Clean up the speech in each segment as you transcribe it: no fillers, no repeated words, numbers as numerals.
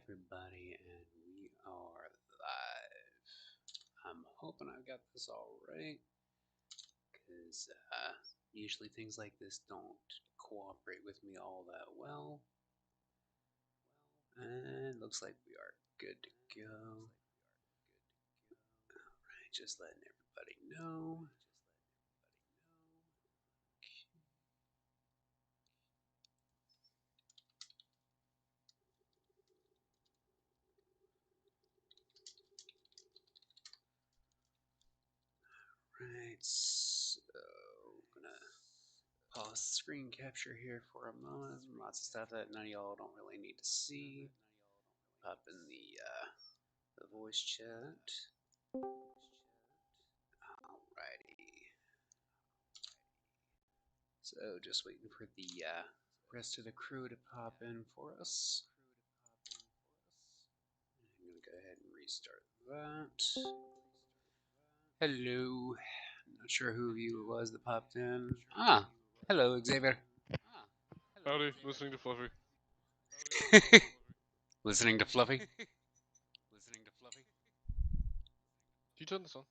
everybody, and we are live. I'm hoping I've got this all right, because usually things like this don't cooperate with me all that well. And looks like we are good to go. Alright, just letting everybody know. Right, so gonna pause the screen capture here for a moment. Lots of stuff that none of y'all don't really need to see. Pop in the voice chat. Alrighty. So just waiting for the rest of the crew to pop in for us. I'm gonna go ahead and restart that. Hello. Not sure who of you it was that popped in. Hello, Xavier. Howdy, listening to Fluffy. Listening to Fluffy. Can you turn this on?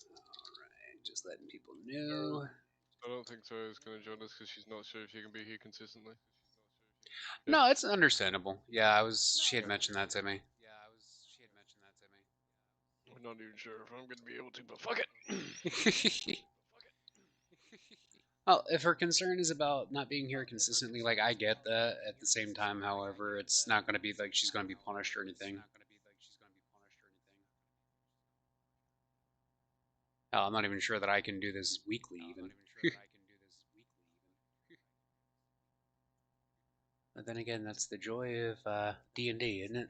Alright, just letting people know. I don't think Sarah's going to join us because she's not sure if she can be here consistently. No, it's understandable. Yeah, she had mentioned that to me. I'm not even sure if I'm going to be able to, but fuck it! Well, if her concern is about not being here consistently, like, I get that. At the same time, however, it's not going to be like she's going to be punished or anything. Hell, I'm not even sure that I can do this weekly, even. But then again, that's the joy of D&D, isn't it?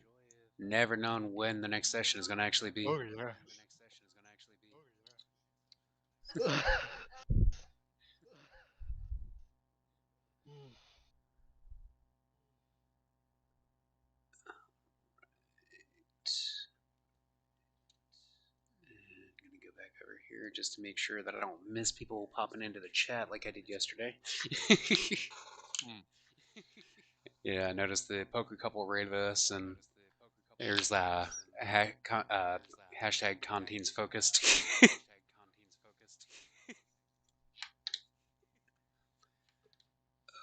Never known when the next session is going to actually be. Oh, yeah. I'm gonna go back over here just to make sure that I don't miss people popping into the chat like I did yesterday. Yeah, I noticed the poker couple rated us, and there's hashtag Contins focused.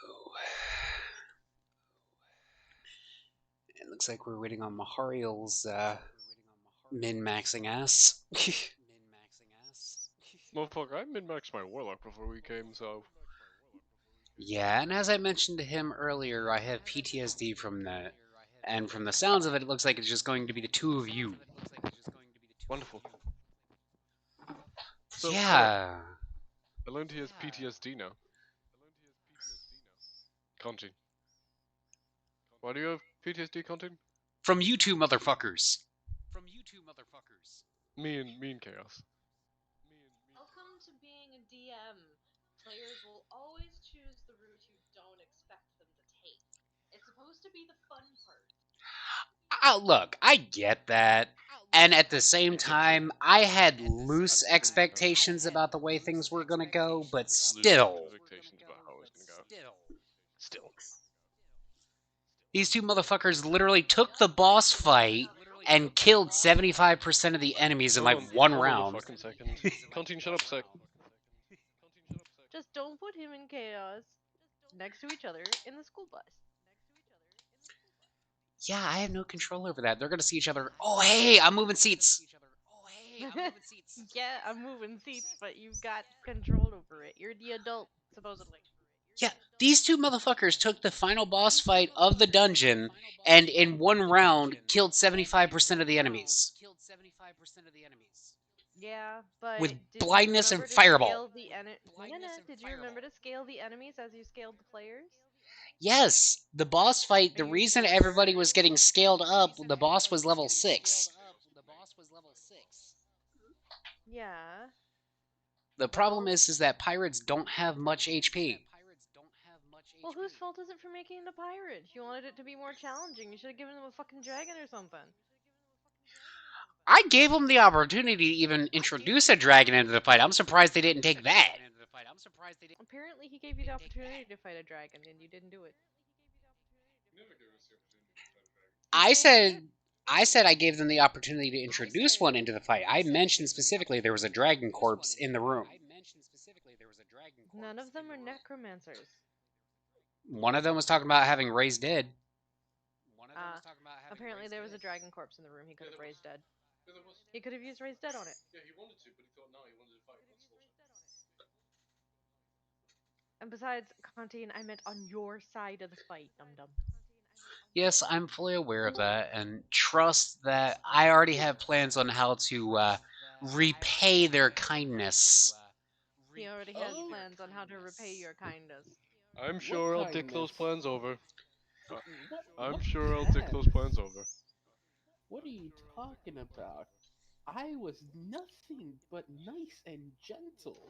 Oh. It looks like we're waiting on Mahariel's min-maxing ass. Motherfucker, I min-maxed my Warlock before we came, so... Yeah, and as I mentioned to him earlier, I have PTSD from that. And from the sounds of it, it looks like it's just going to be the two of you. Wonderful. So, Yeah. I learned he has PTSD now. Conti. Why do you have PTSD, Conti? From you two motherfuckers. Me and Chaos. Welcome to being a DM. Players will always choose the route you don't expect them to take. It's supposed to be the fun part. Look, I get that. And at the same time, I had loose expectations about the way things were going to go, but still. Expectations about how it's gonna go. Still. These two motherfuckers literally took the boss fight and killed 75% of the enemies in like one Hold round. on a fucking second. Conti, shut up a sec. Just don't put him and Chaos next to each other in the school bus. Yeah, I have no control over that. They're going to see each other. Oh, hey, I'm moving seats. Yeah, I'm moving seats, but you've got control over it. You're the adult, supposedly. Yeah, these two motherfuckers took the final boss fight of the dungeon and in one round killed 75% of the enemies. Yeah, but With did blindness you and remember to fireball. scale the Did you remember to scale the enemies as you scaled the players? Yes, the boss fight, the reason everybody was getting scaled up, the boss was level 6. Yeah. The problem is that pirates don't have much HP. Well, whose fault is it for making it a pirate? You wanted it to be more challenging. You should have given them a fucking dragon or something. I gave them the opportunity to even introduce a dragon into the fight. I'm surprised they didn't take that. Apparently, he gave you the opportunity to fight a dragon, and you didn't do it. I said I gave them the opportunity to introduce one into the fight. I mentioned specifically there was a dragon corpse in the room. None of them are necromancers. One of them was talking about having raised dead. Apparently there was a dragon corpse in the room he could have raised dead. He could have used raised dead on it. Yeah, he wanted to, but he thought no, he wanted to fight with Slaughter. And besides, Constantine, I meant on your side of the fight, dum dum. Yes, I'm fully aware of that, and trust that I already have plans on how to repay their kindness. He already has plans on how to repay your kindness. I'm sure I'll dick those kindness? plans over. I'm What sure I'll dick those plans over. What are you talking about? I was nothing but nice and gentle.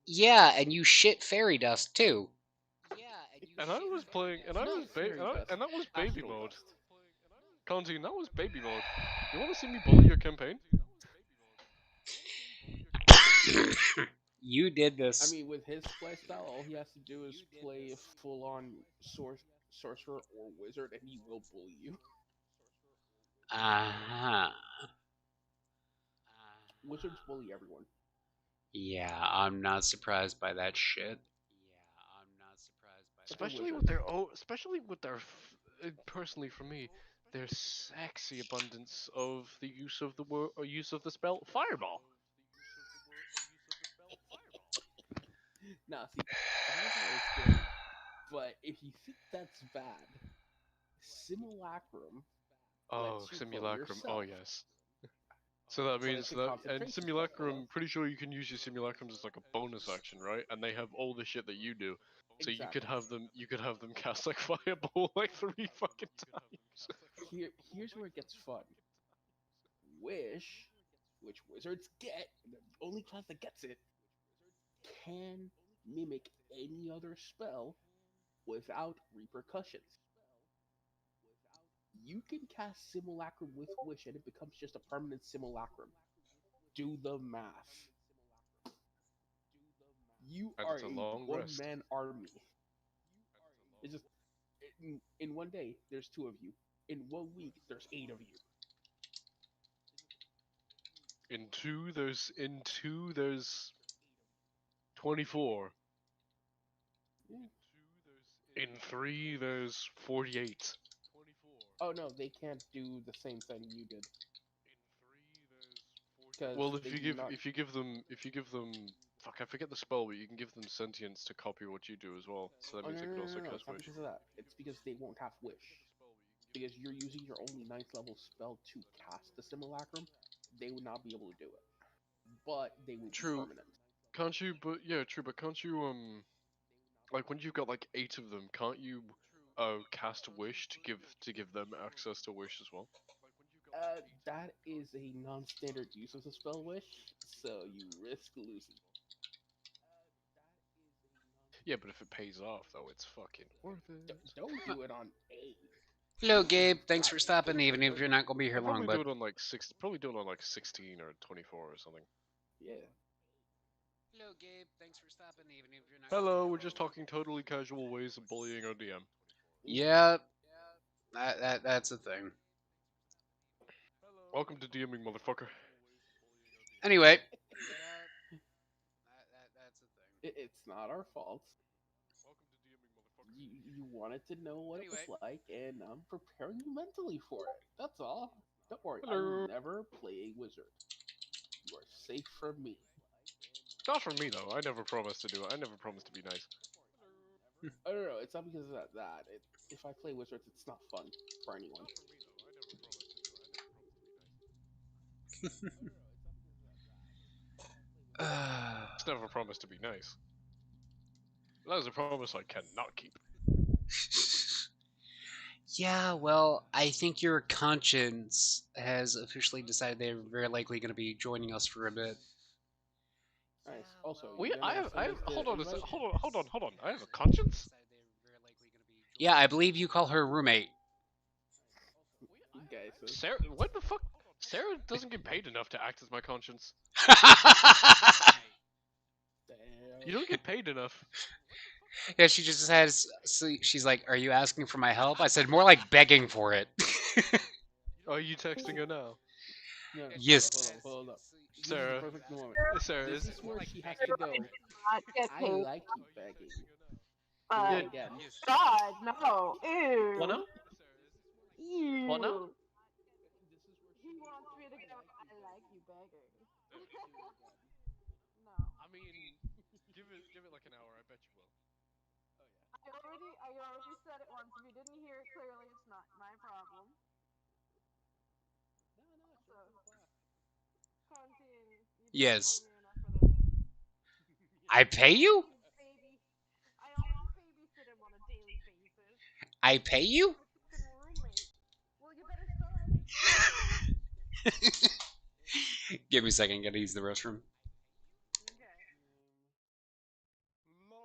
Yeah, and you shit fairy dust too. And I was playing, and I Not was fairy dust, and that was baby astral mode. dust. Constantine, that was baby mode. You want to see me bully your campaign? You did this. I mean, with his playstyle, all he has to do is play a full-on sorcerer or wizard, and he will bully you. Uh-huh. Wizards bully everyone. Yeah, I'm not surprised by that shit. Especially wizard. with their, personally for me, their sexy abundance of the use of the spell Fireball. Now, see, Fireball is good, but if you think that's bad, Simulacrum. Oh, lets you clone Simulacrum. Oh yourself. yes. So that So means it's a that, and concentration spell. Simulacrum, pretty sure you can use your Simulacrums as like a bonus action, right? And they have all the shit that you do. So Exactly. you could have them cast like Fireball like 3 fucking times. Here's where it gets fun. Wish, which wizards get, the only class that gets it, can mimic any other spell without repercussions. You can cast Simulacrum with Wish and it becomes just a permanent Simulacrum. Do the math. You And are it's a a long rest. one-man army. It's just in one day there's 2 of you. In 1 week there's 8 of you. In two there's 24. Yeah. In 3 there's 48. Oh no, they can't do the same thing you did. 'Cause Well, they do not- if you give them fuck, I forget the spell, but you can give them sentience to copy what you do as well. So that Oh, means they could also no, cast it's not Wish. because of that. It's because they won't have Wish. Because you're using your only 9th level spell to cast the Simulacrum, they would not be able to do it. But they will True. be permanent. Can't you? But yeah, true. But can't you? Like when you've got like 8 of them, can't you? Cast Wish to give them access to Wish as well. That is a non-standard use of the spell Wish, so you risk losing. Yeah, but if it pays off, though, it's fucking worth it. Don't do it on 8. Hello, Gabe. Thanks for stopping, even if you're not gonna be here I'll long. probably But do it on like 6. Probably do it on like 16 or 24 or something. Yeah. hello, Gabe. Thanks for stopping, even if you're not. Hello, we're just talking totally casual ways of bullying our DM. Yeah, that's a thing. Welcome to DMing, motherfucker. Anyway, that's a thing. It's not our fault. You wanted to know what it was like, and I'm preparing you mentally for it. That's all. Don't worry, I will never play a wizard. You are safe from me. Not from me though. I never promised to do it. I never promised to be nice. I don't know. It's not because of that. If I play wizards, it's not fun for anyone. It's never promised to be nice. That is a promise I cannot keep. Yeah, well, I think your conscience has officially decided they're very likely going to be joining us for a bit. Nice. Also, I have hold on a sec. Hold on. I have a conscience? Yeah, I believe you call her roommate. Okay, so Sarah, what the fuck? Sarah doesn't get paid enough to act as my conscience. damn. You don't get paid enough. Yeah, she just has. She's like, "Are you asking for my help?" I said, "More like begging for it." Are you texting her now? No, Yes. hold up. This is the Sarah. perfect moment. Sarah, This is where she has to go. Not get I paid. like you begging. Do Uh, it again. God, no. Ew. What now? Ew. What now? He wants me to go. I like you begging. No. I mean, give it like an hour. I bet you will. I already said it once. If you didn't hear it clearly, it's not my problem. So, Continue. You don't Yes. pay me enough for this. I pay you? I always babysit him on a daily basis. I pay you? Fucking roommate. Well, you better start. Give me a second. Gotta use the restroom. Okay.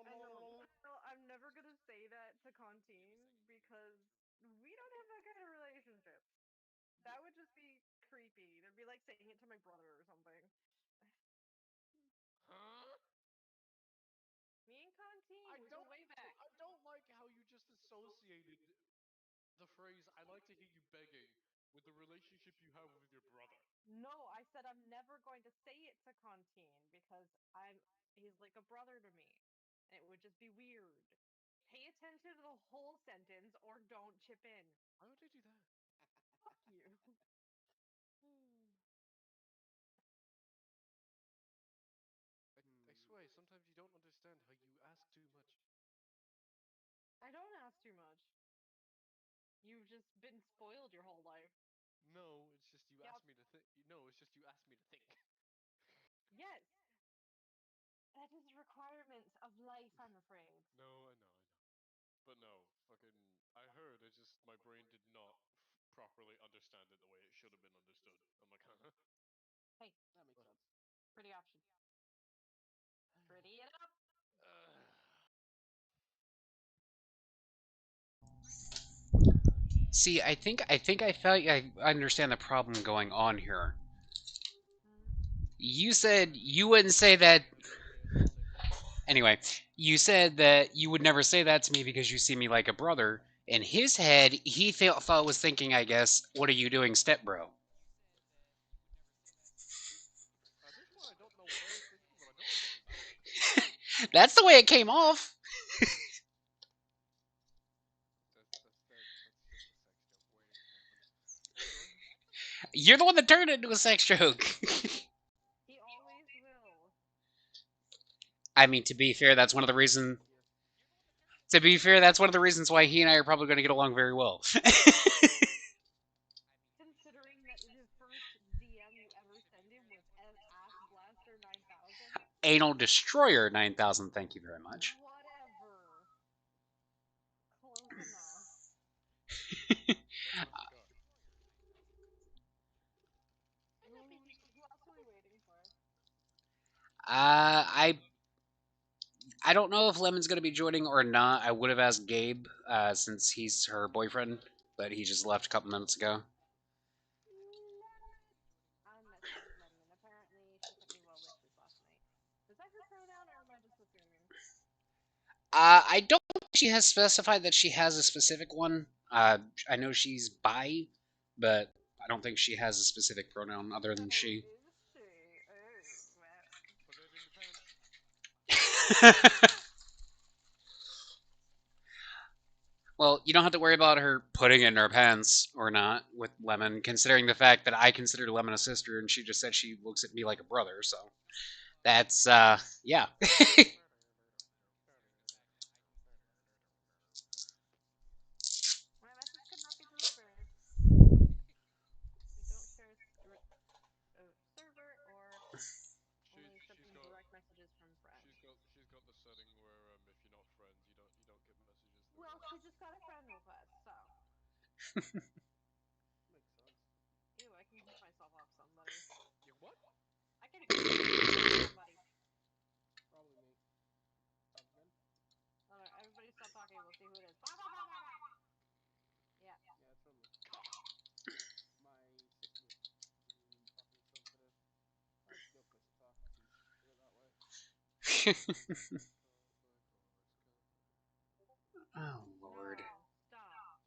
I know I'm never gonna say that to Contine because we don't have that kind of relationship. That would just be creepy. It'd be like saying it to my brother or something. Huh? Me and Contine, we go way back. I don't like how you just associated the phrase "I like to hear you begging" with the relationship you have with your brother. No, I said I'm never going to say it to Contine because he's like a brother to me. And it would just be weird. Pay attention to the whole sentence or don't chip in. Why would I do that? Fuck you. I swear, sometimes you don't understand how you ask too much. I don't ask too much. You've just been spoiled your whole life. No, it's just you Yep. asked me to think. No, it's just you asked me to think. Yes. That is requirements of life, I'm afraid. No, I know. But no, fucking. I heard. I just my brain did not properly understand it the way it should have been understood. I'm like, huh? Hey, That makes sense. pretty option. Pretty it up. See, I think I felt I understand the problem going on here. You said you wouldn't say that. Anyway, you said that you would never say that to me because you see me like a brother. In his head, he thought was thinking, I guess, "What are you doing, stepbro?" At this point, I don't know what I was thinking, but I don't fucking care. That's the way it came off. That's just a sex joke waiting to happen. Anyway. You're the one that turned it into a sex joke. He always will. I mean, to be fair, that's one of the reasons. To be fair, that's one of the reasons why he and I are probably going to get along very well. Considering that the first DM you ever send him was Ass Blaster 9000. Anal Destroyer 9000, thank you very much. Whatever. Close enough. Who else are we waiting for? I don't know if Lemon's going to be joining or not. I would have asked Gabe since he's her boyfriend, but he just left a couple minutes ago. I messaged Lemon. Apparently, she sent me well wishes last night. Is that her pronoun, or am I just assuming? I don't think she has specified that she has a specific one. I know she's bi, but I don't think she has a specific pronoun other than she. Is she? Oh, well. Put it in your pants. Well, you don't have to worry about her putting it in her pants or not with Lemon, considering the fact that I consider Lemon a sister and she just said she looks at me like a brother, so that's yeah. My message could not be delivered. We don't share server or only accepting direct messages from friends. She's got the setting where if you're not friends, you don't get messages. Well, she just got a friend request, so. Makes sense. Ew, I can push myself off somebody. You what? I can push myself off somebody. Probably me. Stop again. Alright, everybody stop talking, we'll see who it is. Yeah. Yeah, it's from me. My sickness being fucking sensitive. I just go push talk since we're that way. Oh, Lord. No, stop.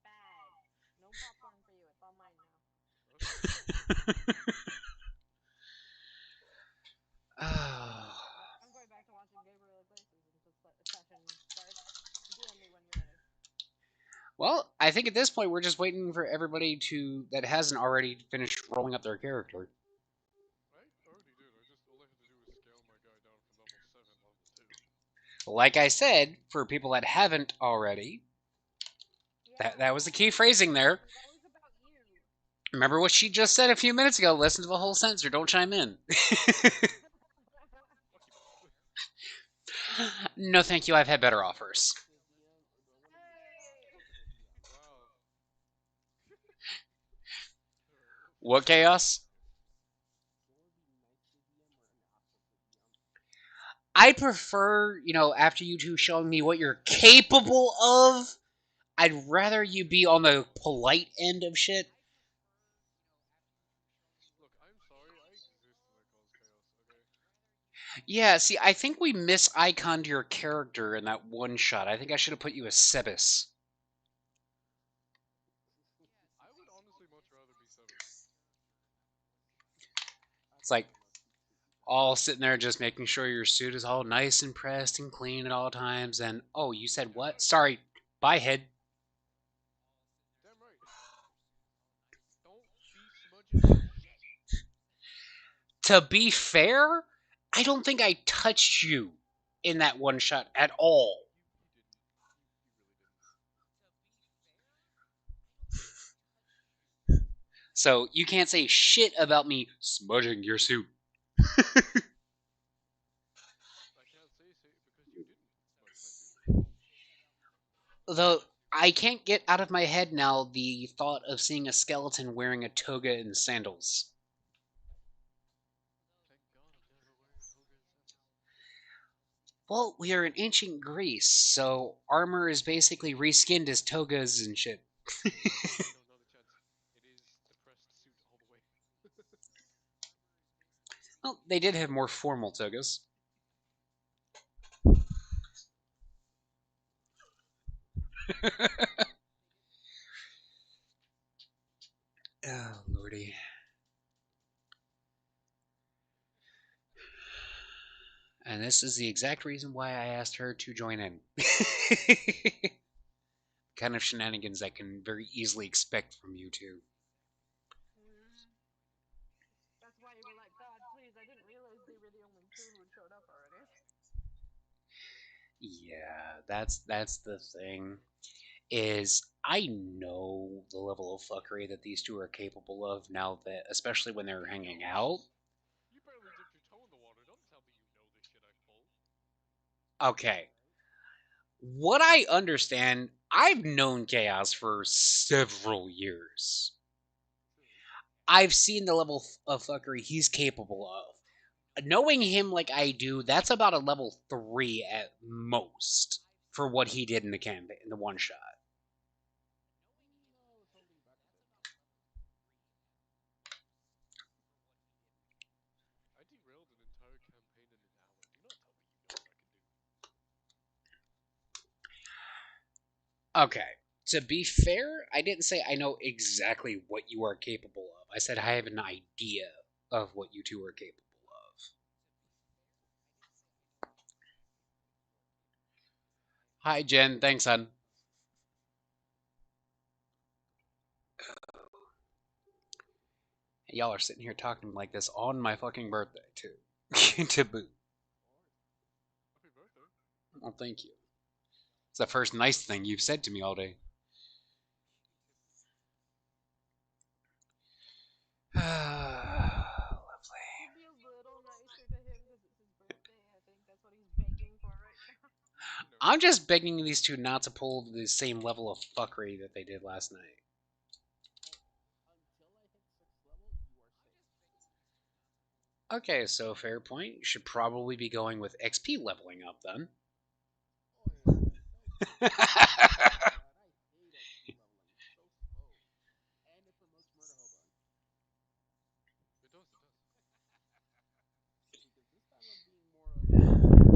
Bad. No popcorn for you. It's all mine now. Oh. I'm going back to watching Gabriel Iglesias until session starts. DM me when you're ready. Well, I think at this point we're just waiting for everybody that hasn't already finished rolling up their character. I already did. All I had to do was scale my guy down from level 7 to level 2. Like I said, for people that haven't already, that was the key phrasing there. It's always about you. Remember what she just said a few minutes ago. Listen to the whole sentence or don't chime in. No, thank you. I've had better offers. Wow. What chaos? I prefer, after you two showing me what you're capable of, I'd rather you be on the polite end of shit. Look, I'm sorry. I exist and I cause chaos, okay? Yeah, see, I think we mis-iconed your character in that one shot. I think I should have put you as Sebas. I would honestly much rather be 7. It's like, all sitting there just making sure your suit is all nice and pressed and clean at all times, and, oh, you said what? Sorry, bye, head. Damn right. Don't be smudging my shit. To be fair, I don't think I touched you in that one shot at all. So you can't say shit about me smudging your suit. I can't say because you didn't smudge my suit. Though I can't get out of my head now the thought of seeing a skeleton wearing a toga and sandals. Thank God I'm never wearing toga and sandals. Well, we are in ancient Greece, so armor is basically reskinned as togas and shit. No, not a chance. It is depressed suit all the way. Well, they did have more formal togas. Oh, lordy. And this is the exact reason why I asked her to join in. Kind of shenanigans I can very easily expect from you two. That's why you were like, God, please, I didn't realize they were the only two who showed up already. Yeah, that's the thing. Is I know the level of fuckery that these two are capable of now that, especially when they're hanging out. You barely dipped your toe in the water. Don't tell me you know the shit I pull. Okay. What I understand, I've known Chaos for several years. I've seen the level of fuckery he's capable of. Knowing him like I do, that's about a level 3 at most for what he did in the campaign, in the one shot. I derailed an entire campaign in an hour. Do not tell me you know what I can do. Okay. To be fair, I didn't say I know exactly what you are capable of. I said I have an idea of what you two are capable of. Hi, Jen. Thanks, hon. Y'all are sitting here talking like this on my fucking birthday, too. To boot. Happy birthday. Well, thank you. It's the first nice thing you've said to me all day. Lovely. Be a little nicer to him because it's his birthday. I think that's what he's begging for right now. I'm just begging these two not to pull the same level of fuckery that they did last night. Okay, so fair point. You should probably be going with XP leveling up then. It does, it does.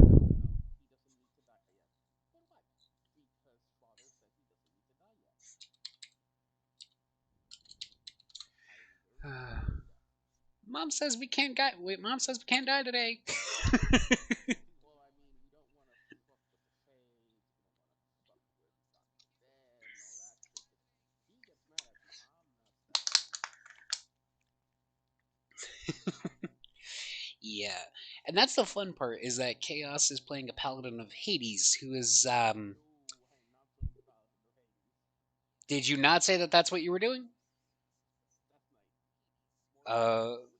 Mom says we can't die. Wait, Mom says we can't die today. Well, I mean, we don't want to fuck with the Fays. We don't want to fuck with Dr. Dead and all that shit. 'Cause he gets mad at me. I'm not stepping. Yeah, and that's the fun part is that Chaos is playing a paladin of Hades, who is No, I am not playing the Paladin of Hades. Did you not say that that's what you were doing? Death Knight. More Uh. death.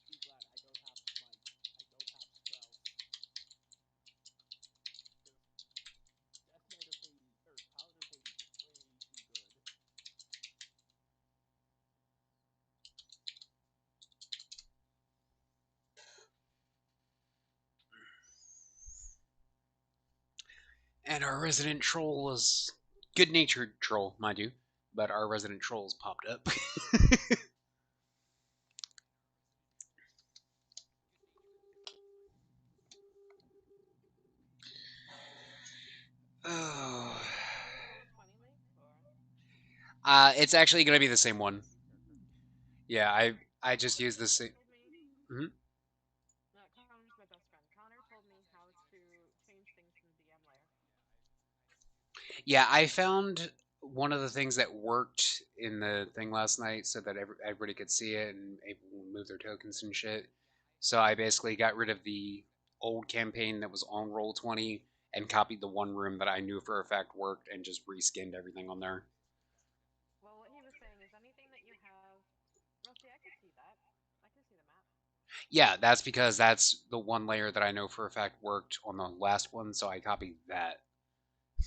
Be glad I don't have smite. I don't have spells. Death Knight of Hades, or Paladin of Hades, is way too good. And our resident troll is good-natured troll, mind you, but our resident trolls popped up. Oh. It's actually gonna be the same one. Yeah, I just used the same. Mhm. Connor's my best friend. Connor told me how to change things in the DM layer. Yeah, I found one of the things that worked in the thing last night, so that everybody could see it and able to move their tokens and shit. So I basically got rid of the old campaign that was on Roll20 and copied the one room that I knew for a fact worked and just reskinned everything on there. Well, what he was saying is anything that you have. Rusty, I can see that. I can see the map. Yeah, that's because that's the one layer that I know for a fact worked on the last one, so I copied that.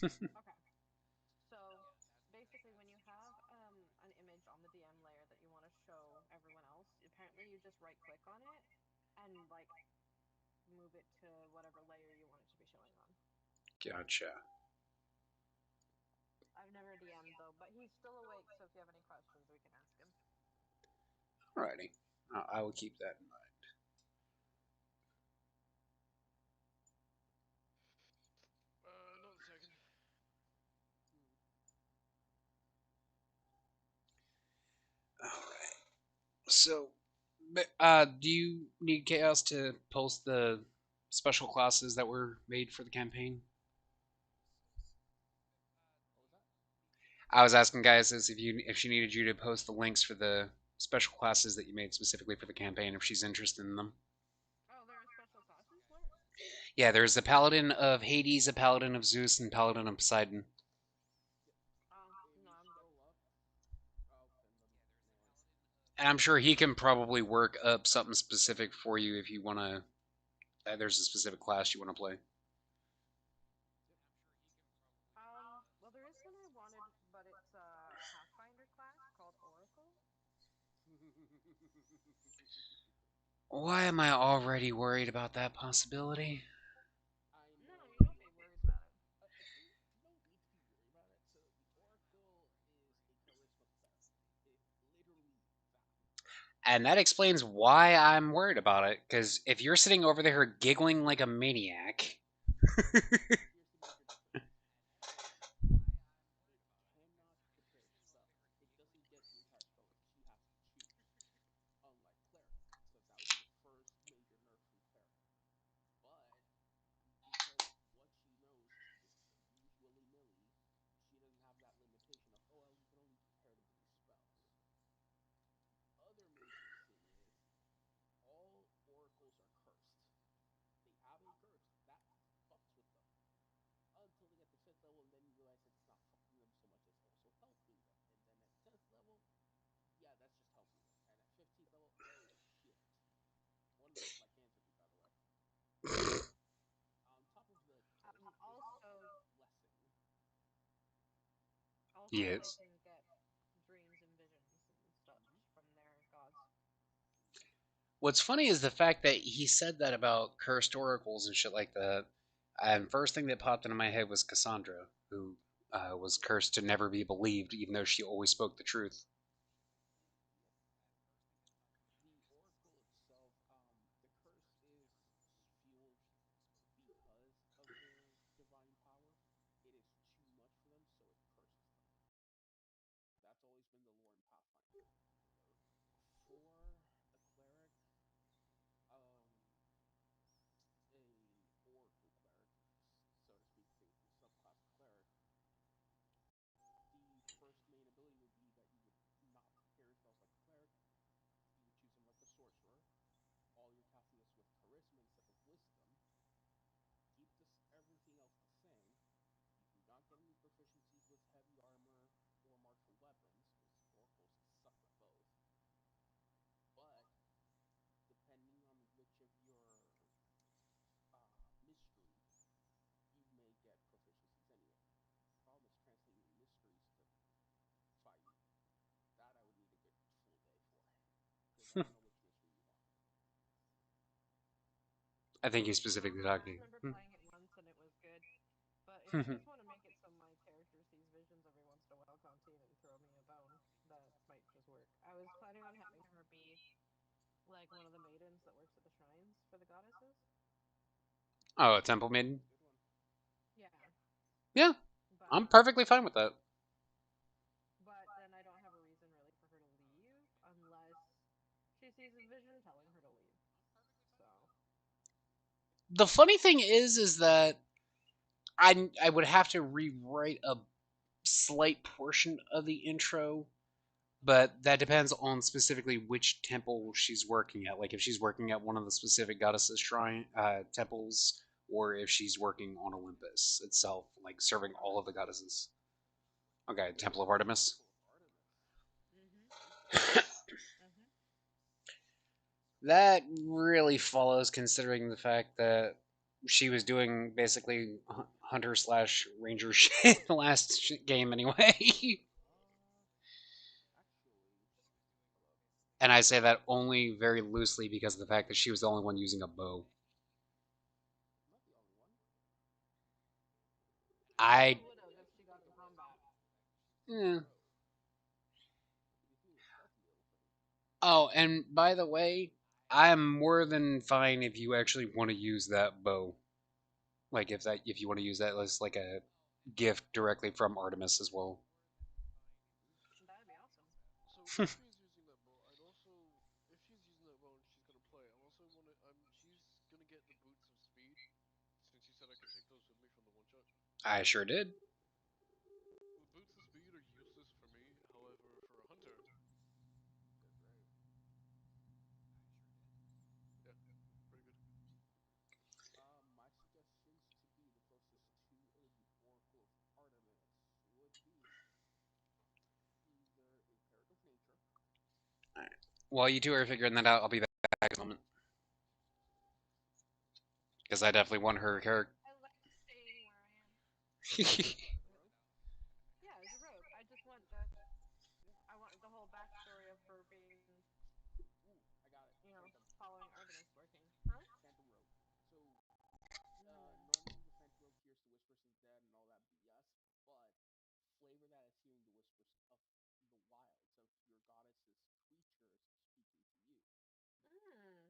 Okay. So basically, when you have an image on the DM layer that you want to show everyone else, apparently you just right click on it and like move it to whatever layer you want it to be showing on. Gotcha. I've never DM'd though, but he's still awake, so if you have any questions, we can ask him. Alrighty. I will keep that in mind. Not a second. Alright. So, do you need Chaos to post the special classes that were made for the campaign? What was that? I was asking guys as if she needed you to post the links for the special classes that you made specifically for the campaign, if she's interested in them. Oh, there are special classes? Where? Yeah, there's a Paladin of Hades, a Paladin of Zeus, and Paladin of Poseidon. Oh, no, I'm good. I'll send them. No worries. And I'm sure he can probably work up something specific for you if you want to. There's a specific class you want to play. Well, there is one I wanted, but it's a Pathfinder class called Oracle. Why am I already worried about that possibility? I No, know. you don't be worried about it. Actually, you don't need to be worried about it. So the Oracle is a charisma cleric. It literally that. And that explains why I'm worried about it. Because if you're sitting over there giggling like a maniac. Here's the major difference. One, it cannot prepare spells. It doesn't get the entire spell list. She has to choose. Unlike cleric, because that would be the first major nerf from cleric. But because what she knows, she can just use willy-nilly. She doesn't have that limitation of, oh, well, you can only prepare to bring spells. Other major thing is, all oracles are cursed. They have a curse that fucks with them until they get to 5th level, and then you realize that it's not fucking them so much as also helping them. And then at 10th level, yeah, that's just helping them. And at 15th level, oh shit. One of them's lycanthropy, by the way. On top of the curse is Also, blessing. they Yes. can get dreams and visions and stuff from their gods. What's funny is the fact that he said that about cursed oracles and shit like that. And first thing that popped into my head was Cassandra, who was cursed to never be believed, even though she always spoke the truth. The oracle itself, the curse is fueled because of the divine power. It is too much for them, so it curses them. I think you specifically I talking. remember playing it once and it was good. But if you just want to make it so my character sees visions every once in a while, Constantine, and throw me a bone, that might just work. I was planning on having her be like one of the maidens that works at the shrines for the goddesses. Oh, a temple maiden? Yeah. Yeah, But I'm perfectly fine with that. then I don't have a reason really for her to leave unless she sees a vision telling her to leave. So The funny thing is that I would have to rewrite a slight portion of the intro, but that depends on specifically which temple she's working at. Like if she's working at one of the specific goddesses shrine temples, or if she's working on Olympus itself, like serving all of the goddesses. Okay, Temple of Artemis. That really follows, considering the fact that she was doing basically hunter slash ranger shit in the last game anyway. And I say that only very loosely because of the fact that she was the only one using a bow. I. would have if she got to combat. Eh. Oh, and by the way, I'm more than fine if you actually want to use that bow. Like if you want to use that as like a gift directly from Artemis as well. That'd be awesome. So if she's using that bow, I'd also, if she's using that bow and she's gonna play, I also want to, she's gonna get the boots of speed, since you said I could take those with me from the one shot. I sure did. The boots of speed are useless for me, however, for a hunter, yeah, pretty good. My suggestions to be the closest to an Oracle of Artemis would be either a Parrot of Nature. While you two are figuring that out, I'll be back in a moment. Because I definitely want her character. I like staying where I am. Yeah, as a rogue. I just want I want the whole backstory of her being, Ooh, I got it. Phantom. following Artemis working. Huh? Phantom Rogue. So, normally the Phantom Rogue hears the whispers of the dead and all that BS, but flavor that as hearing the whispers of the wilds, of your goddess's creatures speaking to you.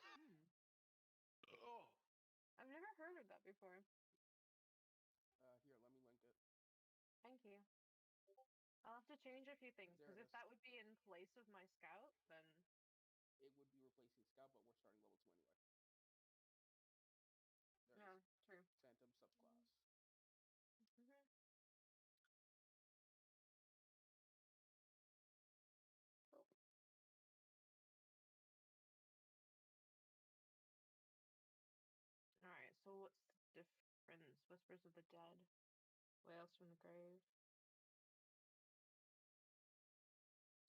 Hmm. Oh, I've never heard of that before. Here, let me link it. Thank you. I'll have to change a few things because if that would be in place of my scout, then It would be replacing Scout, but we're starting level 2 anyway. There it is. true. Phantom subclass. All right. So what's the difference? Whispers of the dead, wails from the grave.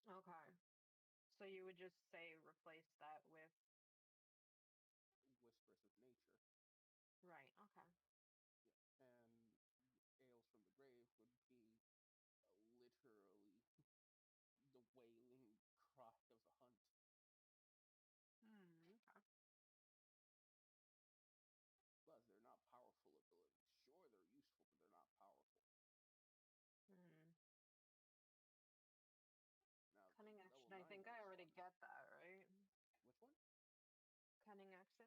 Okay. So you would just say replace that with Whispers of Nature. right. Okay. And Ales from the Grave would be literally the wailing cry of the hunt. Okay. Plus, they're not powerful abilities. Sure, they're useful, but they're not powerful. Now, Cunning action. level I 9 think I ones. already get that, right? Which one? Cunning action.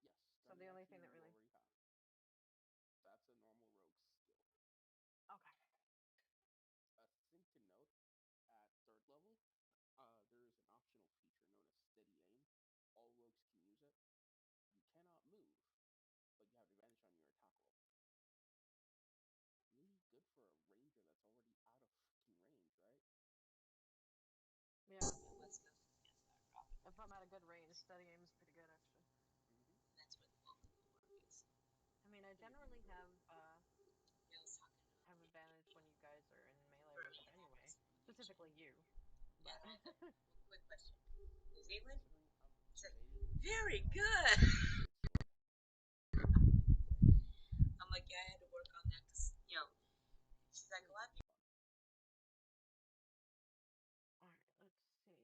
Yes. So the only action thing that you really. already have. That's a normal rogue skill. Okay. A thing to note, at 3rd level, there is an optional feature known as Steady Aim. All rogues can use it. You cannot move, but you have advantage on your attack roll. Really good for a ranger that's already out of freaking range, right? Yeah. If I'm at a good range, steady aim is pretty good actually. I mean, I generally have advantage when you guys are in melee with it anyway. Specifically you. But Quick question. New Zealand? Considering I'm playing Very good. I'm like, yeah, I had to work on that because, she's like, a lot of people. alright, let's see.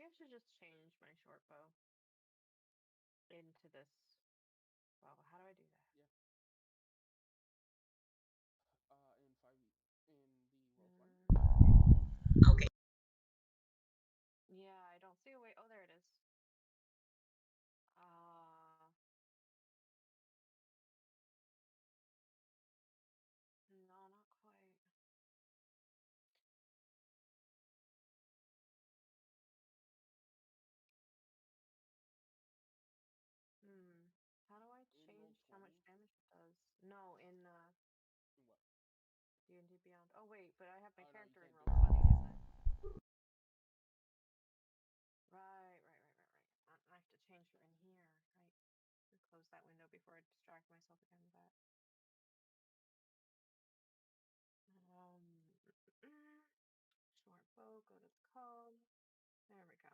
I should just change my short bow into this. Well, how do I do that? In the World 1. Okay. Yeah, I don't see a way. Oh, there it is. No, not quite. How do I In change how much Roll20? damage it does? No, in In what? D&D Beyond. Oh wait, but I have my Oh, no, you character in can't do it. Roll20, didn't I? Right. I have to change her in here. Right. Close that window before I distract myself again with that. Short bow, go to the cog. There we go.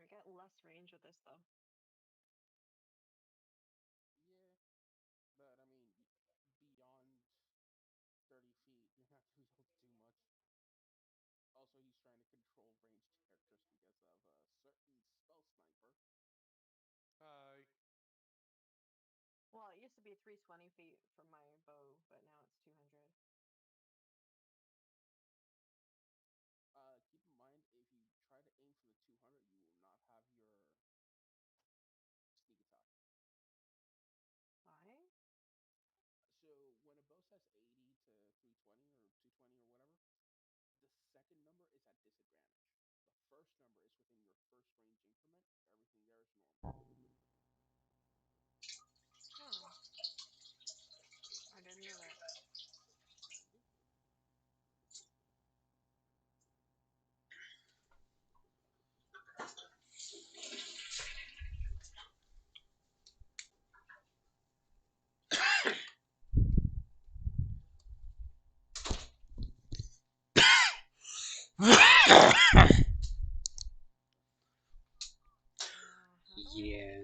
I get less range with this though. Yeah, but I mean, beyond 30 feet, you're not going to be able to do much. Also, he's trying to control ranged characters because of a certain spell sniper. Hi. Well, it used to be 320 feet from my bow, but now it's 200. Keep in mind, if you try to aim for the 200, you will not have your sneak attack. Why? So when a bow says 80 to 320 or 220 or whatever, the second number is at disadvantage. The first number is within your first range increment. Everything there is normal. Oh. I didn't know that.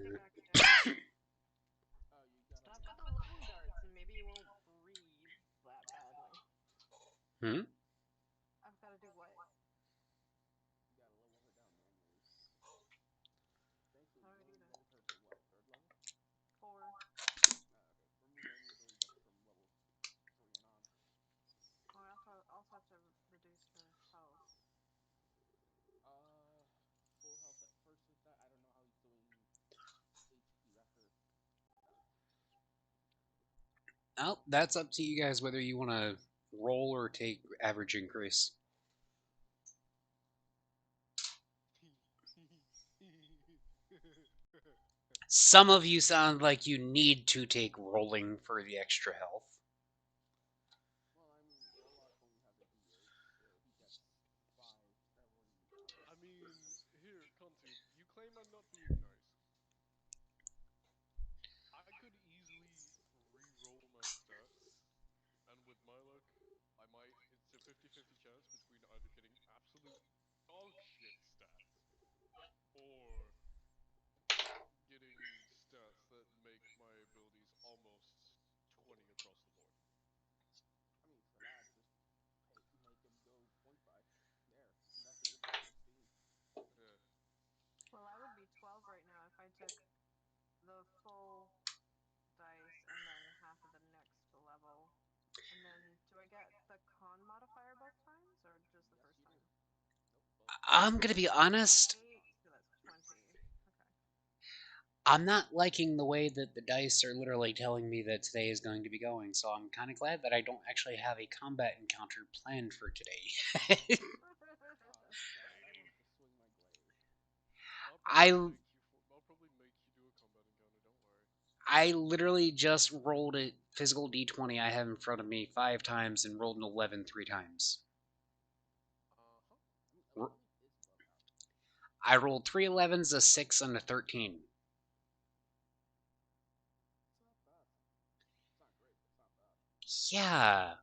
How do Yeah. I get back there? You gotta Stop with the lung darts and maybe you won't breathe that badly. Hmm? I've got to do what? you gotta level her down manually. Thankfully, How do I you do only that? leveled her to what, 3rd level? 4. Okay. Remove any ability that's from level 3 and on. Oh, I also have to reduce her health. Full health at first with that. I don't know how he's doing HP after. Oh, that's up to you guys whether you want to roll or take average increase. Some of you sound like you need to take rolling for the extra health. Well, I mean, Warlock only has a D8, so he gets 5 every I attack. mean, here, Contu, you claim I'm not being nice. I could easily re-roll my stats, and with my luck, I might. It's a 50-50 chance between either getting absolute dog shit stats or getting stats that make my abilities almost 20 across the board. I mean, for that, just make him go point buy. There, nothing above 16. Yeah. Well, I would be 12 right now if I took the full dice and then half of the next level. And then, do I get the con modifier both times or just the Yes, first you do. time? Nope, both. I'm gonna be honest. 8, so that's 20. Okay. I'm not liking the way that the dice are literally telling me that today is going to be going, so I'm kind of glad that I don't actually have a combat encounter planned for today. Sad. I wanted to swing my glaive. I'll probably make you do a combat encounter. Don't worry. I literally just rolled a physical d20 I have in front of me 5 times and rolled an 11 3 times. I mean, 11 is above average. I rolled 3 11s, a 6, and a 13. It's not bad. It's not great, but it's not bad. Yeah.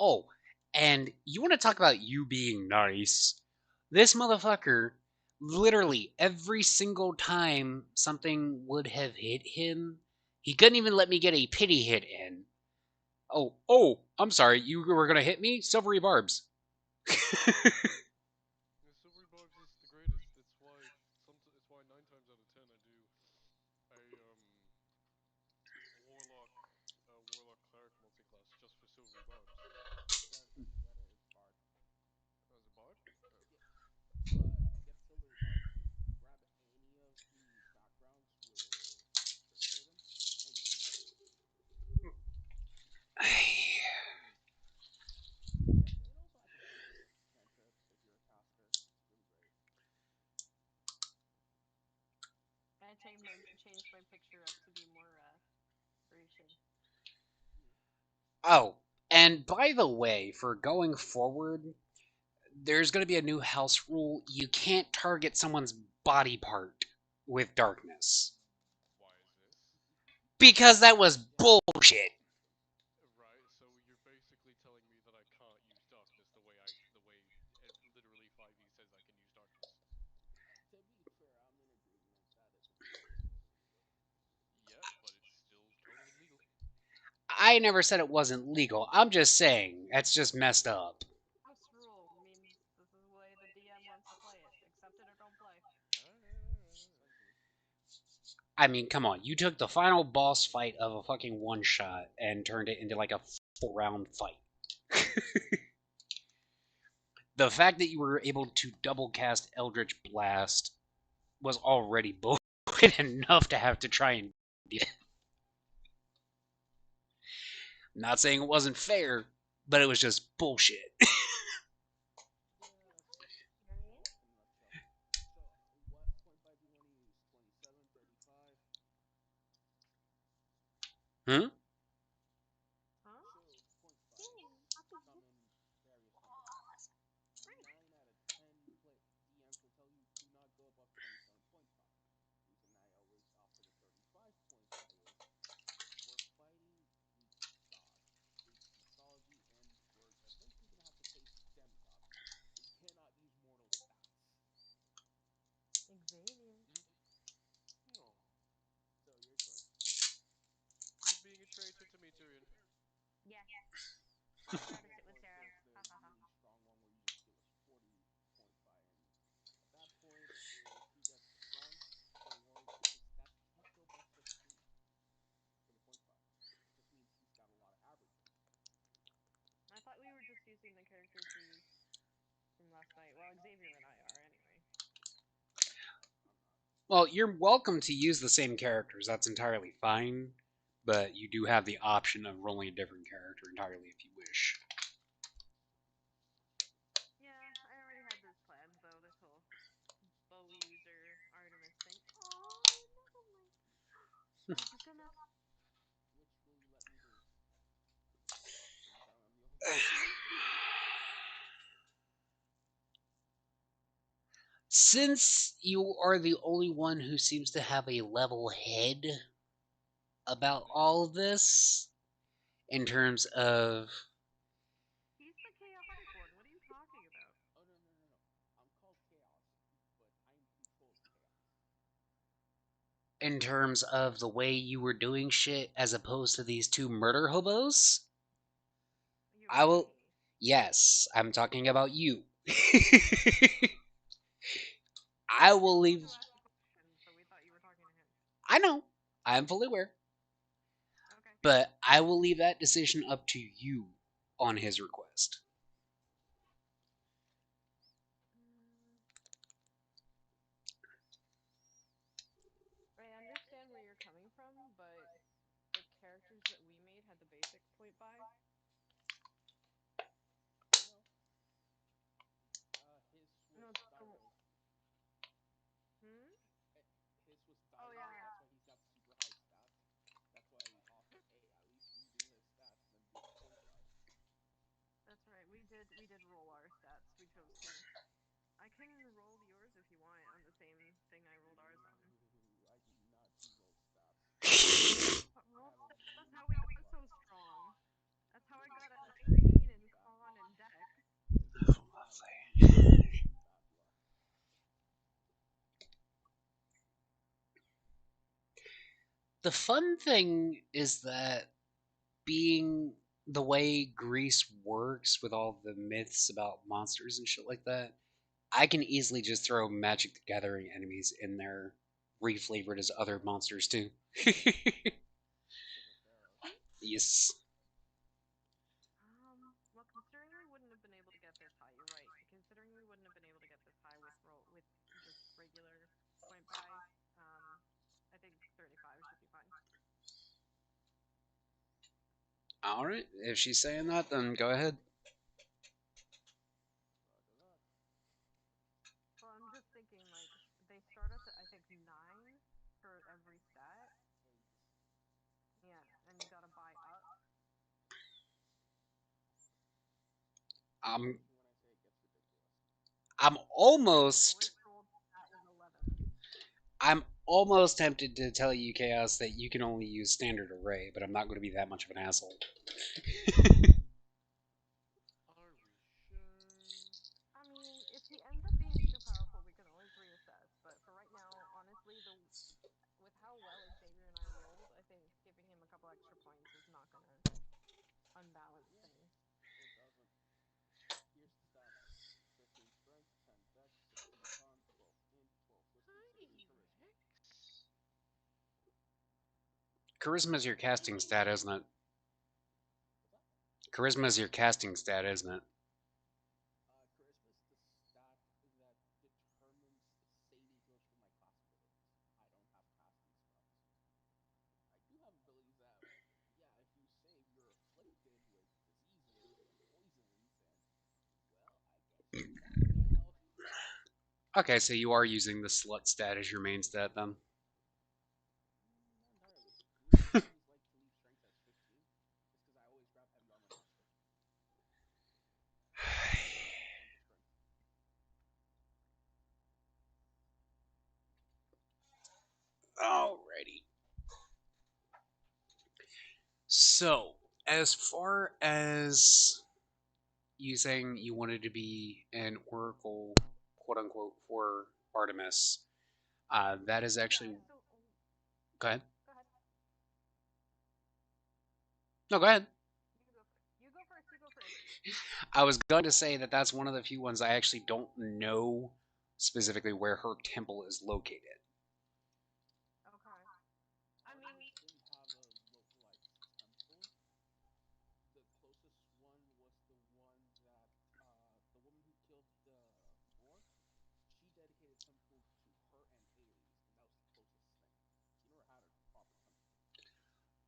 Oh, And you want to talk about you being nice? This motherfucker, literally every single time something would have hit him, he couldn't even let me get a pity hit in. Oh, I'm sorry, you were gonna hit me? Silvery barbs. The silvery barbs is the greatest. It's why 9 times out of 10 I do a warlock cleric multi-class just for silvery barbs. As a bard? Get silvery barbs, grab any of the backgrounds with totem, and you can get it. Yes, it also has a bunch of cantrips if you're a caster. It's really great. I changed my picture up to be more Grecian. Oh, and by the way, for going forward, there's going to be a new house rule. You can't target someone's body part with darkness. Why is this? Because that was bullshit. Right, so you're basically telling me that I can't use darkness the way literally 5e says I can use darkness. To be fair, I'm in agreement that it's totally illegal. Yeah, but it's still totally legal. I never said it wasn't legal. I'm just saying, that's just messed up. House rule means this is the way the DM wants to play it. Accept it or don't play. Essentially. I mean, come on. You took the final boss fight of a fucking one shot and turned it into like a 4-round fight. The fact that you were able to double cast Eldritch Blast was already bullshit enough to have to try and beat it. Not saying it wasn't fair, but it was just bullshit. Yeah, that's life in a nutshell. So, what point 5 do you want to use? 27, 35? Hmm? Huh? So, point 5 Yay! come in various numbers. 9 out of 10 DMs will tell you do not go above 27.5. Reason I always offer the 35.5 is we're fighting Greek gods, Greek mythology, and we're eventually going to have to face demigods. We cannot use mortal stats. Xavier. Oh, So, your choice. you're being a traitor to me, Tyrion. Yes. Or I'd rather sit with there's Sarah. the Ha ha ha. really strong one where you just give us 40.5, and at that point, if he gets strong, don't worry, his stats can still bust 15 for the point 5. Just means he's got a lot of averages. I thought we were just using the characters we used from last night. Well, Xavier and I are anyway. I'm not. Well, you're welcome to use the same characters. That's entirely fine. But you do have the option of rolling a different character entirely if you wish. Yeah, I already had this planned though. This whole bow user Artemis thing. Oh, never mind. I'm just gonna. Which will you let me do? Since I'm the only one here. Since you are the only one who seems to have a level head about all of this, in terms of He's the chaotic one. What are you talking about? Oh, no, no, no, no. I'm called Chaos, but I am controlled chaos. the way you were doing shit as opposed to these two murder hobos, You I mean will. me? Yes, I'm talking about you. I will Also leave. asked the question, so we thought you were talking to him. I know. I'm fully aware. Okay. But I will leave that decision up to you on his request. I understand where you're coming from, but the characters that we made had the basic point buy. I know. His No, was die the. rolled. Hmm? His was die Oh rolled. yeah. That's why he's got super high stats. That's why we offer, hey, at least redo his stats, then do the point 5. That's right. We did roll our stats. We chose to. I can roll yours if you want on the same thing I rolled ours on. I do not do rolled stats. Roll I have a stats. That's really how we bad got luck. so strong. That's how I got a 19 in con and dex The fun thing is that being the way Greece works with all the myths about monsters and shit like that, I can easily just throw Magic the Gathering enemies in there, reflavored as other monsters too. Yes. Well, considering we wouldn't have been able to get this high, you're right. Considering we wouldn't have been able to get this high with just regular point buy, I think 35 should be fine. All right. If she's saying that, then go ahead. Well, I'm just thinking like they start at I think 9 for every stat. Yeah, and you gotta buy up. I'm almost. I'm almost tempted to tell you, Chaos, that you can only use standard array, but I'm not going to be that much of an asshole. Are we sure? I mean, if he ends up being too powerful, we can always reassess. But for right now, honestly, with how well Xavier and I rolled, I think giving him a couple extra points is not gonna unbalance things. Here's the stats: 15 strength, 10 dex, 16 con, 12 int, 12 wisdom, 16 charisma. Charisma is your casting stat, isn't it? Charisma is your casting stat, isn't it? Charisma is the stat that determines saving throws for my class abilities. I don't have casting spells. I do have abilities that, yeah, if you save, you're afflicted with diseases and poisons, and, well, I guess you die now. Okay, so you are using the slut stat as your main stat then. Not entirely. The reason I always like to leave strength as 15 is because I always grab heavy armor master. Alrighty. So, as far as you saying you wanted to be an oracle, quote unquote, for Artemis, that is actually. So, Go ahead. go ahead. No, go ahead. You go first. You go first. I was going to say that that's one of the few ones I actually don't know specifically where her temple is located. Okay. I mean, Didn't have a localized temple. The closest one was the one that the woman who killed the Moor, she dedicated a temple to her and Ares, and that was the closest thing. She never had a proper temple.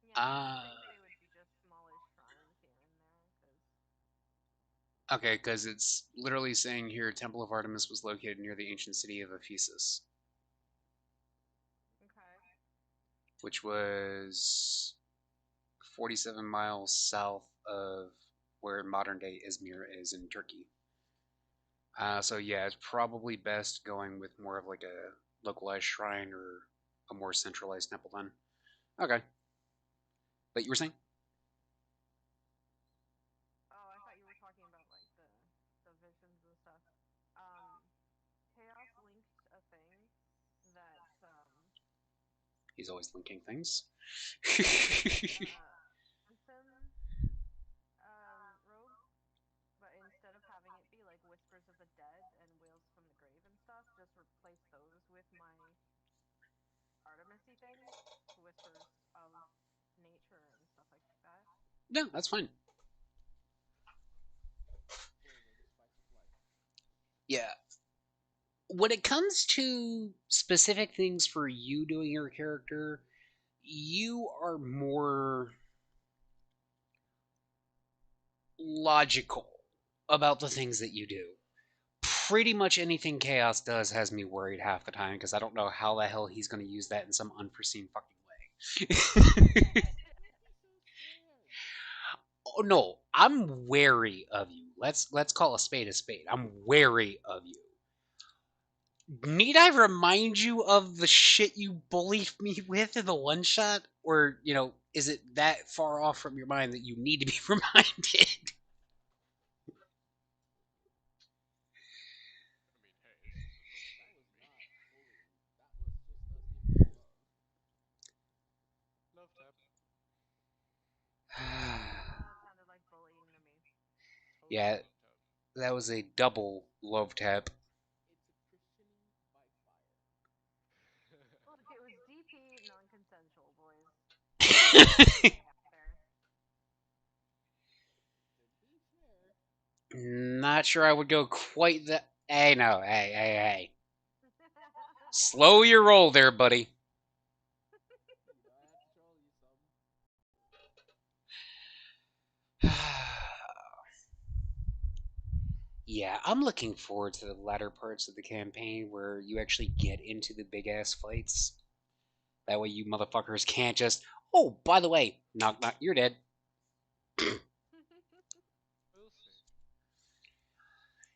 yeah, I think they would be just smallish shrines here and there, because. Okay, because it's literally saying here Temple of Artemis was located near the ancient city of Ephesus. Okay. Which was 47 miles south of where modern day Izmir is in Turkey. So yeah, it's probably best going with more of like a localized shrine or a more centralized temple then. Okay. But you were saying? Oh, I thought you were talking about like the visions and stuff. Chaos linked a thing that He's always linking things. Anthem rogue, but instead of having it be like Whispers of the Dead and Wails from the Grave and stuff, just replace those with my Artemisy thing, Whispers of Nature and stuff like that. No, that's fine. Flavor, the spice of life. Yeah. When it comes to specific things for you doing your character, you are more logical about the things that you do. Pretty much anything Chaos does has me worried half the time because I don't know how the hell he's going to use that in some unforeseen fucking way. Oh no, I'm wary of you. Let's call a spade a spade. I'm wary of you. Need I remind you of the shit you bullied me with in the one shot? Or, is it that far off from your mind that you need to be reminded? I mean, hey, it's just a That bullying was me. not bullying. That was just us giving you love. Yeah, that was a double love tap. Look, it was DP non-consensual, boys. Out there. Not sure I would go quite that. Hey, no, hey. Slow your roll there, buddy. Yeah, I'm looking forward to the latter parts of the campaign where you actually get into the big ass fights. That way, you motherfuckers can't just. Oh, by the way, knock knock, you're dead. We'll see.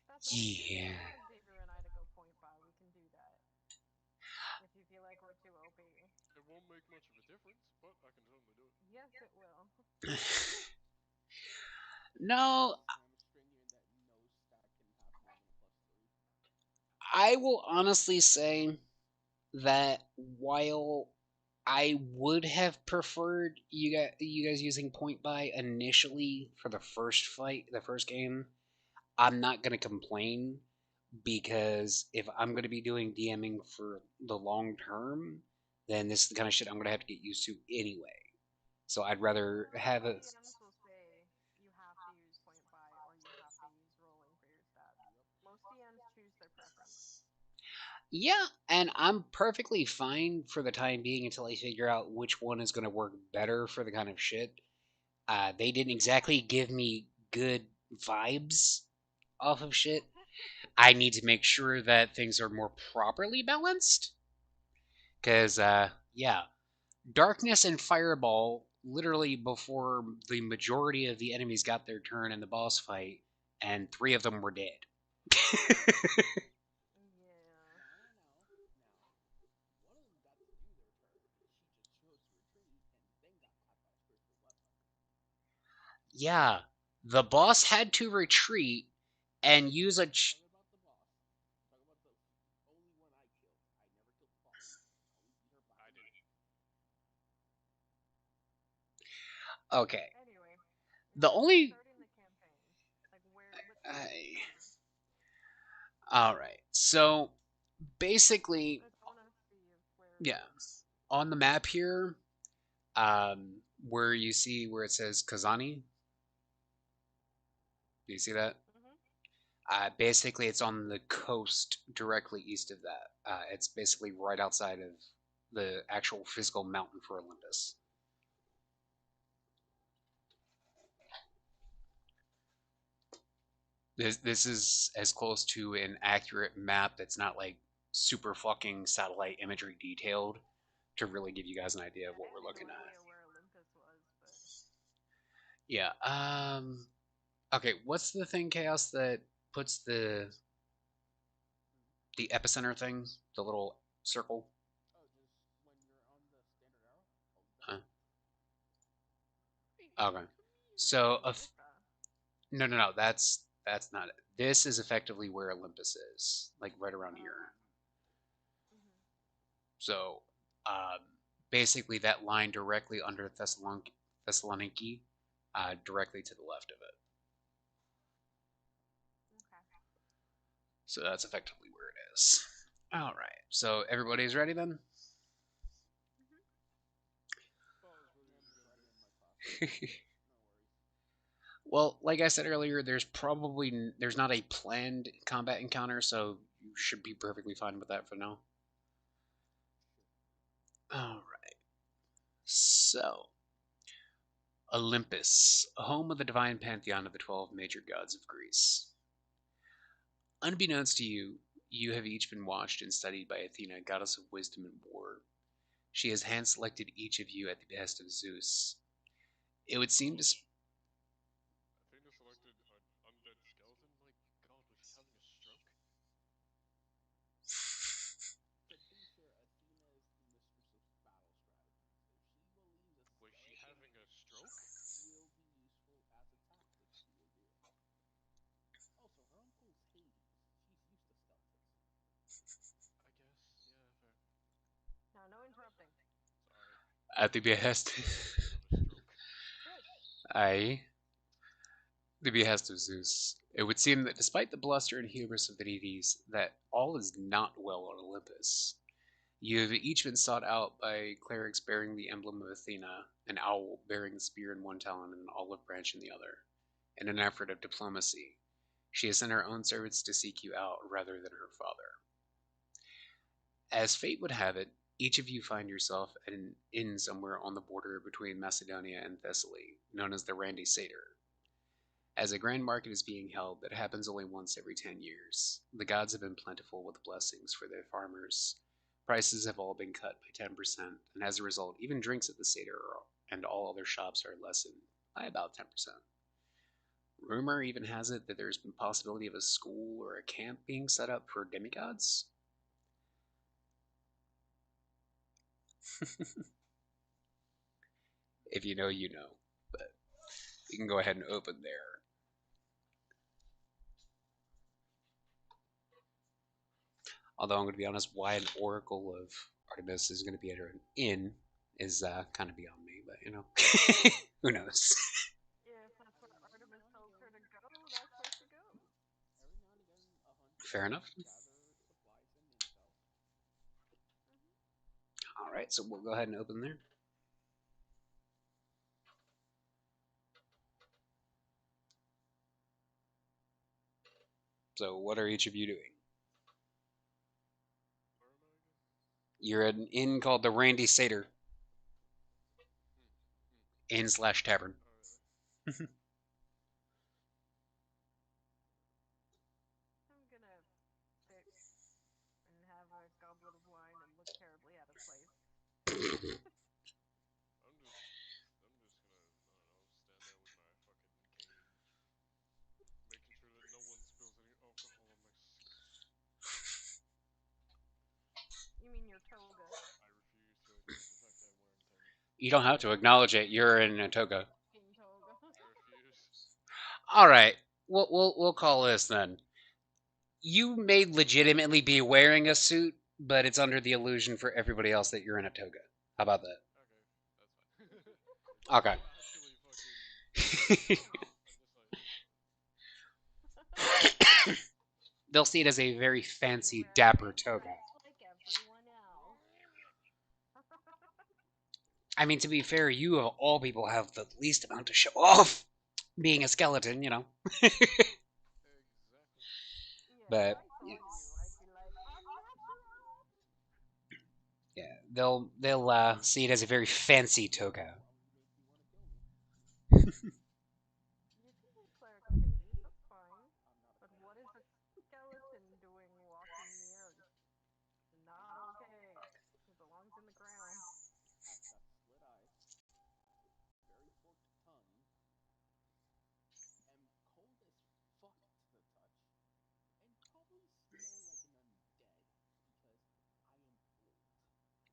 That's okay. If Yeah. you want Xavier and I to go point by, we can do that. If you feel like we're too OP. It won't make much of a difference, but I can certainly do it. Yes, it will. No, I will honestly say that while I would have preferred you guys using point buy initially for the first fight, the first game, I'm not gonna complain because if I'm gonna be doing DMing for the long term, then this is the kind of shit I'm gonna have to get used to anyway. So I'd rather have a DMs will say you have to use point buy or you have to use rolling for your stats. Most DMs choose their preference. yeah, and I'm perfectly fine for the time being until I figure out which one is gonna work better for the kind of shit. They didn't exactly give me good vibes off of shit. I need to make sure that things are more properly balanced. Because, yeah, Darkness and Fireball, literally before the majority of the enemies got their turn in the boss fight, and 3 of them were dead. Yeah. Yeah, the boss had to retreat and use a. I did. Okay. Anyway, The only. starting the campaign. Like where which I. Alright, so basically, I want to see where yeah, on the map here, where you see where it says Kazani. Do you see that? Basically, it's on the coast directly east of that. It's basically right outside of the actual physical mountain for Olympus. This is as close to an accurate map that's not like super fucking satellite imagery detailed to really give you guys an idea of what we're looking at. where Olympus was, but Yeah. Okay. What's the thing, Chaos, that puts the epicenter thing, the little circle? Huh? Okay. So, no. That's not it. This is effectively where Olympus is, like right around here. So, um, basically, that line directly under Thessaloniki, directly to the left of it. okay. So that's effectively where it is. All right. So everybody's ready then. Well, like I said earlier, there's not a planned combat encounter, so you should be perfectly fine with that for now. All right. So, Olympus, home of the divine pantheon of the 12 major gods of Greece. Unbeknownst to you, you have each been watched and studied by Athena, goddess of wisdom and war. She has hand selected each of you at the behest of Zeus. It would seem to. Athena selected an undead skeleton? My god, was she having a stroke? Was she having a stroke? I guess, yeah, fair. Now, no interrupting. Sorry. At the behest. Have a stroke. Aye. the behest of Zeus, it would seem that despite the bluster and hubris of the deities, that all is not well on Olympus. You have each been sought out by clerics bearing the emblem of Athena, an owl bearing the spear in one talon and an olive branch in the other. In an effort of diplomacy, she has sent her own servants to seek you out rather than her father. As fate would have it, each of you find yourself at an inn somewhere on the border between Macedonia and Thessaly, known as the Randy Satyr. As a grand market is being held that happens only once every 10 years, the gods have been plentiful with blessings for their farmers. Prices have all been cut by 10%, and as a result, even drinks at the Seder and all other shops are lessened by about 10%. Rumor even has it that there's been possibility of a school or a camp being set up for demigods. If you know, you know. But you can go ahead and open there. Although I'm going to be honest, why an oracle of Artemis is going to be at an inn is kind of beyond me. But you know, who knows? If that's where Artemis tells her to go, that's where she goes. Fair enough. All right, so we'll go ahead and open there. So, what are each of you doing? You're at an inn called the Randy Satyr. Inn/tavern. I'm gonna sit and have a goblet of wine and look terribly out of place. I'm just gonna, I don't know, stand there with my fucking cane, making sure that no one spills any alcohol on my skin. You mean your toga? I refuse to acknowledge the fact that I'm wearing a toga. You don't have to acknowledge it. You're in a toga. King toga. I refuse. All right, we'll call this then. You may legitimately be wearing a suit, but it's under the illusion for everybody else that you're in a toga. How about that? Okay, that's fine. Okay. Actually, fucking. They'll see it as a very fancy, dapper toga. Like everyone else. I mean, to be fair, you of all people have the least amount to show off. Being a skeleton, you know. But yeah. Yeah, they'll see it as a very fancy toga. You can be cleric of Hades, that's fine. But what is a skeleton doing walking the earth? Not okay. It belongs in the ground.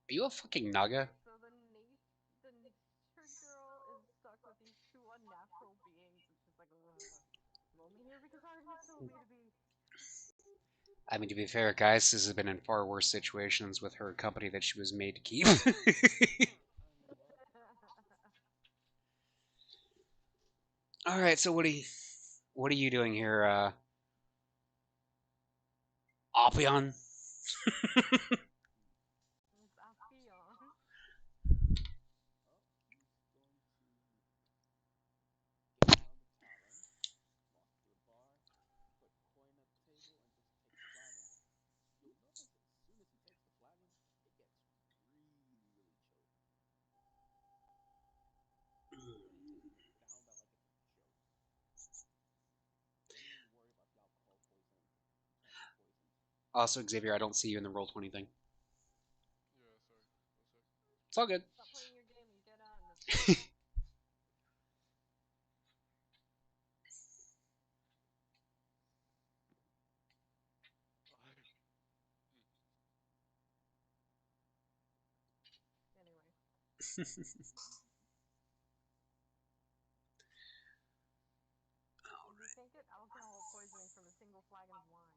Are you a fucking naga? So the nature girl is stuck with these two unnatural beings. It's just like, I'm only here because Artemis told me to be. I mean, to be fair, guys, this has been in far worse situations with her company that she was made to keep. All right, so what are you doing here, Apion? Also, Xavier, I don't see you in the Roll20 thing. Yeah, sorry. 1 sec. It's all good. Stop playing your game and get on. Anyway. You can't get alcohol poisoning from a single flagon of wine.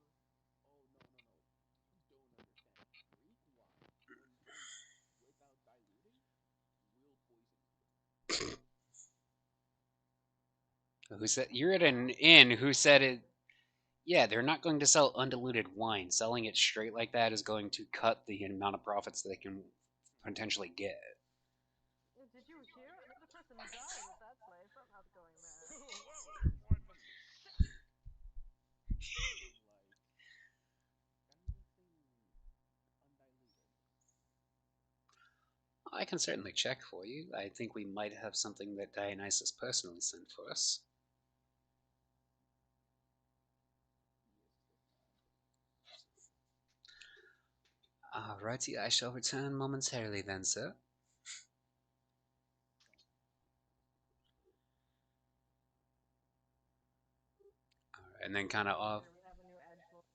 Who said you're at an inn? Who said it? Yeah, they're not going to sell undiluted wine. Selling it straight like that is going to cut the amount of profits they can potentially get. Did you hear? Another person died at that place. I'm not going there. Wow, your wine must be sick. I can certainly check for you. I think we might have something that Dionysus personally sent for us. Alrighty, I shall return momentarily then, sir. Alright, and then kind of off. Here we have a new edge lord.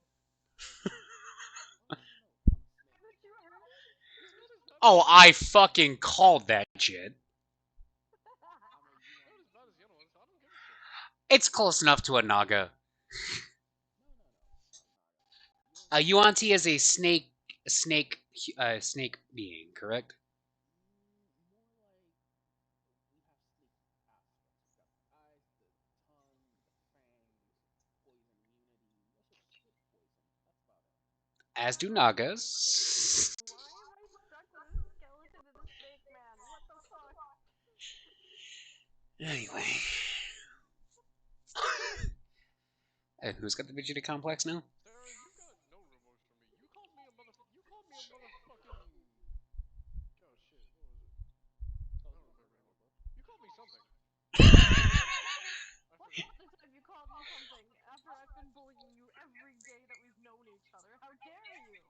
Haven't you heard? He's not as bad Oh, as I fucking called that shit. not as bad as the other ones. I don't give a shit. It's close enough to a Naga. Yuan-Ti is a snake being, correct? As do Nagas. Why am I stuck with a skeleton and a snake man? What the fuck? Anyway. Who's got the Vegeta complex now? Sarah, you got no remorse for me. You called me a motherfucking. Oh shit, what was it? I don't remember anymore. You called me something. I What's forget. the time you called me something after I've been bullying you every day that we've known each other? How dare you?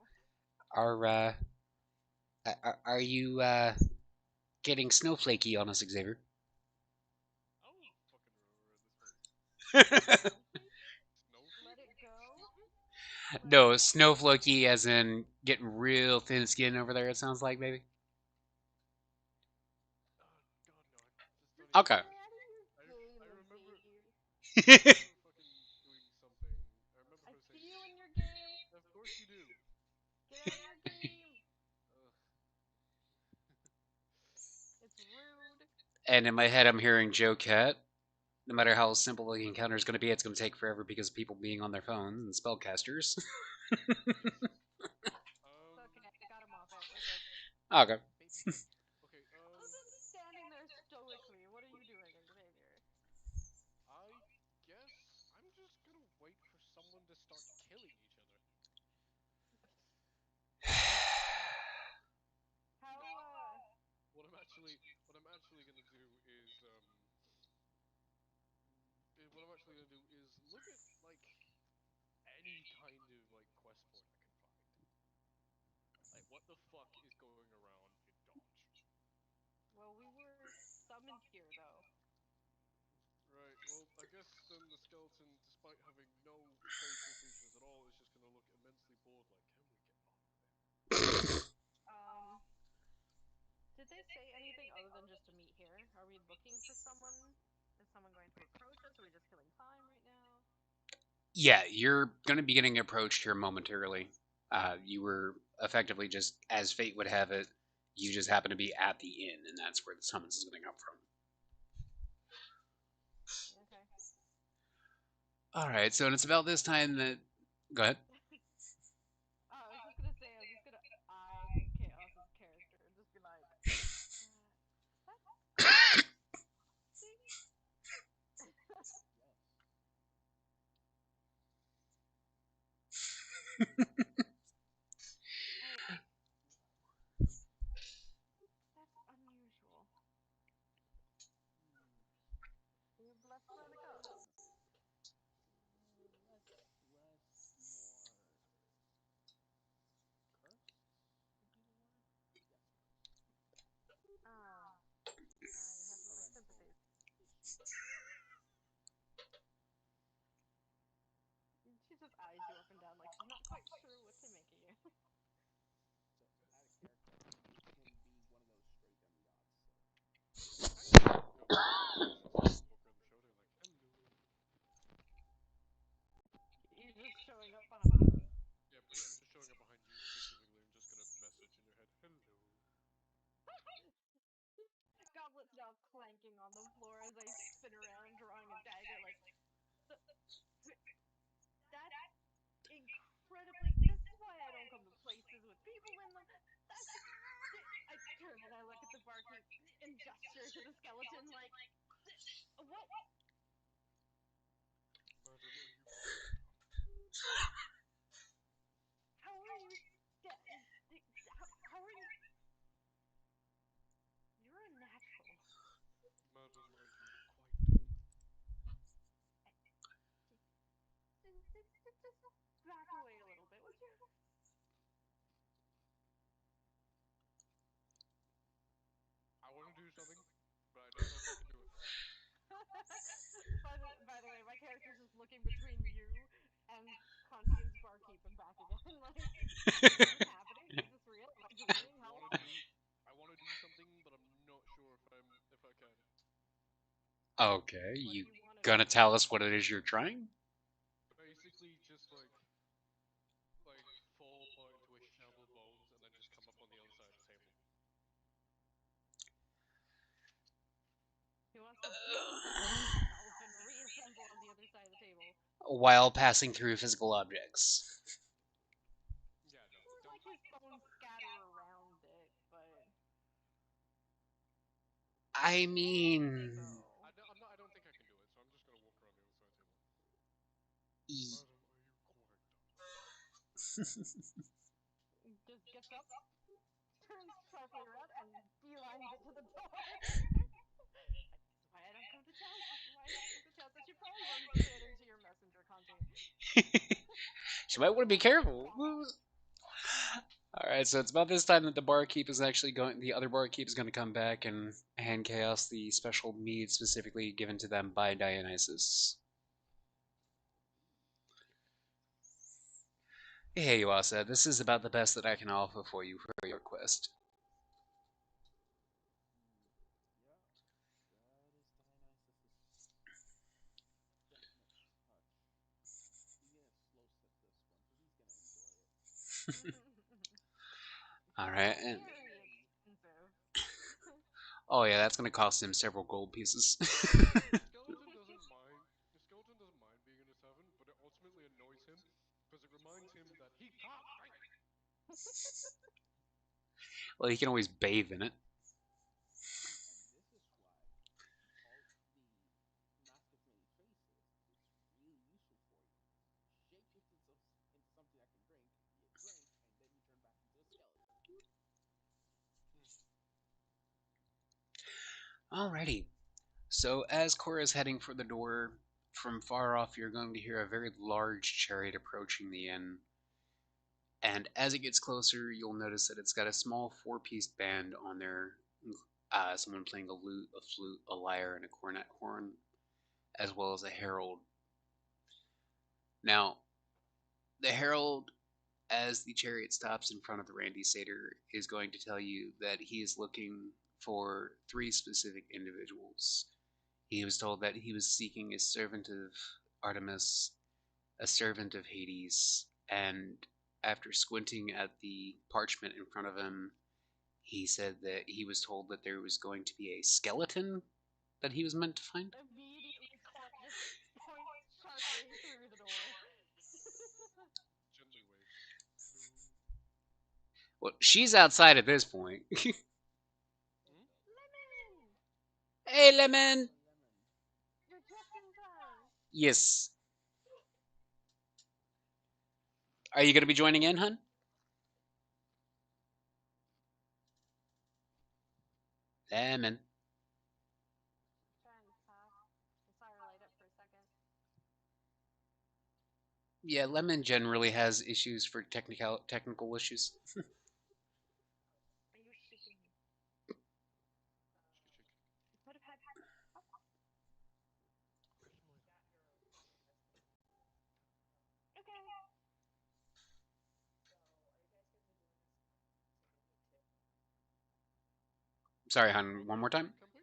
Are you getting snowflakey on us, Xavier? I don't fucking remember at this point. Let it go. No, snowflakey as in getting real thin skin over there. It sounds like, maybe. God, no. I just don't even. Okay. Get out of your game, I remember. Xavier. I remember fucking doing something. I remember I her see saying. you in your game. Of course you do. Get out of your game. Ugh. It's rude. And in my head, I'm hearing Joe Cat. No matter how simple the encounter is going to be, it's going to take forever because of people being on their phones and spellcasters. It's okay. I got him off it. We're good. Okay. Okay. I'm just standing there stoically. What are you doing, Xavier? I guess I'm just gonna wait for someone to start killing each other. How, What I'm actually gonna do is what I'm actually gonna do is look at like any kind of like quest board I can find. Like what the fuck is going around in Dodge? well, we were summoned here, though. Right. Well, I guess then the skeleton, despite having no facial features at all, is just gonna look immensely bored. Like, can we get on with it? Did they say anything other than just to meet here? Are we looking for someone? Is someone going to approach us? Are we just killing time right now? Yeah, you're going to be getting approached here momentarily. You were effectively just, as fate would have it, you just happen to be at the inn, and that's where the summons is going to come from. Okay. All right, so it's about this time that. Go ahead. I was just gonna say, eye Chaos's character and just be like, that's unusual. You're blessed by the gods. Oh, you have my sympathies. She just eyes you up and down like she's not quite sure what to make of you. He's just showing up behind us. Yeah, I'm just showing up behind you specifically. I'm just gonna message in your head, hello. Goblets now clanking on the floor as I spin around, drawing a dagger. Like, the, that's incredibly. This is why I don't come to places with people in them. That's. I turn and I look at the barkeep and gesture to the skeleton, like, what? Madam, are you quite How are you? How are you? You're a natural. Madam, are you quite done? Just back away a little bit, would you? I want to do something, but I don't know if I can do it. By the way, my character's just looking between you and Contine's barkeep and back again. Like, is this happening? Is this real? Am I dreaming? How long? I want to do something, but I'm not sure if I can. Okay, What do you you want to gonna do? tell us what it is you're trying? Basically, just like fall apart into a shamble bones and then just come up on the other side of the table. He wants to disassemble himself and reassemble on the other side of the table. While passing through physical objects. Yeah, no, Seems don't. like his bones scatter around it, but I mean, so. I don't think I can do it, so I'm just gonna walk around the other side of the table. y- Madam, are you quite done? Just gets up, turns sharply around, and beelines it to the door. This is why I don't come to towns. This is why I don't come to towns. I should probably run straight into your messenger, Conti. she might want to be careful. All right, so it's about this time that the other barkeep is going to come back and hand Chaos the special mead specifically given to them by Dionysus. Hey, Yuasa, this is about the best that I can offer for you for your quest. All right, and Very expensive. oh yeah, that's going to cost him several gold pieces. The skeleton doesn't mind. The skeleton doesn't mind being in a tavern, but it ultimately annoys him because it reminds him that he can't drink. Well, he can always bathe in it. Alrighty. So as Cora is heading for the door, from far off you're going to hear a very large chariot approaching the inn. And as it gets closer, you'll notice that it's got a small four-piece band on there. Someone playing a lute, a flute, a lyre, and a cornet horn, as well as a herald. Now, the herald, as the chariot stops in front of the Randy Satyr, is going to tell you that he is looking for three specific individuals. He was told that he was seeking a servant of Artemis, a servant of Hades, and after squinting at the parchment in front of him, he said that he was told that there was going to be a skeleton that he was meant to find. Immediately, Cora just points sharply through the door. Gently waves. Hello. Well, she's outside at this point. Lemon! Hey, Lemon! You're just in time. Yes. Are you going to be joining in, hun? Lemon. Trying to talk. I saw her light up for a second. Yeah, Lemon generally has issues for technical issues. Are you shaking me? She's shaking. You could have had. Oh, Where's my? okay. Sorry, hun. One more time. Campaign?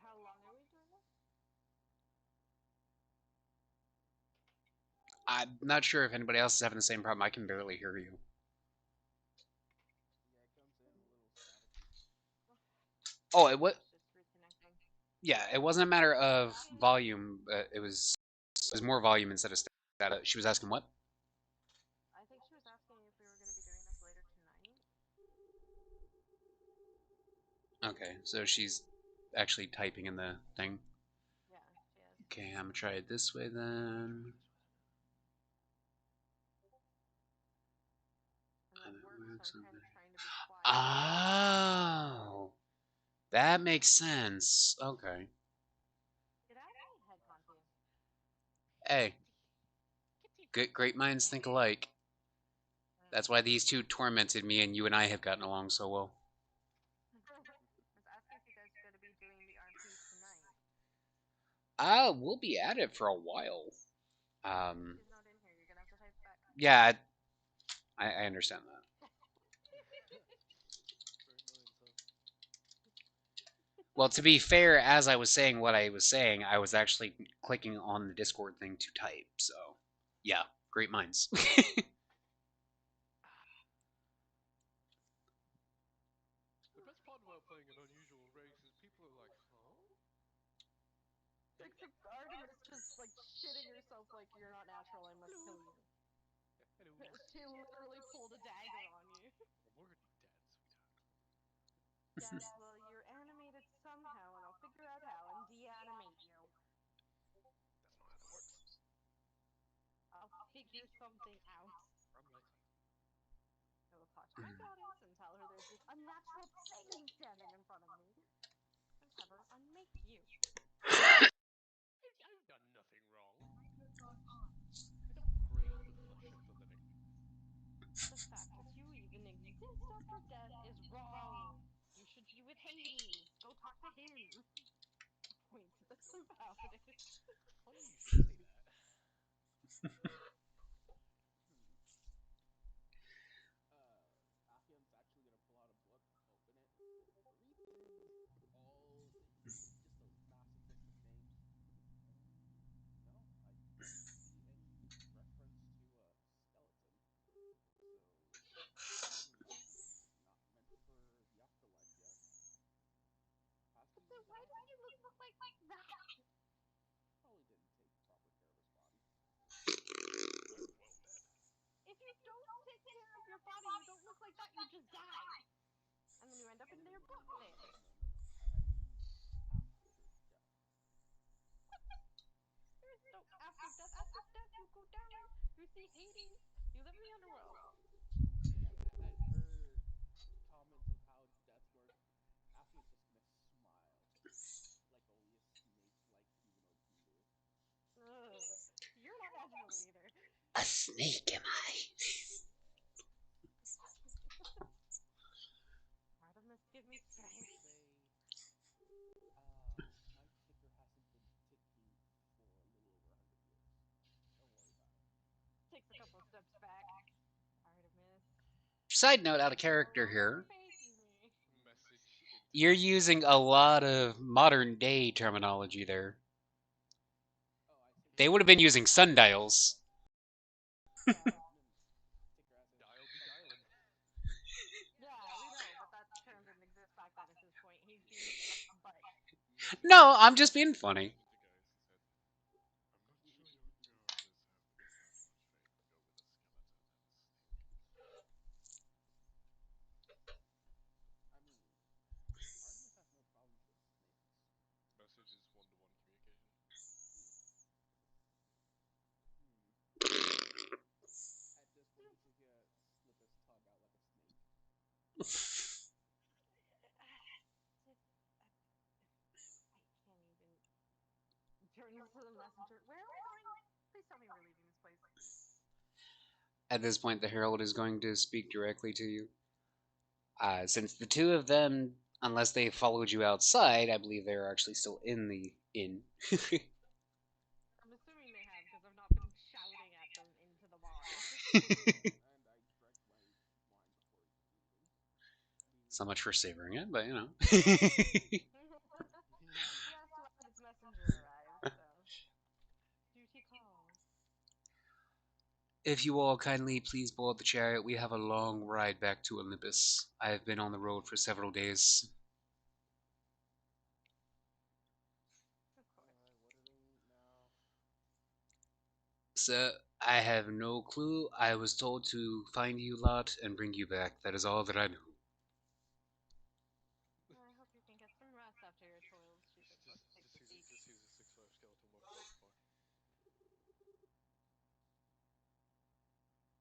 How long are we doing this? I'm not sure if anybody else is having the same problem. I can barely hear you. Oh, it was. It's just reconnecting. Yeah, it wasn't a matter of volume. It was more volume instead of status. She was asking what? I think she was asking if we were going to be doing this later tonight. Okay, so she's actually typing in the thing. Yeah, she is. Okay, I'm gonna try it this way then. And that works, so I'm kind of trying to be quiet. Oh, that makes sense. Okay. Get out of my head, Conti. Hey, good, great minds think alike. That's why these two tormented me, and you and I have gotten along so well. I was asking if you guys are going to be doing the RP tonight. We'll be at it for a while. She's not in here. You're going to have to type back. Yeah, I understand that. Well, to be fair, as I was saying what I was saying, I was actually clicking on the Discord thing to type. So, yeah, great minds. The best part about playing an unusual race is people are like, huh? Except Artemis just like shitting herself like you're not natural, I must kill you. Hello. She literally pulled a dagger on you. I'm already dead, sweetheart. Yes, well, you're animated somehow, and I'll figure out how and de-animate you. That's not how that works. I'll figure something out. I'm right. I will talk to my goddess and tell her there's this unnatural thing standing in front of me, and have her unmake you. I've done nothing wrong. I don't crave the flesh of the living. The fact that you even exist after death is wrong. You should be with Hades. Go talk to him. Point to this about it. Funny you should say that. Afion's actually gonna pull out a book, open it, read through all just a massive list of names. No, I don't see any reference to a skeleton. So probably not meant for the afterlife yet. Haskian So why does he look like that? probably didn't take proper care of his body. I'm well dead. If you don't take care of your body, you don't look like that. You just die, and then you end up in their book there. I mean after death. There's no after death. After death, you go down. You see Hades. You live in the underworld. At her comments of how death works, Afion's just gonna smile, like only a snake-like humanoid can do. Ugh. You're not natural either. A snake, am I? Artemis, give me strength. My ticker hasn't been ticking for a little over 100 years. Don't worry about it. Takes a couple steps back. Artemis. Side note, out of character here. Faces me. Message into You're using a lot of modern day terminology there. Oh, I see. They would have been using sundials. Yeah. Ticker as in dial be dialing. Yeah, we know, but that term didn't exist back then at this point. He's being a butt. No, I'm just being funny. I'm not sure your goddess have that much faith to go with a skeleton and a snake. I mean, Artemis has no problems with snakes. Message is one-to-one communication. At this point, he's just gonna slip his tongue out like a snake. I can't even. Turns to the messenger. Where are we going? Please tell me we're leaving this place. At this point, the Herald is going to speak directly to you. Since the two of them, unless they followed you outside, I believe they're actually still in the inn. I'm assuming they have because I've not been shouting at them into the bar. And I drank my wine before leaving. So much for savoring it, but you know. Last Wise messenger arrived, so. Duty calls. If you all kindly please board the chariot, we have a long ride back to Olympus. I have been on the road for several days. Sir, I have no clue. I was told to find you lot and bring you back. That is all that I know. Well, I hope you can get some rest after your toils, Stupid. Let's take a seat. Just sees a 6'5" skeleton walking out the back.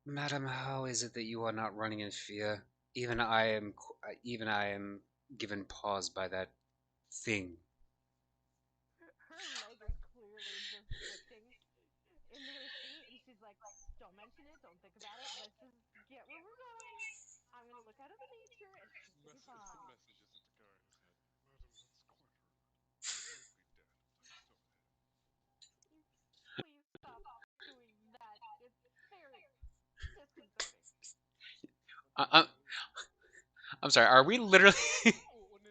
Madam, how is it that you are not running in fear? Even I am given pause by that thing. Her leg is clearly just twitching in her seat, and she's like, "Don't mention it. Don't think about it. Let's just get where we're going. I'm gonna look out at the nature, and everything's gonna be The fine." message isn't the guy in his head. Madam, that's quite rude. He might be dead, but I'm still him. Please stop doing that. It's very disconcerting. I, I, I'm sorry. Are we literally? Oh, no.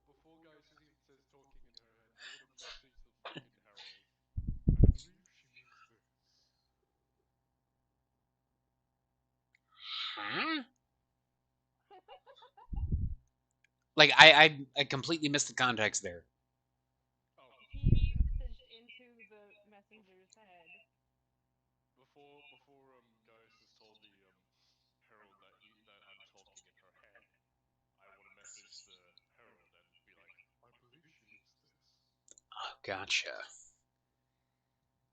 Before guys even says talking in her head, I want to message the fucking Herald. I believe she means this. Huh? Like I completely missed the context there. Oh, He's messaged into the messenger's head. before Gaius has told the Herald that I'm talking in her head, I want to message the Herald and be like, I believe she means this. Oh, gotcha.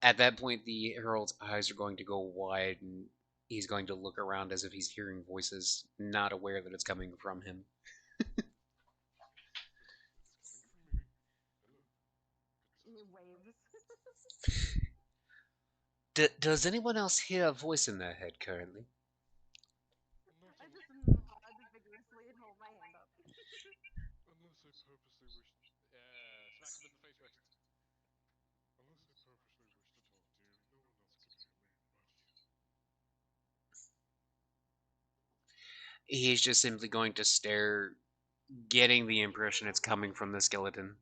At that point, the herald's eyes are going to go wide, and he's going to look around as if he's hearing voices, not aware that it's coming from him. It's coming from me. Hello. He waves. Does anyone else hear a voice in their head currently? Not I just unless nod vigorously and hold my hand up. I purposely wish. Smack him in the face, Rex. Unless I purposely wish to talk to you, no one else can hear me but you. He's just simply going to stare, getting the impression it's coming from the skeleton.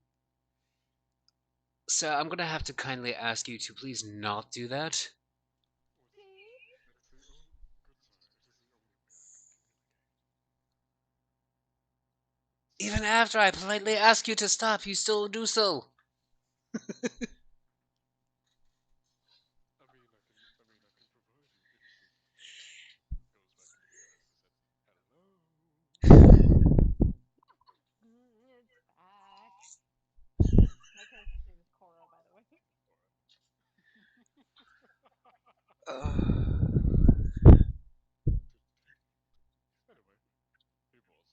So I'm gonna have to kindly ask you to please not do that. See? It's the only good sir. It is the only way I can communicate. Even after I politely ask you to stop, you still do so. I mean, I can provide you instant. Goes back into Gaius' head. Hello. It's back. My character's name is Koro, by the way. Anyway, he was the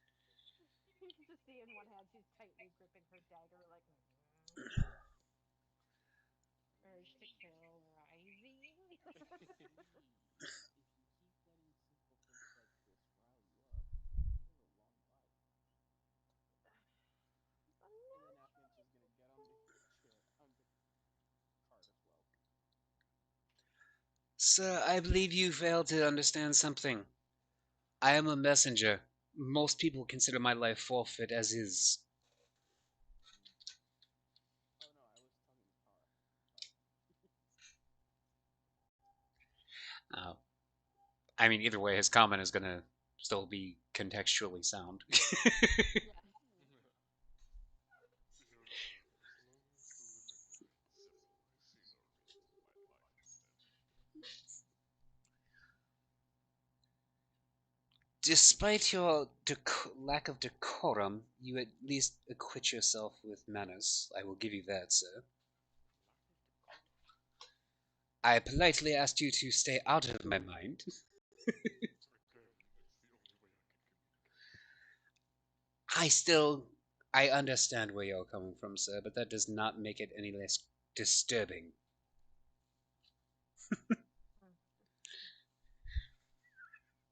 fucking sheriff. You can just see in one hand she's tightly gripping her dagger, like urge to kill rising. Sir, I believe you fail to understand something. I am a messenger. Most people consider my life forfeit as is. Uh, I mean, either way, his comment is gonna still be contextually sound. Yes. Your Honor, as long as the living remains civil, I see no reason why life extend. Despite your lack of decorum, you at least acquit yourself with manners. I will give you that, sir. I politely asked you to stay out of my mind. Again, it's the only way I can communicate. I understand where you're coming from, sir, but that does not make it any less disturbing. Sharply looks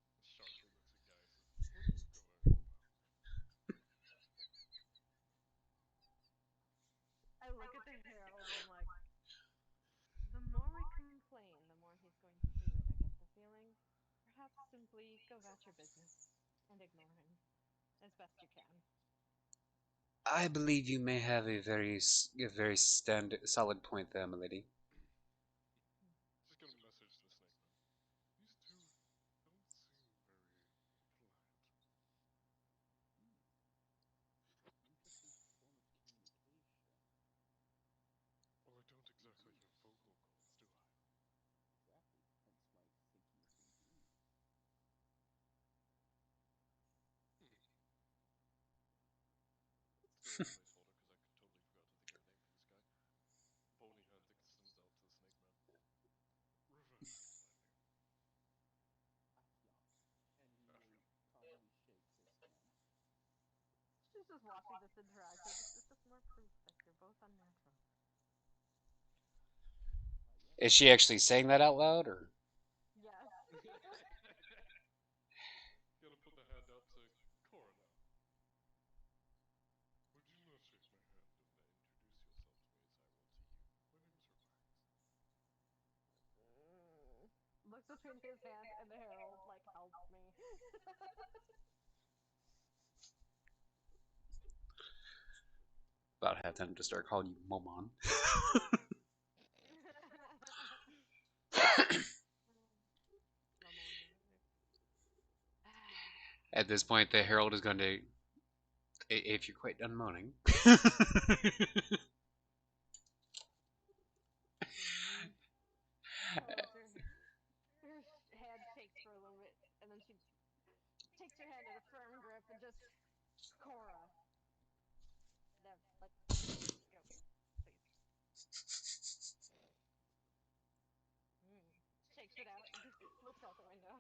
at Gaius and says, what are you going on about? I look at the herald and I'm like, the more we complain, the more he's going to do it. I get the feeling. Perhaps simply go about your business and ignore him as best you can. I believe you may have a very solid point there, milady. Just gonna message the snake man. These two don't seem very polite. Well, She's just watching this interaction. This is just more proof that you're both unnatural. Is she actually saying that out loud, or? Yes. Gonna put the hand out to Cora now. Would you not shake my hand and introduce yourself to me as I will to you? My name is Revax. Looks between his hand and the herald, like, help me. About have time to start calling you Momon. At this point, the herald is going to, if you're quite done moaning. Her hand shakes for a little bit, and then she takes her hand in a firm grip and just, Cora. Let's go, please. Shakes it out and just looks out the window.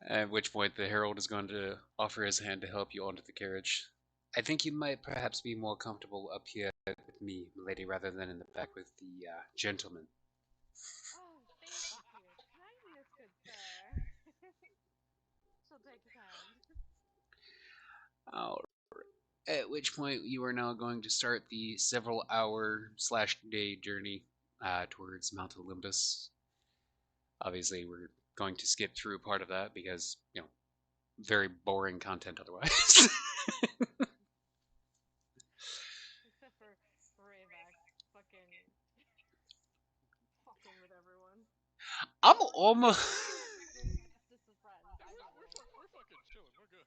At which point, the herald is going to offer his hand to help you onto the carriage. I think you might perhaps be more comfortable up here with me, milady, rather than in the back with the gentleman. Oh, thank you for your kindness, good sir. She'll take his hand. Alright. At which point, you are now going to start the several hour/day journey towards Mount Olympus. Obviously, we're going to skip through part of that because, very boring content otherwise. Except for Rayvax fucking with everyone. I'm almost. This is friends. We're fucking chilling. We're good.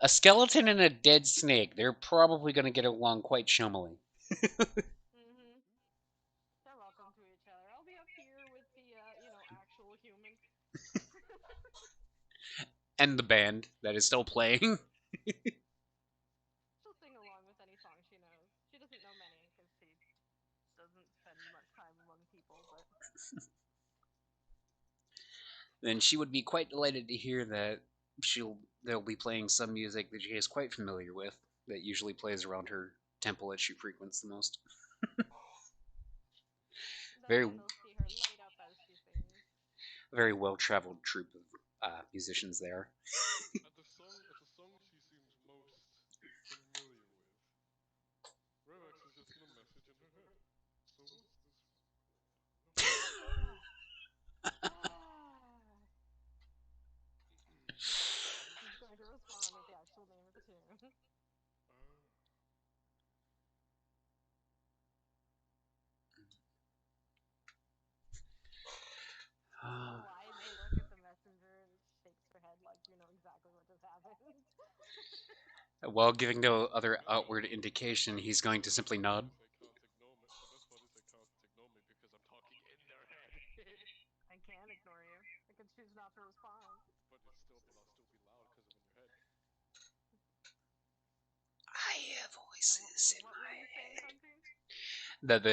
A skeleton and a dead snake. They're probably going to get along quite chumily. They're welcome to each other. I'll be up here with the, actual human. And the band that is still playing. She'll sing along with any song she knows. She doesn't know many because she doesn't spend much time among people, but... Then she would be quite delighted to hear that they'll be playing some music that she is quite familiar with, that usually plays around her temple that she frequents the most. Very well-traveled troupe of musicians there. At the song she seems most familiar with, Revax is just gonna message in her head. So what's this? She's going to respond with the actual name of the tune. Why may look at the messenger and shakes her head like you know exactly what just happened. While giving no other outward indication, he's going to simply nod. The best part is they can't ignore me because I'm talking in their head. I can't ignore you. I can choose not to respond. But I'll still be loud because I'm in your head. I hear voices in my head. Hunter? That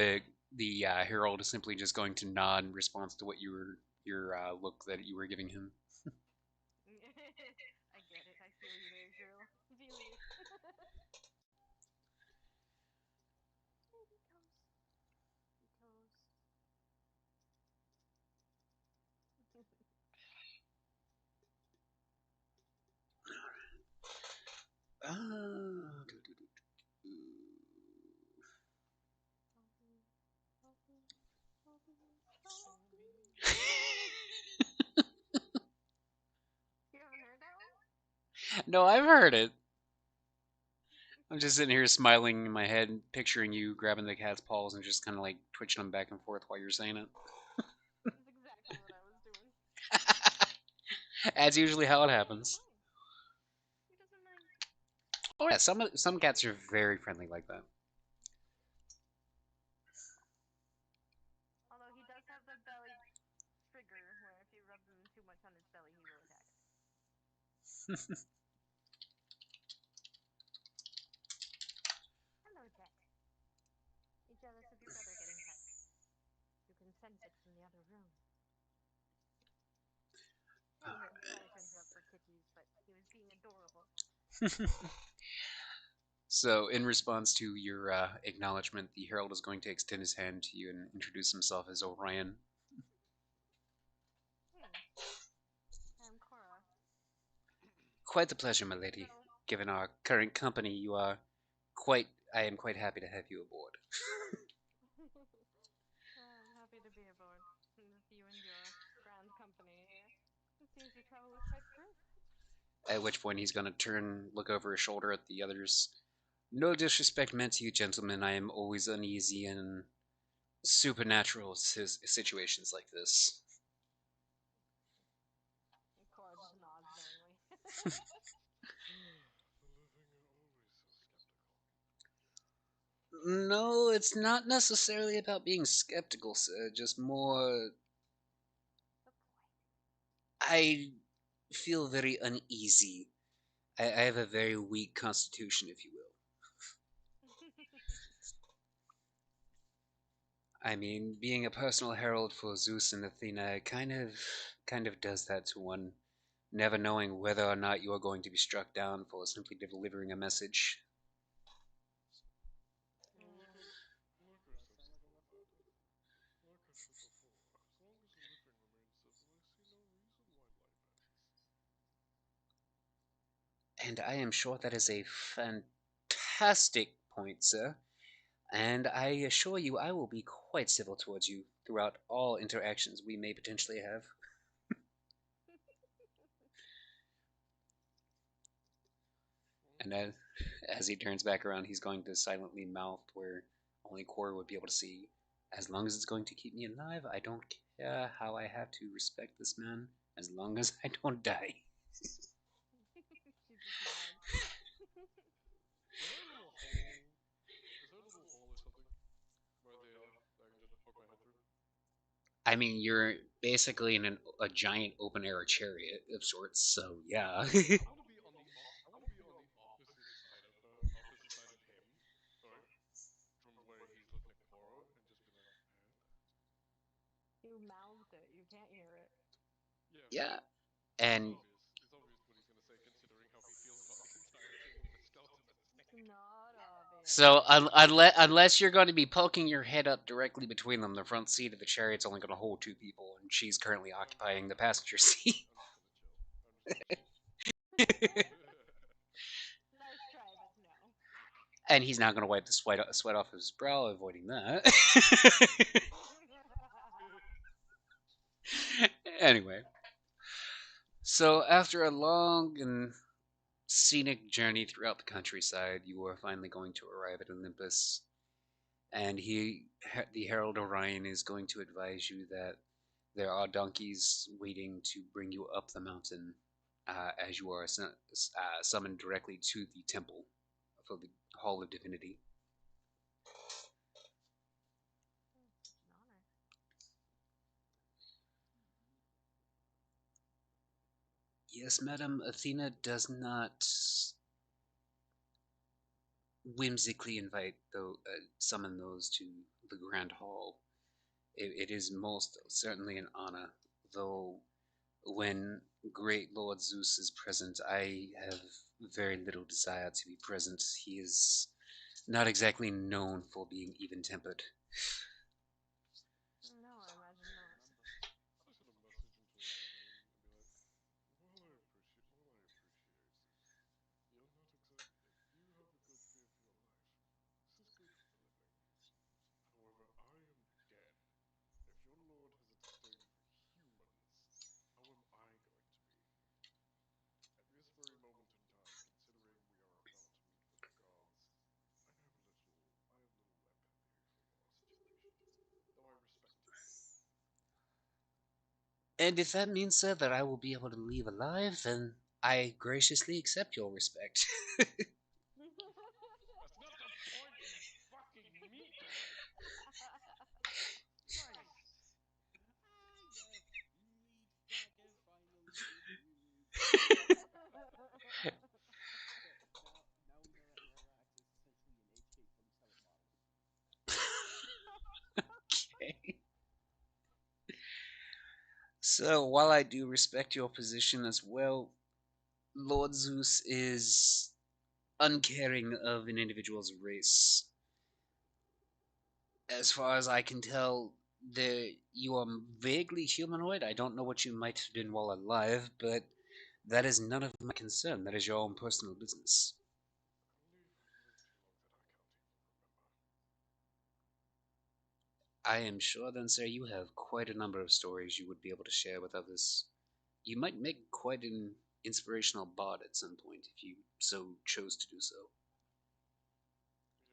the herald is simply just going to nod in response to what your look that you were giving him. I get it. I feel you there, girl. Feel you. You haven't heard that one? No, I've heard it. I'm just sitting here smiling in my head, picturing you grabbing the cat's paws and just kind of like twitching them back and forth while you're saying it. That's exactly what I was doing. That's usually how it happens. He doesn't mind. Oh yeah, some cats are very friendly like that. Although he does have the belly trigger, where if you rub them too much on his belly, he will attack. Hello, Jet. You jealous of your brother getting pet? You can sense it from the other room. Anywho, sorry to interrupt for kitties, but he was being adorable. So, in response to your acknowledgement, the herald is going to extend his hand to you and introduce himself as Orion. I'm Cora. Quite the pleasure, my lady. So, Given our current company, I am quite happy to have you aboard. I'm happy to be aboard with you and your grand company here. It seems your travel was quite smooth. At which point he's going to turn, look over his shoulder at the others. No disrespect meant to you, gentlemen. I am always uneasy in supernatural situations like this. And Cora just nods knowingly. The living are always so skeptical. No, it's not necessarily about being skeptical, sir. Just more. I feel very uneasy. I have a very weak constitution, if you will. I mean, being a personal herald for Zeus and Athena kind of does that to one, never knowing whether or not you are going to be struck down for simply delivering a message. Like I said to Grandfather, like I said before, as long as the living remain civil, I see no reason why life ends. And I am sure that is a fantastic point, sir. And I assure you, I will be quite civil towards you throughout all interactions we may potentially have. And as he turns back around, he's going to silently mouth where only Cora would be able to see. As long as it's going to keep me alive, I don't care how I have to respect this man, as long as I don't die. She just nods. Is there a little hole? Is there a little hole or something where they are that I can just poke my head through? I mean, you're basically in a giant open air chariot of sorts, so yeah. I want to be on the I want to be on the opposite side of her, opposite side of him. Sorry, from where he's looking at Cora and just be like, You mouthed it. You can't hear it. yeah, Yeah. it's And obvious. It's obvious what he's gonna say, considering how he feels about the entire thing with the skeleton and snake. Not obvious. so, unless you're going to be poking your head up directly between them, the front seat of the chariot's only going to hold two people, and she's currently occupying the passenger seat. I'm just gonna chill. Nice try, but no. And he's not going to wipe the sweat off his brow, avoiding that. Anyway, so after a long and scenic journey throughout the countryside, you are finally going to arrive at Olympus, and the Herald Orion, is going to advise you that there are donkeys waiting to bring you up the mountain, as you are summoned directly to the temple for the Hall of Divinity. Such an honor. Yes, Madam, Athena does not whimsically summon those to the Grand Hall. It is most certainly an honor, though when great Lord Zeus is present, I have very little desire to be present. He is not exactly known for being even tempered. No, I imagine not. I send a message into Orion and be like, while I appreciate you're not exact. You have a good fear for your life. This is good for the living. However, I am dead. If your lord has a disdain for humans, how am I going to be? At this very moment in time, considering we are about to meet with the gods, I have little empathy for your situation, though I respect you. And if that means, sir, that I will be able to leave alive, then I graciously accept your respect. That's not the point, you fucking meatbag! Christ! Ah, yes, meat sacrifice. So, while I do respect your position as well, Lord Zeus is uncaring of an individual's race. As far as I can tell, you are vaguely humanoid. I don't know what you might have been while alive, but that is none of my concern. That is your own personal business. I am sure then, sir, you have quite a number of stories you would be able to share with others. You might make quite an inspirational bard at some point if you so chose to do so.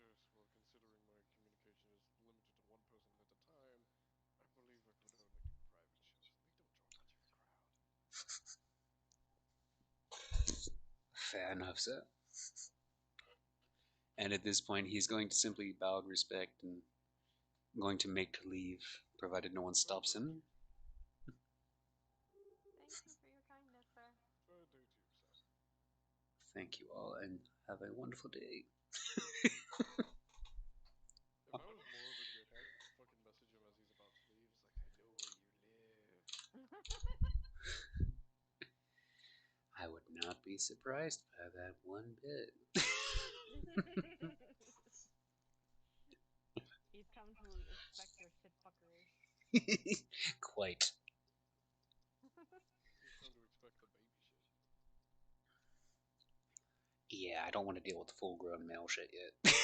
Yes, well, considering my communication is limited to one person at a time, I believe I could only do private shows. They don't draw much of a crowd. Fair enough, sir. And at this point, he's going to simply bow in respect and going to make to leave, provided no one stops him. Thank you for your kindness, sir. Fair duty, sir. Thank you all, and have a wonderful day. If I was more of a dick, I'd fucking message him as he's about to leave. It's like, I know where you live. I would not be surprised by that one bit. He's come to expect your shit fuckery. Quite. He's come to expect the baby shit. Yeah, I don't want to deal with the full-grown male shit yet. That would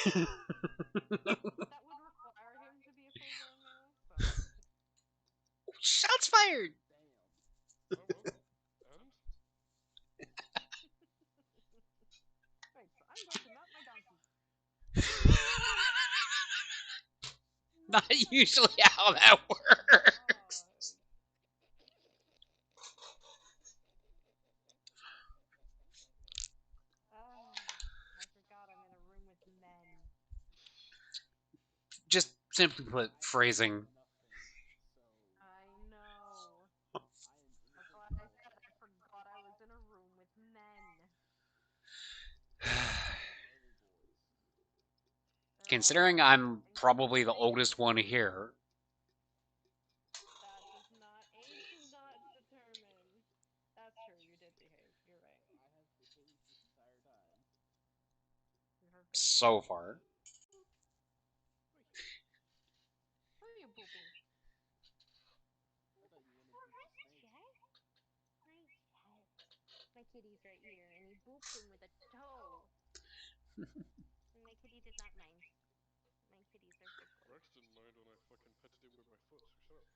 require him to be a full-grown male, so... Shots fired! Oh well. And? Right, so I'm going to mount my donkey. Not usually how that works. I forgot I'm in a room with men. Just simply put, phrasing. I know. That's why I said I forgot I was in a room with men. Considering I'm probably the oldest one here. That does not, age does not determine. That's true, you did behave. You're right. I have behaved this entire time. You have been... So far. Who are you pooping? I thought you wanted Oh, to hi, spank. Chet. Hi, Chet. My kitty's right here, and he booped him with a toe. And my kitty did not mind. My kitties are good boys. Rex didn't mind when I fucking petted him with my foot, so shut up.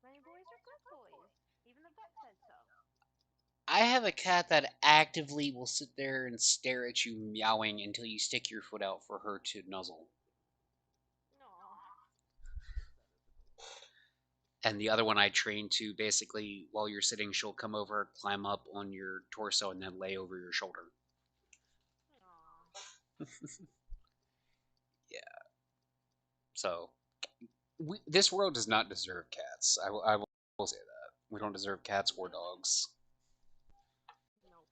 My boys are good boys. Even the vet said so. I have a cat that actively will sit there and stare at you meowing until you stick your foot out for her to nuzzle. No. And the other one I trained to basically, while you're sitting, she'll come over, climb up on your torso, and then lay over your shoulder. Yeah. So, this world does not deserve cats. I will say that. We don't deserve cats or dogs. Nope.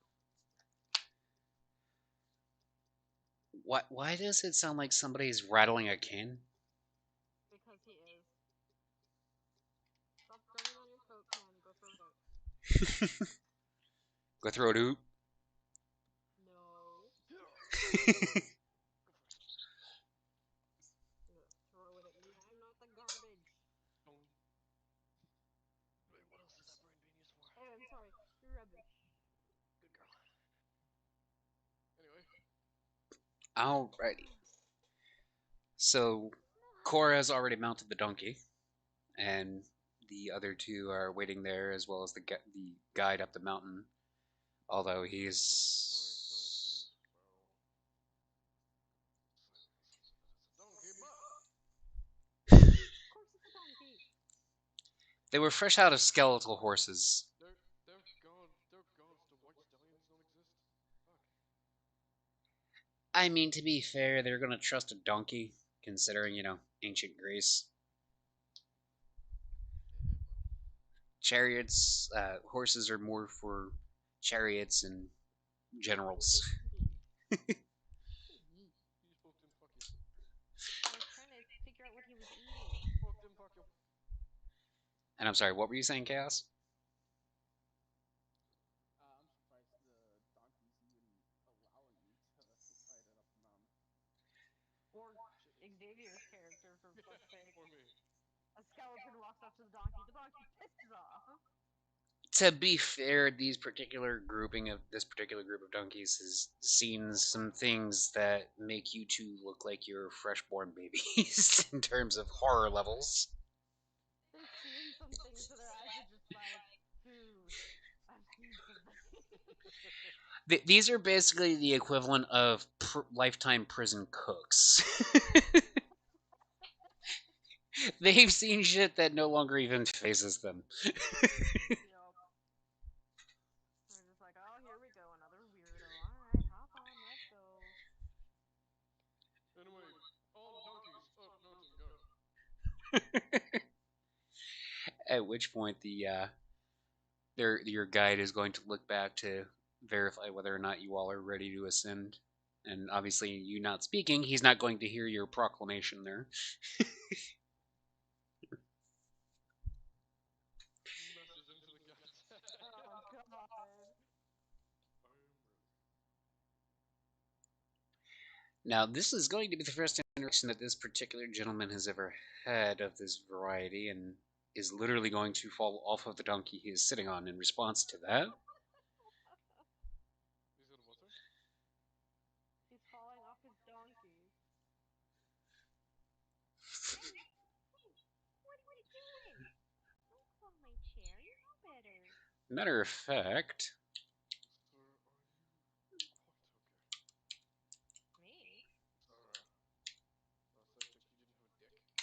Why does it sound like somebody's rattling a can? Because he is. Stop standing on your Coke can. Go throw it out. Go throw it out. No. Throw it at me. I'm not the garbage. Wait, what else is that brain being used for? Oh, I'm sorry. You're rubbish. Good girl. Anyway. Alrighty. So, Cora has already mounted the donkey, and the other two are waiting there, as well as the guide up the mountain. Although he's... Of course it's a donkey. They were fresh out of skeletal horses. They're gone. They're gone. The white stallions don't exist. Fuck. I mean, to be fair, they're gonna trust a donkey, considering, ancient Greece. Chariots, horses are more for chariots and generals. You spoke to him, fuck you. I was trying to figure out what he was eating. Fuck And I'm sorry, what were you saying, Chaos? I'm surprised the donkeys even allow you to ride it up the mountain. Or Xavier's character, for fuck's sake. Or me. A skeleton walks up to the donkey pisses off. To be fair, this particular group of donkeys has seen some things that make you two look like you're freshborn babies in terms of horror levels. They've seen some things where their eyes are just like, dude, I've seen some things. These are basically the equivalent of lifetime prison cooks. They've seen shit that no longer even faces them. Yup. They're just like, oh, here we go, another weirdo. Alright, hop on, let's go. Anyway, on donkeys. Oh, nothing, go. At which point your guide is going to look back to verify whether or not you all are ready to ascend. And obviously, you not speaking, he's not going to hear your proclamation there. Message into the guys. Oh, God. Now, this is going to be the first interaction that this particular gentleman has ever had of this variety, and is literally going to fall off of the donkey he is sitting on in response to that. He's gonna what, sir? He's falling off his donkey. What are you doing? Don't claw my chair. You know better. Matter of fact, Sir, are you quite okay? Me? Last I checked, you didn't have a dick.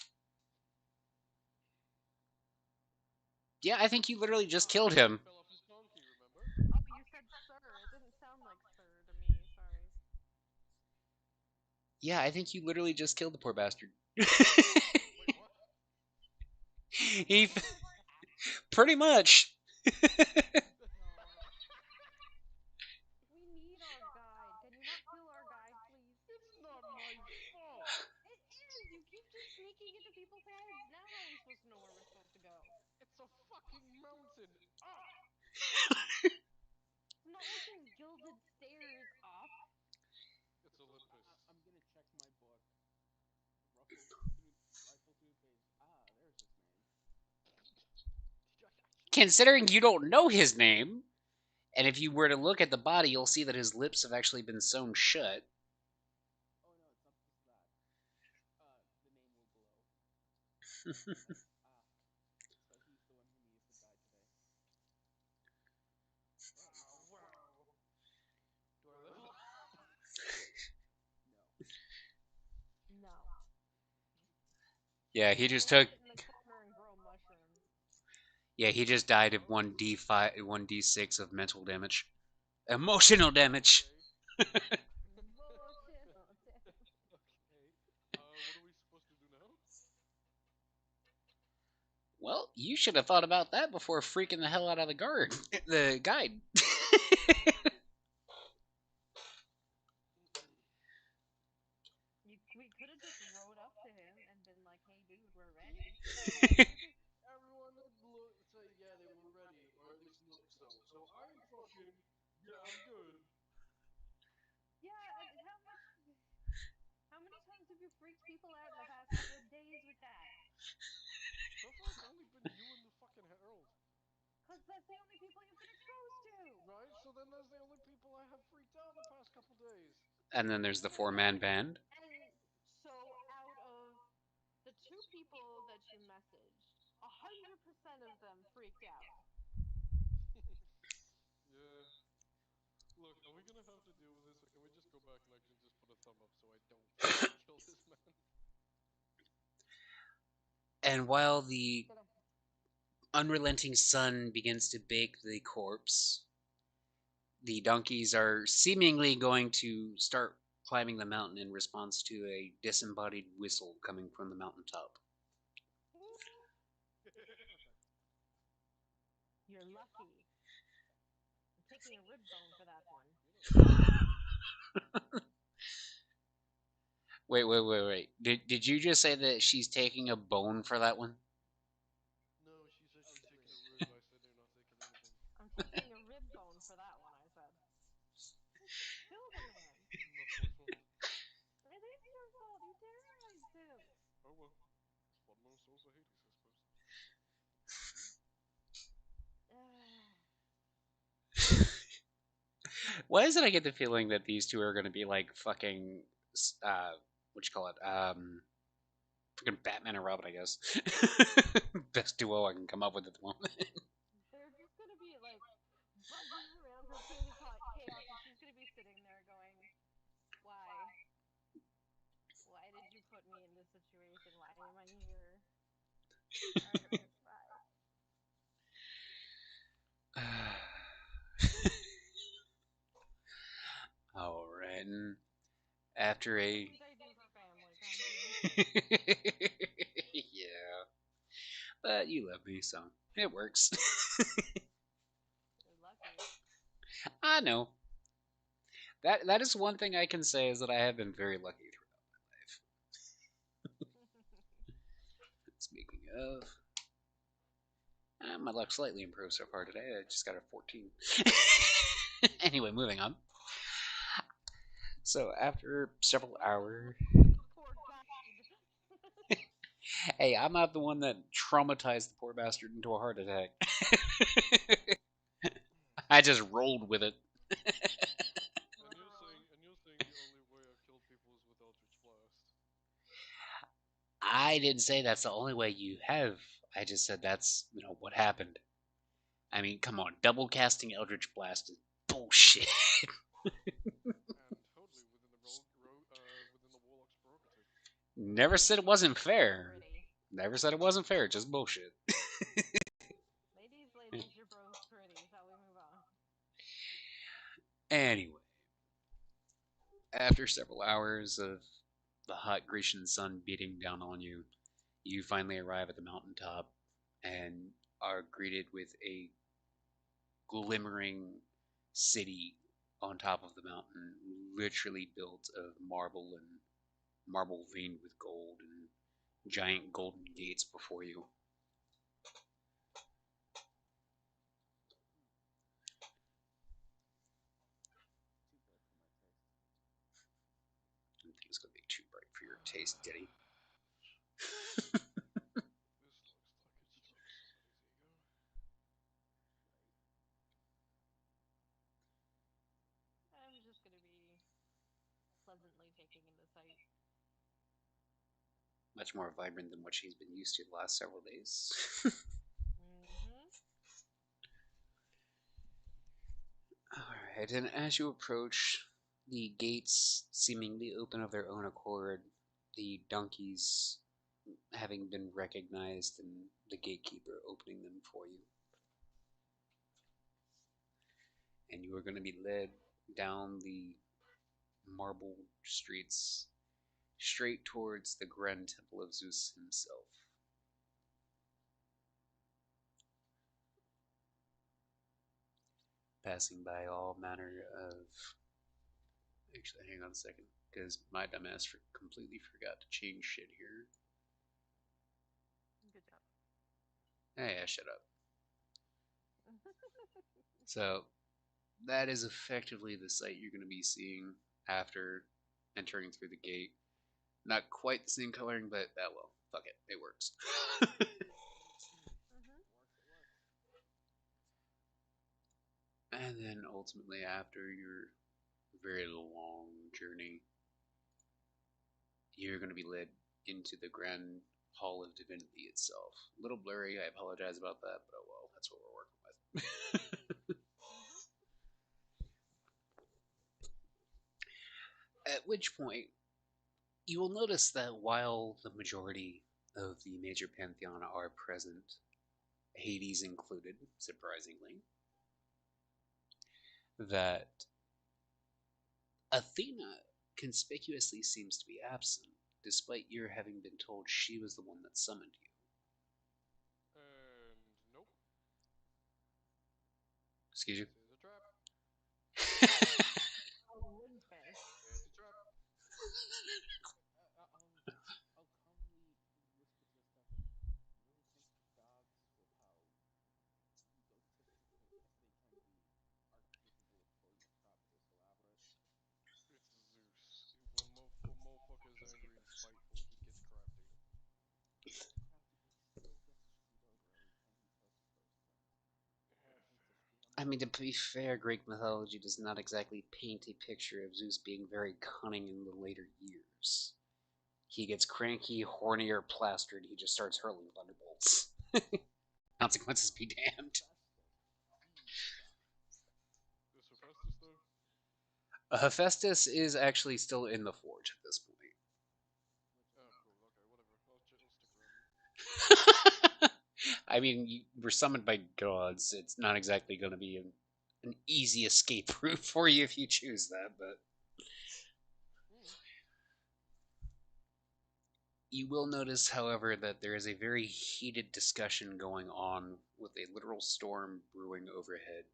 yeah, I think you literally just killed him. Fell off his donkey, remember? Oh, you said sir. It didn't sound like sir to me. Sorry. Yeah, I think you literally just killed the poor bastard. Wait, what? He pretty much. We need our guide. Can you not kill our guide, please? It's not my fault. It is! You keep just sneaking into people's heads. Now how are we supposed to know where we're supposed to go? It's a fucking mountain. Ah! It's not like there's gilded stairs up. It's Olympus. I'm gonna check my book. Rifle Tooth is there's his name. Considering you don't know his name, and if you were to look at the body, you'll see that his lips have actually been sewn shut. Oh no, it's not just that. The name will glow. So he's the one who needs to die today. Wow. Do I level up? No. Yeah, he just took. Sit in the corner and grow mushrooms. Yeah, he just died of 1d5, 1d6 of mental damage, emotional damage. Okay. Emotional damage. Okay. What are we supposed to do now? Well, you should have thought about that before freaking the hell out of the guide. We could have just rode up to him and been like, hey dude, we're ready. Everyone would say, yeah, they were ready, or at least look so. So I'm fucking, yeah, I'm good. Yeah, and how many times have you freaked people out in the past couple of days with that? So far, it's only been you and the fucking Herald. Because that's the only people you've been exposed to. Right? So then there's the only people I have freaked out the past couple days. And then there's the 4-man band. And so out of the 2 people that you messaged, 100% of them freaked out. Yeah. Look, are we gonna have to deal with this, or can we just go back and actually just put a thumb up so I don't kill this man? And while the unrelenting sun begins to bake the corpse, the donkeys are seemingly going to start climbing the mountain in response to a disembodied whistle coming from the mountaintop. You're lucky. I'm taking a rib bone for that one. Wait. Did you just say that she's taking a bone for that one? No, she said over Hades, I suppose. Why is it I get the feeling that these two are going to be like fucking, what you call it, freaking Batman and Robin, I guess. Best duo I can come up with at the moment. They're just gonna be like buzzing around her creating chaos, and she's gonna be sitting there going, "Why? Why did you put me in this situation? Why am I here? Alright, bye." All right, and after a Things I do for family, Constantine. yeah, but you love me, so it works. You're lucky. I know. That is one thing I can say is that I have been very lucky throughout my life. Speaking of, my luck slightly improved so far today. I just got a 14. Anyway, moving on. So after several hours, The poor guide. hey, I'm not the one that traumatized the poor bastard into a heart attack. I just rolled with it. And you're saying the only way I've killed people is with Eldritch Blast. I didn't say that's the only way you have. I just said that's, what happened. I mean, come on, double casting Eldritch Blast is bullshit. And totally within the Warlock's prerogative. Never said it wasn't fair. Never said it wasn't fair, just bullshit. Ladies, you're both pretty. Shall we move on? Anyway, after several hours of the hot Grecian sun beating down on you, you finally arrive at the mountaintop and are greeted with a glimmering city on top of the mountain, literally built of marble and marble veined with gold and giant golden gates before you. I think it's gonna be too bright for your taste, Diddy. This looks like it strokes somebody's ego. I'm just gonna be pleasantly taking in the sight. Much more vibrant than what she's been used to the last several days. Alright, and as you approach, the gates seemingly open of their own accord, the donkeys having been recognized and the gatekeeper opening them for you. And you are going to be led down the marble streets straight towards the Grand Temple of Zeus himself. Passing by all manner of... Actually, hang on a second, because my dumbass completely forgot to change shit here. Good job. Hey, yeah, shut up. So, that is effectively the sight you're going to be seeing after entering through the gate. Not quite the same coloring, but well, fuck it, it works. And then ultimately, after your very long journey, you're going to be led into the Grand Hall of Divinity itself. A little blurry, I apologize about that, but oh well, that's what we're working with. At which point, you will notice that while the majority of the major pantheon are present, Hades included, surprisingly, that Athena conspicuously seems to be absent, despite your having been told she was the one that summoned you. And nope. Excuse you? This is a trap. Olympus. It's a trap. I'll calmly whisper to Stefan, you really think the gods, with how egotistic as they can be, are capable of pulling a trap this elaborate? It's Zeus. When motherfucker's angry and spiteful, he gets crafty. Crafty I mean, to be fair, Greek mythology does not exactly paint a picture of Zeus being very cunning in the later years. He gets cranky, horny, or plastered. He just starts hurling thunderbolts. Consequences be damned. Is Hephaestus though? Hephaestus is actually still in the forge at this point. Oh, cool. Okay, whatever. I'll stick around. I mean, you were summoned by gods. It's not exactly going to be an easy escape route for you if you choose that, but you will notice, however, that there is a very heated discussion going on with a literal storm brewing overhead,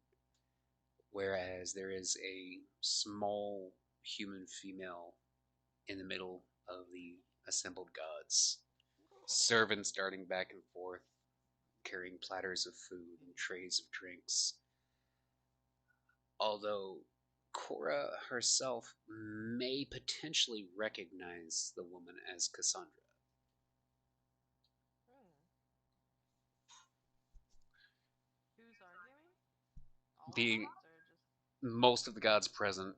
whereas there is a small human female in the middle of the assembled gods. Servants darting back and forth, carrying platters of food and trays of drinks. Although Cora herself may potentially recognize the woman as Cassandra. Who's arguing? All The of us, or just... most of the gods present.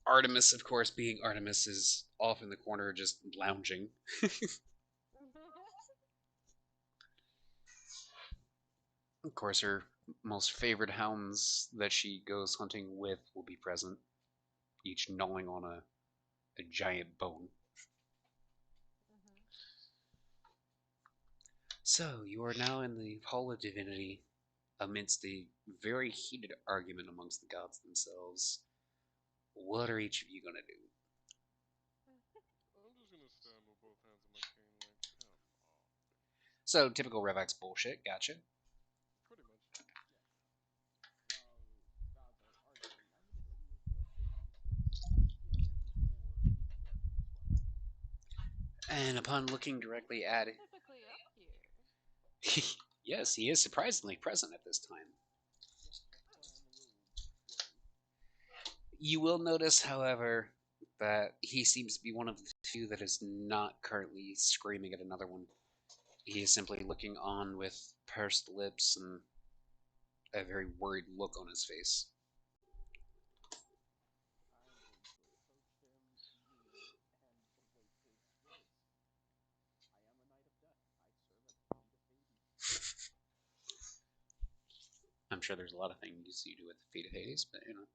Artemis, of course, being Artemis, is off in the corner just lounging. Of course, her most favored hounds that she goes hunting with will be present, each gnawing on a giant bone. So, you are now in the Hall of Divinity amidst a very heated argument amongst the gods themselves. What are each of you going to do? I'm just gonna stand with both hands on my cane, like, come on. So, typical Revax bullshit, gotcha. Pretty much. And upon looking directly at it, Typically up here. yes, he is surprisingly present at this time. You will notice, however, that he seems to be one of the two that is not currently screaming at another one. He is simply looking on with pursed lips and a very worried look on his face. I'm sure there's a lot of things you do at the feet of Hades, but you know.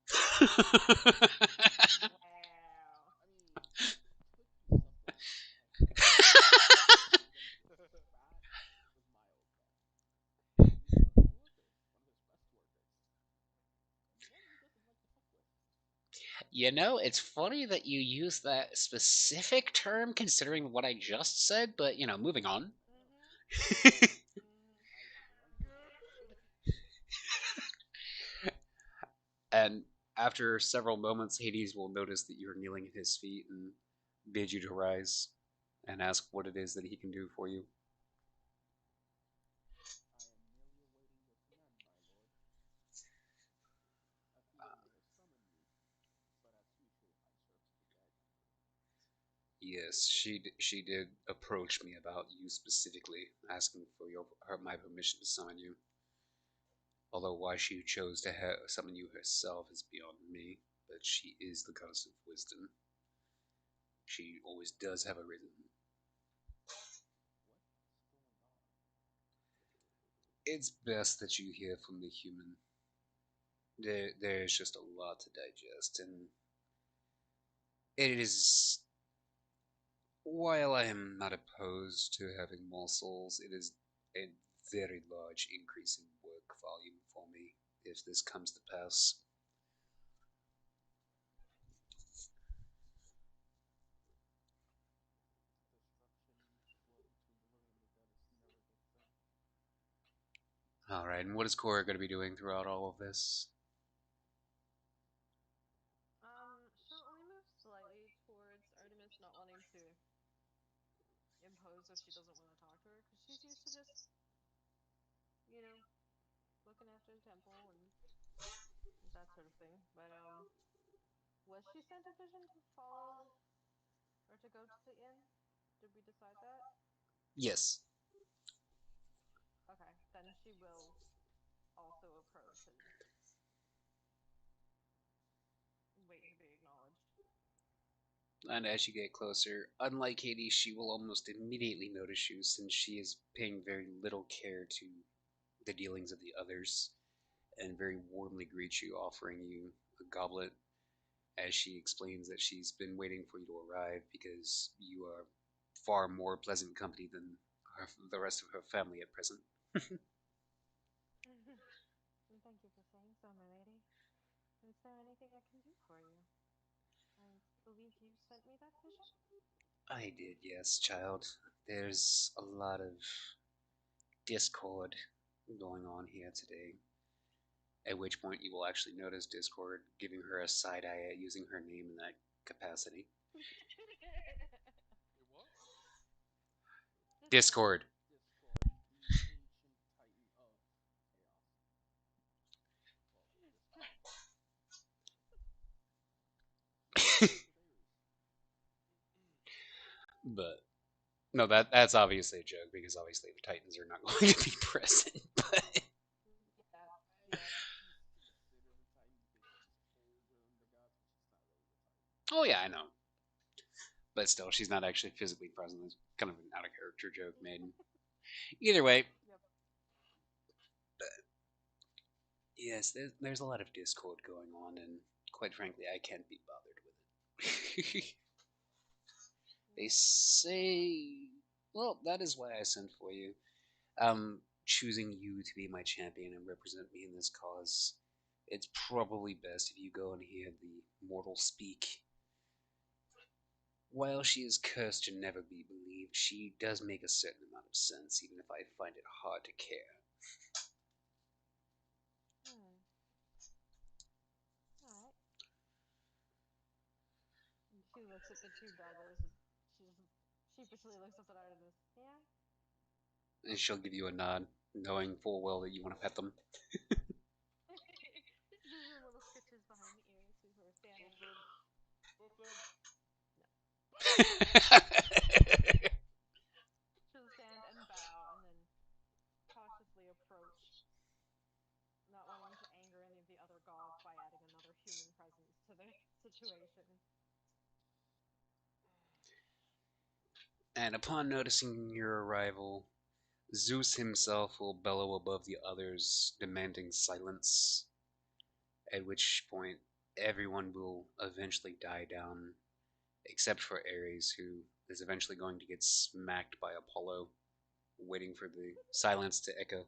You know, it's funny that you use that specific term considering what I just said, but you know, moving on. And after several moments, Hades will notice that you're kneeling at his feet and bid you to rise and ask what it is that he can do for you. Yes, she did approach me about you specifically, asking for my permission to summon you. Although why she chose to summon you herself is beyond me, but she is the goddess of wisdom. She always does have a reason. It's best that you hear from the human. There's just a lot to digest, and it is. While I am not opposed to having more souls, it is a very large increase in work volume for me if this comes to pass. Alright, and what is Cora going to be doing throughout all of this? She'll only move slightly towards Artemis, not wanting to impose if she doesn't want to talk to her, because she's used to just, looking after the temple and that sort of thing. But, was she sent a vision to follow, or to go to the inn? Did we decide that? Yes. Okay, then she will And as you get closer, unlike Hades, she will almost immediately notice you since she is paying very little care to the dealings of the others and very warmly greets you, offering you a goblet as she explains that she's been waiting for you to arrive because you are far more pleasant company than the rest of her family at present. Thank you for saying so, my lady. Is there anything I can do for you? I believe you sent me that vision? I did, yes, child. There's a lot of discord going on here today. At which point you will actually notice Discord giving her a side eye at using her name in that capacity. Wait, what? Discord. Discord, the ancient titan of chaos. But no, that's obviously a joke because obviously the Titans are not going to be present. But Yeah, oh yeah, I know. But still, she's not actually physically present. It's kind of an out of character joke made. Either way, Yep. yes, there's a lot of discord going on, and quite frankly, I can't be bothered with it. They say, well, that is why I sent for you. Choosing you to be my champion and represent me in this cause. It's probably best if you go and hear the mortal speak. While she is cursed to never be believed, she does make a certain amount of sense, even if I find it hard to care. Hmm. Alright. She looks at the two brothers and she just sheepishly looks up at Artemis. Yeah? And she'll give you a nod, knowing full well that you want to pet them. Just give her little stitches behind the ears to her stand. Both them. Both them. She'll stand and bow and then cautiously approach, not wanting to anger any of the other gods by adding another human presence to the situation. And upon noticing your arrival, Zeus himself will bellow above the others, demanding silence, at which point everyone will eventually die down, except for Ares, who is eventually going to get smacked by Apollo, waiting for the silence to echo.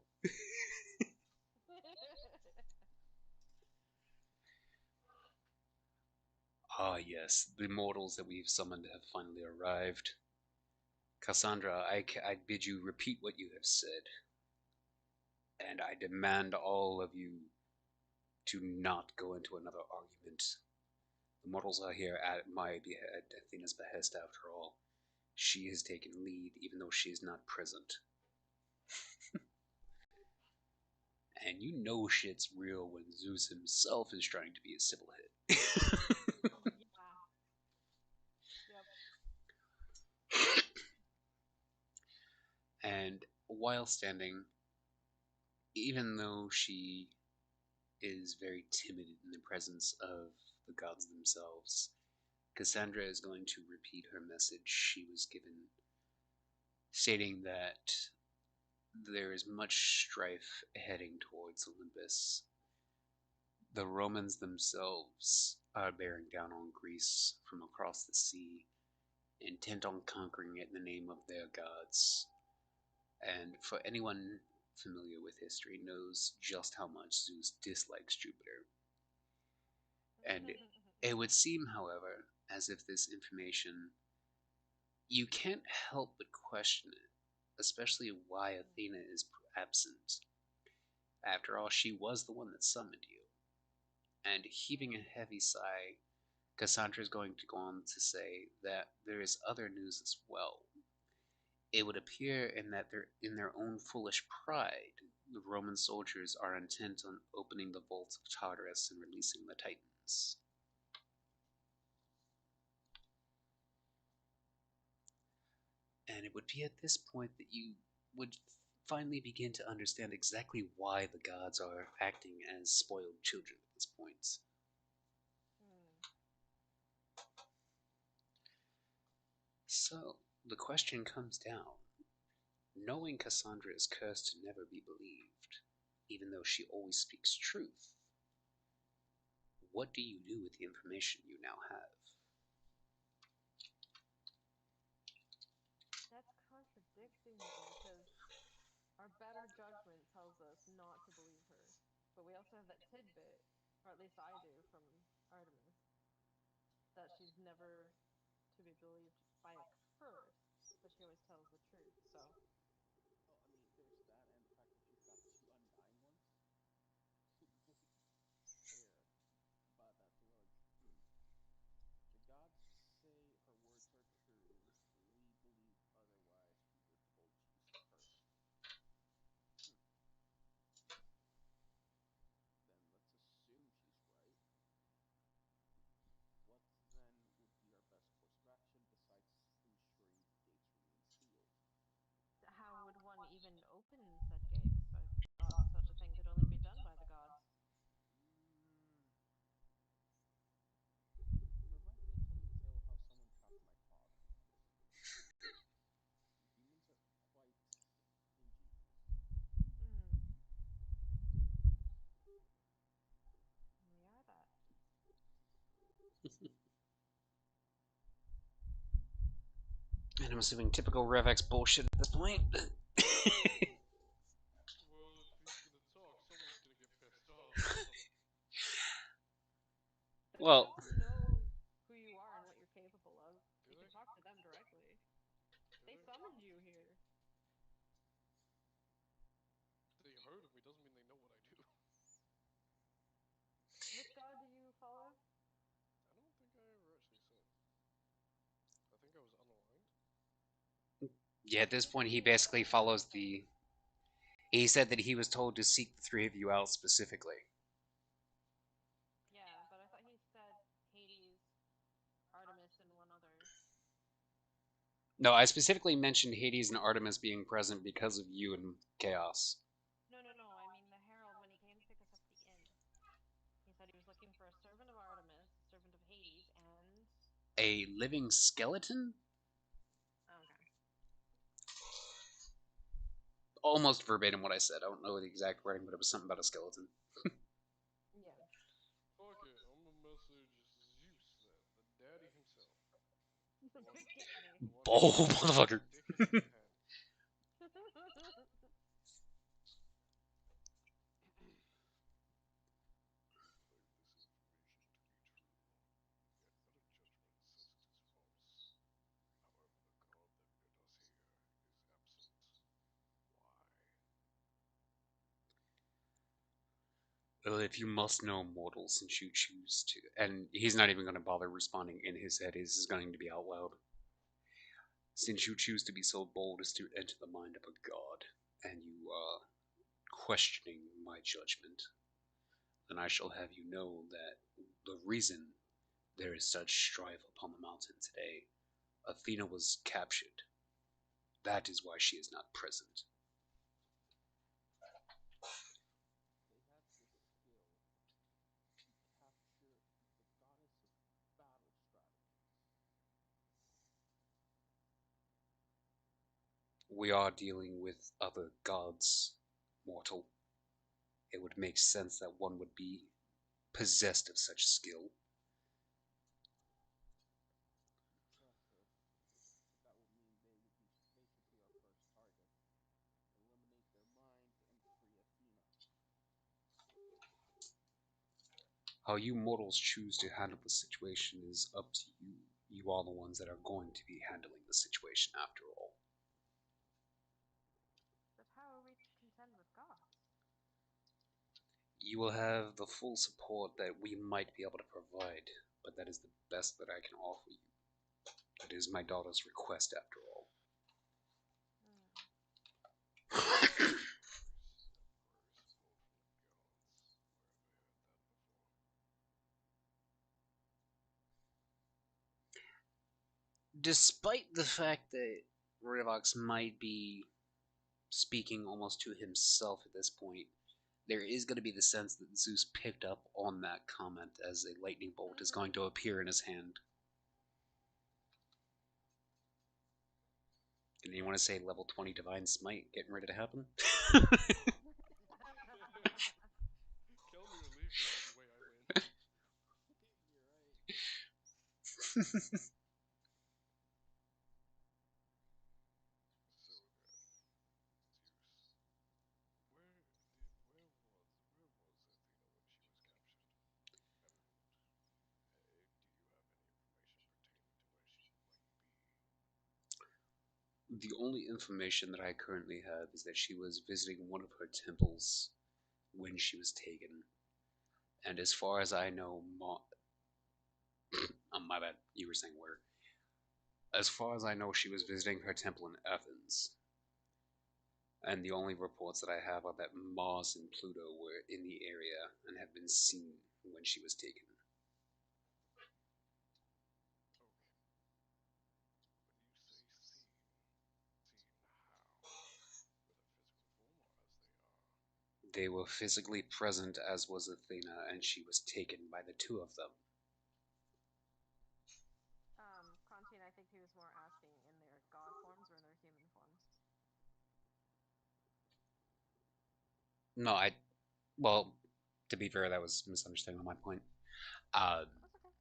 Ah, yes, the mortals that we've summoned have finally arrived. Cassandra, I bid you repeat what you have said, and I demand all of you to not go into another argument. The mortals are here at Athena's behest after all. She has taken lead, even though she is not present. And you know shit's real when Zeus himself is trying to be a civil hit. Yeah. Yep. And while standing, even though she is very timid in the presence of the gods themselves, Cassandra is going to repeat her message she was given, stating that there is much strife heading towards Olympus. The Romans themselves are bearing down on Greece from across the sea, intent on conquering it in the name of their gods. And for anyone familiar with history knows just how much Zeus dislikes Jupiter. And it would seem, however, as if this information, you can't help but question it, especially why Athena is absent. After all, she was the one that summoned you. And heaving a heavy sigh, Cassandra is going to go on to say that there is other news as well. It would appear in their own foolish pride, the Roman soldiers are intent on opening the vaults of Tartarus and releasing the Titans. And it would be at this point that you would finally begin to understand exactly why the gods are acting as spoiled children at this point. So, the question comes down. Knowing Cassandra is cursed to never be believed, even though she always speaks truth, what do you do with the information you now have? That's contradicting me because our better judgment tells us not to believe her. But we also have that tidbit, or at least I do, from Artemis, that she's never to be believed by a curse, but she always tells the truth. So, Oh, I mean, there's that, and the fact that she's got two undying ones. Who would care about that large? The gods say her words are true. We believe otherwise. We were told she's cursed. Hmm. Then let's assume she's right. What then would be our best course of action besides ensuring the gates remain sealed? how would one even open said gates? I thought such a thing could only be done by the gods. Mm, Remind me of telling you a tale of how someone trapped my father. Humans are quite ingenious. Hmm, we are that. And I'm assuming typical RevX bullshit at this point. Well, if he's gonna talk, someone's gonna get pissed off. So. The Well, gods know who you are and what you're capable of. Do You can they? talk to them directly. Do They they? summoned you here. They heard of me doesn't mean they know what I do. Which god do you follow? I don't think I ever actually said. I think I was unaligned. yeah, at this point, he basically follows the. He said that he was told to seek the three of you out specifically. Yeah, but I thought he said Hades, Artemis, and one other. No, I specifically mentioned Hades and Artemis being present because of you and Chaos. No, no, no. I mean the herald when he came to pick us up at the inn. He said he was looking for a servant of Artemis, a servant of Hades, and A living skeleton? okay. Almost verbatim what I said. I don't know the exact wording, but it was something about a skeleton. Yeah. Fuck it, I'm gonna message Zeus then, the daddy himself. The One, big daddy. the one Oh, whose motherfucker. dick is in my hand. Claim this information to be true, yet better judgment says it is false. However, the god that bid us here is absent. Why? Well, if you must know, mortal, since you choose to. And he's not even going to bother responding in his head, his is going to be out loud. Since you choose to be so bold as to enter the mind of a god, and you are questioning my judgment, then I shall have you know that the reason there is such strife upon the mountain today, Athena was captured. That is why she is not present. They had the skill to capture the goddess of battle strategies. We are dealing with other gods, mortal. It would make sense that one would be possessed of such skill. Impressive. But that would mean they would be basically our first target. Eliminate their mind and free Athena. How you mortals choose to handle the situation is up to you. You are the ones that are going to be handling the situation after all. But how are we to contend with gods? You will have the full support that we might be able to provide, but that is the best that I can offer you. That is my daughter's request after all. Embrace both from the gods. Where have I heard that before? Despite the fact that Rivox might be speaking almost to himself at this point, there is going to be the sense that Zeus picked up on that comment as a lightning bolt is going to appear in his hand. And you want to say level 20 Divine Smite getting ready to happen? Kill me or leave me, either way I win. You're right. So then, Zeus, where was Athena when she was captured? And do you have any information pertaining to where she might be? The only information that I currently have is that she was visiting one of her temples when she was taken. And as far as I know, my bad, you were saying where? As far as I know, she was visiting her temple in Athens. And the only reports that I have are that Mars and Pluto were in the area and have been seen when she was taken. Okay. When you say seen, seen how? With a physical form or as they are? They were physically present, as was Athena, and she was taken by the two of them. Constantine, I think he was more asking in their god forms or in their human forms. No, well, to be fair, that was misunderstanding on my point. That's okay.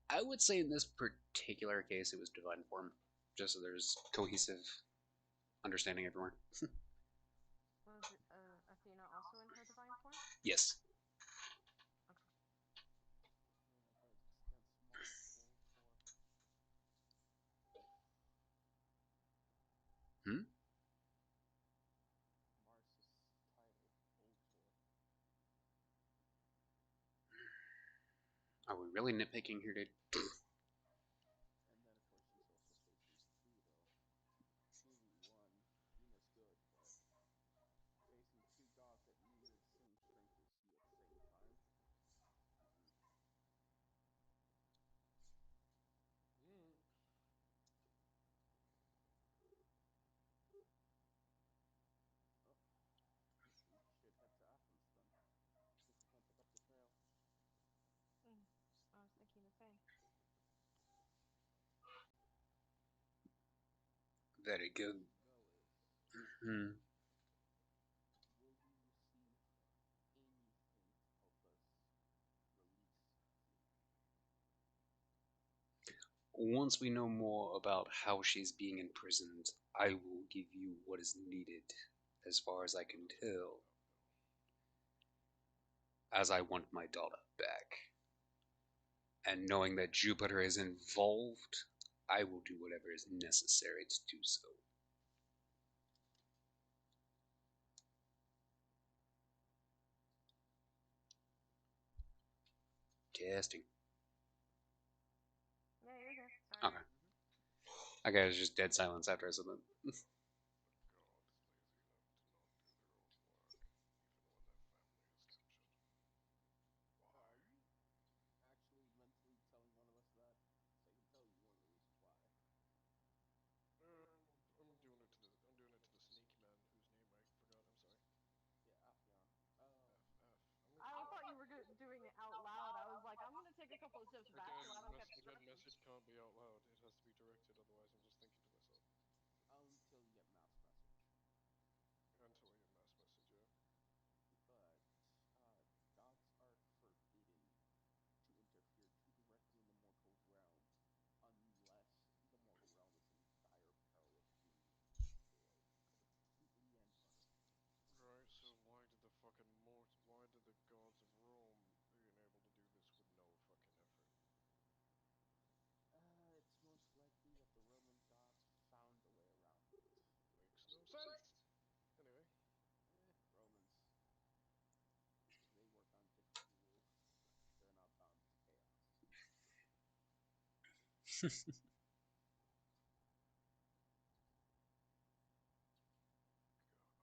I would say in this particular case, it was divine form, just so there's cohesive understanding everywhere. Was Athena also in her divine form? Yes. Hmm? Are we really nitpicking here, dude? And then, of course, she's also facing Pluto. Clearly, one, Athena's good, but facing two gods that near the same strength as you at the same time. Mm. Oh, we should head to Athens then. See if we can't pick up the trail. I was thinking the same. Very good. Hmm. Will we receive any hint of us release Athena? Once we know more about how she's being imprisoned, I will give you what is needed, as far as I can tell, as I want my daughter back. And knowing that Jupiter is involved, I will do whatever is necessary to do so. Testing. Yeah, you're good. Sorry. Okay. Okay, it was just dead silence after I said that. The gods lazy enough to not do their own work, even when their family is captured. Why? Actually, mentally telling one of us that, so I can tell you one of the reasons why. I'm doing it to the sneaky man whose name I forgot. I'm sorry. Yeah, Aphion. F. I thought you were doing it out loud. I was like, I'm gonna take a couple of steps back so I don't get Again, distracted. message can't be out loud. It has to be directed. Otherwise, I'm just thinking to myself. Until you get mass message. Until I get mass message, yeah. But gods are forbidden to interfere too directly in the mortal realm unless the mortal realm is in dire peril of being destroyed completely and utterly. Right. So why did the gods of Rome being able to do this with no fucking effort? It's most likely that the Roman gods found a way around it. Makes no sense. Anyway. Romans, they work on different rules. They're not bound to chaos.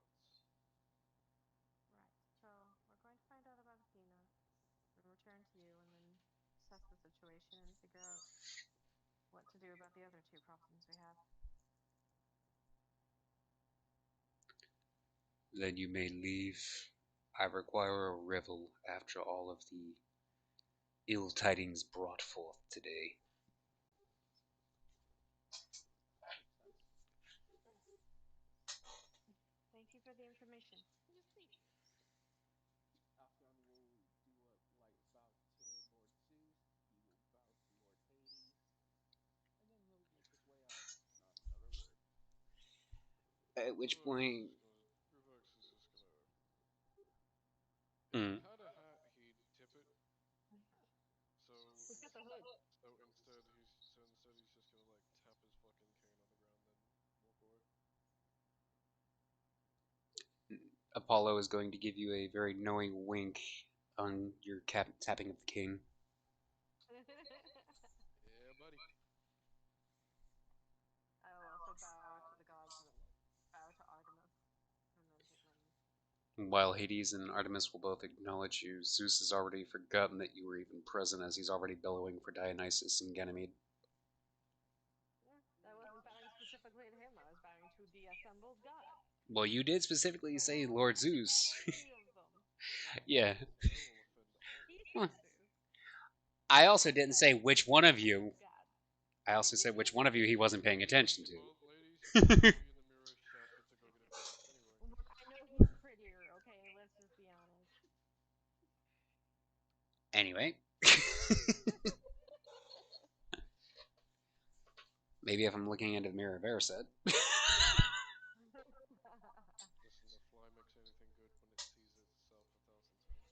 Gods. Right. So we're going to find out about Athena, and return to you, and then assess the situation and figure out what to do about the other two problems we have. Then you may leave. I require a revel after all of the ill tidings brought forth today. information. You see. Alcyon will do a light bow to Lord Zeus. He will bow to Lord Hades, and then he'll make his way out. Not another word. At which point, Ruvex is just gonna. If mm, he had a hat, he'd tip it. So We've got the hood. instead he's just gonna like tap his fucking cane on the ground, then walk away. Apollo is going to give you a very knowing wink on your tapping of the king. Yeah, buddy. I will also bow to the gods and then bow to Artemis and then take my leave. While Hades and Artemis will both acknowledge you, Zeus has already forgotten that you were even present as he's already bellowing for Dionysus and Ganymede. I wasn't bowing specifically to him. I was bowing to the assembled gods. Well, you did specifically say Lord Zeus. Any of them. Yeah. That will offend all. He Huh. said Zeus. I also didn't say which one of you. God. I also said which one of you he wasn't paying attention to. Well, ladies, you should be in the mirror shafted to go get a bath. Anyway. Look, I know he's prettier, okay? Let's just be honest. Anyway. Maybe if I'm looking into the mirror of Erised. Listen, the fly makes anything good when it sees itself 1,000 times.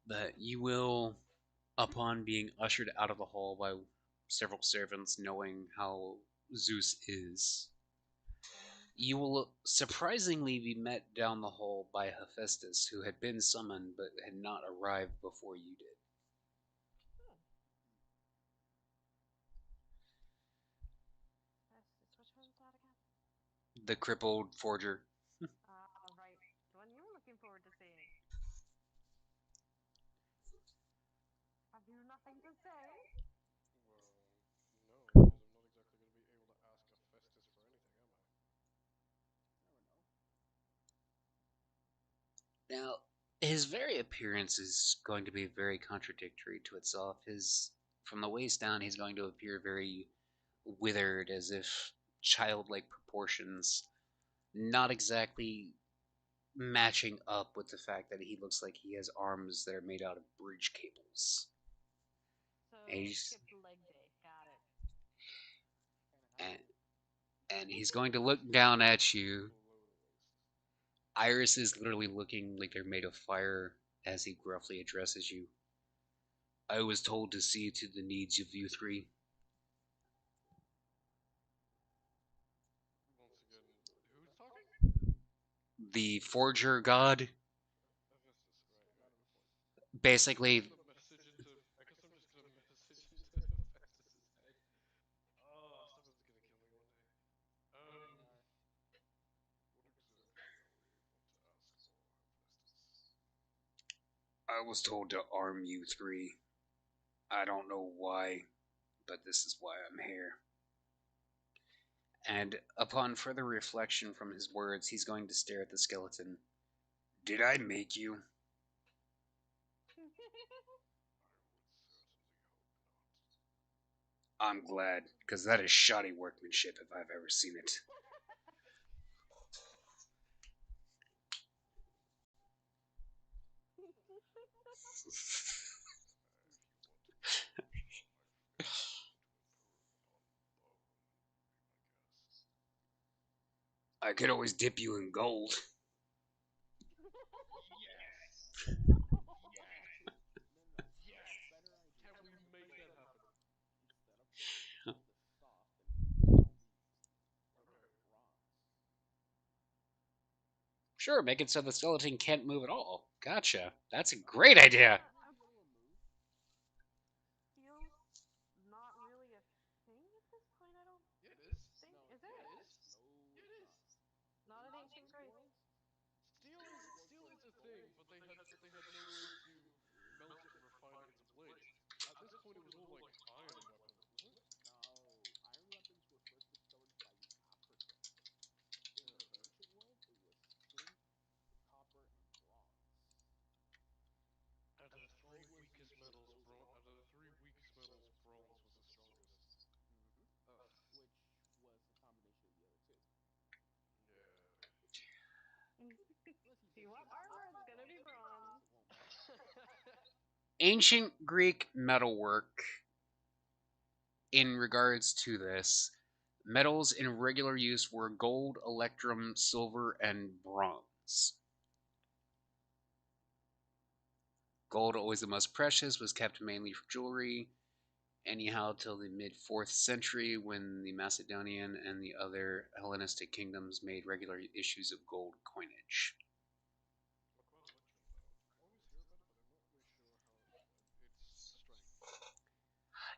But you will, upon being ushered out of the hall by several servants knowing how Zeus is, you will surprisingly be met down the hall by Hephaestus, who had been summoned but had not arrived before you did. Which one's that again? The crippled forger. Right. The one you were looking forward to seeing. Have you nothing to say? Well, no, because I'm not exactly going to be able to ask Hephaestus for anything, am I? Now, his very appearance is going to be very contradictory to itself. From the waist down, he's going to appear very withered, as if childlike proportions, not exactly matching up with the fact that he looks like he has arms that are made out of bridge cables. So, He's- skipped leg day. Got it. And he's going to look down at you. Iris is literally looking like they're made of fire as he gruffly addresses you. I was told to see to the needs of you three. Once again, who's talking? The forger god, Hephaestus, right, you got a point. basically, I guess I'm just gonna message into Hephaestus' head. Oh, someone's gonna kill me one day. What exactly are we want to ask for, Hephaestus? I was told to arm you three. I don't know why, but this is why I'm here. And upon further reflection from his words, he's going to stare at the skeleton. Did I make you? I would certainly hope not. I'm glad, because that is shoddy workmanship if I've ever seen it. I could always dip you in gold. Can we make that happen? Sure, make it so the skeleton can't move at all. Gotcha. That's a great idea. Feels not really a thing at this point, I don't Yeah, it is. think. No, Is it? Yeah, it is. Yeah, it is. Not an ancient Greece. Steel is a thing, but they had no way to melt it and refine it into blades. At this point, it was all like iron weapons, wasn't it? No, iron weapons were first discovered by the Africans. In the Okay. ancient world, it was tin, copper, and bronze. And ancient Greek metalwork, in regards to this, metals in regular use were gold, electrum, silver, and bronze. Gold, always the most precious, was kept mainly for jewelry, anyhow, till the mid 4th century when the Macedonian and the other Hellenistic kingdoms made regular issues of gold coinage.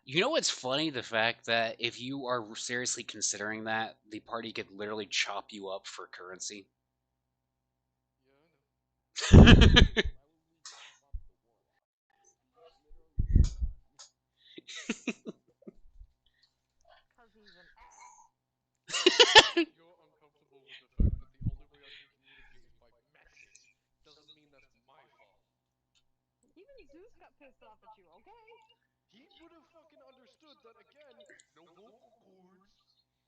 You know what's funny? The fact that if you are seriously considering that, the party could literally chop you up for currency. Yeah, I know. Because he's an You're uncomfortable with the fact that the only way I can communicate is by message. Doesn't mean that's my fault. Even Zeus got pissed off at you, okay? He would have fucking understood that again, no vocal cords.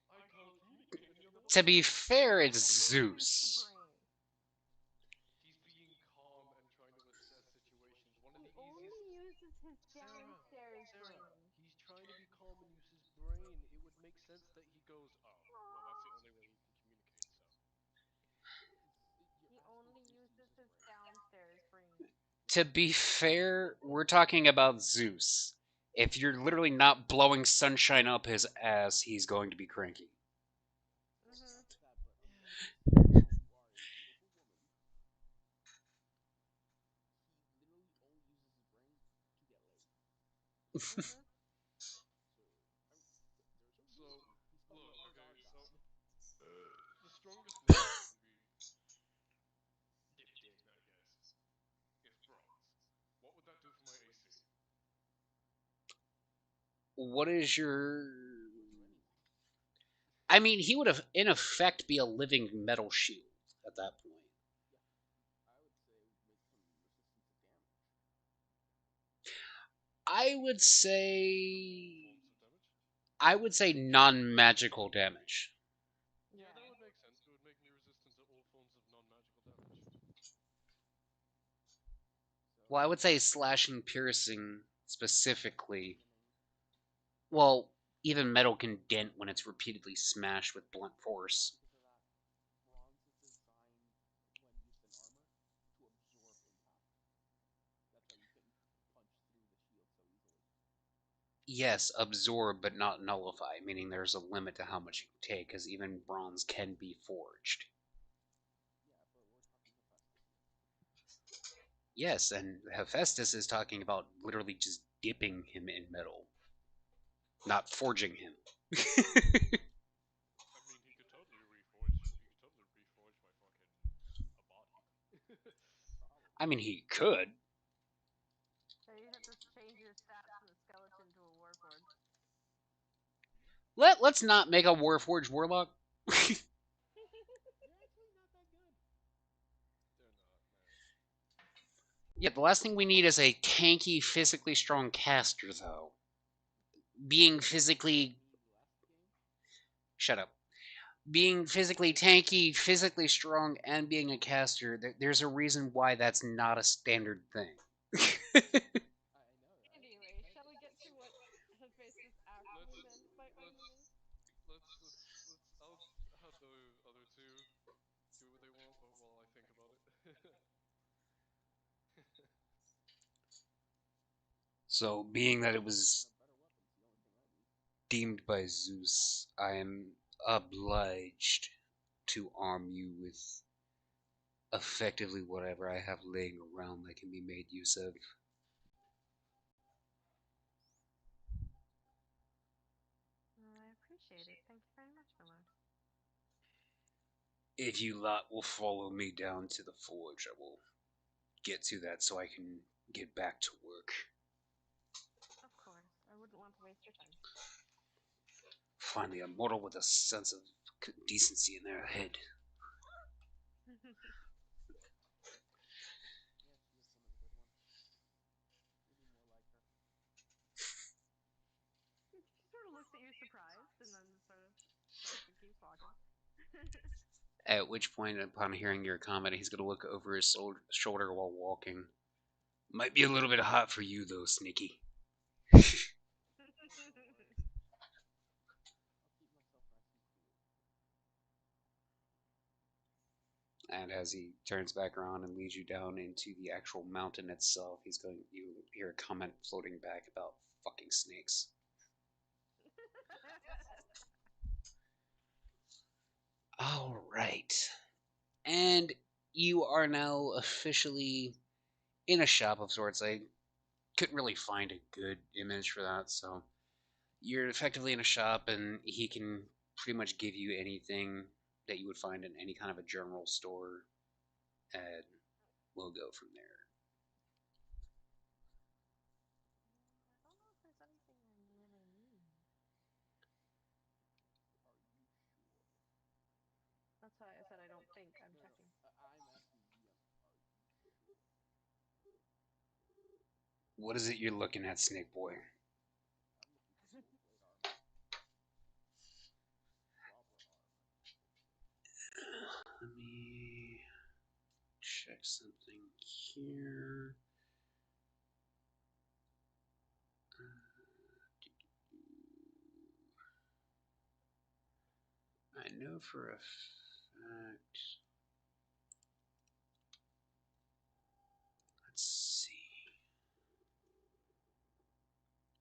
I can't communicate any other To way. be fair, it's Use Zeus. the brain. He's being calm and trying to assess situations. One of He the only easiest. uses his Sarah, downstairs Sarah, brain. he's trying to be calm and use his brain. It would make sense that he goes, oh, well, that's the only way he can communicate, so. He only uses his downstairs brain. To be fair, we're talking about Zeus. If you're literally not blowing sunshine up his ass, he's going to be cranky. Mm-hmm. Mm-hmm. So, look, okay, so. The strongest metal that can be dipped in, I guess, is bronze. What would that do for my AC? What is your. I mean, he would have, in effect, be a living metal shield at that point. I would say. Points of damage? I would say non-magical damage. Yeah, that would make sense. It would make me resistant to all forms of non-magical damage. Well, I would say slashing, piercing specifically. Well, even metal can dent when it's repeatedly smashed with blunt force. Yes, absorb but not nullify, meaning there's a limit to how much you can take, because even bronze can be forged. Yes, and Hephaestus is talking about literally just dipping him in metal, not forging him. I mean, he could totally reforge. He could totally reforge my fucking a body. I mean, he could. So you have to change your stats from a skeleton to a warforged. Let's not make a Warforged Warlock. They're not, man. Yeah, the last thing we need is a tanky, physically strong caster, though. Being physically. Shut up. Being physically tanky, physically strong, and being a caster, there's a reason why that's not a standard thing. Anyway, shall we get to what Hephaestus actually Let's meant by let's onion? let's. I'll have the other two do what they want, but while I think about it. So, being that it was deemed by Zeus, I am obliged to arm you with effectively whatever I have laying around that can be made use of. I appreciate it. Thank you very much, my lord. If you lot will follow me down to the forge, I will get to that so I can get back to work. Of course. I wouldn't want to waste your time. Finally, a mortal with a sense of decency in their head. He sort of looks at you surprised and then sort of starts to keep walking. At which point, upon hearing your comment, he's going to look over his shoulder while walking, Might be a little bit hot for you though, Sneaky. And as he turns back around and leads you down into the actual mountain itself, he's going. You hear a comment floating back about fucking snakes. All right, and you are now officially in a shop of sorts. I couldn't really find a good image for that, so you're effectively in a shop, and he can pretty much give you anything that you would find in any kind of a general store, and we'll go from there. I don't know if there's anything I really need. That's why I said I don't think. I'm checking. What is it you're looking at, Snake Boy? Let me check something here. I know for a fact. Let's see.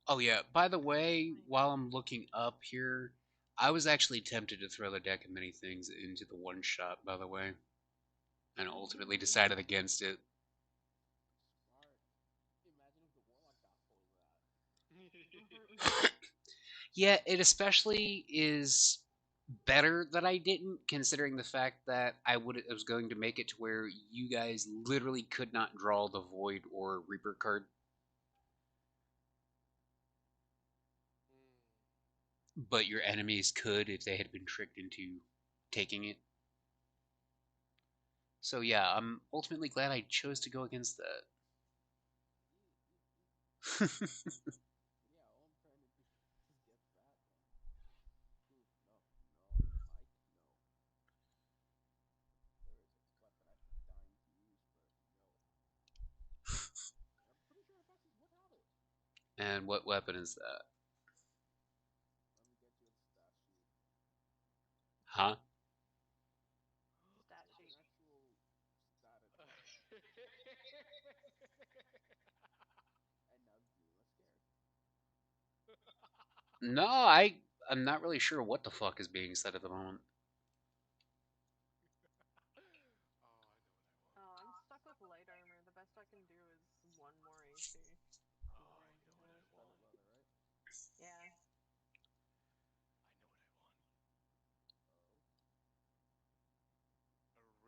Oh yeah. By the way, while I'm looking up here, I was actually tempted to throw the deck of many things into the one shot. By the way, and ultimately decided against it. Yeah, it especially is better that I didn't, considering the fact that I was going to make it to where you guys literally could not draw the Void or Reaper card, but your enemies could if they had been tricked into taking it. So yeah, I'm ultimately glad I chose to go against that. And what weapon is that? Huh? Stat sheet. No, I'm not really sure what the fuck is being said at the moment. Oh, I'm stuck with light armor. The best I can do is one more AC. And then I can go with that. Yeah.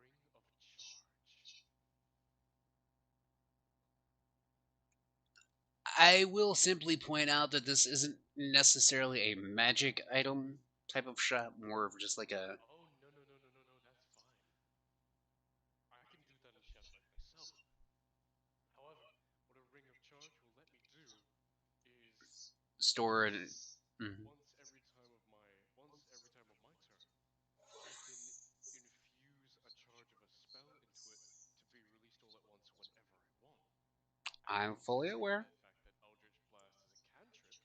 A ring of charge. I will simply point out that this isn't necessarily a magic item type of shop, more of just like a. Oh no, that's fine. I can do that in Shadowlight myself. However, what a ring of charge will let me do is Store and. Mhm. once every time of my turn, I can infuse a charge of a spell into it to be released all at once whenever I want. I'm fully Considering aware. the fact that Eldritch Blast is a cantrip,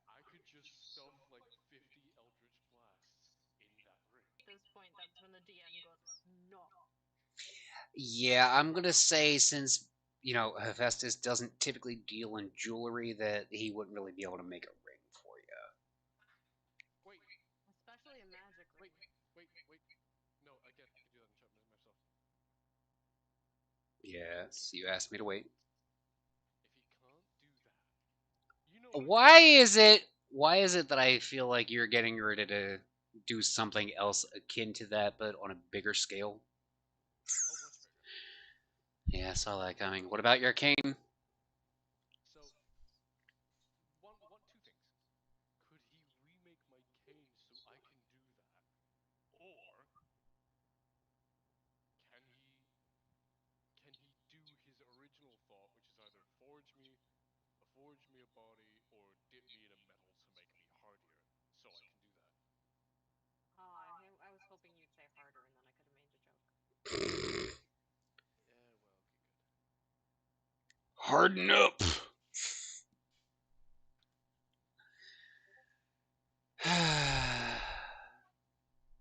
I could just stuff like 50 Eldritch Blasts in that ring. At this point, that's when the DM goes, no. Yeah, I'm gonna say since Hephaestus doesn't typically deal in jewelry, that he wouldn't really be able to make a ring for you. Wait, Especially a magic ring. wait. No, again, I can do that enchantment myself. Yes, you asked me to wait. If he can't do that, you know what I can Why do. is it? Why is it that I feel like you're getting ready to do something else akin to that, but on a bigger scale? Oh, much bigger. Yeah, I saw that coming. What about your cane? So, two things. Could he remake my cane so I can do that? Or can he do his original thought, which is either forge me a body or dip me in a metal to make me hardier so I can do that? Oh, I was hoping you'd say harder and then I could have made a joke. Harden up.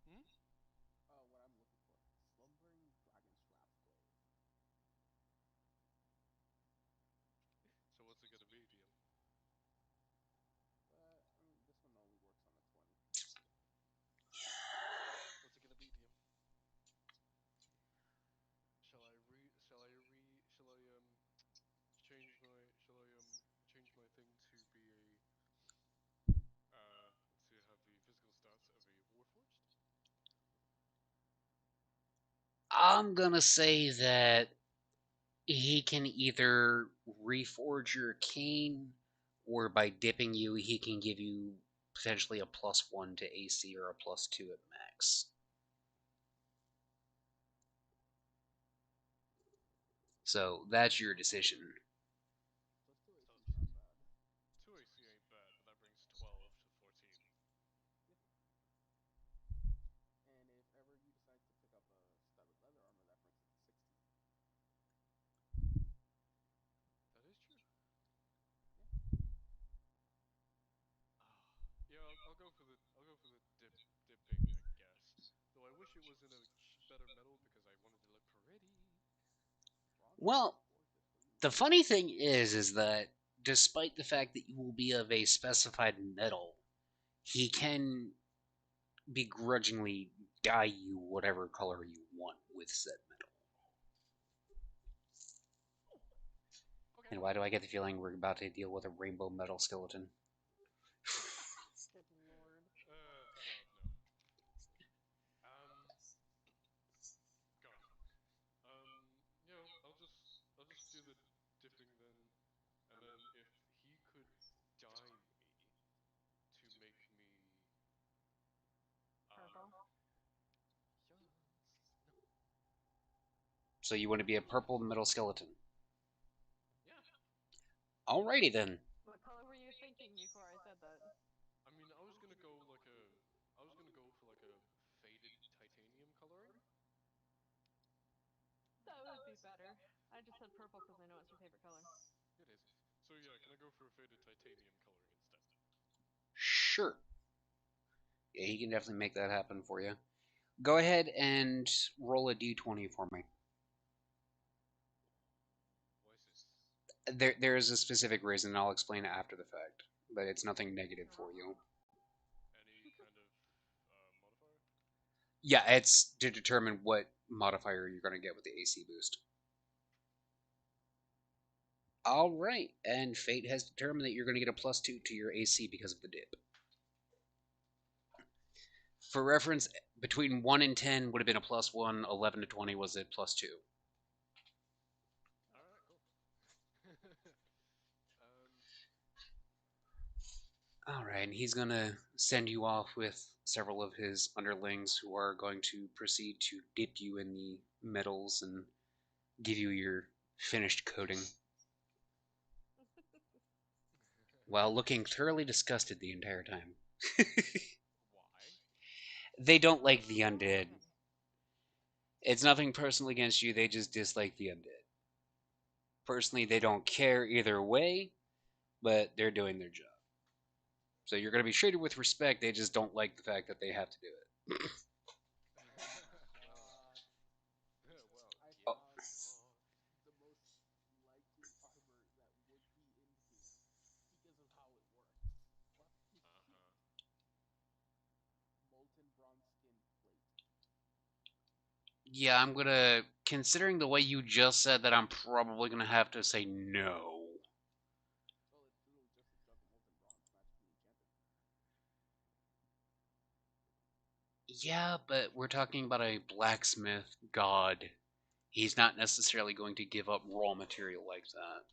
Hmm? What I'm looking for. Slumbering Dragonstrap Blade. So what's it gonna be, DM? This one only works on a 20. What's it gonna be, DM? Change my thing to be to have the physical stats of a Warforged? I'm gonna say that he can either reforge your cane, or by dipping you, he can give you potentially a +1 to AC or a +2 at max. So that's your decision. Plus 2 AC is not bad. 2 AC ain't bad, but that brings 12 to 14. And if ever you decide to pick up a studded leather armor, that brings it to 16. That is true. Yeah. Yeah, I'll go for the dipping, I guess. Though I wish it was in a better metal because I wanted to look pretty. Bronze Well, Forges, what do you the mean? funny thing is that despite the fact that you will be of a specified metal, he can begrudgingly dye you whatever color you want with said metal. Okay. And why do I get the feeling we're about to deal with a rainbow metal skeleton? Good lord. God, no. God. I'll just do the dipping then, and then if he could dye me to make me, Purple. yes, no, So you want to be a purple metal skeleton. yeah. Alrighty then. What color were you thinking before I said that? I mean, I was gonna go for like a faded titanium coloring. That would be better. I just said purple because I know it's your favorite color. It is. So yeah, can I go for a faded titanium coloring instead? Sure. Yeah, he can definitely make that happen for you. Go ahead and roll a d20 for me. Why is this? There is a specific reason, and I'll explain it after the fact. But it's nothing negative for you. Any kind of modifier? Yeah, it's to determine what modifier you're going to get with the AC boost. Alright, and Fate has determined that you're going to get a +2 to your AC because of the dip. For reference, between 1 and 10 would have been a +1, 11 to 20 was a +2. All right, cool. Alright, and he's going to send you off with several of his underlings who are going to proceed to dip you in the metals and give you your finished coating, while looking thoroughly disgusted the entire time. Why? They don't like the undead. It's nothing personal against you, they just dislike the undead. Personally, they don't care either way, but they're doing their job. So you're going to be treated with respect, they just don't like the fact that they have to do it. Well, I Oh, thought the most likely armor that would be in here because of how it works. But molten bronze skin plate. yeah, I'm going to, considering the way you just said that, I'm probably going to have to say no. Well, it's literally just a jug of molten bronze magically enchanted. Yeah, but we're talking about a blacksmith god. He's not necessarily going to give up raw material like that.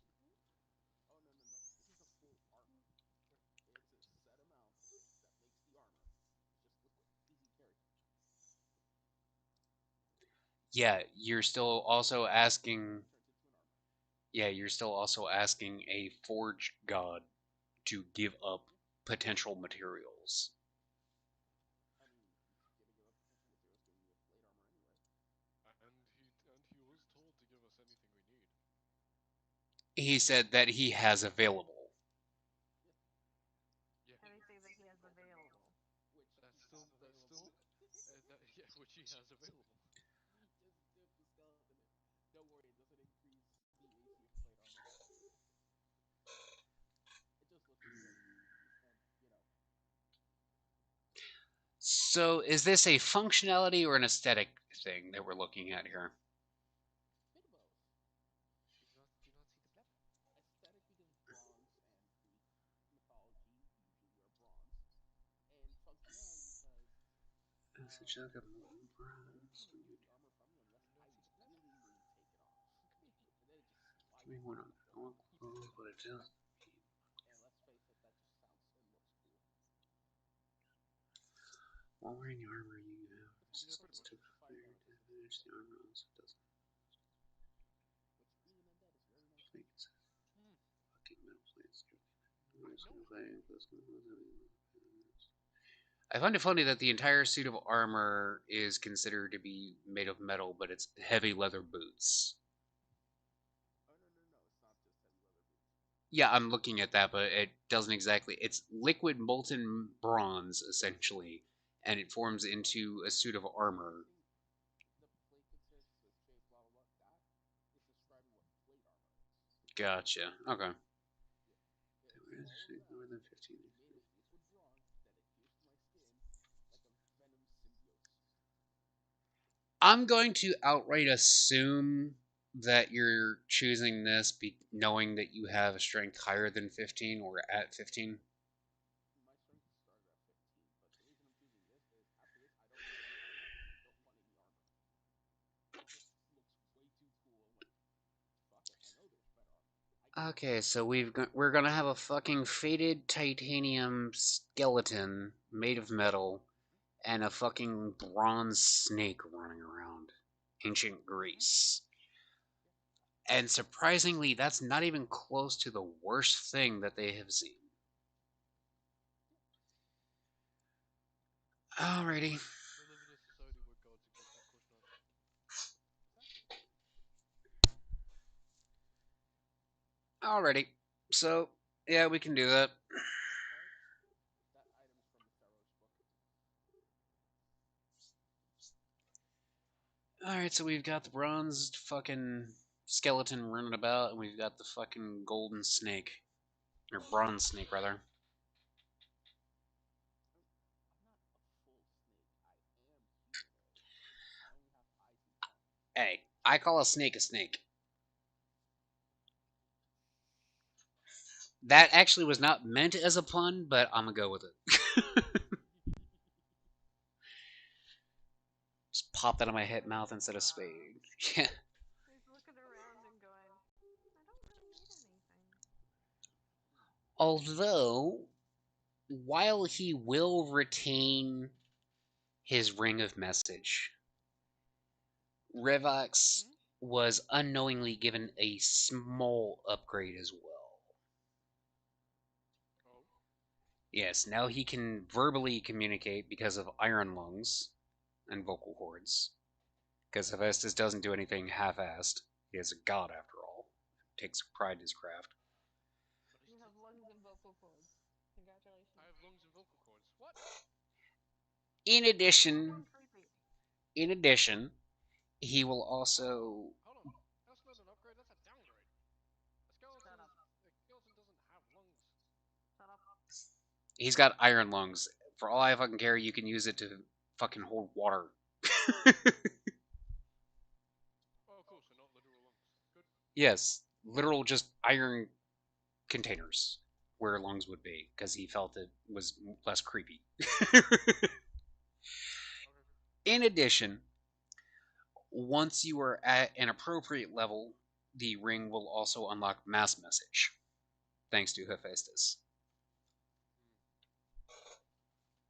Oh no no no! This is a full armor. It's a set amount that makes the armor. It's just liquid, easy carry. Yeah, you're still also asking. Turns into an armor. Yeah, you're still also asking a forge god to give up Yeah. potential materials. I mean, he's giving up potential materials, giving me a plate armor anyway. and he was told to give us anything we need. He said that he has available. Yeah, How do you say that he has available? that's still yeah, which he has available. Just dip the skeleton in. Don't worry, it doesn't increase the AC of plate armor. It just looks good. And, So, is this a functionality or an aesthetic thing that we're looking at here? bit of both. Do you not see the flap? Aesthetic because bronze and Greek mythology usually wear bronze. And functionality because It's a chunk of I don't bronze. remove the armor from you unless I really need to take it off. And then it just Give slides me one off on after a all while. clothes, but it does. And let's face it, that just sounds and looks cool. While wearing armor, you have The fact Yeah, that pretty it's much. to 55 fire damage isn't damage. The armor also doesn't what's being undead is very nice. make it. Hmm. Fucking metal plates. I find it funny that the entire suit of armor is considered to be made of metal, but it's heavy leather boots. Oh no, it's not just heavy leather boots. Yeah, I'm looking at that, but it doesn't exactly. It's liquid molten bronze, essentially, and it forms into a suit of armor. The plate consists, the shape, blah blah blah. That is describing what plate armor is. Gotcha. Okay. Yeah, it's all of More that than 15. made of liquid bronze that adheres to my skin like a venom symbiote. I'm going to outright assume that you're choosing this knowing that you have a strength higher than 15 or at 15. My strength started at 15, but the reason I'm choosing this is after this I don't need any armor and I don't want any armor. It just looks way too cool. I'm like, fuck it, I know there's better armor. Okay, so we're gonna have a fucking faded titanium skeleton made of metal and a fucking bronze snake running around ancient Greece. And surprisingly, that's not even close to the worst thing that they have seen. Alrighty. We live in a society where gods exist, of course not. Alrighty. So, yeah, we can do that. That item's from the Pharaoh's book. Alright, so we've got the bronze fucking skeleton running about, and we've got the fucking golden snake. Or bronze snake, rather. I'm not a full snake. I am humanoid. I only have eyes and tongue. Hey, I call a snake a snake. That actually was not meant as a pun, but I'm gonna go with it. Just popped out of my head mouth instead of spade. Yeah. He's looking around and going, I don't really need anything. Although, while he will retain his ring of message, Revox was unknowingly given a small upgrade as well. Oh. Yes, now he can verbally communicate because of iron lungs and vocal cords. Because Hephaestus doesn't do anything half-assed. He is a god after all. Takes pride in his craft. You have lungs and vocal cords. Congratulations. I have lungs and vocal cords. What? In You're addition, one creepy. he will also. Hold on. That's not an upgrade, that's a downgrade. Shut up. A skeleton doesn't have lungs. Shut up. He's got iron lungs. For all I fucking care, you can use it to fucking hold water. Oh, cool, so not literal lungs. Good. Yes, literal just iron containers where lungs would be, because he felt it was less creepy. Okay. In addition, once you are at an appropriate level, the ring will also unlock mass message, thanks to Hephaestus.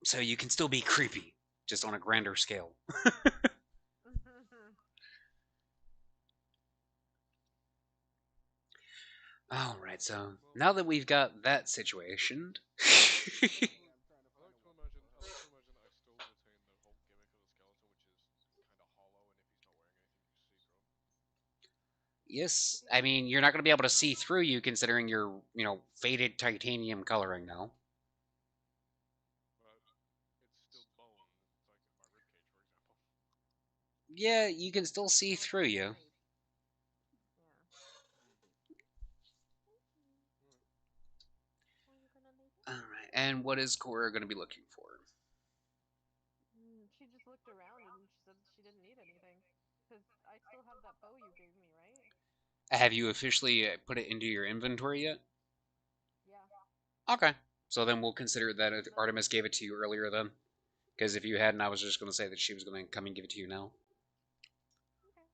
So you can still be creepy, just on a grander scale. Alright, so now that we've got that situationed. I'm trying to I find like a to weapon. imagine I still retain the whole gimmick of the skeleton, which is kind of hollow, and if he's not wearing anything, you see through him. Yes, I mean you're not going to be able to see through you considering your faded titanium coloring now. But it's still bone. It's like in my ribcage, for example. Yeah, you can still see through you. All right, and what is Cora going to be looking for? She just looked around and she said she didn't need anything. Because I still have that bow you gave me, right? Have you officially put it into your inventory yet? Yeah. Okay, so then we'll consider that Artemis gave it to you earlier then. Because if you hadn't, I was just going to say that she was going to come and give it to you now. Okay.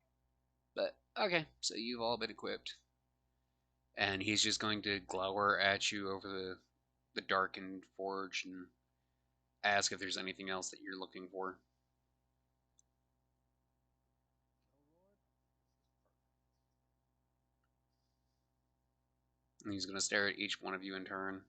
But, okay, so you've all been equipped. And he's just going to glower at you over the darkened forge and ask if there's anything else that you're looking for. And he's going to stare at each one of you in turn.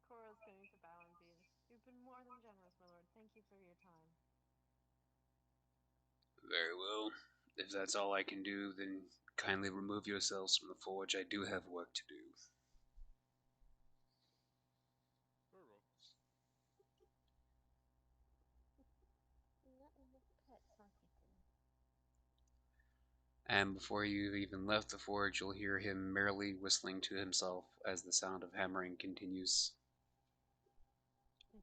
Cora's going to bow and be, you've been more than generous, my lord. Thank you for your time. Very well. If that's all I can do, then kindly remove yourselves from the forge. I do have work to do. Very well. And before you even left the forge, you'll hear him merrily whistling to himself as the sound of hammering continues.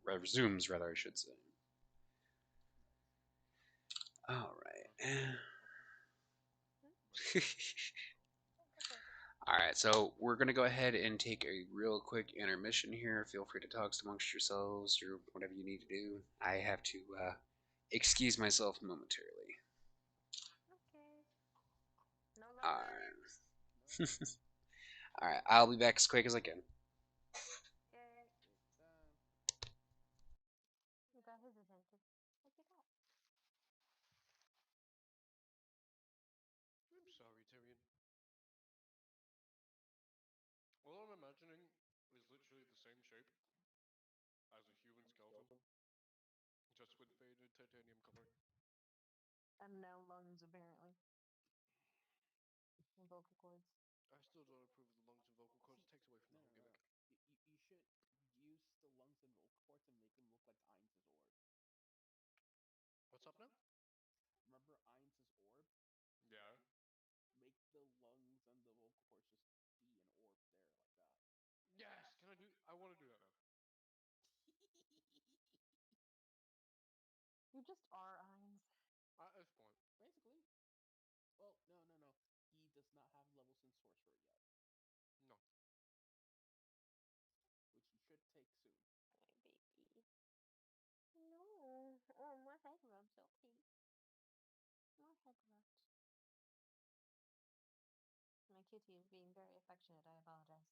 Resumes, rather, I should say. Alright. Alright, so we're going to go ahead and take a real quick intermission here. Feel free to talk amongst yourselves or whatever you need to do. I have to excuse myself momentarily. Okay. No Alright. Alright, I'll be back as quick as I can. Okay. You got his attention. What you got? I'm sorry, Tyrion. All I'm imagining is literally the same shape as a human skeleton, just with faded titanium color. And now lungs, apparently. And vocal cords. I still don't approve of the lungs and vocal cords. It takes away from the whole gimmick. You should use the lungs and vocal cords and make him look like Ainz's orb. What's up now? Remember Ainz's orb? Yeah. Make the lungs and the vocal cords just be an orb there like that. Yes. Can I do? I want to do that now. You just are Ainz. At this point. Basically. Well, no. He does not have levels in sorcerer yet. No. Which he should take soon. My baby. No. Oh, my head rubs. Okay. My head rubs. My kitty is being very affectionate. I apologize.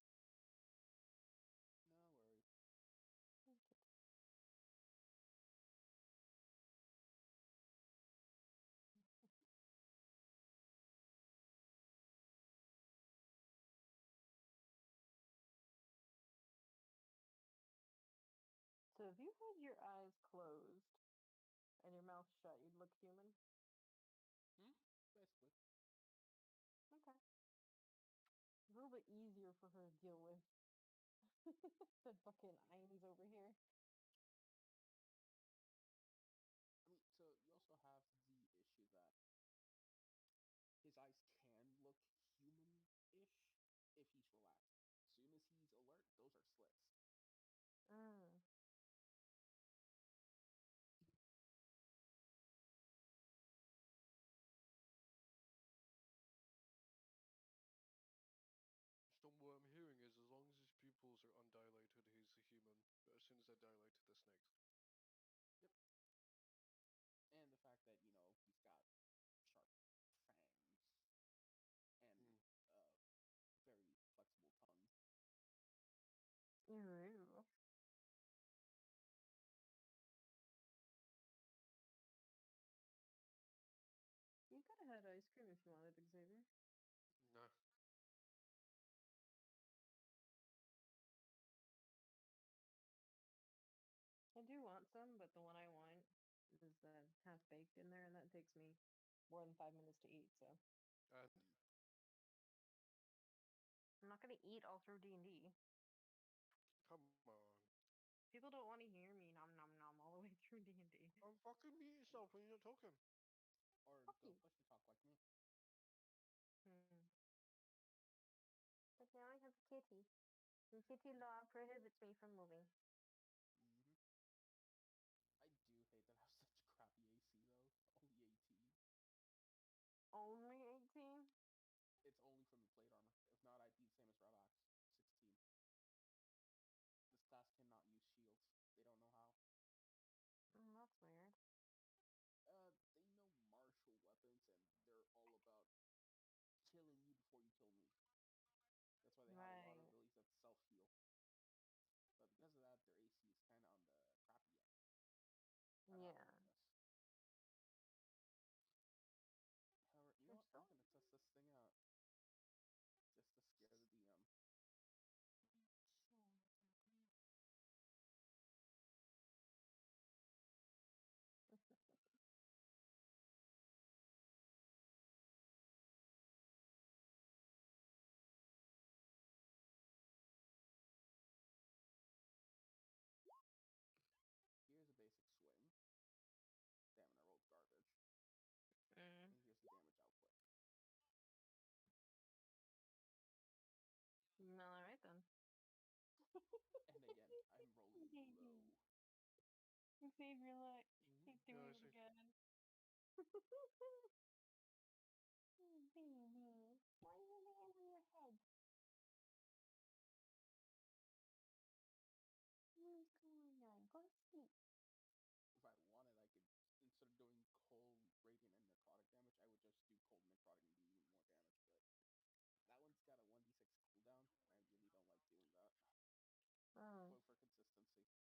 No worries. So if you had your eyes closed and your mouth shut, you'd look human? Basically. Okay. A little bit easier for her to deal with than fucking Ainz over here. I mean, so you also have the issue that his eyes can look human-ish if he's relaxed. As soon as he's alert, those are slits. Mm. So what I'm hearing is, as long as his pupils are undilated, he's a human. But as soon as they're dilated, they're snakes. Yep. And the fact that, he's got sharp fangs and a very flexible tongue. Ew. You could have had ice cream if you wanted, Xavier. Nah. I do want some, but the one I want is then half baked in there, and that takes me more than 5 minutes to eat. So And I'm not gonna eat all through D&D. come on. People don't want to hear me nom nom nom all the way through D&D. Fucking mute yourself when you're not talking. Or Fuck go you. push to talk like me. But now I have a kitty. And kitty law prohibits me from moving. Hmm. I do hate that I have such crappy AC though. Only 18. Only 18? It's only from the plate armor. If not, I'd be the same as Revox. 16. This class cannot use shields. They don't know how. That's weird. They know martial weapons, and they're all about killing you before you kill me. That's why they have a lot of Right. abilities that self-heal. But because of that, their AC is kind of on the crappy end. Not Yeah. awareness. However, you know what? I'm gonna test this thing out. Just to scare the DM. Here's a basic swing. Damn it, I rolled garbage. And here's the damage output. All right then. And again, I'm rolling low. Save your life. Keep Yeah, doing I it see. again. Baby, why are you over your head? What's going on? Go to sleep. If I wanted, I could, instead of doing cold, radiant, and necrotic damage, I would just do cold and necrotic and do even more damage. But that one's got a 1d6 cooldown, and I really don't like doing that. Going for consistency.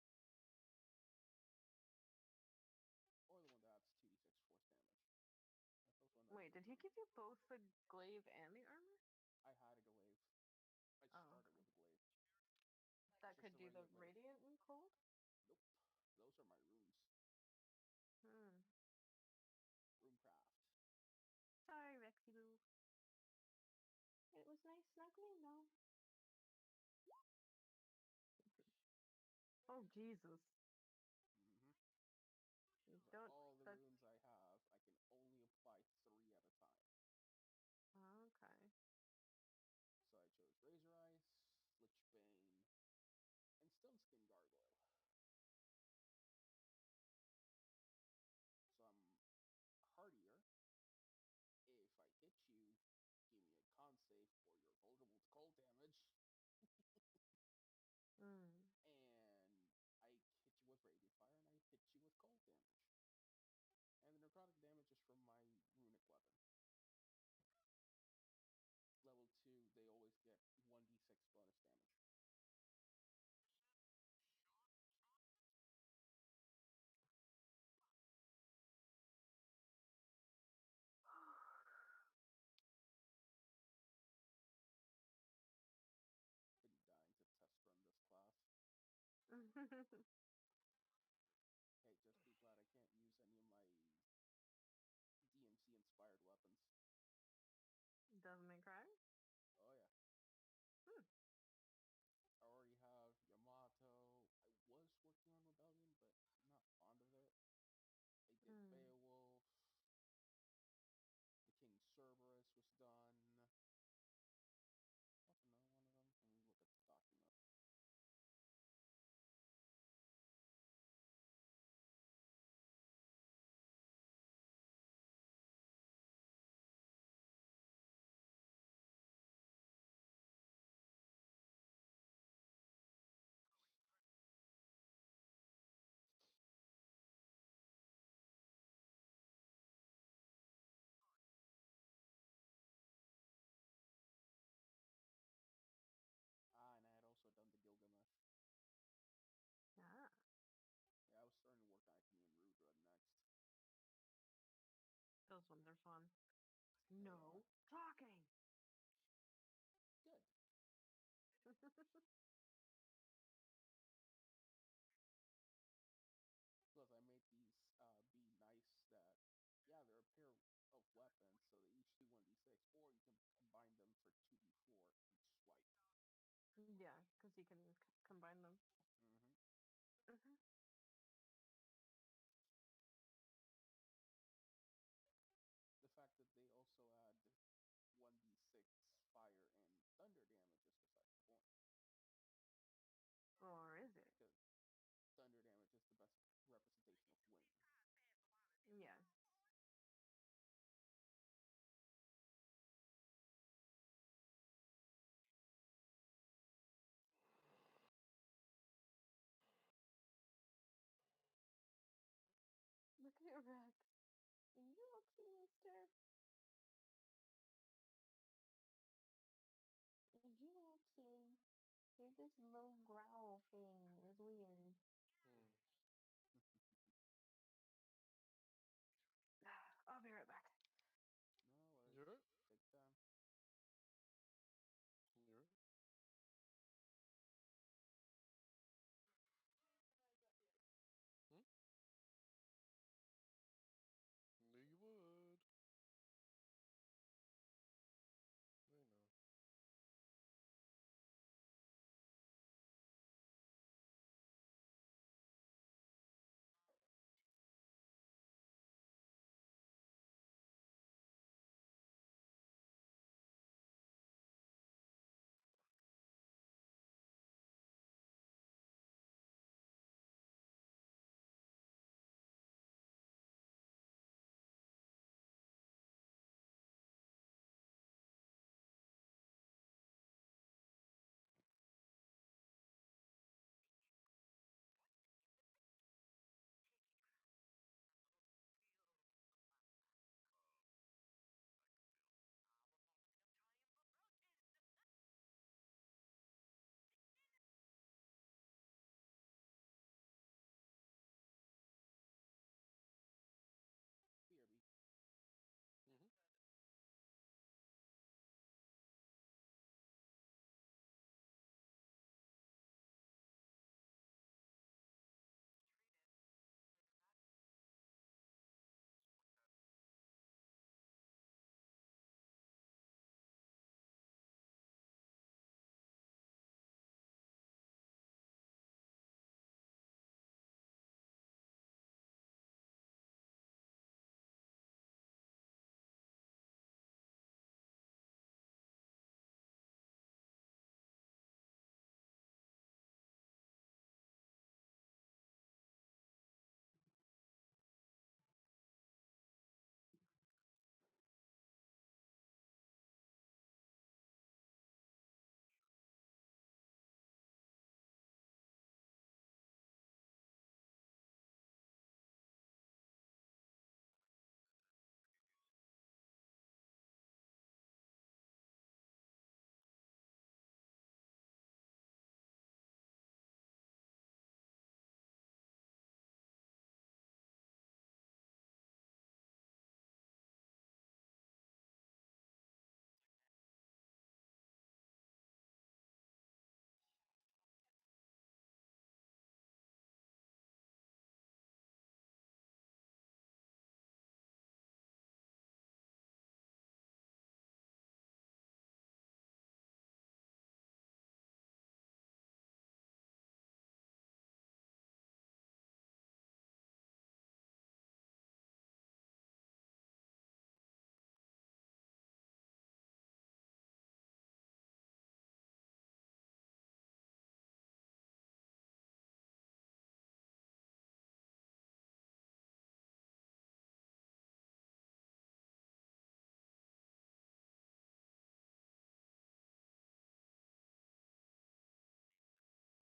Or the one that's 2d6 force damage. I chose one that Wait, did he really- give you both the glaive and the armor? I had a glaive. I started with a glaive. That Just could a do the regular glaive. radiant and cold? Nope. Those are my runes. Runecraft. Sorry, Rexy Boo. It was nice snuggling though. Oh Jesus. Mm-hmm. Don't All the that's runes I have, I can only apply 3 at a time. okay. So I chose Razor Ice, Lich Bane, and Stone Skin Gargoyle. So I'm hardier. If I hit you, give me a con save or you're vulnerable to cold damage. And I hit you with Radiant Fire and I hit you with cold damage. And the necrotic damage is from my runic weapon. Level 2, they always get 1d6 bonus damage. Been dying to test run this class. Hey, just be glad I can't use any of my DMC inspired weapons. Devil May Cry? Oh yeah. I already have Yamato. I was working on Rebellion, but I'm not fond of it. I did Beowulf. The King Cerberus was done. What's another one of them? Let me look at the document. And I had also done the Gilgamesh. Ah. Yeah, I was starting to work on Acme and Rudra next. Those ones are fun. They No are. talking. Good. Plus, I made these be defense, so they each do 1d6, or you can combine them for 2d4 each swipe. Yeah, because you can combine them. Mm-hmm. Hmm. The fact that they also add 1d6 fire and thunder damage is besides the point. Or is it? Because thunder damage is the best representation of wind. Yes. Look at Rex. Are you okay, mister? Are you okay? You're this low growl thing. It's weird. Hmm. I'll be right back. No worries. You're it? Take time. You're it? Hmm? Knew you would. I know. BRB.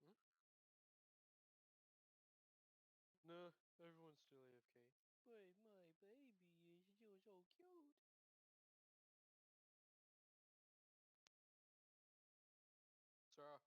Mm-hmm. Hmm? No, everyone's still AFK. Wait, my baby is still so cute. Sarah.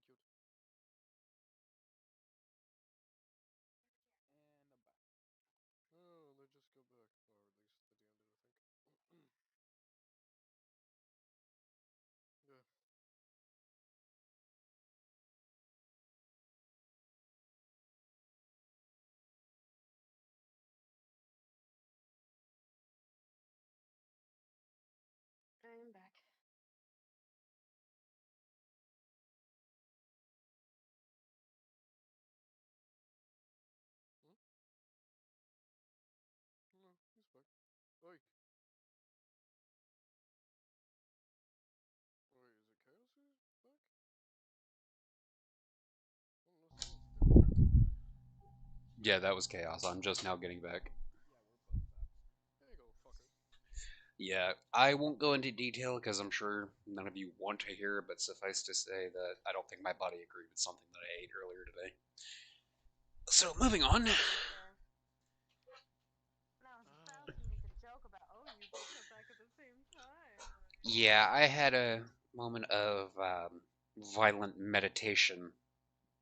being killed. And I'm back. Oh, they just go back, or at least at the end of it, I think. Yeah. I'm back. Hmm? No, he's back. Oi! Wait, is it Chaos who's back? Oh, no, someone's different. Yeah, that was chaos. I'm just now getting back. Yeah, we're both back. There you go, fucker. Yeah, I won't go into detail because I'm sure none of you want to hear, but suffice to say that I don't think my body agreed with something that I ate earlier today. So, moving on. Fair. And I was about to make a joke about, oh, you both got back at the same time. Yeah, I had a moment of violent meditation,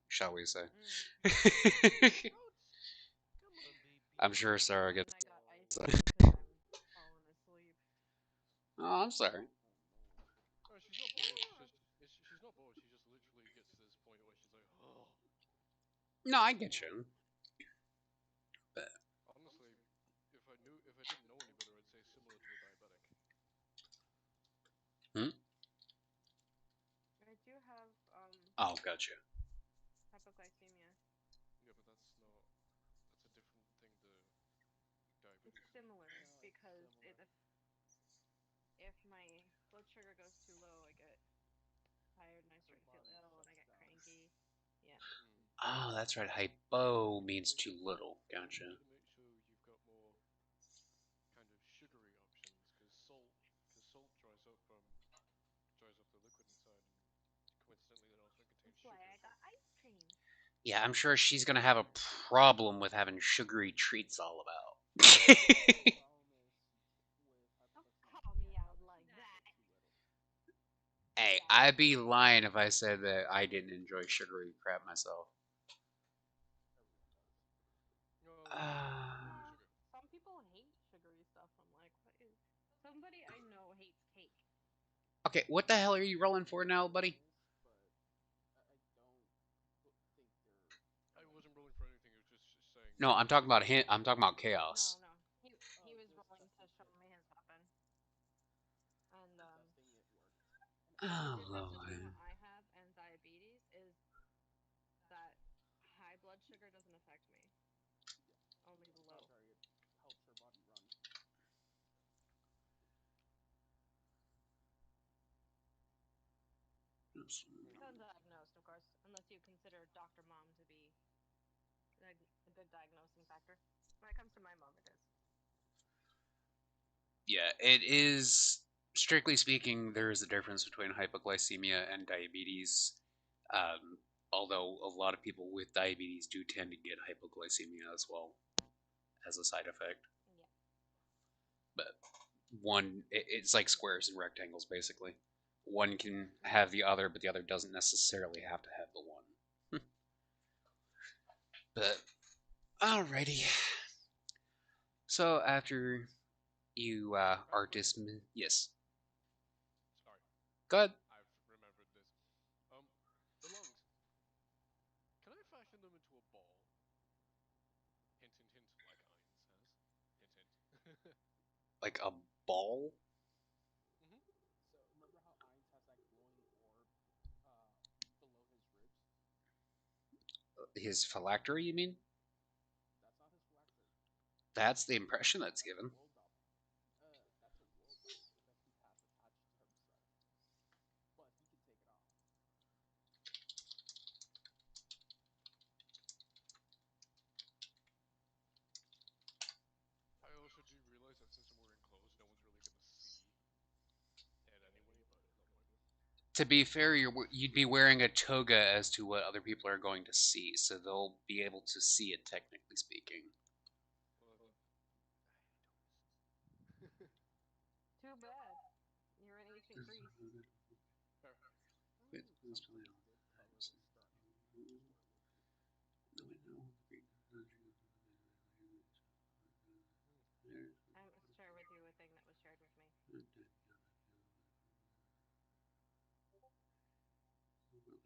shall we say. Come on, baby. I'm sure Sarah And gets. I got ice cream because I'm falling asleep. Oh, I'm sorry. No, she's not bored. She's not bored. She just literally gets to this point where she's like, oh. No, I get you. But Honestly, if I didn't know any better, I'd say similar to a diabetic. I do have oh, gotcha. hypoglycemia. Yeah, but that's not. That's a different thing to It's diabetes. similar No, it's because similar. if my blood sugar goes too low, I get tired and I start to feel Body ill and I shuts get down. cranky. Yeah. Oh, that's right. Hypo means Like, too little. Gotcha. you need to make sure you've got more kind of sugary options, because salt dries up the liquid inside, and coincidentally, that also contains That's why sugar. I got ice cream. Yeah, I'm sure she's gonna have a problem with having sugary treats all about. The problem is with Don't hypoglycemia, call you me can't out have like too much that. or too little. Hey, I'd be lying if I said that I didn't enjoy sugary crap myself. Everyone does. Oh, Uh, only Yeah. sugar. Some people hate sugary stuff. I'm like, what is? Somebody I know hates cake. okay, what the hell are you rolling for now, buddy? But I don't think they're I like. wasn't rolling for anything. It was just saying No, I'm talking about him. sugary I'm talking stuff. about chaos. No, no. He Oh, was just rolling to testing show hit. me his weapon. And Testing it worked. the Oh, difference between Lord. what I have and diabetes is that high blood sugar doesn't affect me. Yeah. Only To the the low. contrary, it helps your body run. It's undiagnosed, of course, unless you consider Dr. Mom to be a good diagnosing factor. When it comes to my mom, it is. Yeah, it is. Strictly speaking, there is a difference between hypoglycemia and diabetes. Um, although a lot of people with diabetes do tend to get hypoglycemia as well as a side effect. Yeah. But it's like squares and rectangles, basically. One can have the other, but the other doesn't necessarily have to have the one. But, alrighty. So, after you are dismissed. Yes. Sorry, Go ahead. I've remembered this. The lungs. Can I fashion them into a ball? Hint, hint, hint, like Ein says. Hint, hint. Like a ball? So remember how Ainz has that glowing orb uh, below his ribs? His phylactery, you mean? That's not his phylactery. That's the impression that's That's a given. world doppel. That's a world doppel that he has attached to himself. But he can take it off. I also do realize that since I'm wearing clothes, no one's really gonna see it anyway, but no point. To be fair, you'd be wearing a toga as to what other people are going to see, so they'll be able to see it, technically speaking. Well, Too bad. You're in ancient Greece. fair. Ooh, something good covered share with you a thing that was shared with me. Some people just be loud like that. Who's being loud? As in the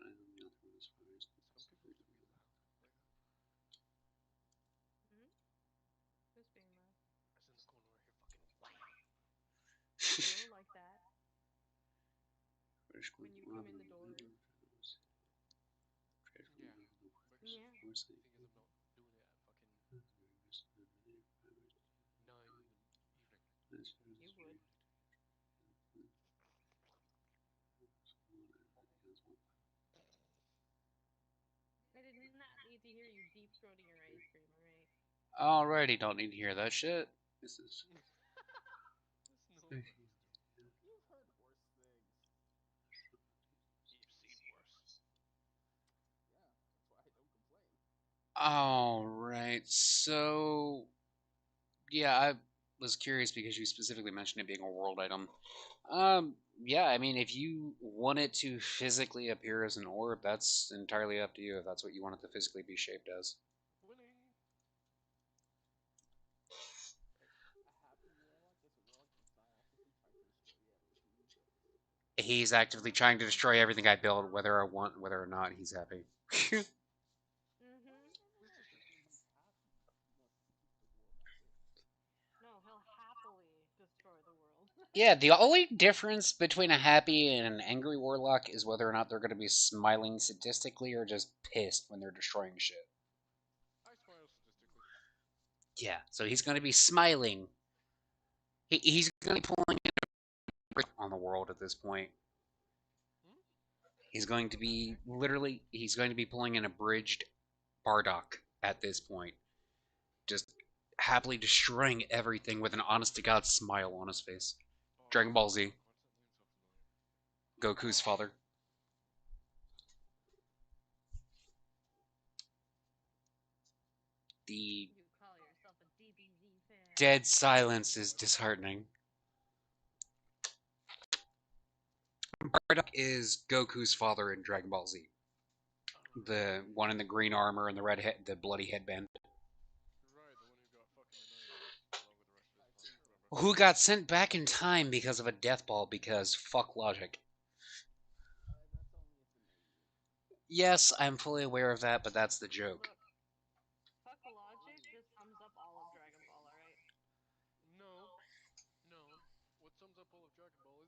corner right here, fucking wow. You're like that when you come in the door. Yeah. But Yeah. the thing is, I'm not doing it at fucking 9 in the evening. You would. I did not need to hear you deep throating your ice cream, alright? Alrighty, don't need to hear that shit. This is. There's no offense to it. You've heard worse things. You've seen worse. Yeah, that's why I don't complain. Alright, so. Yeah, I was curious because you specifically mentioned it being a world item. Yeah, I mean, if you want it to physically appear as an orb, that's entirely up to you if that's what you want it to physically be shaped as. Winning. A happy warlock is a warlock that's not actively trying to destroy everything you build. He's actively trying to destroy everything I build, whether or not he's happy. Mm-hmm. Who's this shit? He's happy. He wants to keep the world as is. No, he'll happily destroy the world. Yeah, the only difference between a happy and an angry warlock is whether or not they're going to be smiling sadistically or just pissed when they're destroying shit. I smile sadistically. Yeah, so he's going to be smiling. He's going to be pulling on the world at this point. He's going to be he's going to be pulling an abridged Bardock at this point. Just happily destroying everything with an honest to God smile on his face. Oh, Dragon Ball Z, constantly and so familiar. Goku's father. The You call yourself a DBZ fan. dead silence is disheartening. Bardock is Goku's father in Dragon Ball Z. The one in the green armor and the bloody headband. Right, the one who got fucking annihilated along with the rest of his family. Whatever. Who got sent back in time because of a death ball because fuck logic. That's only if the name. Yes, I'm fully aware of that, but that's the joke. Look, fuck logic just sums up all of Dragon Ball, alright? No. No. What sums up all of Dragon Ball is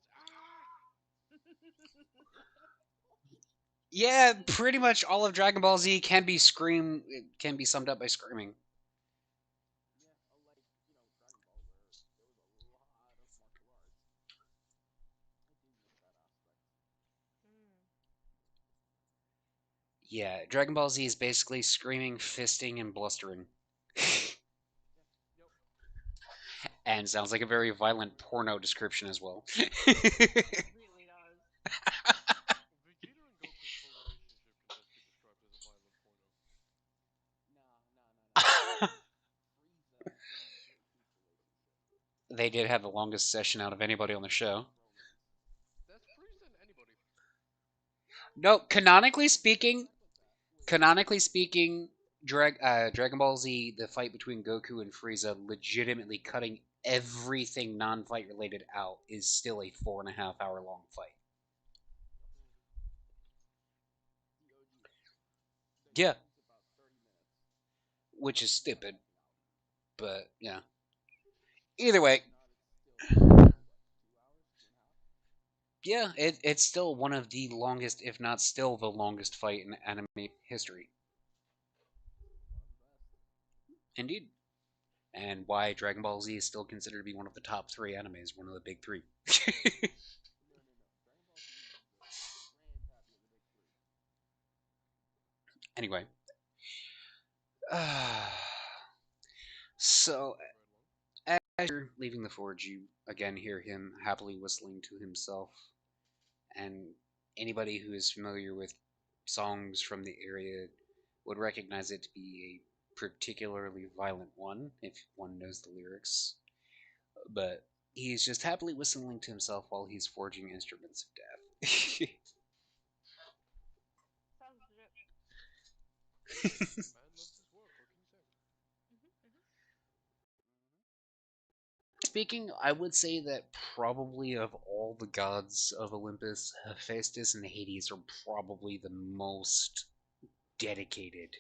Yeah, pretty much all of Dragon Ball Z can be summed up by screaming. Yeah, like, Dragon Ball, where there was a lot of martial arts. I do miss that aspect. Yeah, Dragon Ball Z is basically screaming, fisting, and blustering. Yep. And sounds like a very violent porno description as well. It really does. Vegeta and Goku's whole relationship can best be described as a violent porno. Nah. Frieza and Goku's relationship. They did have the longest session out of anybody on the show. That's Frieza and anybody. No, canonically speaking, Dragon Ball Z, the fight between Goku and Frieza, legitimately cutting everything non-fight related out, is still a 4.5 hour long fight. Yeah. About 30 minutes. Which is stupid. But, yeah. Either way. Yeah, it's still one of the longest, if not still the longest fight in anime history. Indeed. And why Dragon Ball Z is still considered to be one of the top 3 animes, one of the big 3. Anyway. So, as you're leaving the forge, you again hear him happily whistling to himself. And anybody who is familiar with songs from the area would recognize it to be a particularly violent one, if one knows the lyrics. But he's just happily whistling to himself while he's forging instruments of death. Sounds Man loves his work. What can you say? Speaking, I would say that probably of all the gods of Olympus, Hephaestus and Hades are probably the most dedicated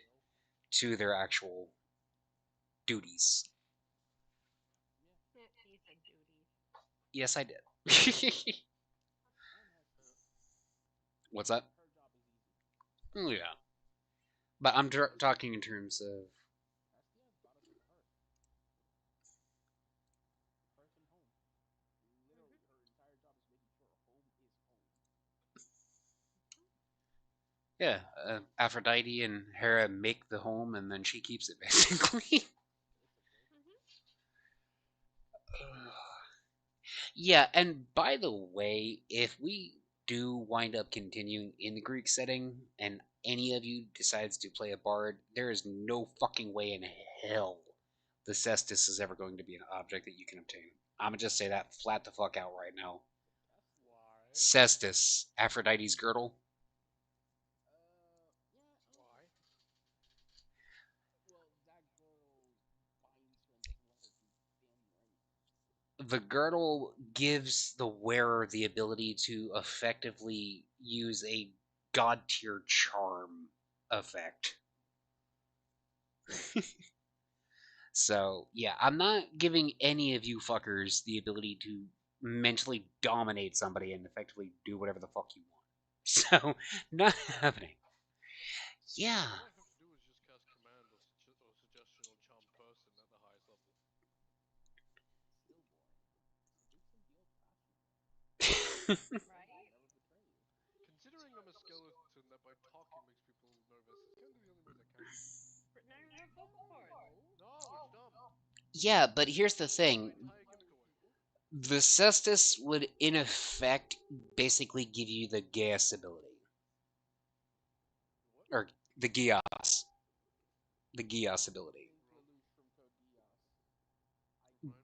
to their actual duties. Yeah, he said duty. Yes, I did. What's that? Oh, yeah. But I'm talking in terms of. Yeah, Aphrodite and Hera make the home and then she keeps it, basically. Yeah, and by the way, if we do wind up continuing in the Greek setting and any of you decides to play a bard, there is no fucking way in hell the cestus is ever going to be an object that you can obtain. I'm gonna just say that flat the fuck out right now. Why? Cestus, Aphrodite's girdle. Why? The girdle gives the wearer the ability to effectively use a god tier charm effect. So, yeah, I'm not giving any of you fuckers the ability to mentally dominate somebody and effectively do whatever the fuck you want. So, not happening. Yeah. All I have to do is just cast command or, suggestion or charm person at the highest level. Right? Considering I'm a skeleton that by talking makes people nervous, it's kind of the only ways I can. But now you have vocal cords. No, it's dumb. Yeah, but here's the My thing. entire gimmick away. The cestus would, in effect, basically give you the Gaius ability. What? Or the Gios. The Gios ability. Remind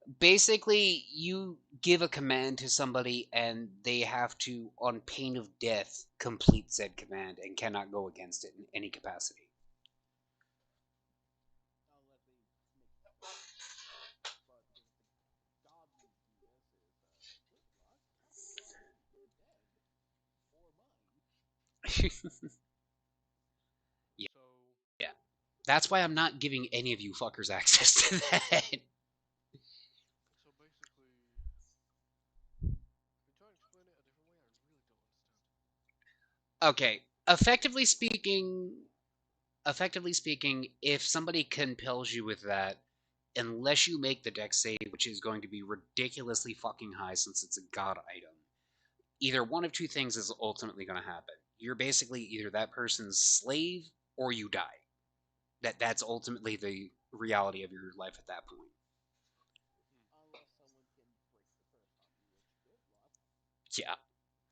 me? Basically, you give a command to somebody and they have to, on pain of death, complete said command and cannot go against it in any capacity. Yeah. So, Yeah. That's why I'm not giving any of you fuckers access to that. so basically, can you try and explain it a different way? I really don't understand. Okay. Effectively speaking, if somebody compels you with that, unless you make the dex save, which is going to be ridiculously fucking high since it's a god item, either one of two things is ultimately going to happen. You're basically either that person's slave or you die. That's ultimately the reality of your life at that point. Yeah.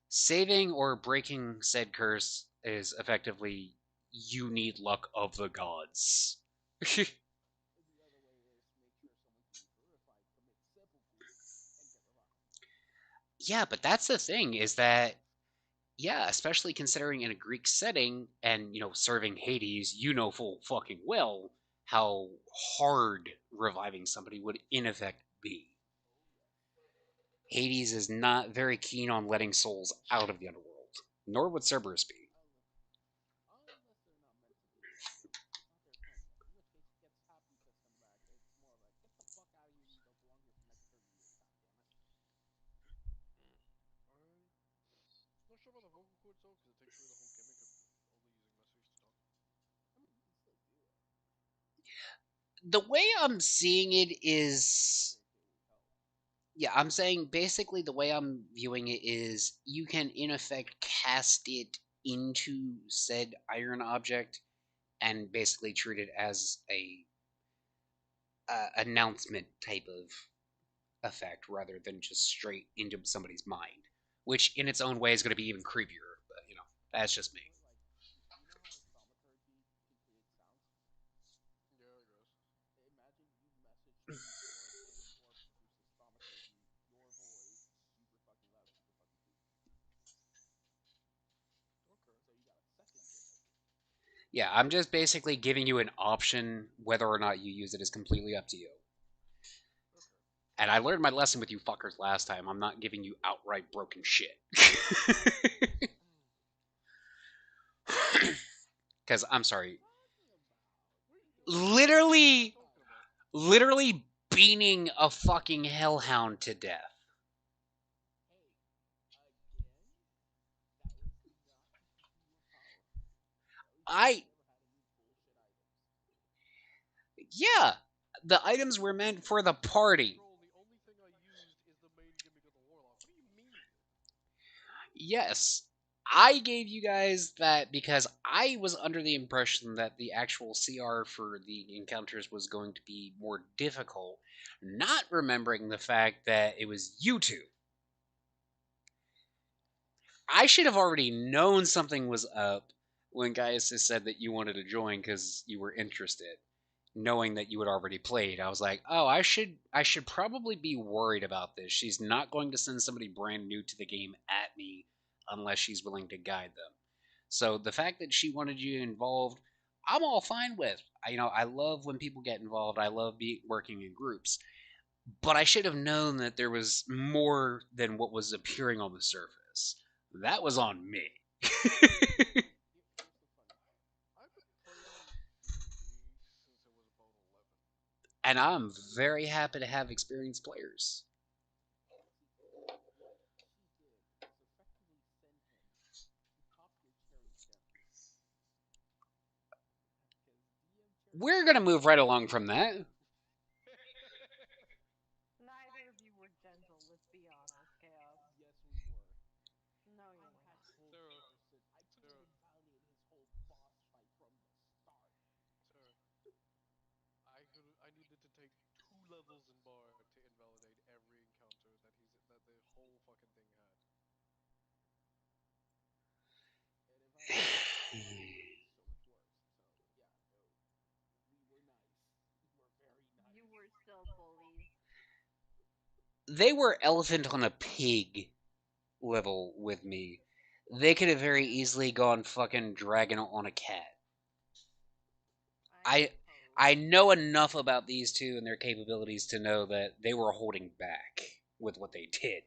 Saving or breaking said curse is effectively you need luck of the gods. Yeah, but that's the thing is that yeah, especially considering in a Greek setting and serving Hades, you know full fucking well how hard reviving somebody would in effect be. Hades is not very keen on letting souls out of the underworld, nor would Cerberus be. Not sure about the vocal cords though, because it takes away the whole gimmick of only using messages to talk. The way I'm seeing it is yeah, I'm saying basically the way I'm viewing it is you can in effect cast it into said iron object and basically treat it as a announcement type of effect rather than just straight into somebody's mind, which in its own way is going to be even creepier. But that's just me. Yeah, I guess. Okay. Yeah, I'm just basically giving you an option. Whether or not you use it is completely up to you. And I learned my lesson with you fuckers last time. I'm not giving you outright broken shit. Because, I'm sorry. Literally beating a fucking hellhound to death. Yeah, the items were meant for the party. Troll, the only thing I used is the main gimmick of the warlock. What do you mean? Yes, I gave you guys that because I was under the impression that the actual CR for the encounters was going to be more difficult, not remembering the fact that it was you two. I should have already known something was up when Gaius said that you wanted to join because you were interested, knowing that you had already played. I was like, oh, I should probably be worried about this. She's not going to send somebody brand new to the game at me unless she's willing to guide them. So the fact that she wanted you involved, I'm all fine with. I love when people get involved. I love working in groups. But I should have known that there was more than what was appearing on the surface. That was on me. I've been playing D&D since I was about 11. And I'm very happy to have experienced players. We're going to move right along from that. Neither of you were gentle, let's be honest, Chaos. Yes, we were. No, you weren't. Sarah, I couldn't Sarah, invalidate his whole boss fight from the start. Sarah. I needed to take 2 levels in bar to invalidate every encounter that the whole fucking thing had. And if I You were still bullies. They were elephant on a pig level with me. They could have very easily gone fucking dragon on a cat. I know enough about these two and their capabilities to know that they were holding back with what they did.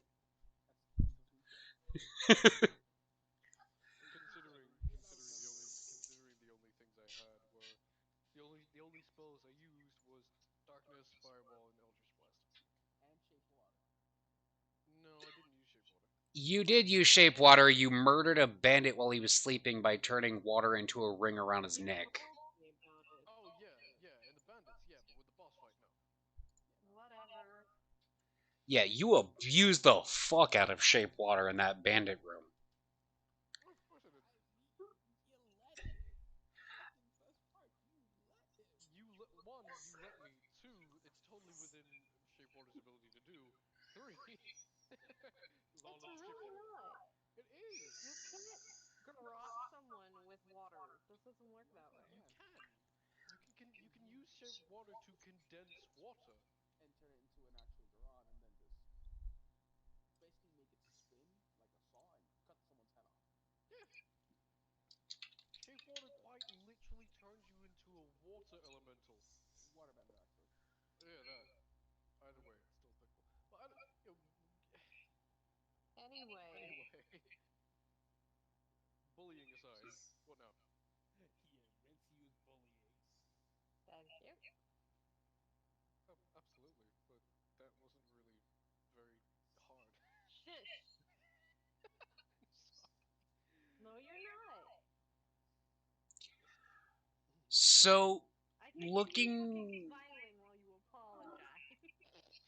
Considering the only things I had were the only spells I used was Darkness, Fireball, and Eldritch Blast. And Shape Water. No, I didn't use Shape Water. You did use Shape Water. You murdered a bandit while he was sleeping by turning water into a ring around his neck. Oh yeah, and the bandits, yeah, but with the boss fight, no. Whatever. Yeah, you abused the fuck out of Shape Water in that bandit room. Of course I did. You let him. That's the best part. You let me. 2, it's totally within Shape Water's ability to do. 3, lawless Shape really Water. not. It is. You can't garrot someone with water. This doesn't work that way. You can. You can use Shape Water to condense water. And turn it into an actual garrote, and then just basically make it spin like a saw and cut someone's head off. Yeah. Shape Water quite literally turns you into a water elemental. Waterbender, actually. Yeah, that. Either way, it's still applicable. But Anyway. Bullying aside, what now? Yeah, Rince used bully ace. Thank you. Oh, absolutely, but that wasn't really very hard. Shush. No, you're not. So, I think looking smiling while you apologize.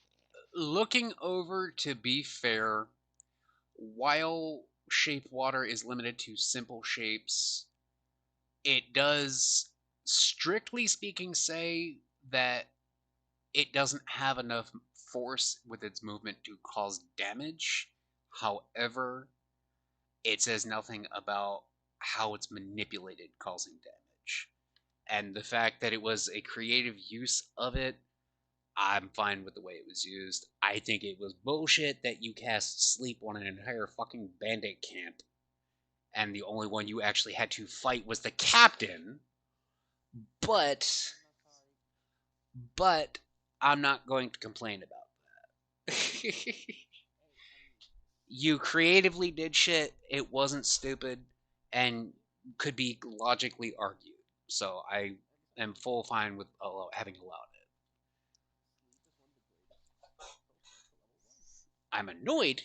looking over, to be fair, while Shape Water is limited to simple shapes, it does, strictly speaking, say that it doesn't have enough force with its movement to cause damage. However, it says nothing about how it's manipulated causing damage. And the fact that it was a creative use of it, I'm fine with the way it was used. I think it was bullshit that you cast sleep on an entire fucking bandit camp and the only one you actually had to fight was the captain. But I'm not going to complain about that. You creatively did shit. It wasn't stupid and could be logically argued. So I am full fine with having allowed it. I'm annoyed.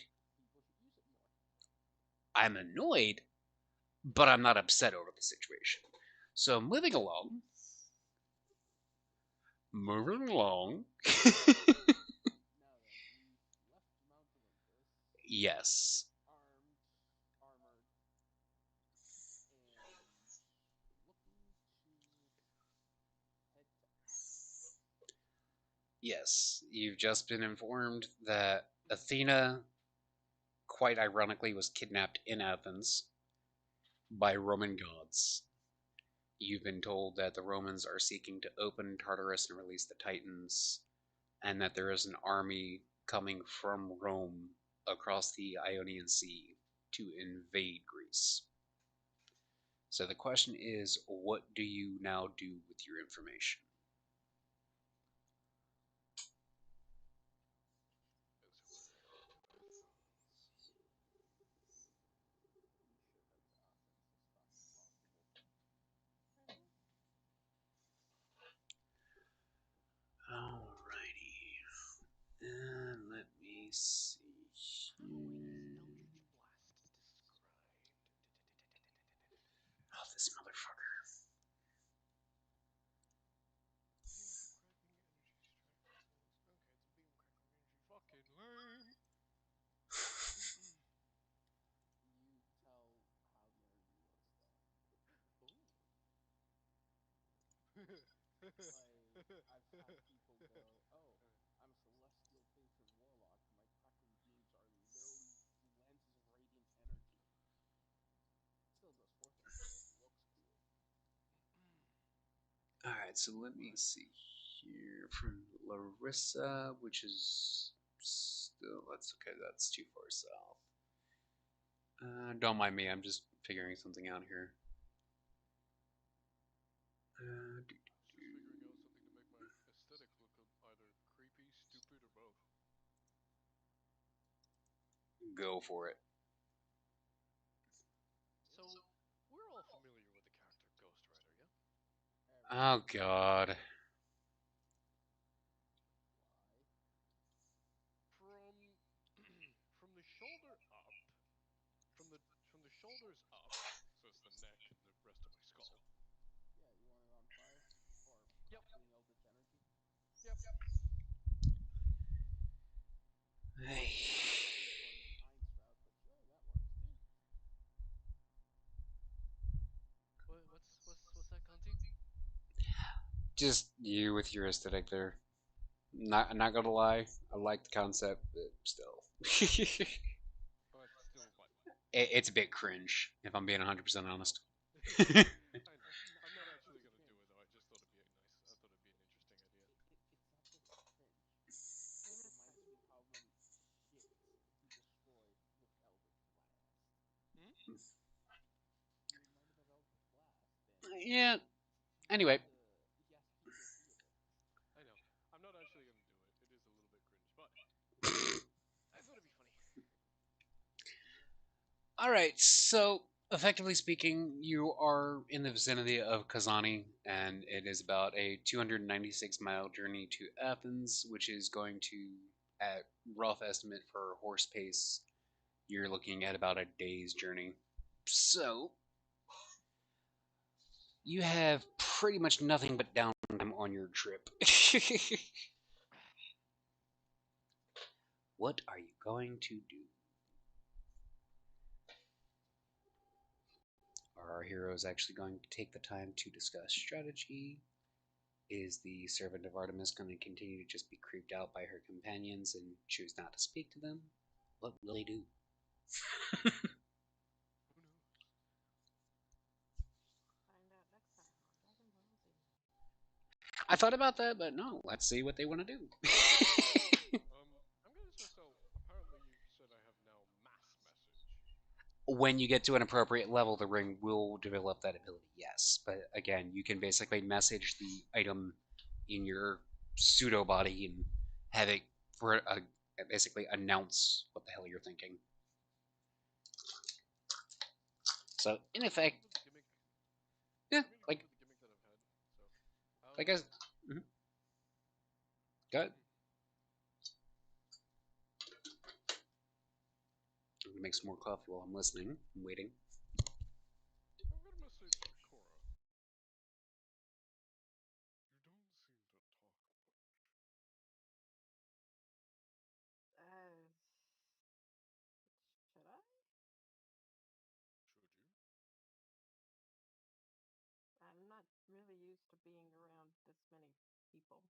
But I'm not upset over the situation. So moving along. Yes. Yes, you've just been informed that Athena, quite ironically, was kidnapped in Athens by Roman gods. You've been told that the Romans are seeking to open Tartarus and release the Titans, and that there is an army coming from Rome across the Ionian Sea to invade Greece. So the question is, what do you now do with your information? Alrighty. And let me see here. Oh, this motherfucker. Fucking lame. Alright, so let me see here from Larissa, which is still, that's okay, that's too far south. Don't mind me, I'm just figuring something out here. Just figuring out something to make my aesthetics look either creepy, stupid, or both. Go for it. So, we're all familiar with the character Ghost Rider, yeah? Oh god. From the shoulder up, from the shoulders up, so it's the neck and the rest of my skull. Yep. Yep. Hey. What's that, Conti? Just you with your aesthetic there. Not gonna lie, I like the concept, but still. But still, what? It's a bit cringe, if I'm being 100% honest. I know. I'm not actually gonna do it though. I just thought it'd be nice. I thought it'd be an interesting idea. Yeah. Anyway. I know. I'm not actually gonna do it. It is a little bit cringe, but I thought it'd be funny. Alright, so effectively speaking, you are in the vicinity of Kazani, and it is about a 296-mile journey to Athens, which is going to, at rough estimate for horse pace, you're looking at about a day's journey. So, you have pretty much nothing but downtime on your trip. What are you going to do? Are our heroes actually going to take the time to discuss strategy? Is the servant of Artemis going to continue to just be creeped out by her companions and choose not to speak to them? What will they do? Who knows? Find out next time on Dragon Ball Z. I thought about that, but no, let's see what they want to do. I'm gonna say so. Apparently, you said I have now mass message. when you get to an appropriate level, the ring will develop that ability, yes. But again, you can basically message the item in your pseudo body and have it for basically announce what the hell you're thinking. So in That's effect, kind of the gimmick. yeah, Really kind of the gimmick that I've had. So, like I, mhm. Go ahead. I'm gonna make some more coffee while I'm listening. I'm waiting. I've got a message for Cora. You don't seem to talk much. Should I? Should you? I'm not really used to being around this many people.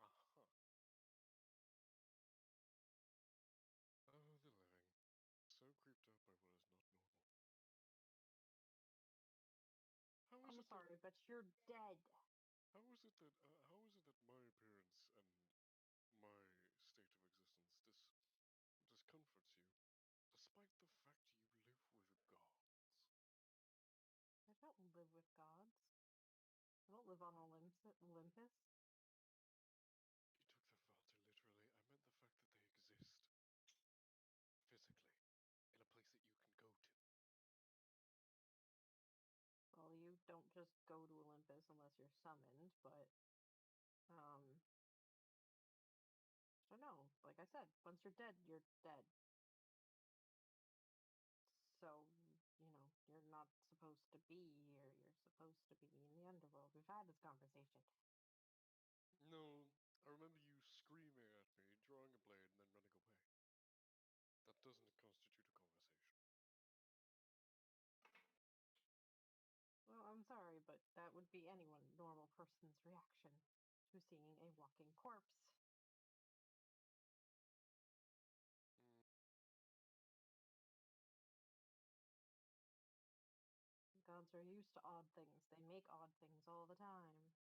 Uh-huh. Oh, the living. So creeped out by what is not normal. How is I'm it that sorry, but you're dead. how is it that my appearance and my state of existence discomforts you, despite the fact you live with gods? I don't live with gods. I don't live on Olympus. You took that far too literally. I meant the fact that they exist physically in a place that you can go to. Well, you don't just go to Olympus unless you're summoned, but um I don't know. Like I said, once you're dead, you're dead. So, you're not supposed to be here. You're supposed to be in the underworld. We've had this conversation. No, I remember you screaming at me, drawing a blade, and then running away. That doesn't constitute a conversation. Well, I'm sorry, but that would be anyone normal person's reaction to seeing a walking corpse. Mm. Gods are used to odd things. They make odd things all the time.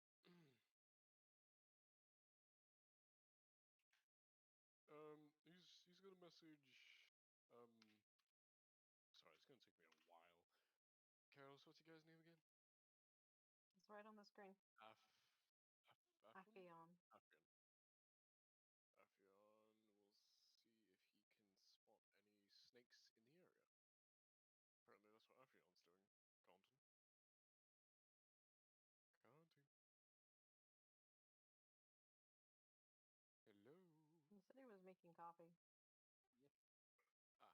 He's got a message. Um, sorry, it's gonna take me a while. Chaos, what's your guy's name again? It's right on the screen. Affion? Aphion. Affion. Affion will see if he can spot any snakes in the area. Apparently that's what Affion's doing. Counting. Counting. Hello? He said he was making coffee. Ah.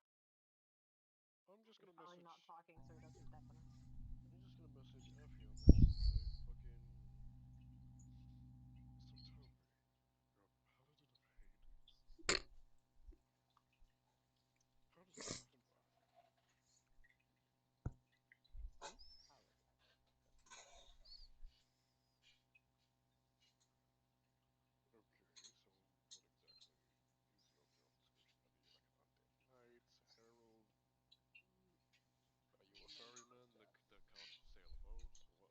I'm just He's gonna probably not message... talking so he doesn't deafen us. I'm just gonna message Affion that he's a fucking... Stop telling me you're a paladin of Hades. How does that happen for Affion? Hmm? Okay, so what exactly is your job description? Are you like an undead knight, herald? Are you a ferryman that can't sail a boat? What?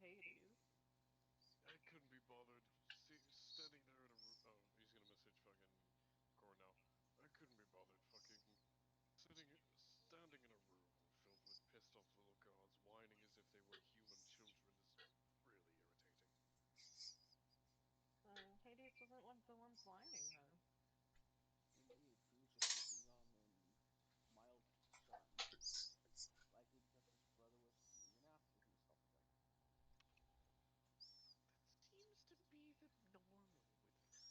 Hades. I couldn't be bothered. Standing there in a oh, he's gonna message fucking Core now. I couldn't be bothered fucking standing in a room filled with pissed off little gods whining as if they were human children is really irritating. Hades wasn't one of the ones whining, though. Indeed, he was just looking on in mild concern, likely because his brother was being an ass to himself again. That seems to be the norm with gods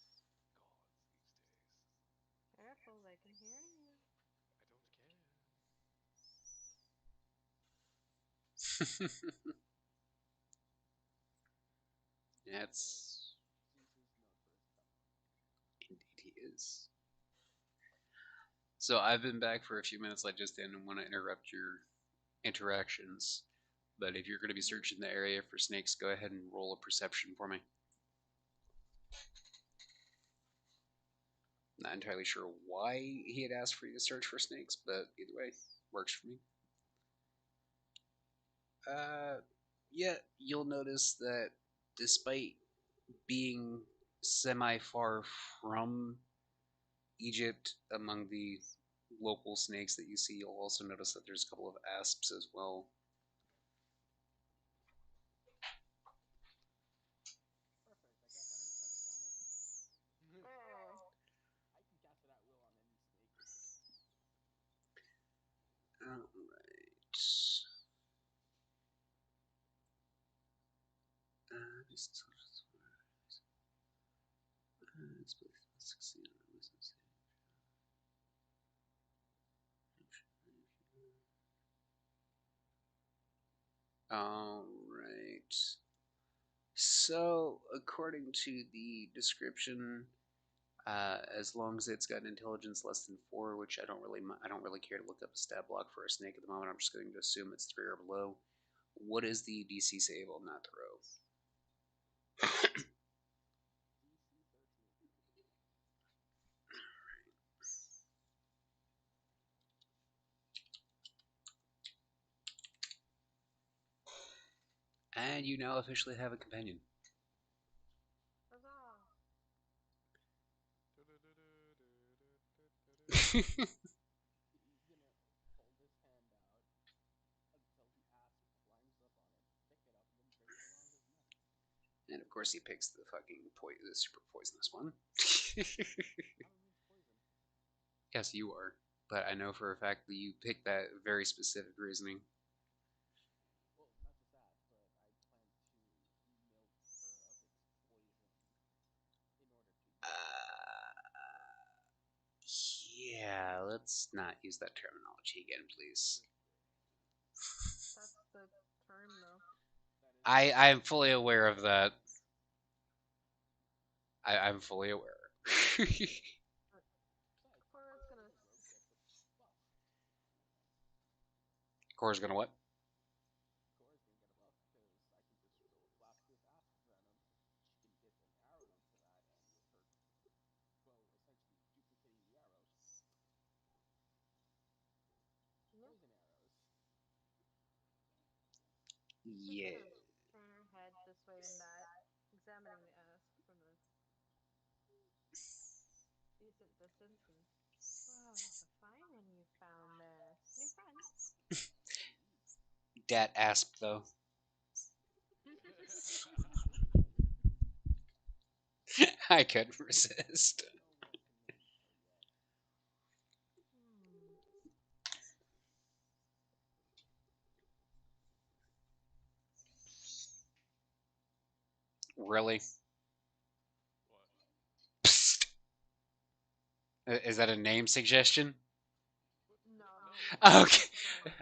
these days. Careful, they can hear you. I don't care. Yeah, it's Zeus is known for his temper. indeed he is. So I've been back for a few minutes. I just didn't want to interrupt your interactions. But if you're going to be searching the area for snakes, go ahead and roll a perception for me. Not entirely sure why he had asked for you to search for snakes, but either way, works for me. Yeah, you'll notice that despite being semi far from Egypt, among the local snakes that you see, you'll also notice that there's a couple of asps as well. Perfect, I cast Animal Sense on it. Oh. I can cast it at will on any snake. Alright. Alright. So, according to the description, as long as it's got an intelligence less than 4, which I don't really care to look up a stat block for a snake at the moment. I'm just going to assume it's 3 or below. What is the DC save on that throw? DC 13. And you now officially have a companion. Huzzah. He's gonna hold his hand out until the asp climbs up on it, pick it up, and then bring it around his neck. And of course, he picks the the super poisonous one. I'm immune to poison. Yes, you are. But I know for a fact that you picked that very specific reasoning. Well, not just that, but I plan to milk her of its poison in order to use Yeah, let's not use that terminology again, please. That's the term, though. I'm fully aware of that. I'm fully aware. Cora's gonna. Cora's gonna what? Cora's gonna get a buff because I can just fill a flask with asp venom. She can get an arrow onto that, and with her, well, essentially duplicating the arrows, Yeah. poison arrows. She's Yeah. gonna turn her head this way and that, examining the asp from a decent distance, and wow, a fine one you found there. New friend. Dat asp though. I couldn't resist. I don't know what to name her yet. Really? What? Psst. Is that a name suggestion? No. Okay.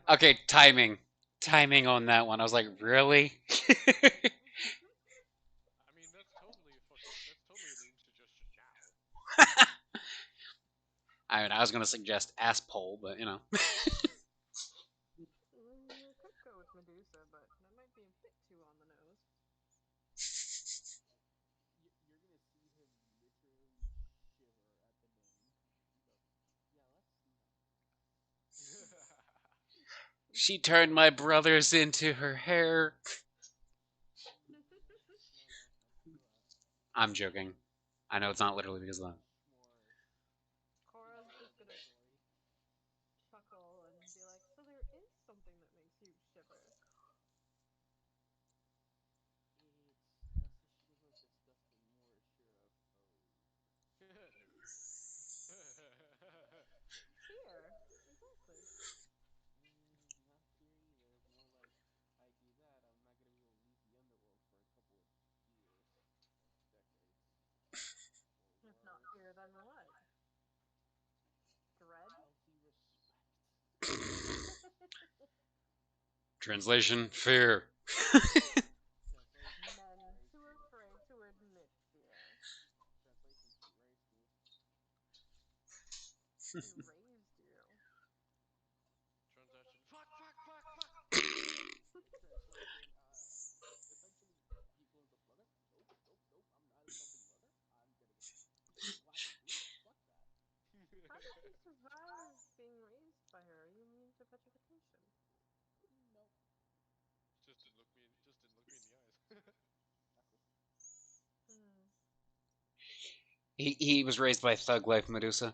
Okay, timing. Timing on that one. I was like, really? I mean, that's totally a name suggestion now. I mean, I was going to suggest asshole, but you know. You could go with Medusa, but that might be a bit too on the nose. You're gonna see him literally shiver at the name. Yeah, let's not. She turned my brothers into her hair. I'm joking. I know it's not literally because of that. Cora's just gonna chuckle and be like, so there is something that makes you shiver. Fear. Exactly. If not fear, then what? Dread? Translation: fear. Men too afraid to admit fear. He raised you. Transaction. Fuck, fuck, fuck, fuck. How did you survive being raised by her? You mean to petrification? Just didn't look me in the eyes. Hmm. He was raised by Thug Life Medusa.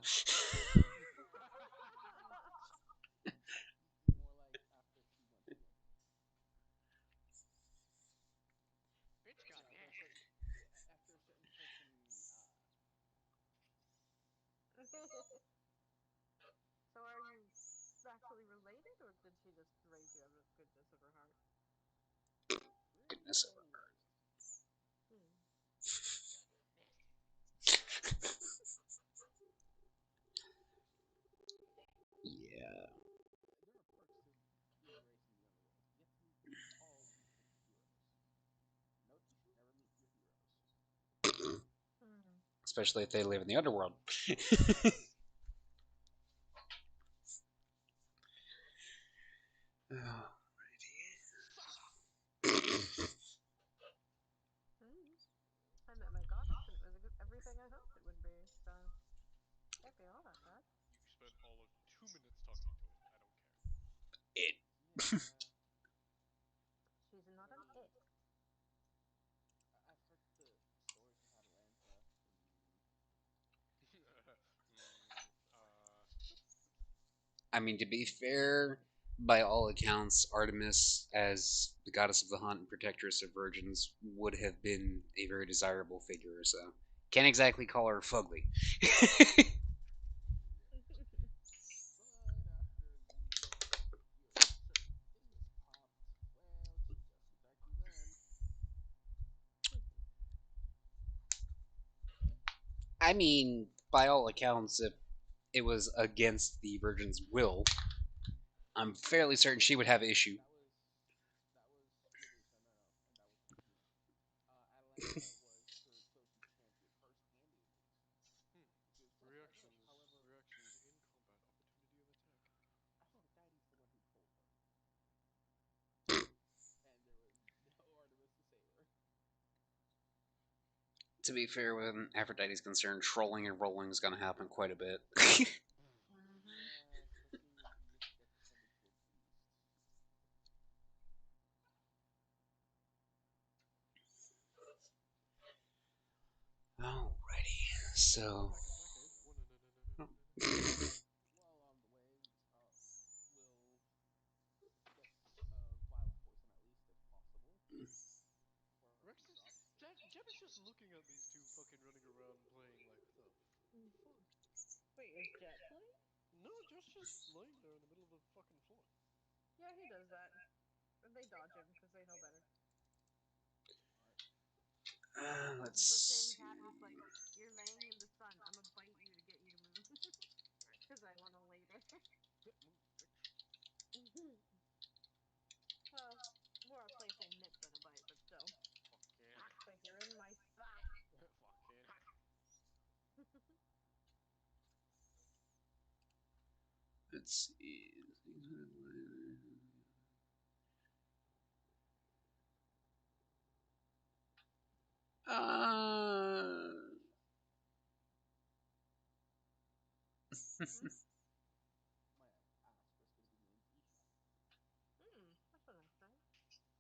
Bitch got that. So are you actually related, or did she just raise you out of goodness of her heart? Goodness. Hmm. Yeah. Hmm. Especially if they live in the underworld. Hmm. I met my goddess, and it was everything I hoped it would be. So can't be all that bad. You spent all of 2 minutes talking to it. I don't care. It. She's not an it. I mean, to be fair, by all accounts, Artemis, as the goddess of the hunt and protectress of virgins, would have been a very desirable figure. So, can't exactly call her fugly. I mean, by all accounts, if it was against the virgin's will, I'm fairly certain she would have issue. Reactions in combat. Opportunity of attack. To be fair, when Aphrodite's concerned, trolling and rolling is going to happen quite a bit. Mm-hmm. Alrighty, so. Rex is Jeb is just looking at these two fucking running around playing like what the fuck? Wait, is Jet playing? No, just lying there in the middle of the fucking floor. Yeah, he does that. And they dodge him because they know better. Let's This is the same see. cat who's like, you're laying in the sun. I'm gonna bite you to get you to move. Because I want to later. Well, more a playful nip than a bite, but still. Fucking Like you're in my spot. fucking Let's see. Uh, That's a nice thing.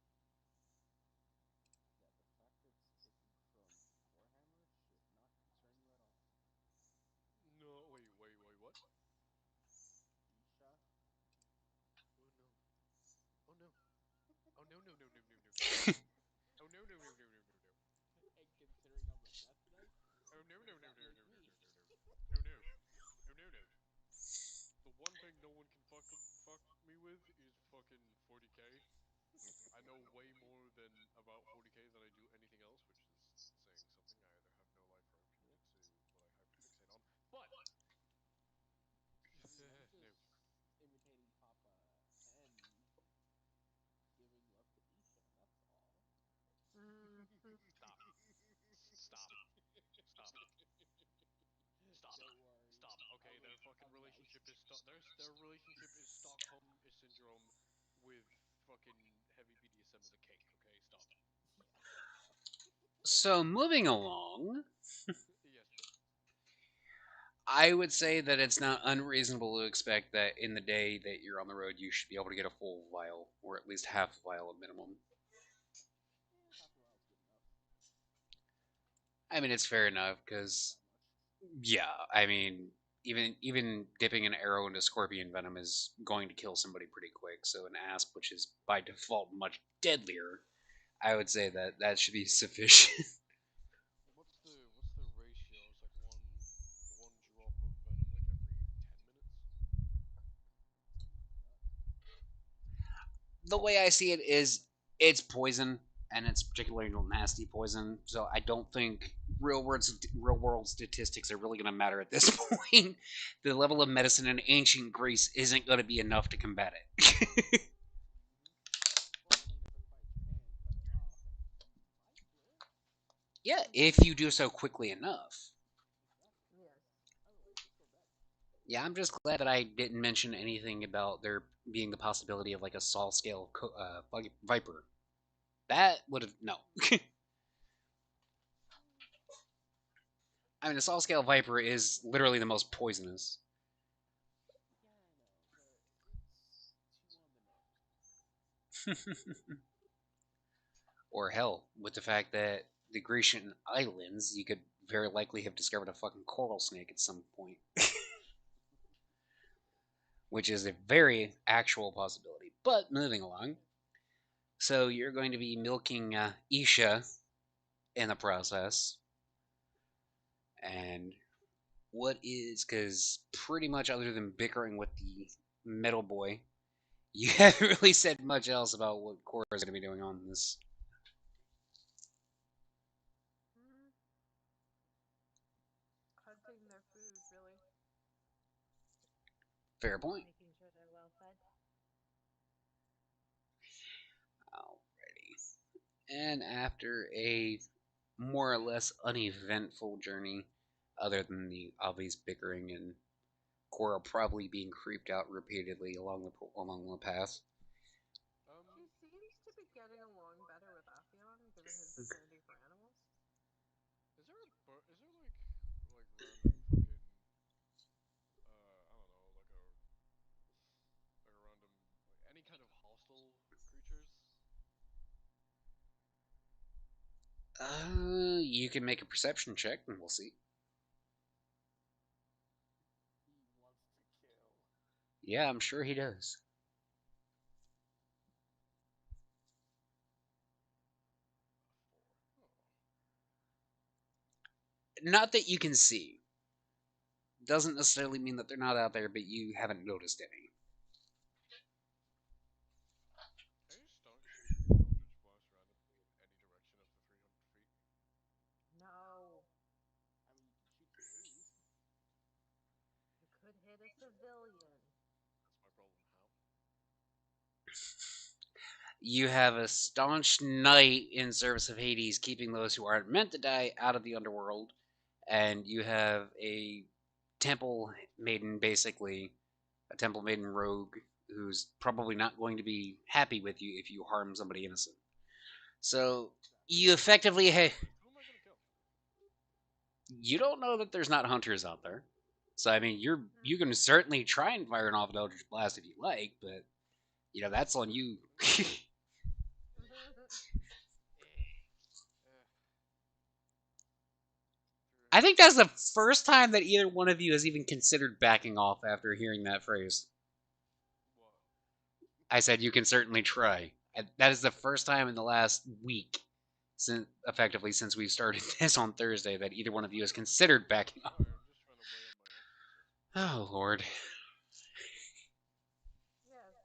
fuck me with is fucking 40k. I know way more than about 40k than I do anything else, which is saying something. I either have no life or I'm committed to what I hyperfixate on. But I mean, I'm no. just imitating Papa and giving love to Isha. That's all. Stop. Stop. Stop. Stop. Don't worry. Stop. Okay, their fucking I'm relationship nice. is their relationship is Stockholm syndrome with fucking heavy BDSM as a cake. Okay, stop. So moving along, Yes, sure. I would say that it's not unreasonable to expect that in the day that you're on the road, you should be able to get a full vial, or at least half a vial at minimum. Yeah, half a while's good enough. I mean, it's fair enough because, That much. yeah, I mean, even dipping an arrow into scorpion venom is going to kill somebody pretty quick. So an asp, which is by default much deadlier, I would say that that should be sufficient. What's the ratio? It's like one drop of venom like every 10 minutes. The way I see it is, it's poison, and it's particularly nasty poison. So I don't think real world statistics are really going to matter at this point. The level of medicine in ancient Greece isn't going to be enough to combat it. Well, I mean, if it bites your hand, cut it off, and you might live. Yeah, if you do so quickly enough. Exactly. Yes. Otherwise, you're still dead. Yeah, I'm just glad that I didn't mention anything about there being the possibility of like a Sol scale viper. That would have no. I mean, a Sol scale viper is literally the most poisonous. Yeah, I know, but it's too on the nose. Or hell, with the fact that the Grecian islands, you could very likely have discovered a fucking coral snake at some point, which is a very actual possibility. But moving along, so you're going to be milking Isha in the process, and what is because pretty much other than bickering with the metal boy, you haven't really said much else about what Cora is going to be doing on this. Mm, hunting their food, really. Fair point. Making sure they're well fed. Alrighty. And after a more or less uneventful journey, other than the obvious bickering and Cora probably being creeped out repeatedly along the path. She seems to be getting along better with Aphion, given his affinity for animals. Is there like random fucking I don't know like a random like any kind of hostile creatures? You can make a perception check and we'll see. He wants to kill. Yeah, I'm sure he does. Not that you can see. Doesn't necessarily mean that they're not out there, but you haven't noticed any. Can you shoot an Eldritch Blast randomly in any direction up to 300 feet? No, I mean, you can shoot to Hades. you could hit a civilian. That's my problem. How? You have a staunch knight in service of Hades, keeping those who aren't meant to die out of the underworld, and you have a temple maiden, basically a temple maiden rogue, who's probably not going to be happy with you if you harm somebody innocent. So you effectively Who am I gonna kill? you don't know that there's not hunters out there. So I mean, you can certainly try and fire an off an Eldritch Blast if you like, but that's on you. I think that's the first time that either one of you has even considered backing off after hearing that phrase. What? I said you can certainly try. That is the first time in the last week, since we've started this on Thursday, that either one of you has considered backing off. Sorry, I'm just trying to weigh up my options here. Oh Lord. Yes,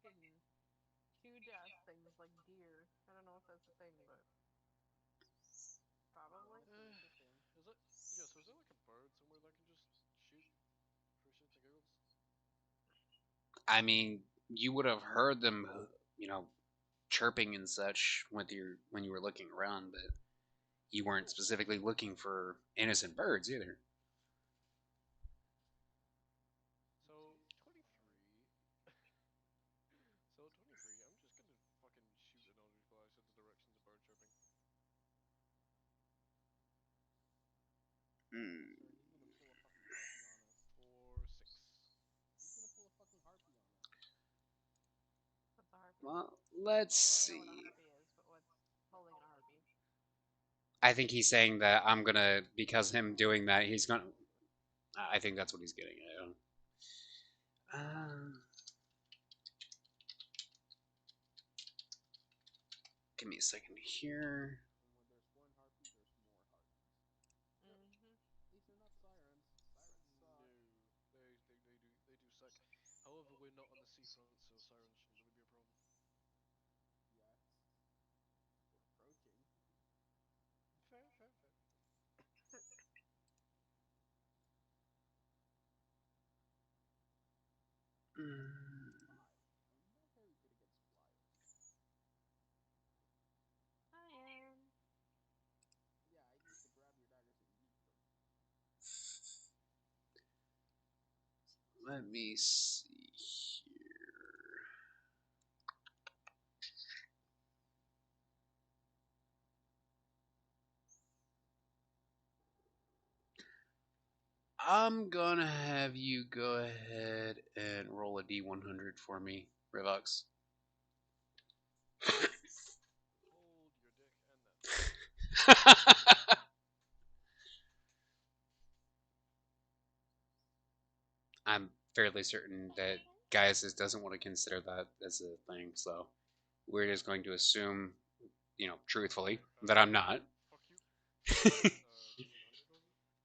fucking huge ass things like deer. I don't know if that's a thing, but probably. Is it? Yeah. So is there like a bird somewhere that I can just shoot for shits and giggles? I mean, you would have heard them, you know, chirping and such with your when you were looking around, but you weren't specifically looking for innocent birds either. So 23. So 23. I'm just gonna fucking shoot an Eldritch Blast in the direction of bird chirping. Hmm. Sir, he's gonna pull a fucking harpy on us. For 6. He's gonna pull a fucking harpy on us. What's a harpy? Well, let's I know see. what a harpy is, but what's holding a harpy? I think he's saying that I'm gonna, because him doing that, he's gonna. I think that's what he's getting at. Give me a second here. And where there's one harpy, there's more harpies. Mm-hmm. At least they're not sirens. Sirens suck. No, they do suck. However, we're not on the seafront, so sirens shouldn't really be a problem. Yet. We're approaching. Fair. Mm, I'm not very good against flyers. Iron. Yeah, I used to grab your daggers and yeet them. let me see here. I'm gonna have you go ahead and roll a D100 for me, Rivox. Hold your dick and that. I'm fairly certain that Gaius doesn't want to consider that as a thing, so we're just going to assume, truthfully, that I'm not. Fuck you. D100 was it?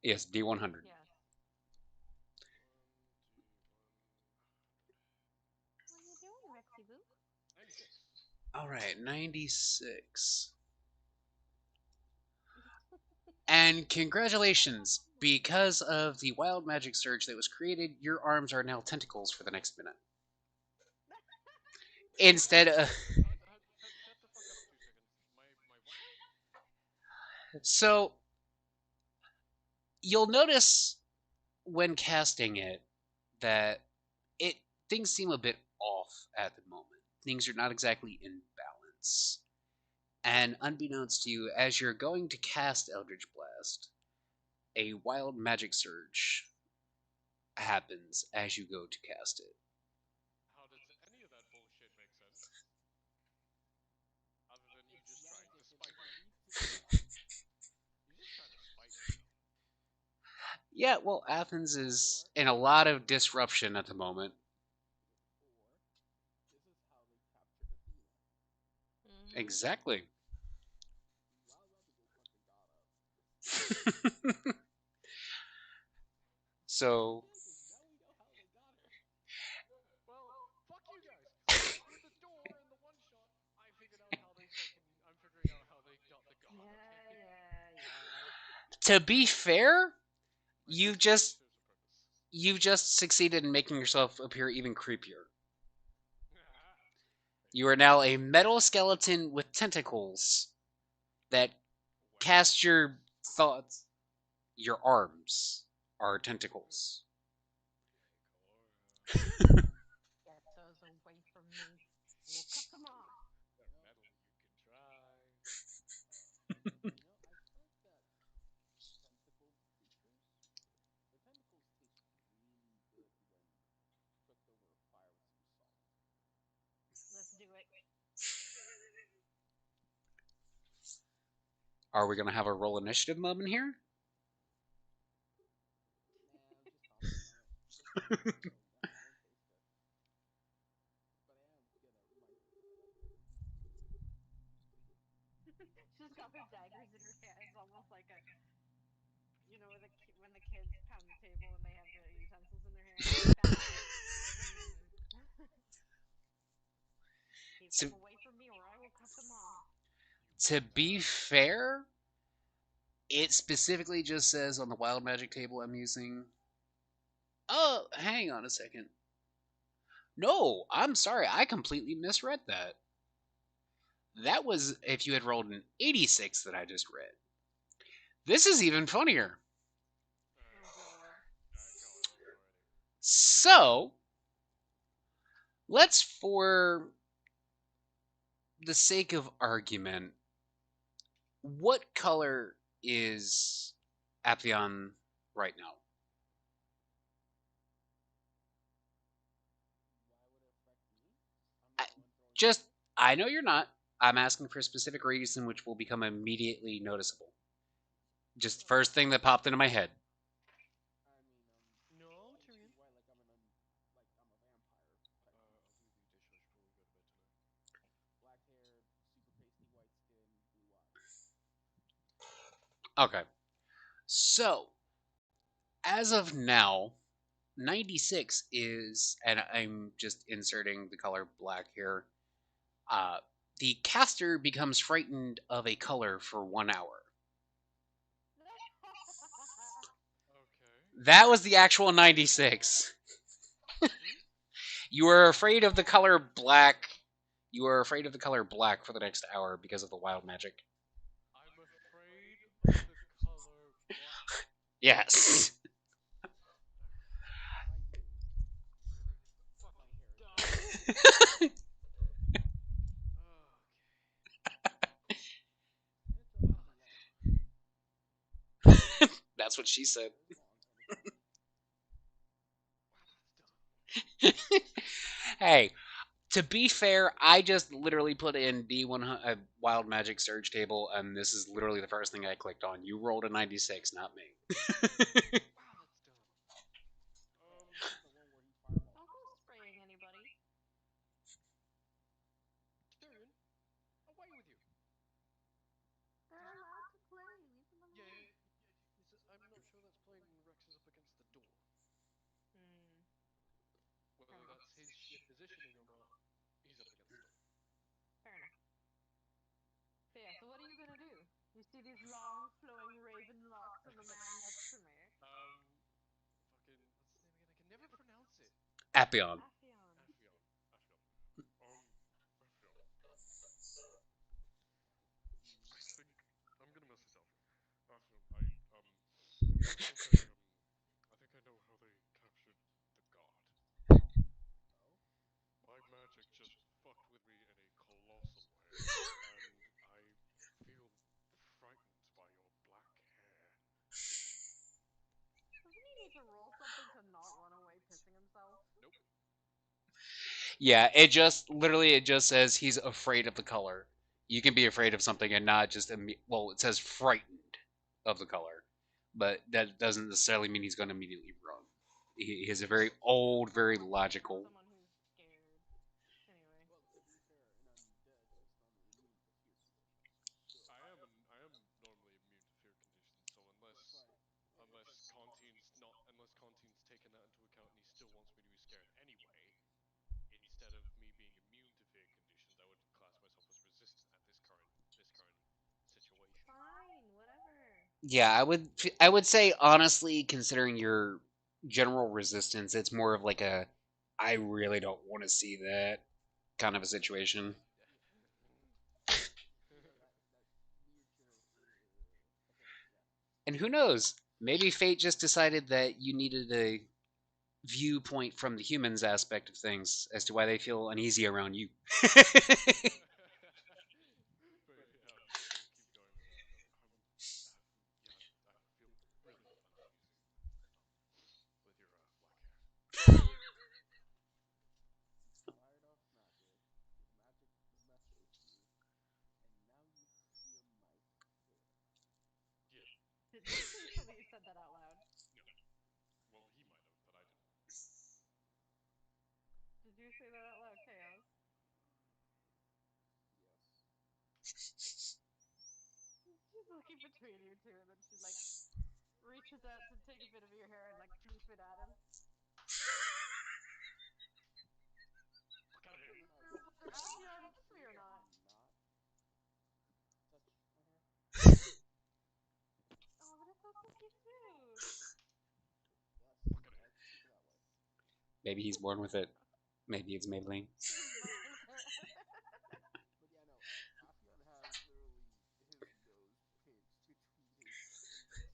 Yes, D100. Yes. 1D100. What are you doing, Rexy Boo? 96. All right, 96. And congratulations, because of the wild magic surge that was created, your arms are now tentacles for the next minute. Instead of. Shut the fuck up 2 seconds. My what? So, you'll notice when casting it that it things seem a bit off at the moment. Things are not exactly in balance. And unbeknownst to you, as you're going to cast Eldritch Blast, a wild magic surge happens as you go to cast it. How does any of that bullshit make sense? Other than you just trying to spite me. You just trying to spite me. Yeah, well, Athens is in a lot of disruption at the moment. Or, this is how they captured Athena. Mm-hmm. Exactly. Wow, Rabigal fucking got up. So, Now we know how they got her. Well, fuck you guys. With the door and the one shot, I'm figuring out how they got the god. Yeah. to be fair, I you think just serves a purpose. you just succeeded in making yourself appear even creepier. You are now a metal skeleton with tentacles that cast your thoughts. Your arms are tentacles. Get those away from me. We'll cut them off. Metal, you can try. I've heard that tentacled creatures, their tentacles taste really good when cooked over a fire with some salt. Let's do it. Are we gonna have a roll initiative moment here? Nah, just toss them out. I won't taste it. But I am gonna remind you of that. She's got her daggers in her hands, almost like a, when the kids pound the table and they have the utensils in their hands. Like that. Keep them away from me, or I will cut them off. To be fair, it specifically just says on the wild magic table I'm using. Oh, hang on a second. No, I'm sorry. I completely misread that. That was if you had rolled an 86 that I just read. This is even funnier. Oh god. So, let's, for the sake of argument, what color is Apion right now? I, just, I know you're not. I'm asking for a specific reason which will become immediately noticeable. Just first thing that popped into my head. No, Tyrion. Okay. So, as of now, 96 is, and I'm just inserting the color black here. The caster becomes frightened of a color for 1 hour. Okay. That was the actual 96. You are afraid of the color black. You are afraid of the color black for the next hour because of the wild magic. I'm afraid of the color black. Yes. Fucking That's what she said. Hey, to be fair, I just literally put in D100 Wild Magic Surge Table, and this is literally the first thing I clicked on. You rolled a 96, not me. Don't go spraying anybody. Tyrion, away with you. They're allowed to play. Leave them alone. Yeah, I'm not sure that's playing when Rex is up against the door. Whether that's his shit positioning or not, he's up against the door. Fair enough. So yeah, so what are you gonna do? You see these long, flowing raven locks of the man next to me. Fucking, what's his name again? I can never pronounce it. Apion. Afion. Afion. I think I'm gonna mess this up. Afion, I think I know how they captured the god. My magic just fucked with me in a colossal way, and I feel frightened by your black hair. Doesn't he need to roll something to not run away pissing himself? Nope. Yeah, it just says he's afraid of the color. You can be afraid of something and not just well, it says frightened of the color, but that doesn't necessarily mean he's going to immediately run. He is a very old, very logical. Someone who's scared. Anyway. I am normally immune to fear conditions, so unless Contine's taken that into account and he still wants me to be scared anyway, instead of me being immune to fear conditions, I would class myself as resistant at this current situation. Fine, whatever. Yeah, I would say honestly, considering your general resistance, it's more of like a I really don't want to see that kind of a situation. And who knows? Maybe fate just decided that you needed a viewpoint from the humans aspect of things as to why they feel uneasy around you. But yeah, I'm just gonna keep going with that. I feel really uneasy with your black hair. Yeah. Please tell me you said that out loud. No. Well, he might have, but I didn't. Did you say that out loud, Chaos? She's looking between you two, and then she like reaches out to take a bit of your hair and like floop it at him. Look at him. Afion, Maybe he's born with it. Maybe it's Maybelline. But yeah, no, Afion has literally his nose pinched between his index and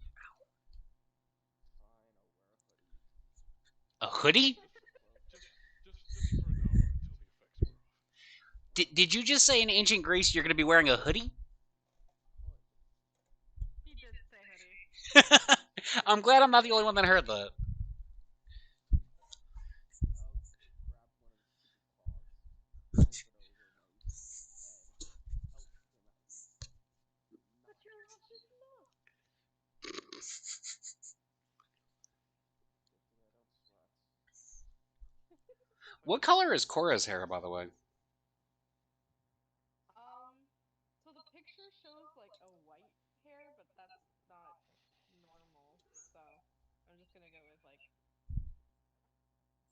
fine, I'll wear a hoodie. A hoodie? Just for an hour until the effects wear off. Did you just say in ancient Greece you're going to be wearing a hoodie? He did say hoodie. I'm glad I'm not the only one that heard that. I'll grab one of his stupid claws, flip it over my head, help him at least. But you're not just enough. Good thing I don't sweat. What color is Korra's hair, by the way? So the picture shows like a white hair, but that's not normal. So I'm just gonna go with like,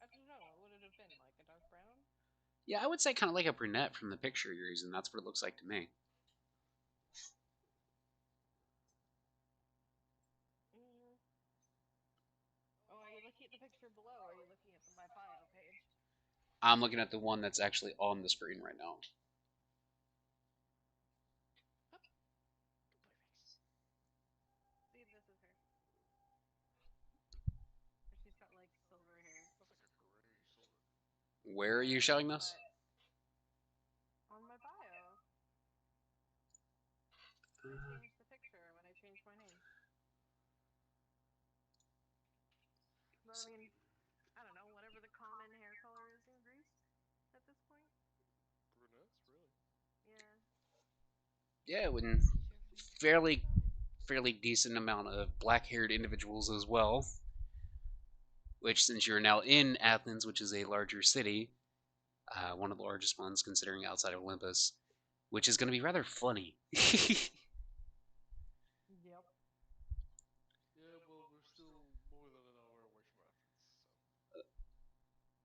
I don't know, what would it have been? Like a dark brown? Yeah, I would say kind of like a brunette from the picture you're using. That's what it looks like to me. Oh, are you looking at the picture below? Or are you looking at my bio page? I'm looking at the one that's actually on the screen right now. See, this is her. She's got like silver hair. That's like a gray silver. Where are you showing this? On my bio. I changed the picture when I changed my name. But I mean, I don't know, whatever the common hair color is in Greece at this point. Brunettes, really? Yeah. Yeah, when fairly decent amount of black-haired individuals as well. Which, since you're now in Athens, which is a larger city, one of the largest ones considering outside of Olympus, which is going to be rather funny. Yep. Yeah, well, we're still more than an hour away from Athens, so.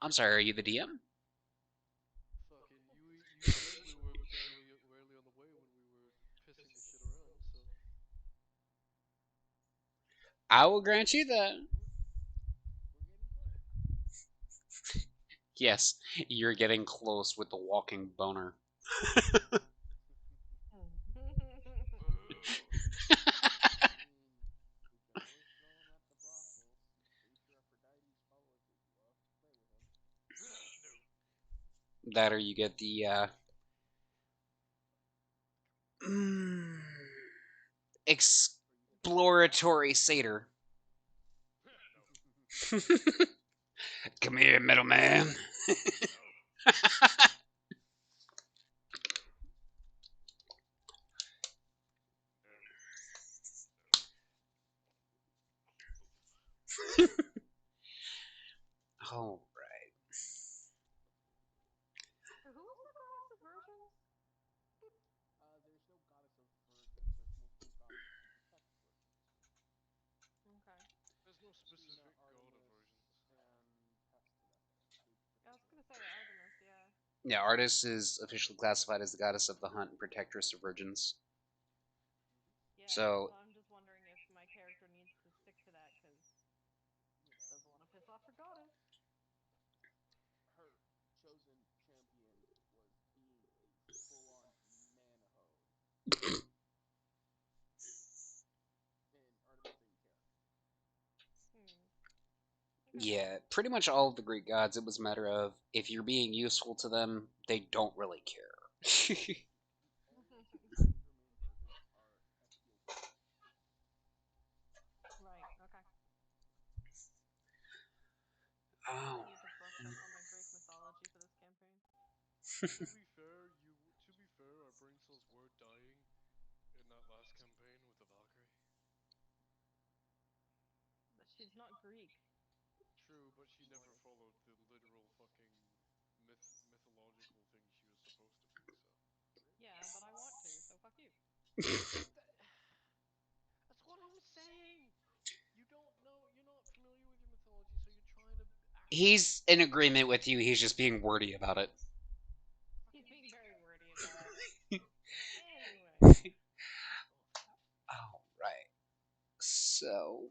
I'm sorry, are you the DM? Fucking, you said we were barely on the way when we were pissing the shit around, so. I will grant you that. We're getting close. Yes, you're getting close with the walking boner. That or you get the exploratory satyr. Come here, middleman. All right. Who was the goddess of virgins? There's no goddess of virgins. There's multiple goddesses who protect virgins. Okay. There's no specific god of virgins. And Hestina. I was gonna say Artemis, yeah. Yeah, Artis is officially classified as the goddess of the hunt and protectress of virgins. Yeah, So I'm just wondering if my character needs to stick to that because doesn't want to piss off her goddess. Her chosen champion was being a full-on man-hoe. And Artemis didn't care. Okay. yeah, pretty much all of the Greek gods, it was a matter of if you're being useful to them, they don't really care. Right, okay. Oh. I need to brush up on my Greek mythology for this campaign. To be fair, our brain cells were dying in that last campaign with the Valkyrie. But she's not Greek. True, but she never followed the literal fucking mythological thing she was supposed to be, so. Yeah, but I want to, so fuck you. That's what I'm saying! You don't know, you're not familiar with your mythology, so you're trying to act. He's in agreement with you, he's just being wordy about it. He's being very wordy about it. Anyway. Alright. So,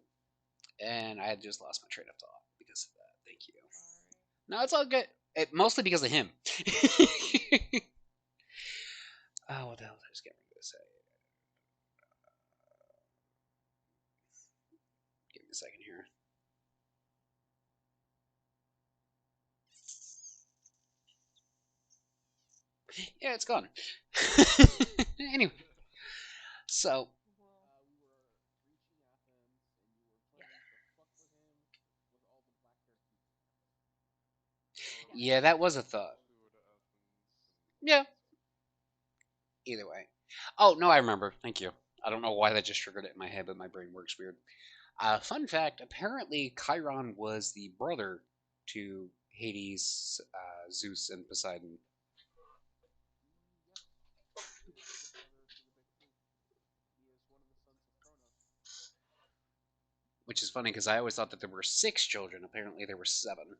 And I had just lost my train of thought because of that. Thank you. Sorry. No, it's all good. Mostly because of him. Oh, what the hell was I just getting ready to say? Give me a second here. Yeah, it's gone. Anyway, so Well, We were reaching Athens, and you were planning to fuck with him with all the black-haired people. yeah, that was a thought. Yeah. Either way. Oh no, I remember. Thank you. I don't know why that just triggered it in my head, but my brain works weird. Fun fact: apparently, Chiron was the brother to Hades, Zeus, and Poseidon. Which is funny because I always thought that there were 6 children. Apparently, there were 7.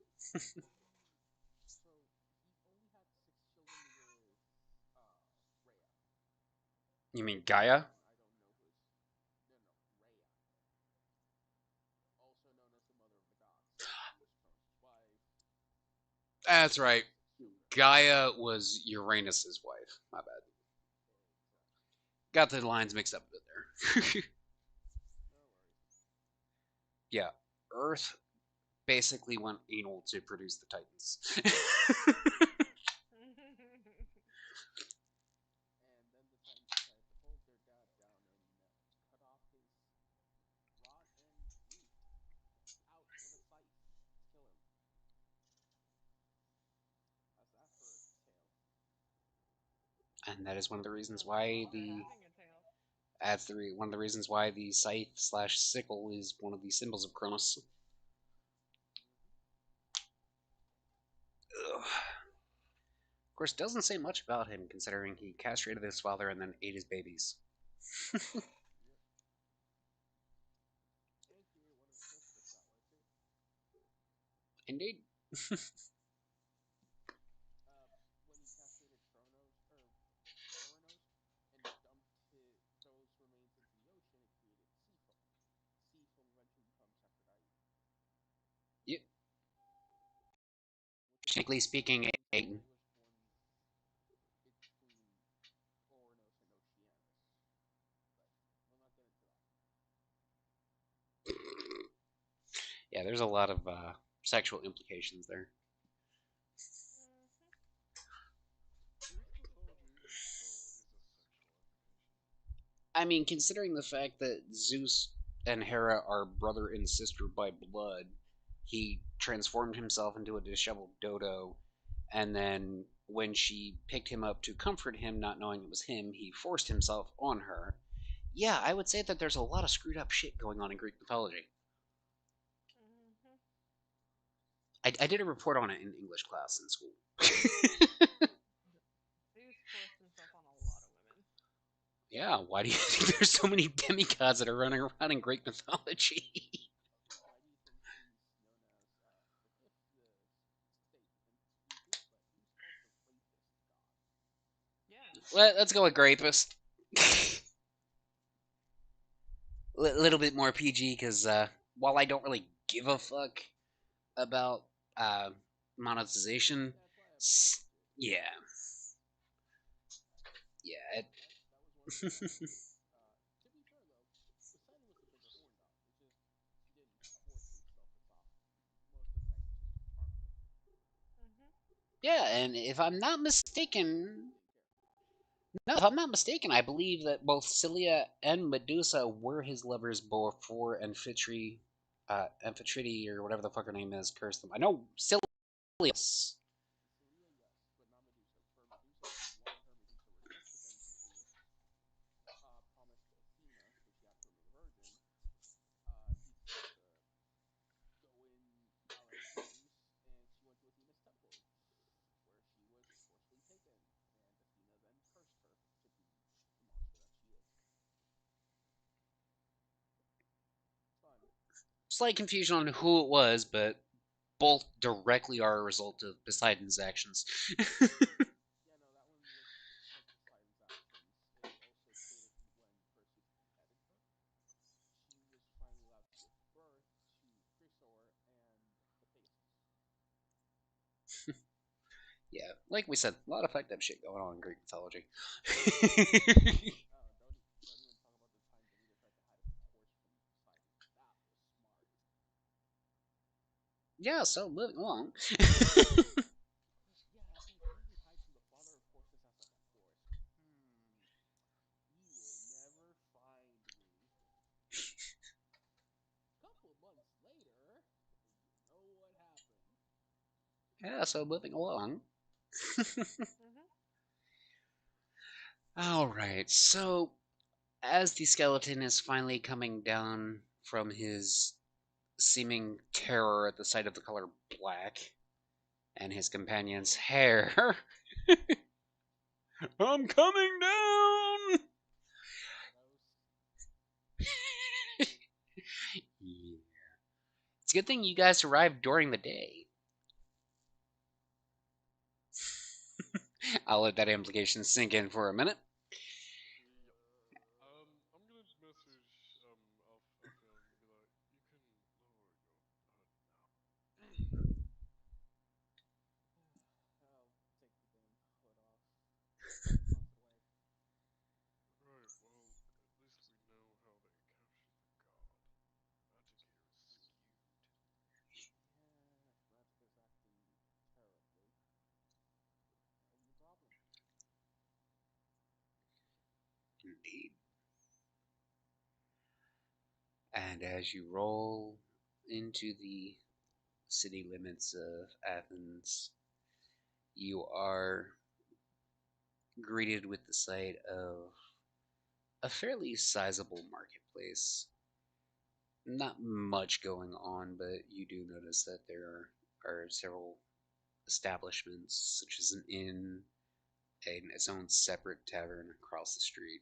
You mean Gaia? That's right. Gaia was Uranus's wife. My bad. Got the lines mixed up a bit there. Yeah, Earth basically went anal to produce the Titans. And that is one of the reasons why the one of the reasons why the scythe slash sickle is one of the symbols of Kronos. Ugh. Of course, doesn't say much about him considering he castrated his father and then ate his babies. Indeed. Yep. Technically speaking, yeah, there's a lot of sexual implications there. I mean, considering the fact that Zeus and Hera are brother and sister by blood, he transformed himself into a disheveled dodo, and then when she picked him up to comfort him, not knowing it was him, he forced himself on her. Yeah, I would say that there's a lot of screwed up shit going on in Greek mythology. I did a report on it in English class in school. Zeus forced himself on a lot of women. Yeah, why do you think there's so many demigods that are running around in Greek mythology? Yeah. Let's go with Grapist. Little bit more PG because while I don't really give a fuck about uh, monetization, yeah, yeah. Yeah, and if I'm not mistaken, no, if I'm not mistaken, I believe that both Scylla and Medusa were his lovers before Amphitrite or whatever the fuck her name is, cursed them. I know Scylla. Yes. Slight confusion on who it was, but both directly are a result of Poseidon's actions. Yeah, like we said, a lot of fucked up shit going on in Greek mythology. Yeah, so moving along. Yeah, so moving along. Mhm. Alright, so as the skeleton is finally coming down from his seeming terror at the sight of the color black and his companion's hair, I'm coming down! Yeah. It's a good thing you guys arrived during the day. I'll let that implication sink in for a minute. Yep. I'm gonna message Alpha and be like, you can lower your hood now. Right, well, at least we know how they captured the god. Magic here is skewed. Indeed. And as you roll into the city limits of Athens, you are greeted with the sight of a fairly sizable marketplace. Not much going on, but you do notice that there are several establishments, such as an inn and its own separate tavern across the street,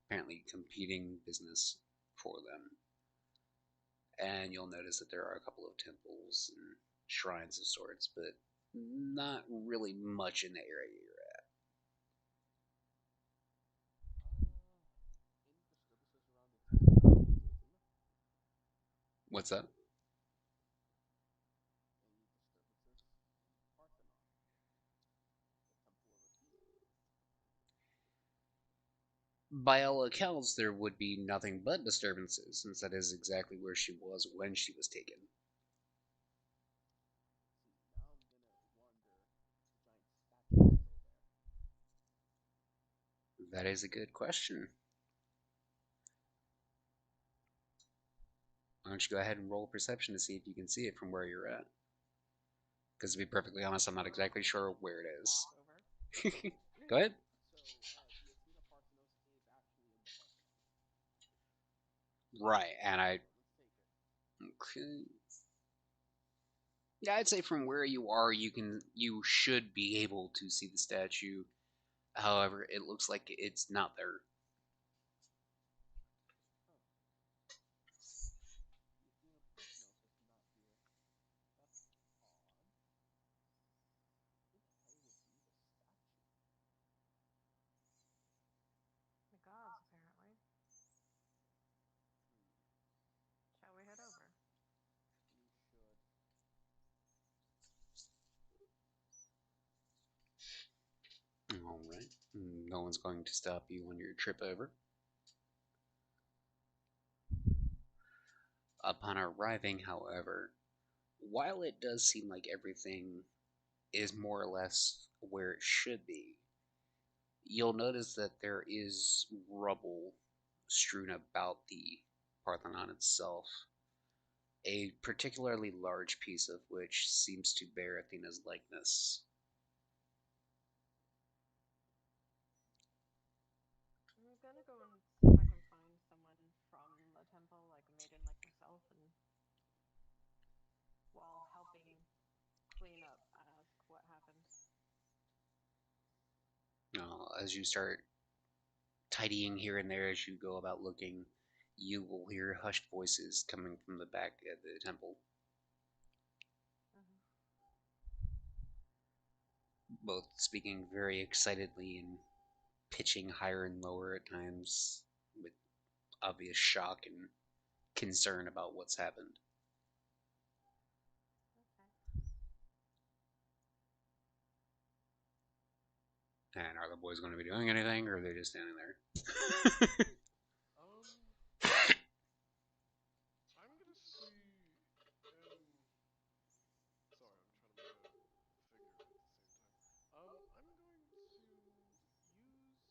apparently competing business for them. And you'll notice that there are a couple of temples and shrines of sorts, but not really much in the area you're at. What's up? By all accounts, there would be nothing but disturbances, since that is exactly where she was when she was taken. That is a good question. Why don't you go ahead and roll perception to see if you can see it from where you're at? Because to be perfectly honest, I'm not exactly sure where it is. Over. Go ahead. Right, and I. Okay. Yeah, I'd say from where you are, you should be able to see the statue. However, it looks like it's not there. The gods, apparently. Shall we head over? All right. No one's going to stop you on your trip over. Upon arriving, however, while it does seem like everything is more or less where it should be, you'll notice that there is rubble strewn about the Parthenon itself, a particularly large piece of which seems to bear Athena's likeness. I'm gonna go and see if I can find someone from the temple, like a maiden like myself, and while helping clean up, ask what happened. As you start tidying here and there as you go about looking, you will hear hushed voices coming from the back of the temple, Mm-hmm. both speaking very excitedly and pitching higher and lower at times with obvious shock and concern about what's happened. Okay. And are the boys going to be doing anything, or are they just standing there? I'm gonna say, sorry, I'm trying to make a figure at the same time. I'm going to use.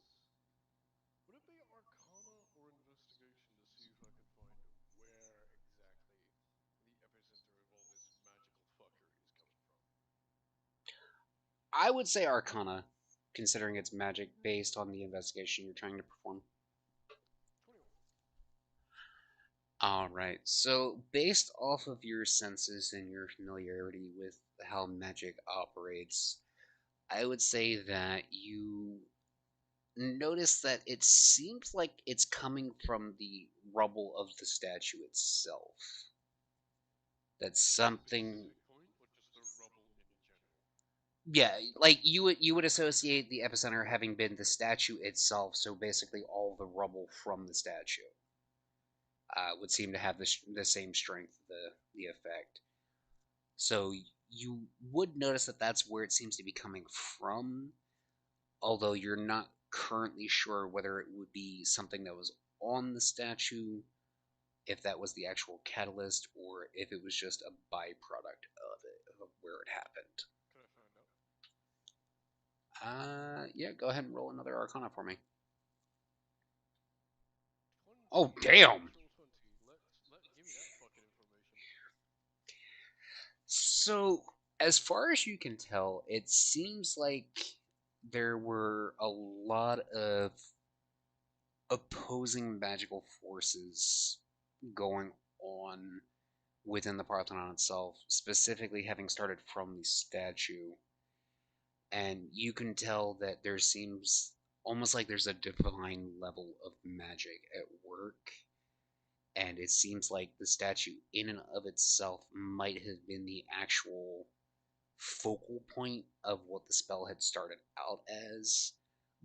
Would it be Arcana or Investigation to see if I can find where exactly the epicenter of all this magical fuckery is coming from? I would say Arcana, considering it's magic based on the investigation you're trying to perform. 21. Alright, so based off of your senses and your familiarity with how magic operates, I would say that you notice that it seems like it's coming from the rubble of the statue itself. That's something. Specific point, or just the rubble in general? Yeah, like you would associate the epicenter having been the statue itself, so basically all the rubble from the statue would seem to have the same strength, the effect. So you would notice that that's where it seems to be coming from, although you're not currently sure whether it would be something that was on the statue, if that was the actual catalyst, or if it was just a byproduct of it, of where it happened. Can I find out? Yeah, go ahead and roll another Arcana for me. 20, Oh, damn! natural 20. Give me that fucking information. So, as far as you can tell, it seems like there were a lot of opposing magical forces going on within the Parthenon itself, specifically having started from the statue. And you can tell that there seems almost like there's a divine level of magic at work. And it seems like the statue, in and of itself, might have been the actual focal point of what the spell had started out as.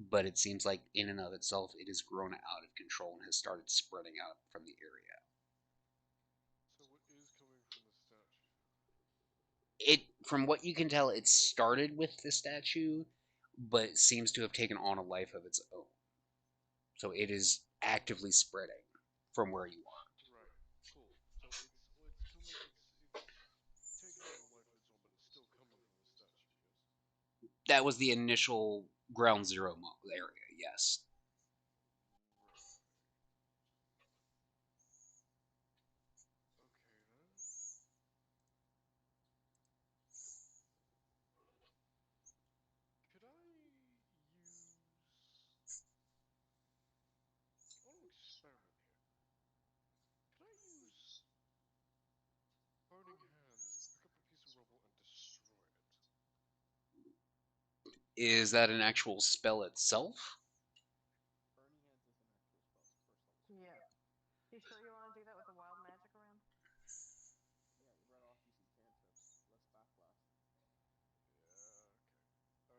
But it seems like, in and of itself, it has grown out of control and has started spreading out from the area. So what is coming from the statue? From what you can tell, it started with the statue, but seems to have taken on a life of its own. So it is actively spreading from where you are. Right. Cool. So it's coming. It's taking on a life of its own, but it's still coming from the statue. Yes. That was the initial ground zero area, yes. Right. Okay then. Could I use? I want to experiment here. Could I use burning hands, pick up a piece of rubble, and destroy it? Is that an actual spell itself? Yeah. You sure you want to do that with the wild magic around? Yeah. Okay.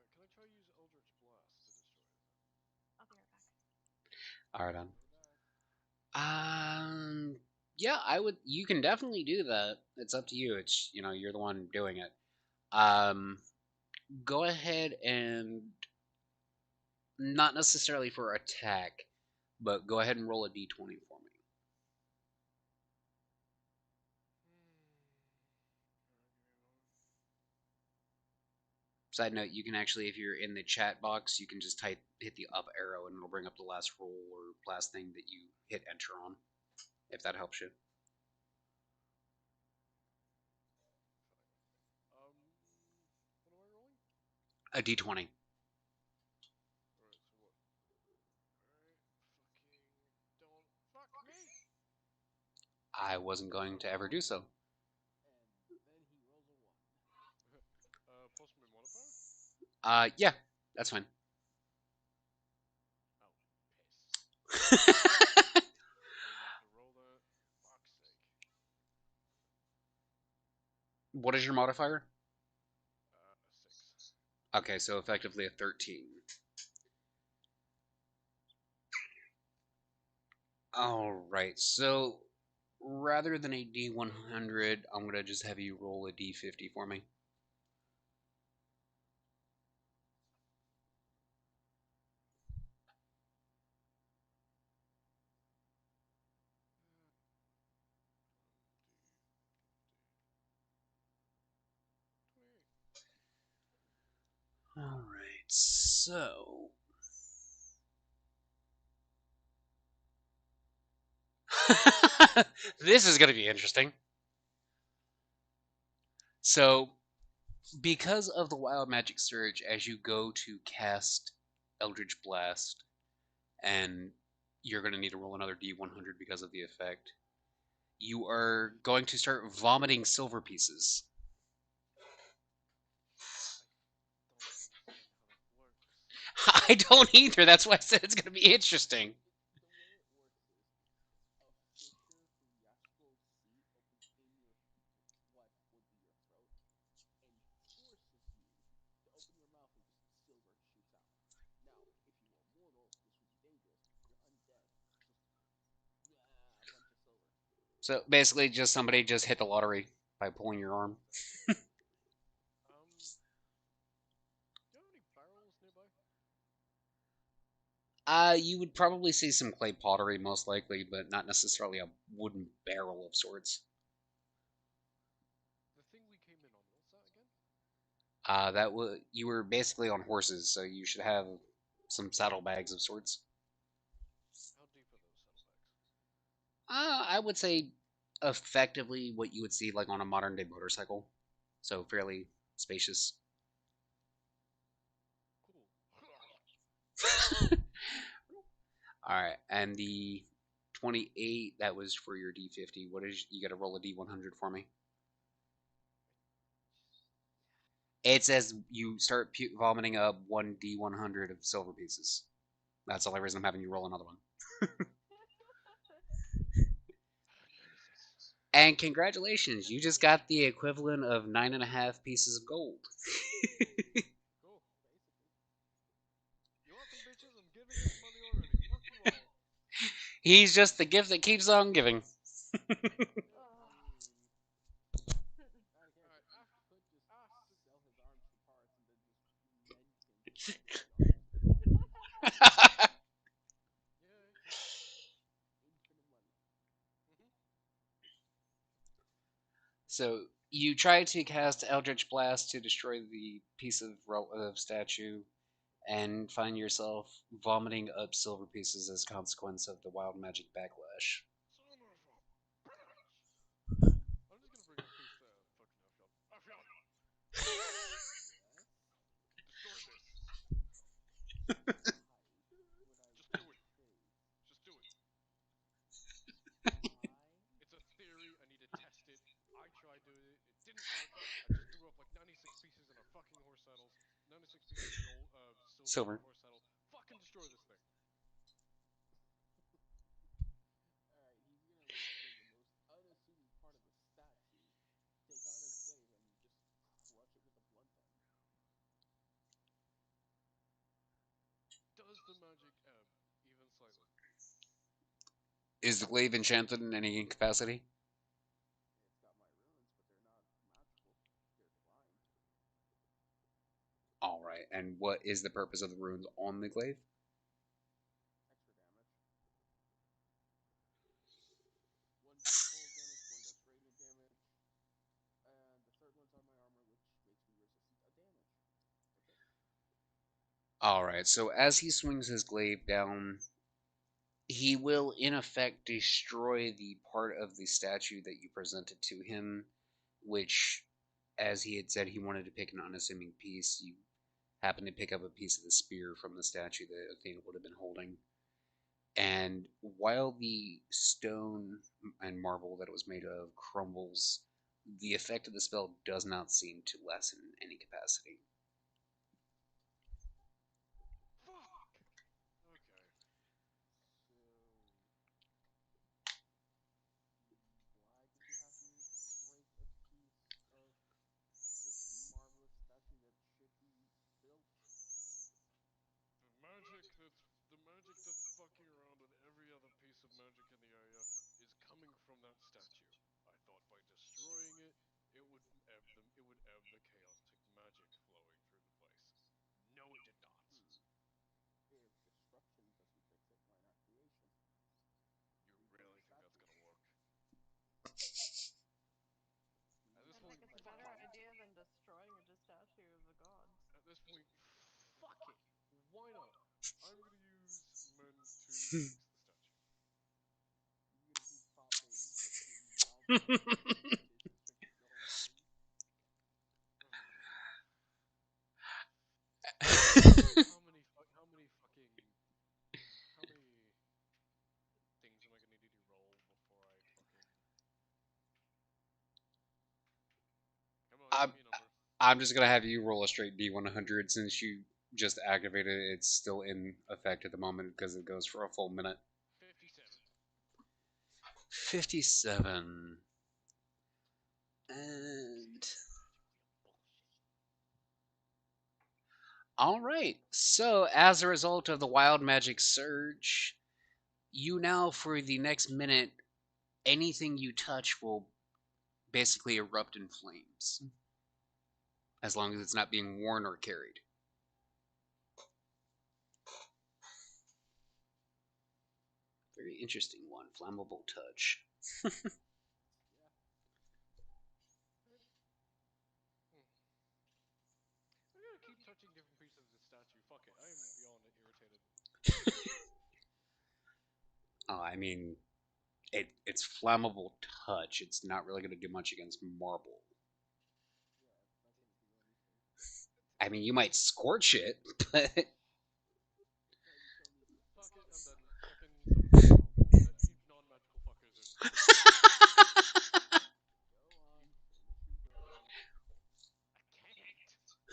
Can I try use Eldritch Blast to destroy it? I'll be right back. Alright, then. Yeah, I would. You can definitely do that. It's up to you. It's you're the one doing it. Go ahead and not necessarily for attack, but go ahead and roll a d20 for me. Side note: you can actually, if you're in the chat box, you can just hit the up arrow, and it'll bring up the last roll or last thing that you hit enter on, if that helps you. What am I rolling? A d20. Alright, so what? Alright, don't fuck me! I wasn't going to ever do so. Plus my modifier? Yeah, that's fine. Oh, piss. Didn't have to roll that. Fuck's sake. What is your modifier? 6. Okay, so effectively a 13. Alright, so rather than a D100, I'm going to just have you roll a D50 for me. so. This is going to be interesting. So, because of the Wild Magic Surge, as you go to cast Eldritch Blast, and you're going to need to roll another D100 because of the effect, you are going to start vomiting silver pieces. I don't understand how that works. I don't either. That's why I said it's going to be interesting. So basically, just somebody just hit the lottery by pulling your arm. Do you have any barrels nearby? You would probably see some clay pottery, most likely, but not necessarily a wooden barrel of sorts. The thing we came in on, what's that again? That was you were basically on horses, so you should have some saddlebags of sorts. How deep are those saddlebags? I would say effectively what you would see like on a modern day motorcycle, so fairly spacious. Cool. All right, and the 28 that was for your D50. What is you got to roll a D100 for me? It says you start vomiting up one D100 of silver pieces. That's the only reason I'm having you roll another one. And congratulations, you just got the equivalent of 9.5 pieces of gold. Cool. You want some bitches? I'm giving this money already. Fuck you all. He's just the gift that keeps on giving. So you try to cast Eldritch Blast to destroy the piece of statue, and find yourself vomiting up silver pieces as a consequence of the wild magic backlash. Son of a bitch. I'm just gonna bring a piece to fucking F-shot. Destroy this. Just do it. Just do it. It's a theory. I need to test it. I tried doing it. It didn't work. I just threw up like 96 pieces in a fucking horse saddle. 96 pieces of gold, silver Silver. in a horse saddle. Fucking destroy this thing. Does the magic ebb even slightly? Is the glaive enchanted in any capacity? All right. And what is the purpose of the runes on the glaive? All right. So as he swings his glaive down, he will in effect destroy the part of the statue that you presented to him, which, as he had said, he wanted to pick an unassuming piece. You happen to pick up a piece of the spear from the statue that Athena would have been holding. And while the stone and marble that it was made of crumbles, the effect of the spell does not seem to lessen in any capacity. Fuck! Okay. The magic that's fucking around with every other piece of magic in the area is coming from that statue. I thought by destroying it, it would ebb the chaotic magic flowing through the place. No, it did not. You really think that's gonna work? At this I point, think it's a fuck better you. idea than destroying a statue of the gods. At this point, fuck I'm gonna use men to fix the statue. How many things am I gonna need to roll before I fucking? Come on, I'm give me a number. I'm just gonna have you roll a straight D100 since you just activated it. It's still in effect at the moment because it goes for a full minute. 57. 57. And all right. So, as a result of the wild magic surge, you now for the next minute, anything you touch will basically erupt in flames, as long as it's not being worn or carried. Very interesting one. Flammable touch. I'm gonna keep touching different pieces of the statue. Fuck it. I am beyond irritated. Oh, I mean, it's flammable touch. It's not really going to do much against marble. I mean, you might scorch it, but Fuck it.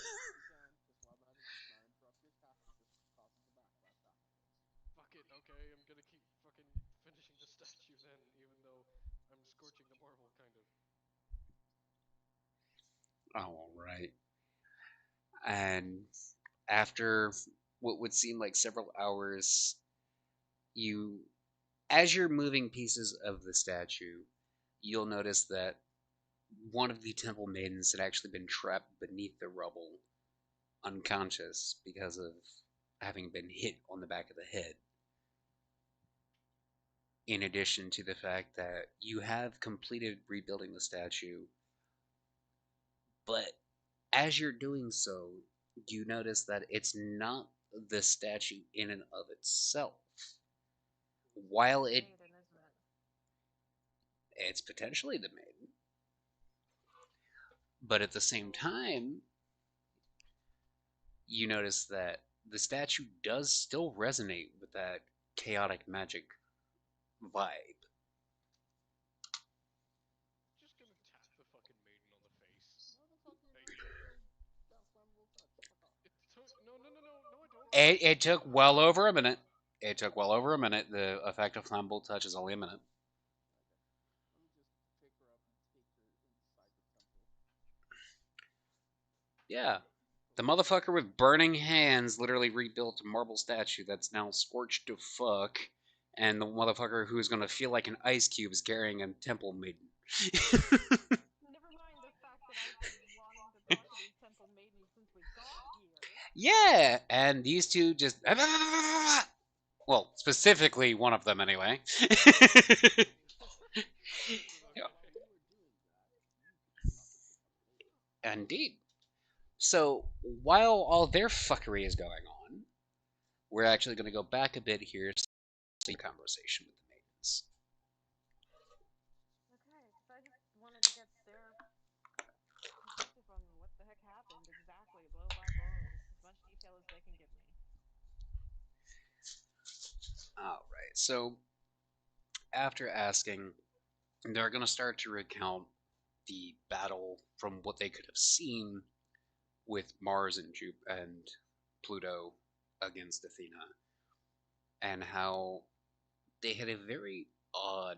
I'm done. Fucking someone. You non-magical fuckers are. I can't. Fuck it. Okay, I'm gonna keep fucking finishing the statue then, even though I'm scorching the marble, kind of. all right. And after what would seem like several hours, you, as you're moving pieces of the statue, you'll notice that one of the temple maidens had actually been trapped beneath the rubble, unconscious because of having been hit on the back of the head. In addition to the fact that you have completed rebuilding the statue, but as you're doing so, you notice that it's not the statue in and of itself. While Maiden, isn't it? it's potentially the maiden, but at the same time, you notice that the statue does still resonate with that chaotic magic vibe. Just gonna tap the fucking maiden on the face. Hey. It took. No, I don't. It took well over a minute. It took well over a minute. The effect of flammable touch is only a minute. Yeah. The motherfucker with burning hands literally rebuilt a marble statue that's now scorched to fuck, and the motherfucker who's gonna feel like an ice cube is carrying a temple maiden. Never mind the fact that I've been wanting to talk to these temple maidens since we got here. Yeah, and these two just. Well, specifically one of them, anyway. Indeed. So, while all their fuckery is going on, we're actually going to go back a bit here to see a conversation with the maidens. Okay, because I just wanted to get their perspective on what the heck happened exactly, blow by blow, as much detail as they can give me. Alright, so after asking, they're going to start to recount the battle from what they could have seen with Mars and Pluto against Athena, and how they had a very odd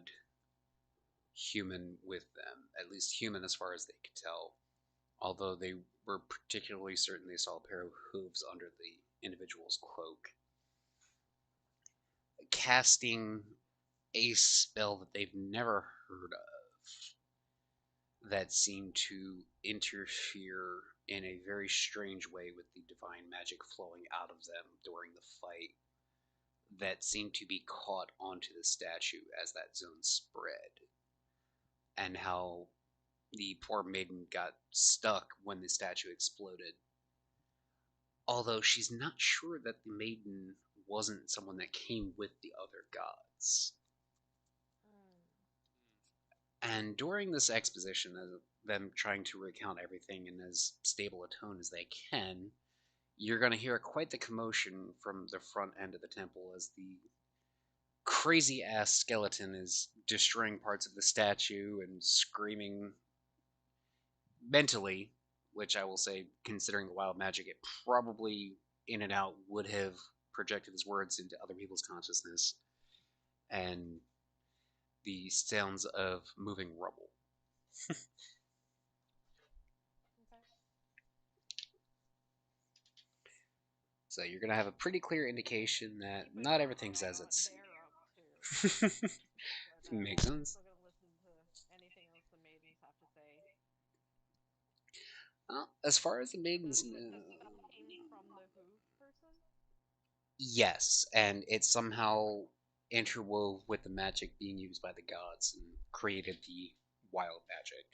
human with them, at least human as far as they could tell, although they were particularly certain they saw a pair of hooves under the individual's cloak, casting a spell that they've never heard of that seemed to interfere in a very strange way with the divine magic flowing out of them during the fight that seemed to be caught onto the statue as that zone spread, and how the poor maiden got stuck when the statue exploded. Although she's not sure that the maiden wasn't someone that came with the other gods. And during this exposition, of them trying to recount everything in as stable a tone as they can, you're going to hear quite the commotion from the front end of the temple as the crazy ass skeleton is destroying parts of the statue and screaming mentally, which I will say, considering the wild magic, it probably in and out would have projected his words into other people's consciousness, and the sounds of moving rubble. So you're gonna have a pretty clear indication that Keep an not eye everything's on as what it's. they're up to. But Makes I'm sense. still gonna listen to anything else the maidens have to say. Well, as far as the maidens The know, stuff came from the Who person? yes, and it somehow interwove with the magic being used by the gods and created the wild magic.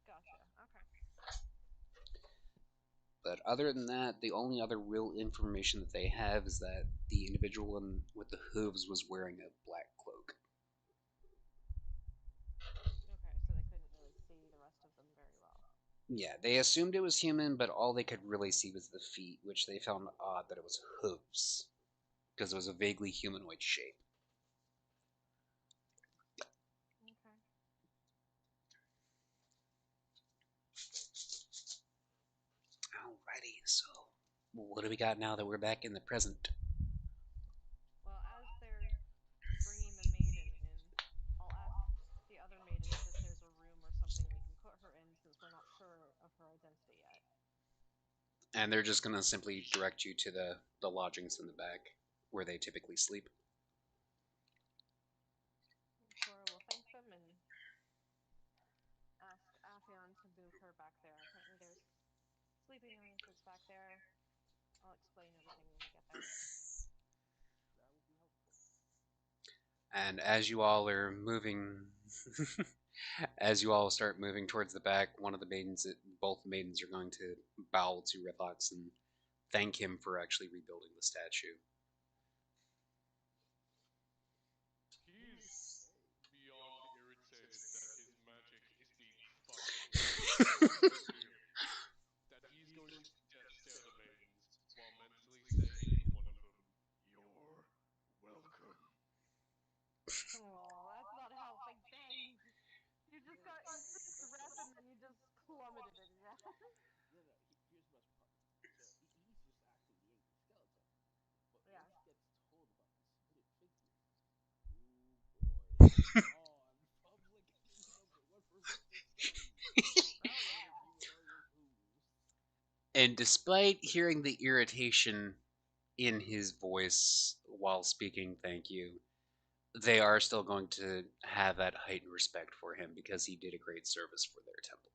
Gotcha. Okay. But other than that, the only other real information that they have is that the individual with the hooves was wearing a black cloak. Okay, so they couldn't really see the rest of them very well. Yeah, they assumed it was human, but all they could really see was the feet, which they found odd that it was hooves, because it was a vaguely humanoid shape. Okay. Alrighty, so what do we got now that we're back in the present? Well, as they're bringing the maiden in, I'll ask the other maidens if there's a room or something we can put her in since we're not sure of her identity yet. And they're just gonna simply direct you to the lodgings in the back, where they typically sleep. Sure, we'll thank them and ask Aphion to move her back there. Apparently there's sleeping arrangements back there. I'll explain everything when we get there. And as you all are moving, as you all start moving towards the back, one of the maidens, both maidens, are going to bow to Rithox and thank him for actually rebuilding the statue. He's beyond irritated that his magic is being fucked with. That he's going to death stare the maidens while mentally saying to one of them, "You're welcome." Oh, that's not helping things. You just got increased rep and then you just plummeted it again. No, no. Here's the best part. So he's just acting the angry skeleton, but Yeah. once he gets told about this hooded figure, oh boy, on public enemy number one for Mr. Skelly. Oh yeah. And despite hearing the irritation in his voice while speaking thank you, they are still going to have that heightened respect for him because he did a great service for their temple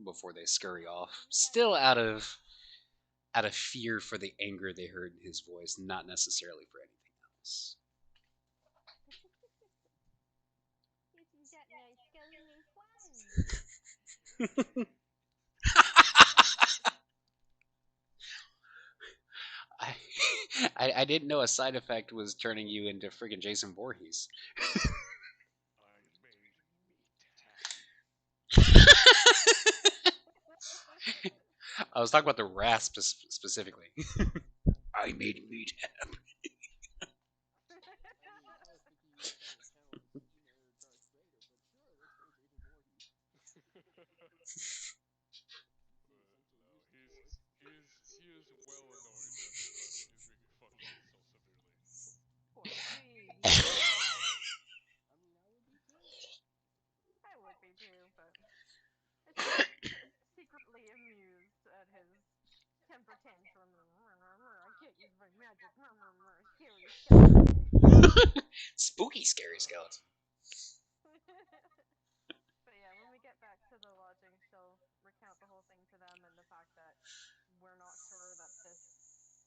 before they scurry off, still out of fear for the anger they heard in his voice, not necessarily for anything else. Isn't that nice? Skelly made fun. I didn't know a side effect was turning you into friggin' Jason Voorhees. I made meat happen. I was talking about the rasp specifically. I made meat happen. He is well annoyed that his magic is being fucked with so severely. Poor thing. I would be too, but it's secretly amused at his temper tantrum. I can't use my magic. Scary skeleton. Spooky, scary skeleton. But yeah, when we get back to the lodging, she'll recount the whole thing to them and the fact that we're not sure that this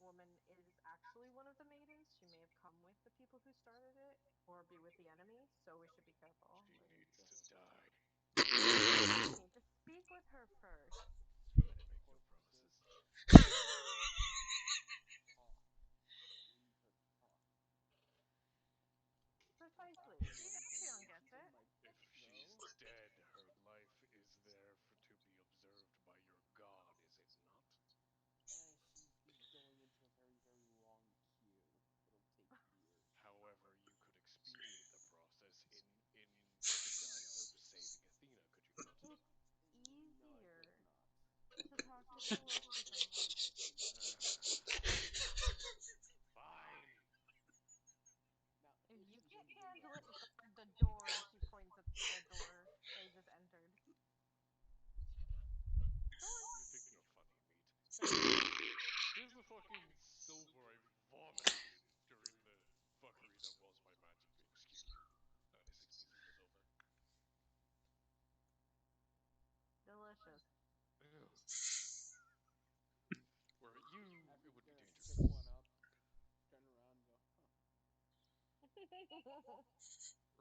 woman is actually one of the maidens. She may have come with the people who started it or be with the enemy, so we should be careful. She needs to die. We need to speak with her first. I make no promises. Fine. If you can't handle it, guard the door. And she points at the door they just entered. Go on. You think you're funny, meat. Here's the fucking silver I vomited during the fuckery that was my magic being skewed. 96 pieces of silver. Delicious. Ew. Were it you, it would be Pick dangerous. one up, turn around, and go,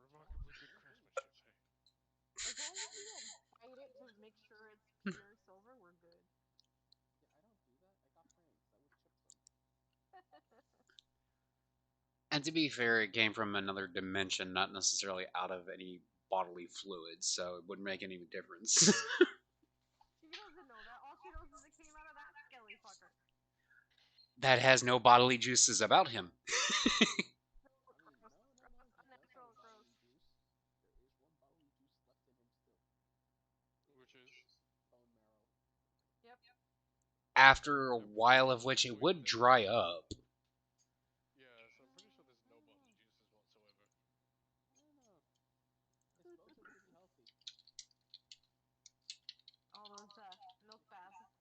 Remarkably good craftsmanship, hey? As long as you don't bite it to make sure it's pure silver, we're good. yeah, I don't do that. I got fangs. I would chip them. And to be fair, it came from another dimension, not necessarily out of any bodily fluids, so it wouldn't make any difference. She doesn't know that. All she knows is it came out of that skelly fucker. That has no bodily juices about him. I mean, no. Unnatural growth. Juice. There is one bodily juice left in him still. Which is? Bone marrow. Yep. After a while of which it would dry up. Yeah, so I'm pretty sure there's no bodily juices whatsoever. I don't know. His bones are pretty healthy. All those milk baths.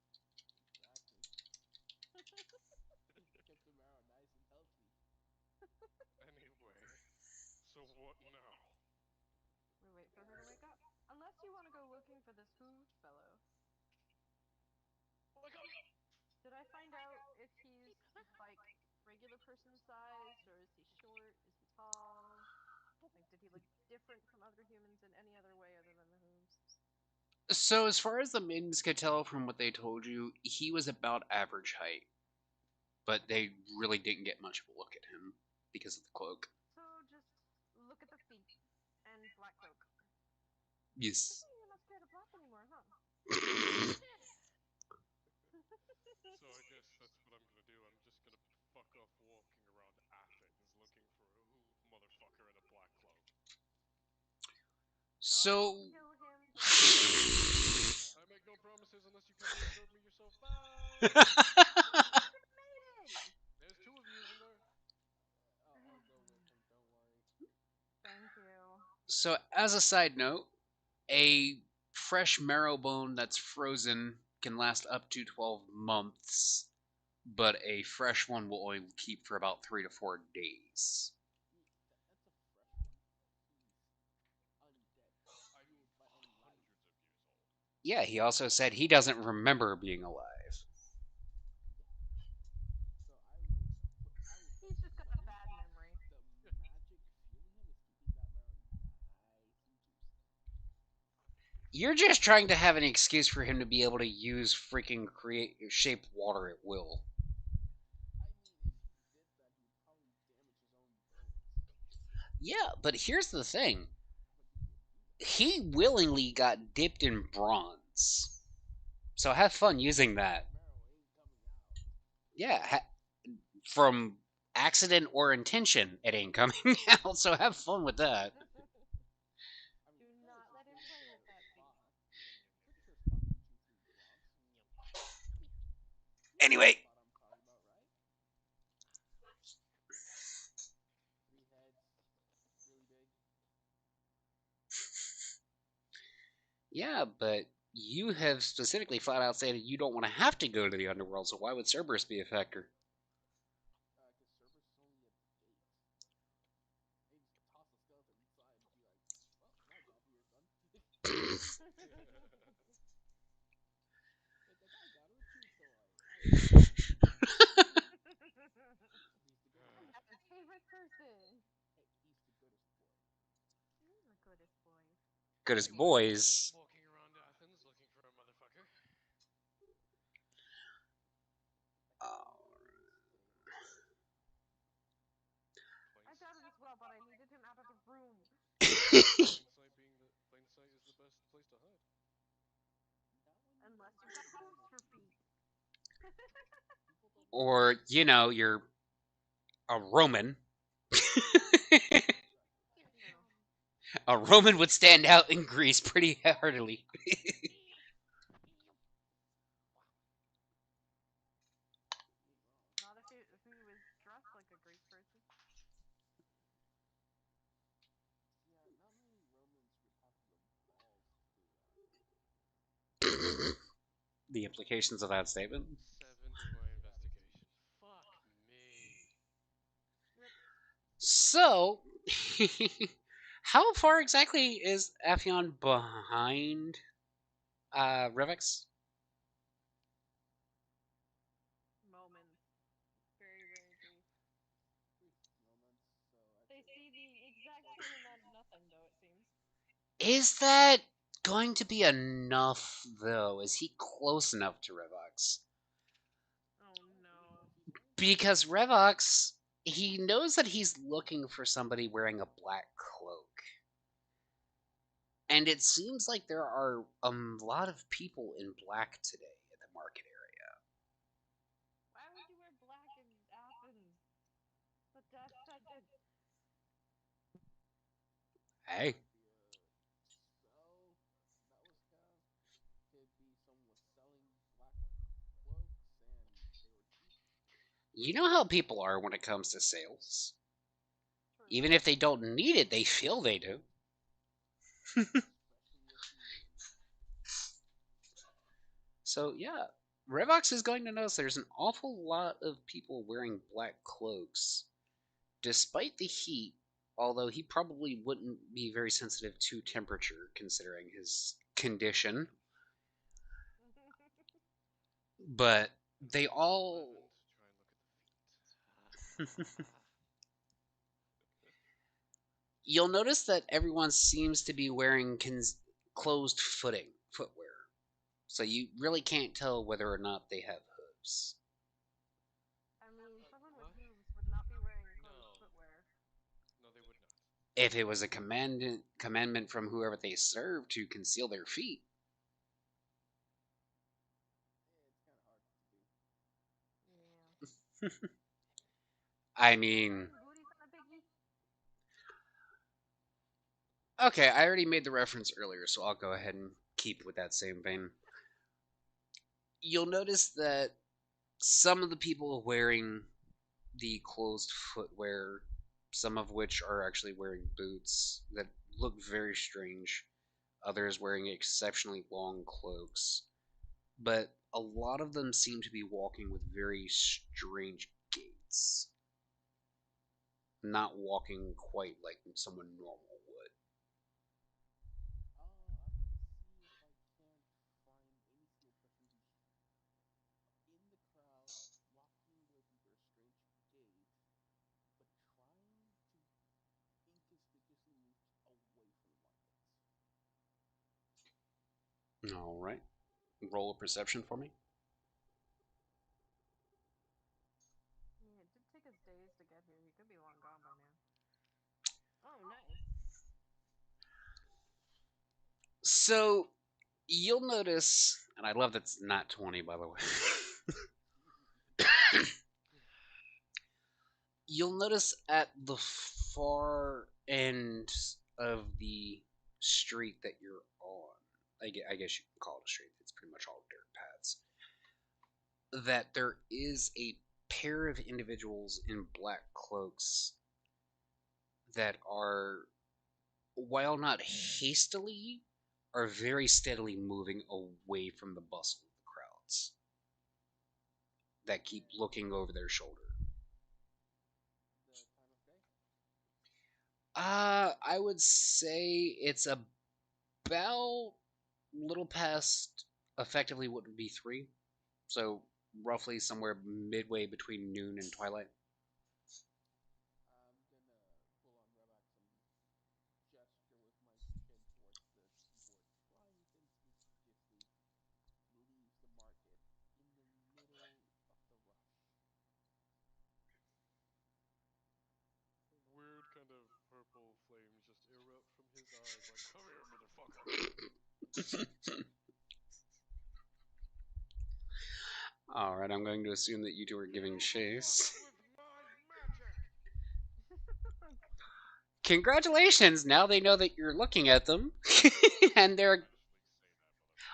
Exactly. Kept the marrow nice and healthy. Anyway, so what now? We wait for her to wake up. Unless you want to go looking for this food fellow. Oh my god! Did I find out if he's like regular person size, or is he short? Is he tall? Like, did he look different from other humans in any other way other than the hooves? So, as far as the maidens could tell from what they told you, he was about average height. But they really didn't get much of a look at him because of the cloak. So just look at the feet and black cloak. Yes. You're not scared of black anymore, huh? So I guess that's what I'm gonna do. I'm just gonna fuck off walking around Athens looking for a motherfucker in a black cloak. So. Don't kill him. I make no promises unless you come to observe me yourself. Bye! There's two of you, isn't there? I'll go with him, don't worry. Thank you. So, as a side note, a fresh marrow bone that's frozen can last up to 12 months, but a fresh one will only keep for about 3 to 4 days. That's a fresh one? He's undead. I'm Fueled by hundreds of unlife. years old. Yeah, he also said he doesn't remember being alive. So I will He's just got a bad memory. The magic fueling him is keeping that marrow nice and juicy. You're just trying to have an excuse for him to be able to use freaking create shape water at will. I mean, if he did that, he would probably damage his own bones. Yeah, but here's the thing. He willingly got dipped in bronze. So have fun using that. Marrow ain't coming out. Yeah, from accident or intention, it ain't coming out, so have fun with that. I Do mean, not let him play with that pretty feet. sure it's fucking juicy bronze. Anyway. What I'm talking about, right? 3 heads, really big. Yeah, but you have specifically flat out stated you don't want to have to go to the underworld, so why would Cerberus be a factor? Because Cerberus is only a bait. They just toss a skeleton inside and be like, well, my job here is done. Like, I got a chew toy. He's the good I'm his favorite person. Hey, he's the goodest boy. He's the goodest boy. Good as Anyway, boys. walking around Athens looking for a motherfucker. I doubted as well, but I needed him out of the room. Plain sight being the plain sight is the best place to hide. Unless you got hooves for feet. Or, you know, you're a Roman. A Roman would stand out in Greece pretty heartily. dressed like a Greek person. Yeah, not many Romans would have the balls to do that. The implications of that statement. 7 to my investigation. Fuck me. Rip. So, how far exactly is Aphion behind Rivix? Moments. Very, very brief. Brief moments, so I'd They say see the exact same amount of nothing, though, it seems. Is that going to be enough, though? Is he close enough to Rivix? Oh no. Because Revox, he knows that he's looking for somebody wearing a black cloak. And it seems like there are a lot of people in black today at the market area. Why would you wear black in Athens? The death sentence. Hey, spell that was cast could be someone was selling black cloaks and they were cheap. you know how people are when it comes to sales. True. Even if they don't need it, they feel they do. Especially if you need. So, yeah, Revox is going to notice there's an awful lot of people wearing black cloaks, despite the heat, although he probably wouldn't be very sensitive to temperature considering his condition. But they all. Try and look at the feet. You'll notice that everyone seems to be wearing closed footwear. So you really can't tell whether or not they have hooves. I mean, someone with What? hooves would not be wearing closed No. footwear. No, they would not. If it was a commandment from whoever they serve to conceal their feet. It's kind of hard to do. Yeah. I mean, Booties on a piggy. okay, I already made the reference earlier, so I'll go ahead and keep with that same vein. You'll notice that some of the people wearing the closed footwear, some of which are actually wearing boots that look very strange, others wearing exceptionally long cloaks, but a lot of them seem to be walking with very strange gaits. Not walking quite like someone normal would. I'm gonna see if I can't find any single person who's in the crowd walking with either a strange gait, but trying to inconspicuously move away from the markets. Alright. Roll a perception for me. Yeah, it did take us days to get here. He could be long gone by now. Oh, nice. So, you'll notice, and I love that's not 20, by the way. You'll notice at the far end of the street that you're on, I guess you can call it a street, it's pretty much all dirt paths, that there is a pair of individuals in black cloaks that are, while not hastily, are very steadily moving away from the bustle of the crowds that keep looking over their shoulder. The time of day? I would say it's about little past effectively what would be 3. So roughly somewhere midway between noon and twilight. I'm gonna pull on Rebax and gesture with my chin towards the keyboard, trying to inconspicuously leave the market in the middle of the rush. Weird kind of purple flames just erupt from his eyes, like, come here, motherfucker. Alright, I'm going to assume that you two are giving chase. With my magic. Congratulations! Now they know that you're looking at them, and they're. Actually say that, motherfucker.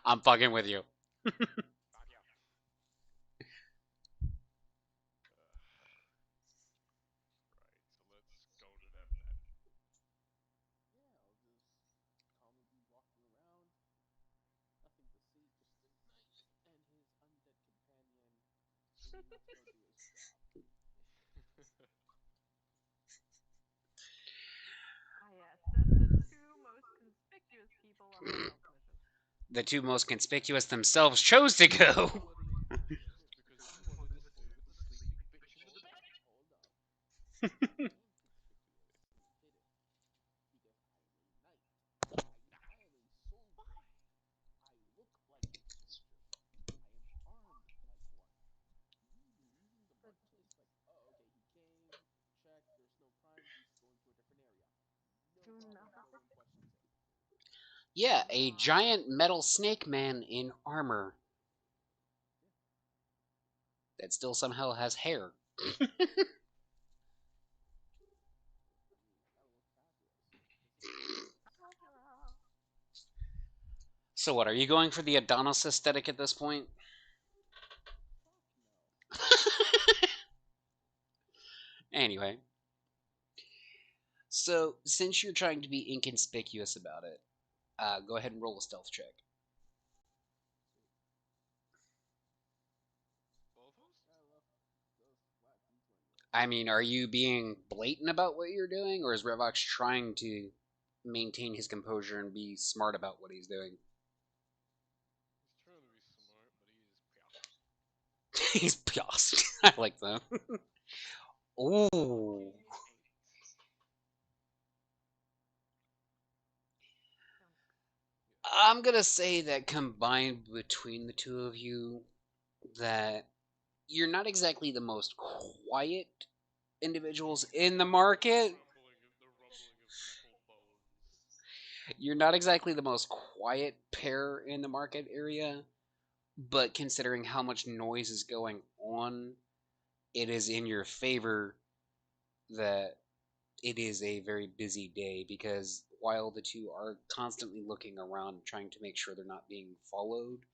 I'm fucking with you. Fuck yeah. Ah, yes. Then the two most conspicuous people on the stealth mission. The two most conspicuous themselves chose to go. Because he wanted to stay with the sleeping bitch in the bed. Do not. Yeah, a giant metal snake man in armor that still somehow has hair. So what, are you going for the Adonis aesthetic at this point? Anyway. So, since you're trying to be inconspicuous about it, go ahead and roll a stealth check. Both of us? I mean, are you being blatant about what you're doing, or is Revox trying to maintain his composure and be smart about what he's doing? He's trying to be smart, but he is pissed. He's pissed. I like that. Ooh. I'm gonna say that combined between the two of you, that you're not exactly the most quiet individuals in the market. The rumbling of metal bones. You're not exactly the most quiet pair in the market area, but considering how much noise is going on, it is in your favor that it is a very busy day, because while the two are constantly looking around trying to make sure they're not being followed,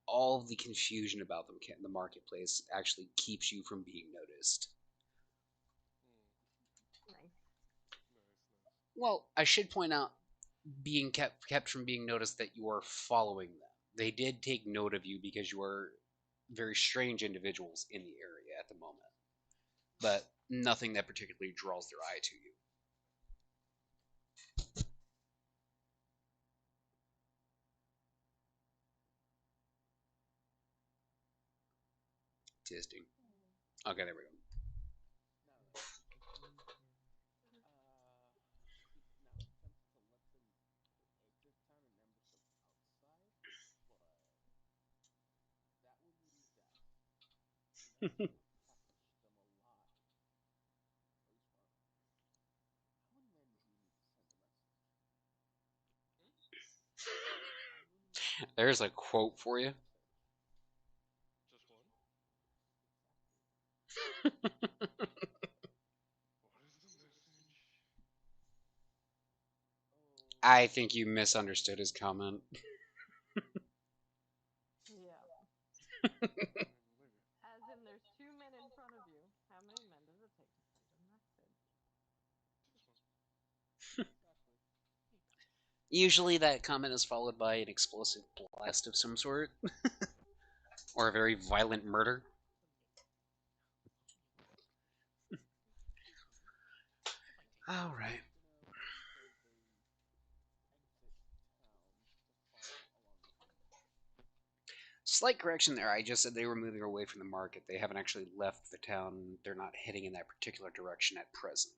all of the confusion about them in the marketplace actually keeps you from being noticed. Nice. Nice. Well, I should point out, being kept from being noticed, that you are following them. They did take note of you because you are very strange individuals in the area at the moment, but nothing that particularly draws their eye to you. Testing. Okay, there we go. There's a quote for you. Just one? What is the message? I think you misunderstood his comment. Yeah. As in, there's two men in front of you. How many men does it take to send a message? Just one. Usually that comment is followed by an explosive blast of some sort. Or a very violent murder. Alright. Slight correction there. I just said they were moving away from the market. They haven't actually left the town. They're not heading in that particular direction at present.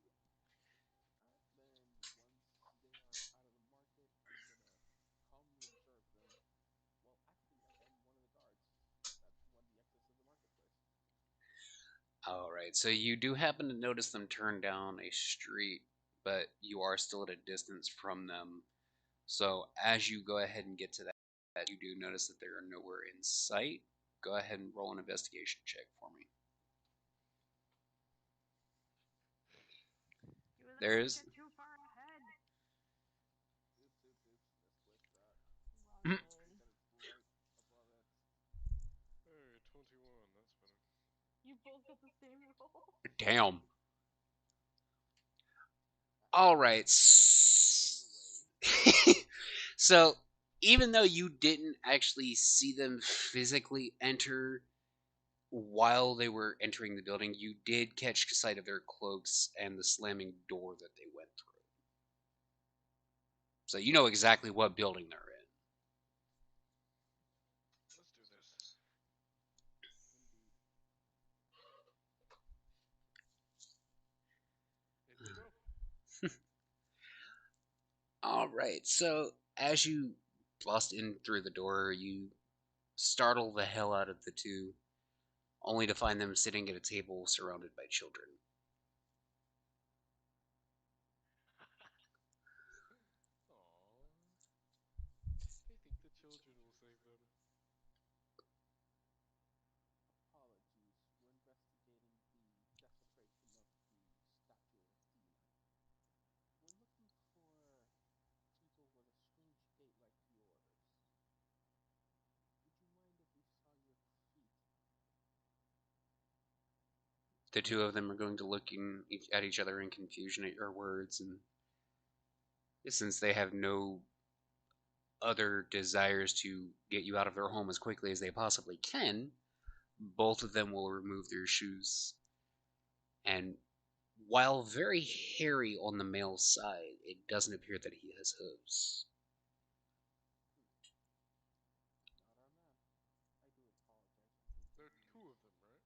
Alright, so you do happen to notice them turn down a street, but you are still at a distance from them. So as you go ahead and get to that, you do notice that they are nowhere in sight. Go ahead and roll an investigation check for me. There is. Get too far ahead. Mm. Hey, 21, that's better. You both got the same roll. Damn. All right. So, even though you didn't actually see them physically enter while they were entering the building, you did catch sight of their cloaks and the slamming door that they went through. So you know exactly what building they're in. Let's do this. In we go. All right. So as you bust in through the door, you startle the hell out of the two, only to find them sitting at a table surrounded by children. Aww. They think the children will save them. Apologies. We're investigating the desecration of the statue of Athena. We're looking for people with a strange gait like yours. Would you mind if we saw your feet? The two of them are going to look at each other in confusion at your words, and since they have no other desires to get you out of their home as quickly as they possibly can, both of them will remove their shoes. And while very hairy on the male side, it doesn't appear that he has hooves. There are two of them, right?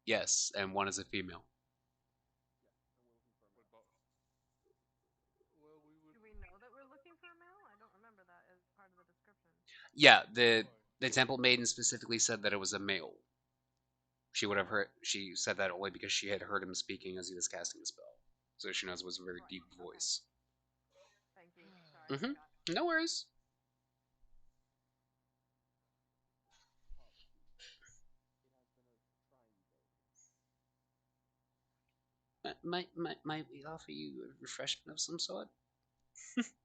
Yes, and one is a female. What about? Well, we would. Do we know that we're looking for a male? I don't remember that as part of the description. Yeah, the temple maiden specifically said that it was a male. She would have heard. She said that only because she had heard him speaking as he was casting the spell, so she knows it was a very deep voice. Thank you. Sorry. Mm-hmm. No worries. Might we offer you a refreshment of some sort? No, no need.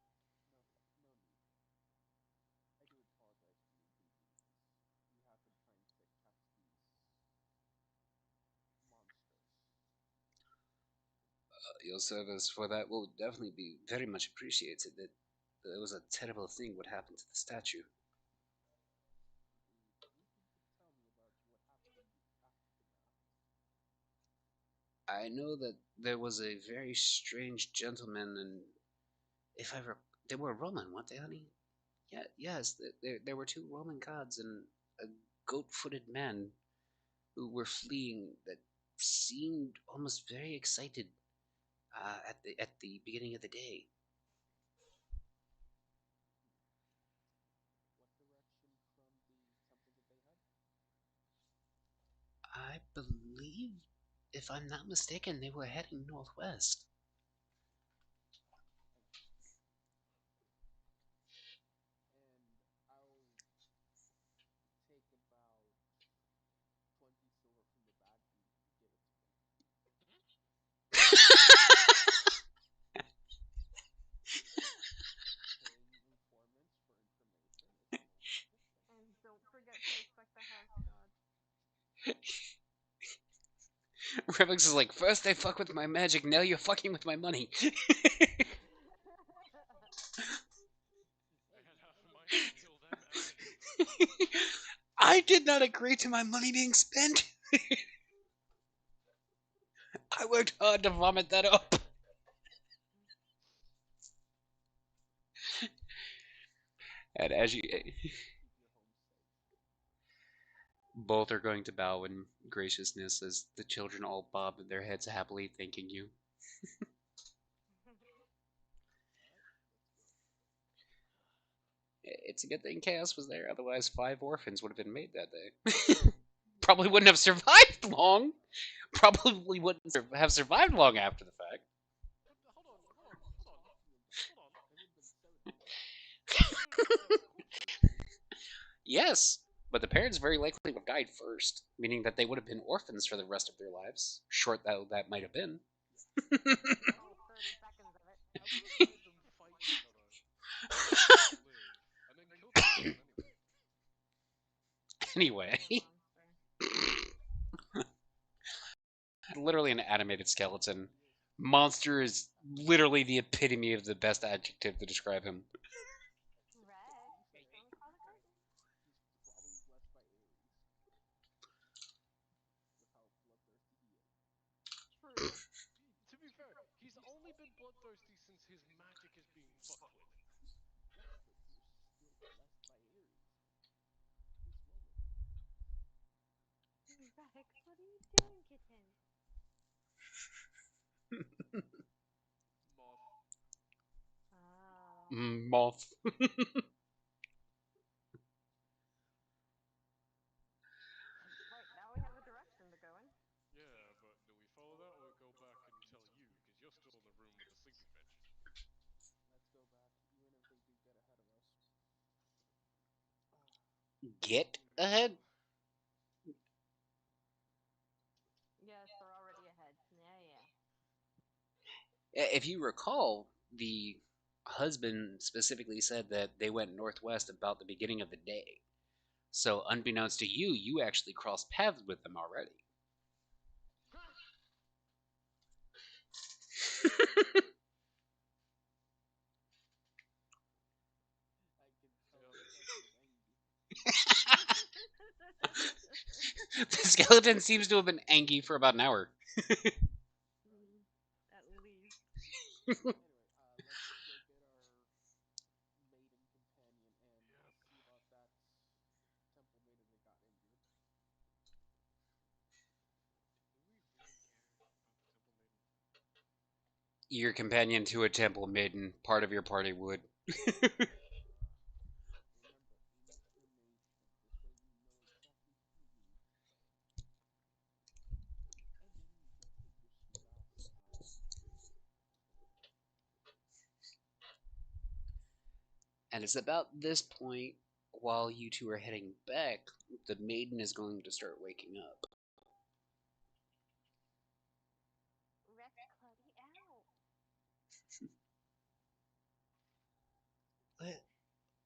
I do apologize for the inconvenience. We have been trying to catch these monsters. Your service for that will definitely be very much appreciated. That it was a terrible thing what happened to the statue. I know that there was a very strange gentleman, and if I they were Roman, weren't they, honey? Yeah, yes. There were two Roman gods and a goat-footed man who were fleeing that seemed almost very excited at the beginning of the day. I believe, if I'm not mistaken, they were heading northwest. And I'll take about 20 silver from the bag and give it to them. Paying informants for information is no And don't forget to respect the house god. Revix is like, first they fuck with my magic, now you're fucking with my money. I had half of mine to kill them and me. I did not agree to my money being spent. I worked hard to vomit that up. And as you... Both are going to bow in graciousness as the children all bob their heads happily, thanking you. It's a good thing Chaos was there, otherwise 5 orphans would have been made that day. Probably wouldn't have survived long. Probably wouldn't have survived long after the fact. Yes, but the parents very likely would have died first, meaning that they would have been orphans for the rest of their lives. Short though that might have been. 30 seconds of it. Anyway. Literally an animated skeleton. Monster is literally the epitome of the best adjective to describe him. his magic is being fucked with. Yes, but you're still blessed by Ares. This moment. Rex, what are you doing, kitten? Moth. Ah. Moth. Right, now we have a direction to go in. Yeah, but do we follow that or we go back and tell you? Because you're still in the room with the sleeping bitch. Let's go back, even if they do get ahead of us. Get ahead? Yes, they're already ahead. Yeah. If you recall, the husband specifically said that they went northwest about the beginning of the day. So, unbeknownst to you, you actually crossed paths with them already. I can tell Yep. the skeleton is angry. The skeleton seems to have been angry for about an hour. At least. Anyway, let's go get our maiden companion and Yep. see about that temple maiden that got injured. Do we really care about the temple maiden? Your companion to a temple maiden, part of your party would. Remember, information. This way we know exactly who we need to kill. And then you can take your sweet ass home. And it's about this point, while you two are heading back, the maiden is going to start waking up. Rex, Cuddy, out.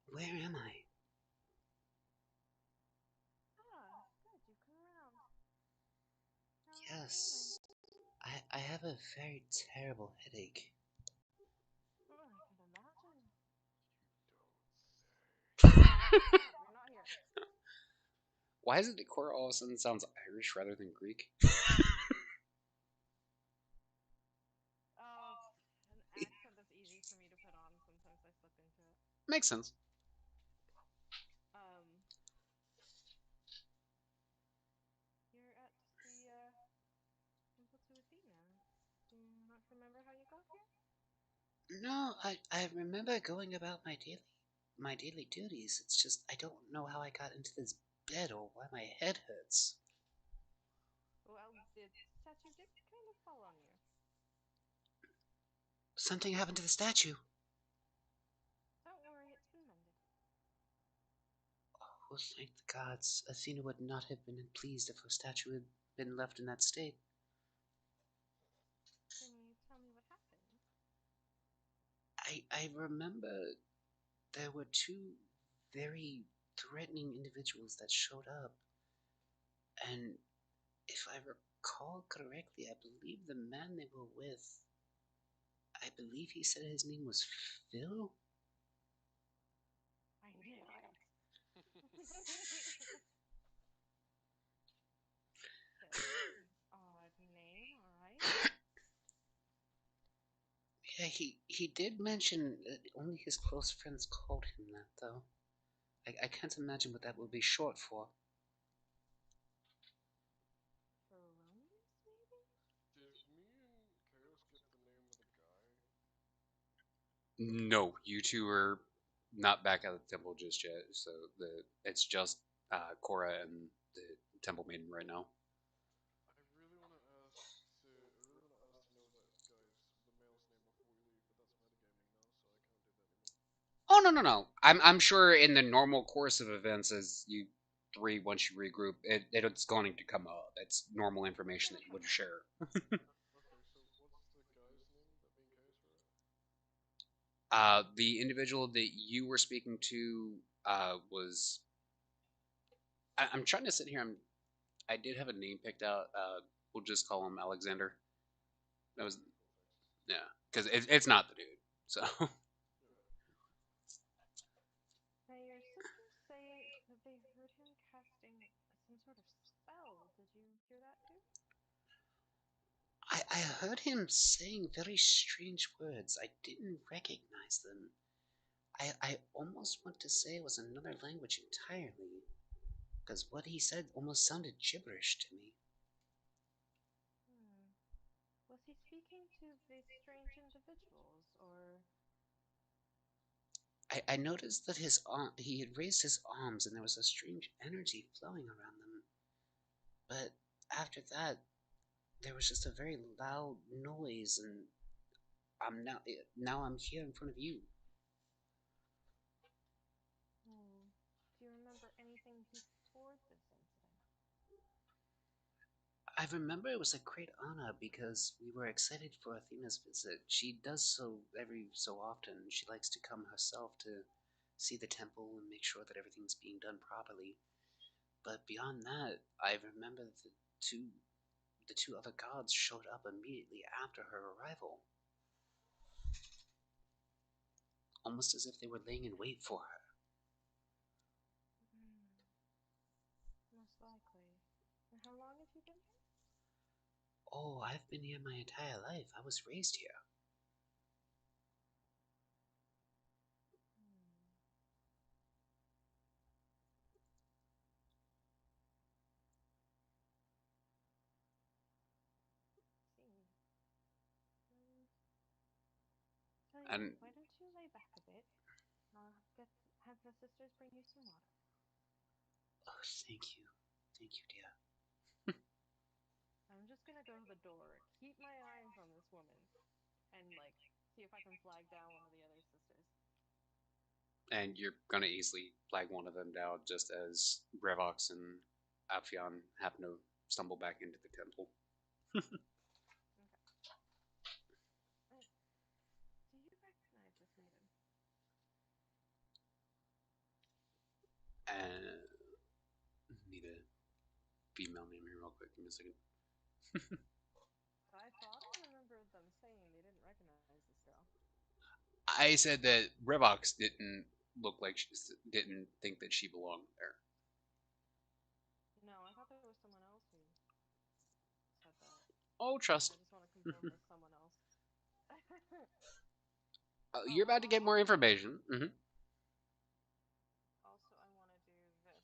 Where am I? Ah, good, you've come around. How are you Yes, I have a very terrible headache. feeling? Oh, I can imagine. Stop, you're not here. Why is it that Cora all of a sudden sounds Irish rather than Greek? Oh, an accent that's easy for me to put on. Sometimes I slip into it. Makes sense. You're at the Temple to Athena. Do you not remember how you got here? No, I remember going about my daily duties. It's just I don't know how I got into this bed or why my head hurts. Well, the statue did kind of fall on you. Something happened to the statue. Don't worry, it's been mended. Oh, thank the gods. Athena would not have been pleased if her statue had been left in that state. Can you tell me what happened? I remember there were two very threatening individuals that showed up. And if I recall correctly, I believe the man they were with, I believe he said his name was Phil? I knew it. Odd name, alright. Yeah, he did mention that only his close friends called him that, though. I can't imagine what that would be short for. Feronius, maybe? Did me and Chaos get the name of the guy? No, you two are not back at the temple just yet, so it's just Cora and the temple maiden right now. I really want to ask to know that guy's the male's name before we leave, but that's metagaming now, so I can't do that anymore. Oh no. I'm sure in the normal course of events, as you three once you regroup, it's going to come up. It's normal information that you would share. Okay, so what's the guy's name that me and Chaos were at? The individual that you were speaking to was. I'm trying to sit here. I did have a name picked out. We'll just call him Alexander. That was Okay, cool, thanks. yeah, because it's not the dude. So Now, your sisters say that they heard him casting some sort of spell. Did you hear that too? I heard him saying very strange words. I didn't recognize them. I almost want to say it was another language entirely, because what he said almost sounded gibberish to me. Hmm. Was he speaking to these strange individuals, or... I noticed that he had raised his arms and there was a strange energy flowing around them. But after that, there was just a very loud noise, and now I'm here in front of you. Hmm. Do you remember anything before this incident? I remember it was a great honor because we were excited for Athena's visit. She does so every so often. She likes to come herself to see the temple and make sure that everything's being done properly. But beyond that, I remember the two other gods showed up immediately after her arrival, almost as if they were laying in wait for her. Hmm. Most likely. And how long have you been here? Oh, I've been here my entire life. I was raised here. Hmm. See. Um, Tell you what, And why don't you lay back a bit? I'll have the sisters bring you some water. oh, thank you, dear. I'm just gonna go to the door, keep my eyes on this woman, and like see if I can flag down one of the other sisters. And you're gonna easily flag one of them down just as Brevox and Aphion happen to stumble back into the temple. Okay. Do you recognize this maiden? And need a female name here real quick. Give me a second. I thought I remembered them saying they didn't recognize this girl. I said that Brevox didn't look like didn't think that she belonged there. No, I thought there was someone else who said that. Oh, I trust. just want to confirm with someone else. You're about to get more information. Also, I want to do this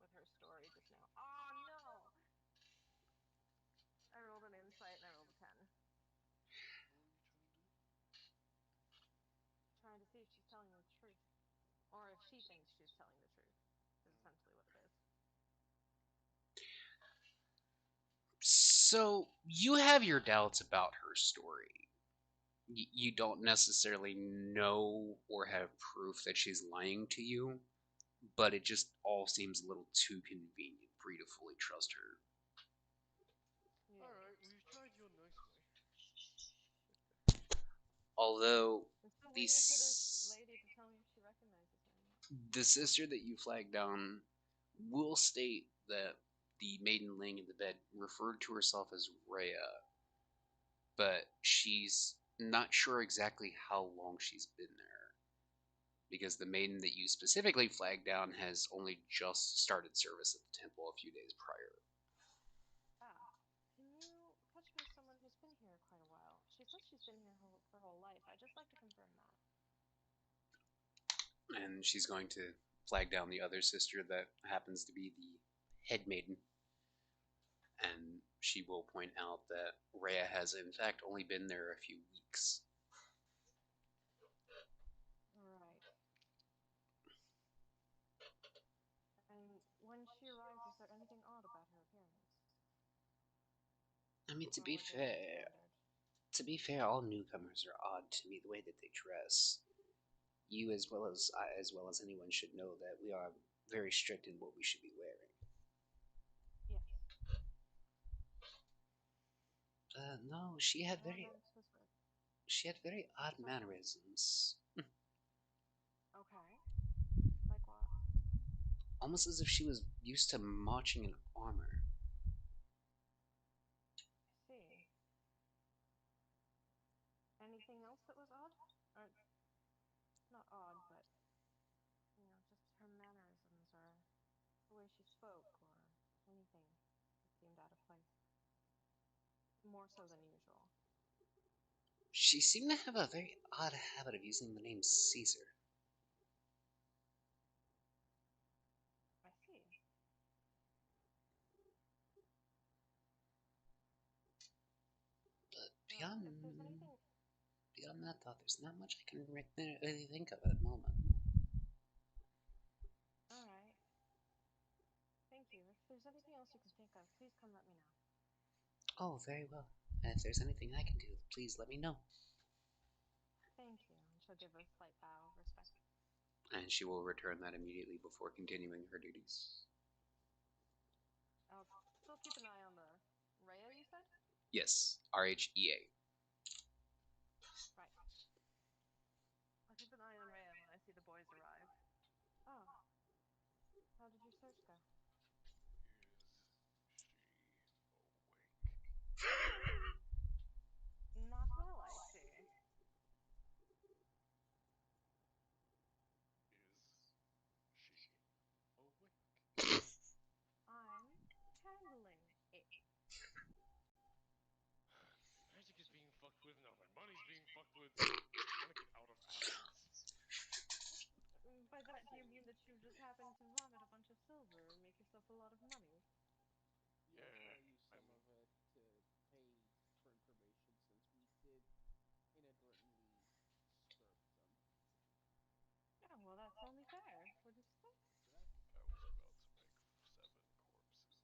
with her story just now. Oh no! I rolled an insight and I rolled a 10. Trying to see if she's telling the truth. Or if she thinks she's telling the truth, is essentially what it is. So you have your doubts about her story. You don't necessarily know or have proof that she's lying to you, but it just all seems a little too convenient for you to fully trust her. Yeah. Alright, we've tried your nice way. Although I'm still the waiting for this lady to tell me if she recognizes her or not. the sister that you flagged down will state that the maiden laying in the bed referred to herself as Rhea, but she's not sure exactly how long she's been there. Because the maiden that you specifically flagged down has only just started service at the temple a few days prior. Ah, can you patch me with someone who's been here quite a while? She says she's been here her whole life. I'd just like to confirm that. And she's going to flag down the other sister that happens to be the head maiden. And she will point out that Rhea has, in fact, only been there a few weeks. Right. And when she arrives, is there anything odd about her appearance? I mean, Or was it standard? all newcomers are odd to me the way that they dress. You, as well as anyone, should know that we are very strict in what we should be wearing. Yes. No, she had very odd mannerisms, Okay. Like what? almost as if she was used to marching in armor. I see. Anything else that was odd? Or not odd, but just her mannerisms or the way she spoke or anything that seemed out of place. More so than usual. She seemed to have a very odd habit of using the name Caesar. I see. But Well, if there's anything, beyond that thought, there's not much I can really think of at the moment. all right. Thank you. If there's anything else you can think of, please come let me know. Oh, very well. And if there's anything I can do, please let me know. Thank you. And she'll give a slight bow of respect. And she will return that immediately before continuing her duties. I'll still keep an eye on the Rhea, you said? Yes, RHEA. Right. I'll keep an eye on Rhea when I see the boys arrive. Oh, how did your search go? Is she awake? Not well, I see. Is she awake? I'm handling it. Magic is being fucked with now. My money's being fucked with. I want to get out of Athens. By that, do you mean that you just happened to vomit a bunch of silver and make yourself a lot of money? Yeah, Yeah, I'll use some I'm- of it to pay for information since we did inadvertently scurp some. Yeah, well, that's only fair. What did you say? Exactly. I was about to make 7 corpses.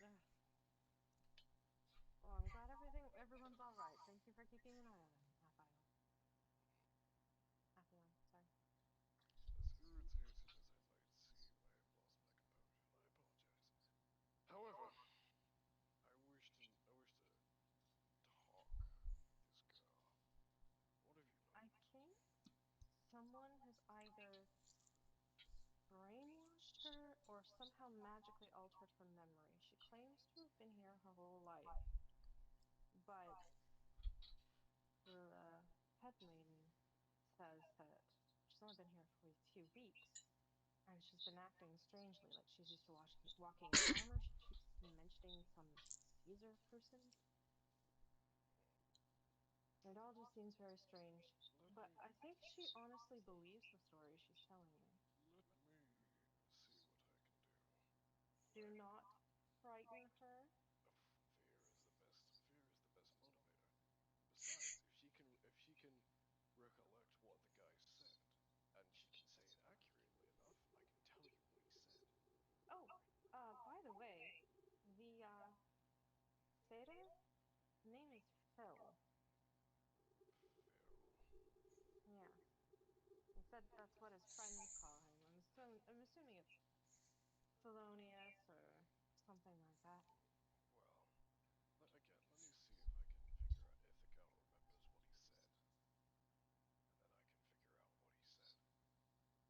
Ugh. Well, I'm glad everyone's all right. Thank you for keeping an eye on them, Raphael. Appion, sorry. As irritated as I might seem, I have lost my composure, and I apologize. However, I wish to talk with this girl. What have you I learned? think someone has either brainwashed her or somehow magically altered her memory. She claims to have been here her whole life, but the head maiden says that she's only been here for a few weeks, and she's been acting strangely, like she's used to walking in armor. She keeps mentioning some Caesar person. It all just seems very strange. Let But me I think she honestly believes the story she's telling you. let me see what I can do. Do not frighten her. Fear is the best motivator. And besides, if she can recollect what the guy said, and she can say it accurately enough, I can tell you what he said. Oh, by the way, the satyr name is Phil. Phil. Yeah, he said that's what his friends call him. I'm assuming it's Thelonious or something like that. Well, again, let me see if I can figure out if the girl remembers what he said, and then I can figure out what he said.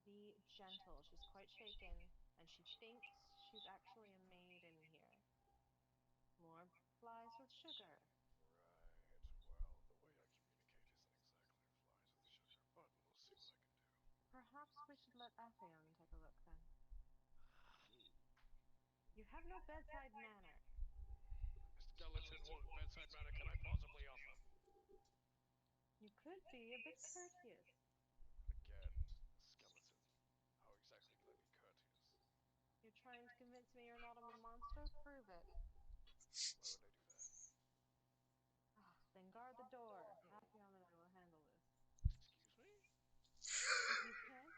Be gentle. She's quite shaken, and she thinks she's actually a maid in here. More flies with sugar. Right. Well, the way I communicate isn't exactly flies with sugar, but we'll see what I can do. Perhaps we should let Aphion take a look then. Me. You have no bedside manner. Skeleton, what bedside manner can I possibly offer? You could be a bit courteous. Again, skeleton. How exactly can I be courteous? You're trying to convince me you're not a monster? Prove it. Why would I do that? Ah, then guard the door. No. Aphion and I will handle this. Excuse me? If you can't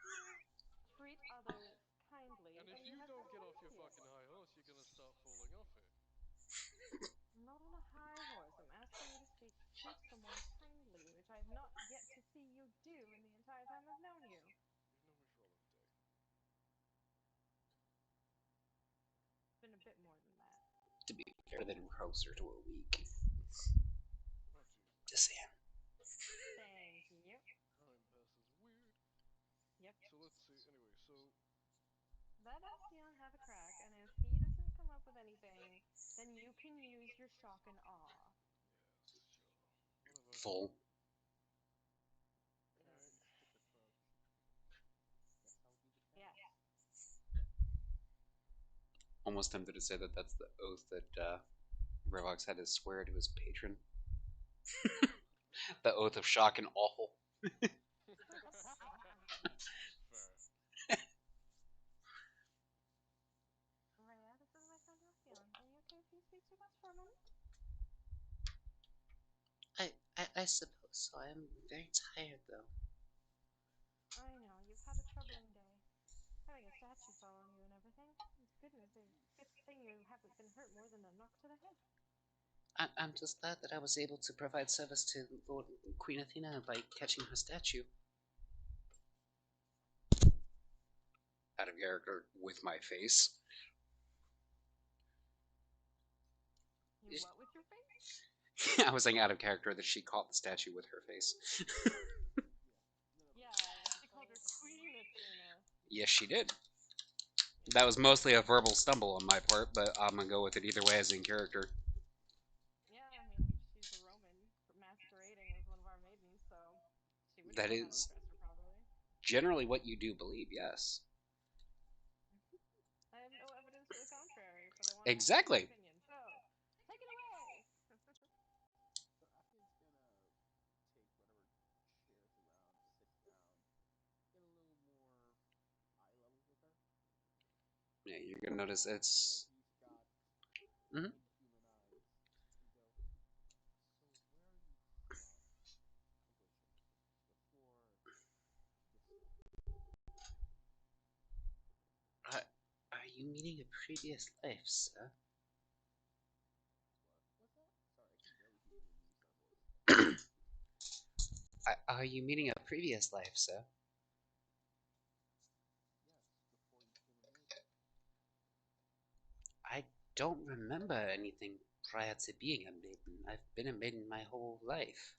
treat others kindly, And then if you you have don't no get off your right fucking here. high horse, you're gonna start falling off it. I'm not on a high horse. I'm asking you to treat someone kindly, which I have not yet to see you do in the entire time I've known you. You've known me for all of a day. It's been a bit more than that. To be fair, then closer to a week. About to. Just saying. Thank you. Time passes weird. Yep. So let's see. Anyway, so Let Aphion have a crack, and if he doesn't come up with anything, then you can use your shock and awe. yes, sure, whatever. Full. Alright. Captain's stupid frog. Guess I'll be the Yes. captain. Almost tempted to say that that's the oath that Revox had to swear to his patron. The oath of shock and awful. Fair. Rhea, this is my friend Ruffion. Are you okay if he speaks with us for a moment? I suppose so. I'm very tired though. I know, you've had a troubling day. Having a statue following you and everything. Goodness, good thing you haven't been hurt more than a knock to the head. I'm just glad that I was able to provide service to Lord Queen Athena by catching her statue. Out of character with my face. You what with your face? I was saying out of character that she caught the statue with her face. Yeah, she called her Queen Athena. Yes, she did. That was mostly a verbal stumble on my part, but I'm gonna go with it either way as in character. Yeah, I mean, she's a Roman masquerading as one of our maidens, so she would That know how to is address her properly. generally what you do believe, yes. I have no evidence to the contrary, but I want Exactly. to opinion. So, take it away. So Afion's gonna take whatever chairs around, sit down, get a little more eye level with her. Yeah, you're gonna notice See it's. that he's got Mhm. inhuman eyes. And go, so where are you from, Alicia? Before this life? Are you meaning a previous life, sir? What's that? Sorry, I can barely hear you when you use that voice. Are you meaning a previous life, sir? Yes, before you became a maiden. I don't remember anything prior to being a maiden. I've been a maiden my whole life.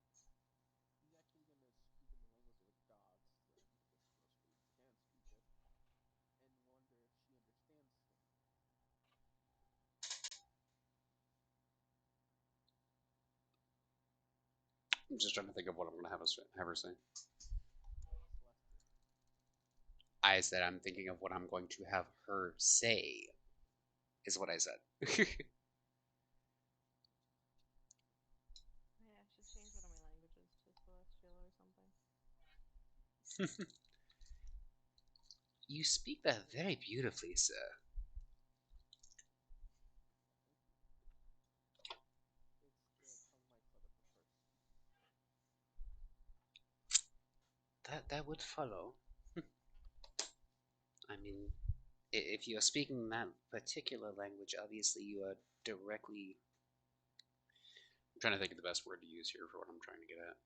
He's actually gonna speak in the language of the gods then, because most maidens can speak it, and wonder if she understands him. I'm just trying to think of what I'm gonna have her say. Celestia. I said I'm thinking of what I'm going to have her say. Is what I said. Yeah, I should change one of my languages to Celestial or something. You speak that very beautifully, sir. It's the tongue my father prefers to speak. That would follow. I mean, if you are speaking that particular language, obviously you are directly. I'm trying to think of the best word to use here for what I'm trying to get at.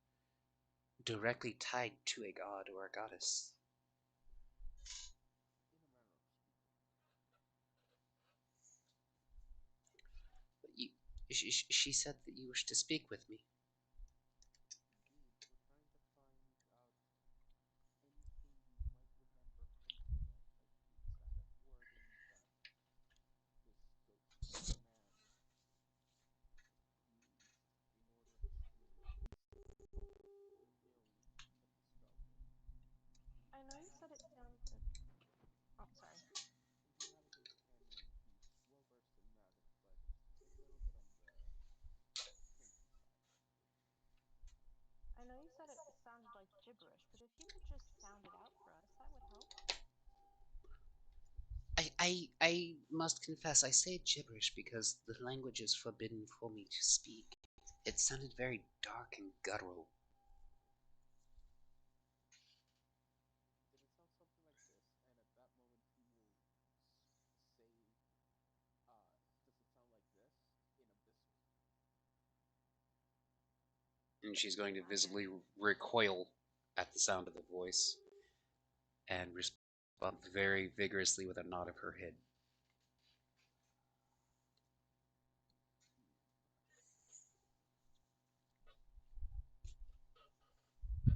Directly tied to a god or a goddess. In a manner of speaking. But she said that you wish to speak with me. Indeed, we're trying to find out anything you might remember from Hela, like the exact wording that this ghost man used in order to instantly know what the spell did. I know you said it sounded. Oh, sorry. Since you have a companion who's well versed in magic, but a little bit on the finicky side. I know you said it sounded like gibberish, but if you could just sound it out for us, that would help. I must confess, I say gibberish because the language is forbidden for me to speak. It sounded very dark and guttural. Did it sound something like this? And at that moment, he will say, does it sound like this? In Abyssal. And she's going to visibly recoil at the sound of the voice and respond very vigorously with a nod of her head.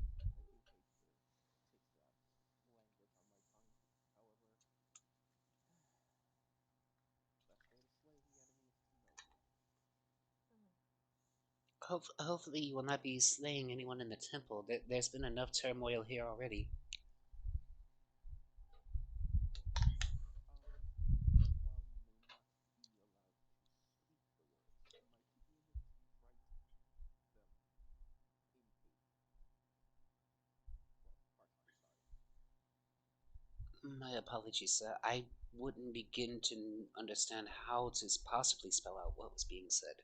I do hate the taste of that language on my tongue. However, best way to slay the enemy is to know the enemy. Hopefully you will not be slaying anyone in the temple. There's been enough turmoil here already. My apologies, sir. I wouldn't begin to understand how to possibly spell out what was being said.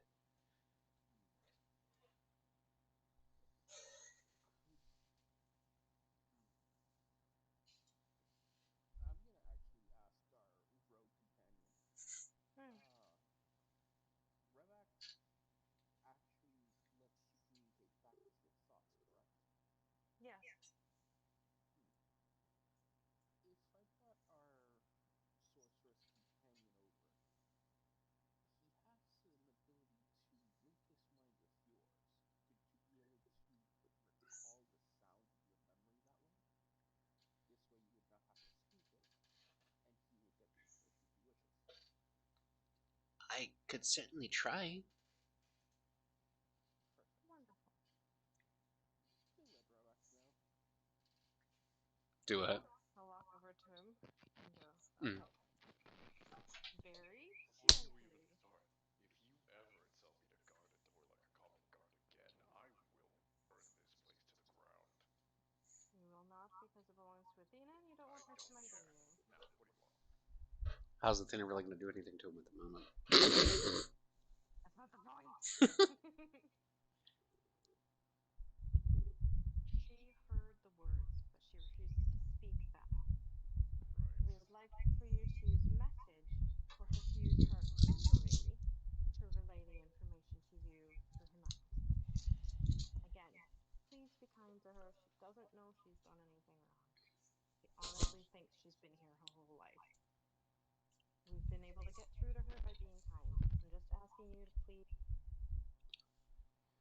I'm gonna actually ask our rogue companion. Hmm. Revak actually lets you communicate facts with thoughts, correct? Yes. If I brought our sorceress companion over, he has an ability to link his mind with yours. Could you be able to recall the sound of your memory that way? This way you would not have to speak it, and he would get the information he wishes. I could certainly try. Perfect. Wonderful. Do it, Revak, now. Do it. I'll walk over to him and go, Mm. okay. Very Before you even gently. start, if you ever tell me to guard a door like a common guard again, I will burn this place to the ground. You will not because it belongs to Athena and you don't I want her don't smiting care. you. Now, what do you want? How's the thing really going to do anything to him at the moment? That's not the point. She heard the words, but she refuses to speak them. We Right. would like for you to use message for her to use her memory to relay the information to you through her mind. Again, please be kind to her. She doesn't know she's done anything wrong. She honestly thinks she's been here her whole life. We've been able to get through to her by being kind. I'm just asking you to please,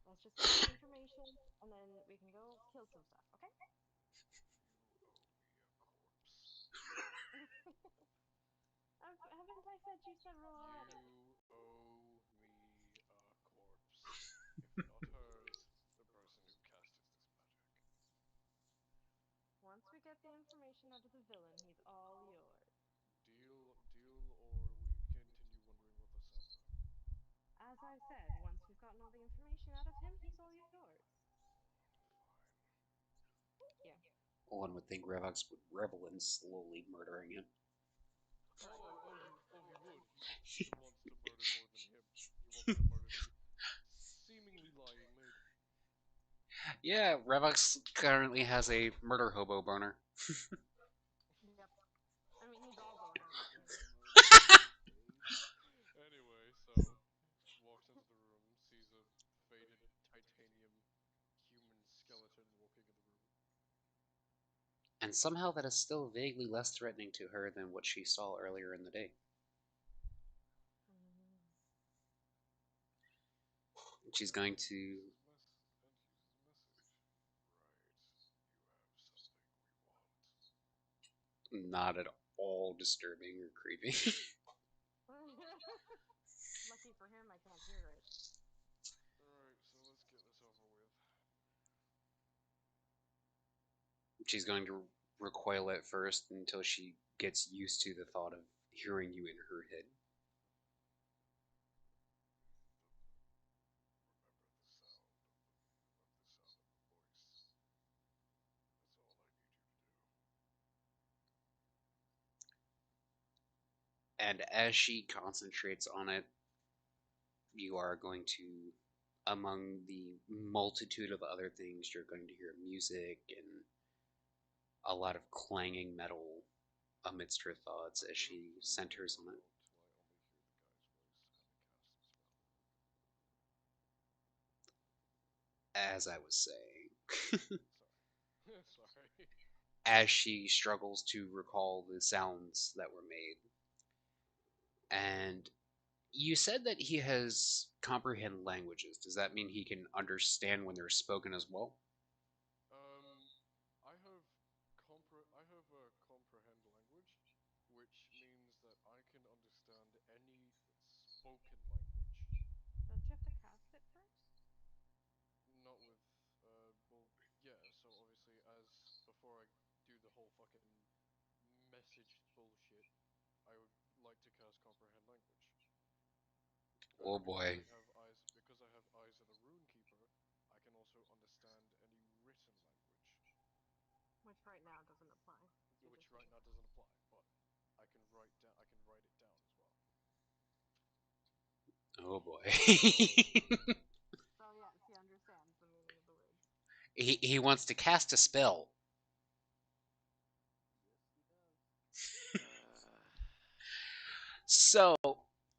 let's just get the information and then we can go kill some stuff, okay? You owe me a corpse. Haven't I fed you several already? You owe me a corpse. If not hers, the person who casted this magic. Once we get the information out of the villain, he's all yours. Deal, or we continue wondering what the sounds are. As I said, once we've gotten all the information out of him, he's all yours. Fine. Thank you. One would think Revox would revel in slowly murdering him. He would. He just wants to murder more than him. He wants to murder the seemingly lying maid. Yeah, Revox currently has a murder hobo boner. Yep. I mean, he's all boners, but you know. Anyway, so walks into the room, sees a faded titanium human skeleton walking in the room. And somehow that is still vaguely less threatening to her than what she saw earlier in the day. Mm. She's going to Uses message. Right. You have something we want. not at all disturbing or creepy. Lucky for him, I can't hear it. Alright, so let's get this over with. She's going to recoil at first until she gets used to the thought of hearing you in her head. Remember the sound of the voice. That's all I need you to do. And as she concentrates on it, you are going to, among the multitude of other things, you're going to hear music and a lot of clanging metal amidst her thoughts as she centers on it. Till I only hear the guy's voice and cast the spell. As I was saying, Sorry. Sorry. as she struggles to recall the sounds that were made. And you said that he has comprehend languages. Does that mean he can understand when they're spoken as well? I have comprehend language, which means that I can understand any spoken language. Don't you have to cast it first? Not with, well, yeah. So obviously, as before I do the whole fucking message bullshit, I would like to cast comprehend language. Oh boy. Because I have eyes of the Rune Keeper, I can also understand any written language. Which right now doesn't apply. Which right now doesn't apply, but I can write down. I can write it down as well. Oh boy. So yes, he understands the meaning of the words. He wants to cast a spell. So,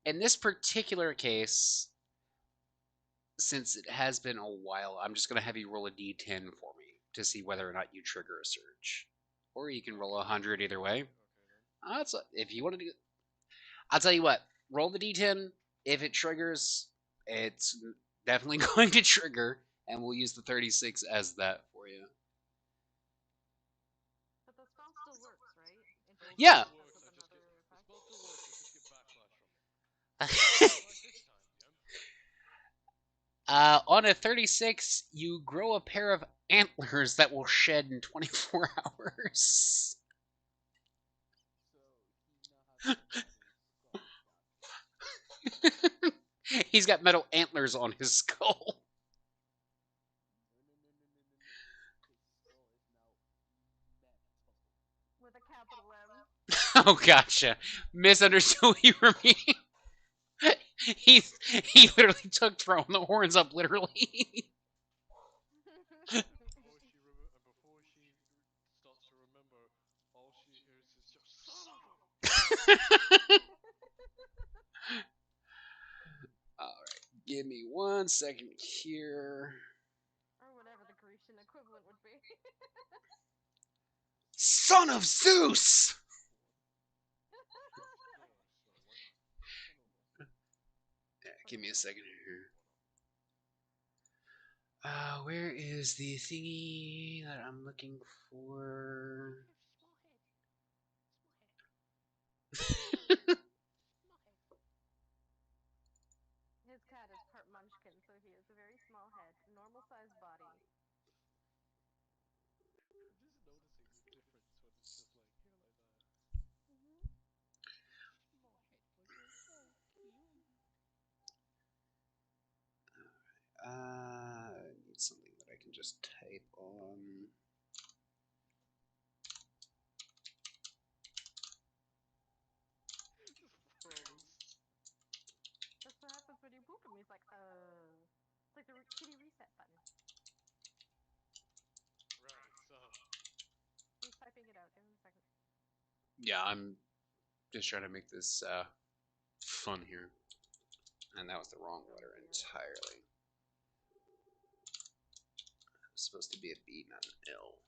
in this particular case, since it has been a while, I'm just going to have you roll a d10 for me to see whether or not you trigger a surge. Or you can roll 100 either way. That's if you want to do. I'll tell you what. Roll the d10. If it triggers, it's definitely going to trigger, and we'll use the 36 as that for you. But the spell still works, right? It just Yeah. messes with The another effect. spell still works. I just get backlash from it. Like this time, yeah. On a 36, you grow a pair of antlers that will shed in 24 hours. He's got metal antlers on his skull. With a capital M. Oh, gotcha. Misunderstood what you were meaning. He literally took throwing the horns up, literally. Before she starts to remember, all she hears is "You son of a." Alright, give me 1 second here. Or whatever the Grecian equivalent would be. Son of Zeus! Yeah, give me a second here. Where is the thingy that I'm looking for? His cat is part munchkin, so he has a very small head, normal sized body. I'm just noticing the difference when it's just like here like that. I need something that I can just type on. That's what happens when you poop him. He's like, It's like the kitty reset button. Right, so. He's typing it out. Give him a second. Yeah, I'm just trying to make this fun here. And that was the wrong letter entirely. It was supposed to be a B, not an L.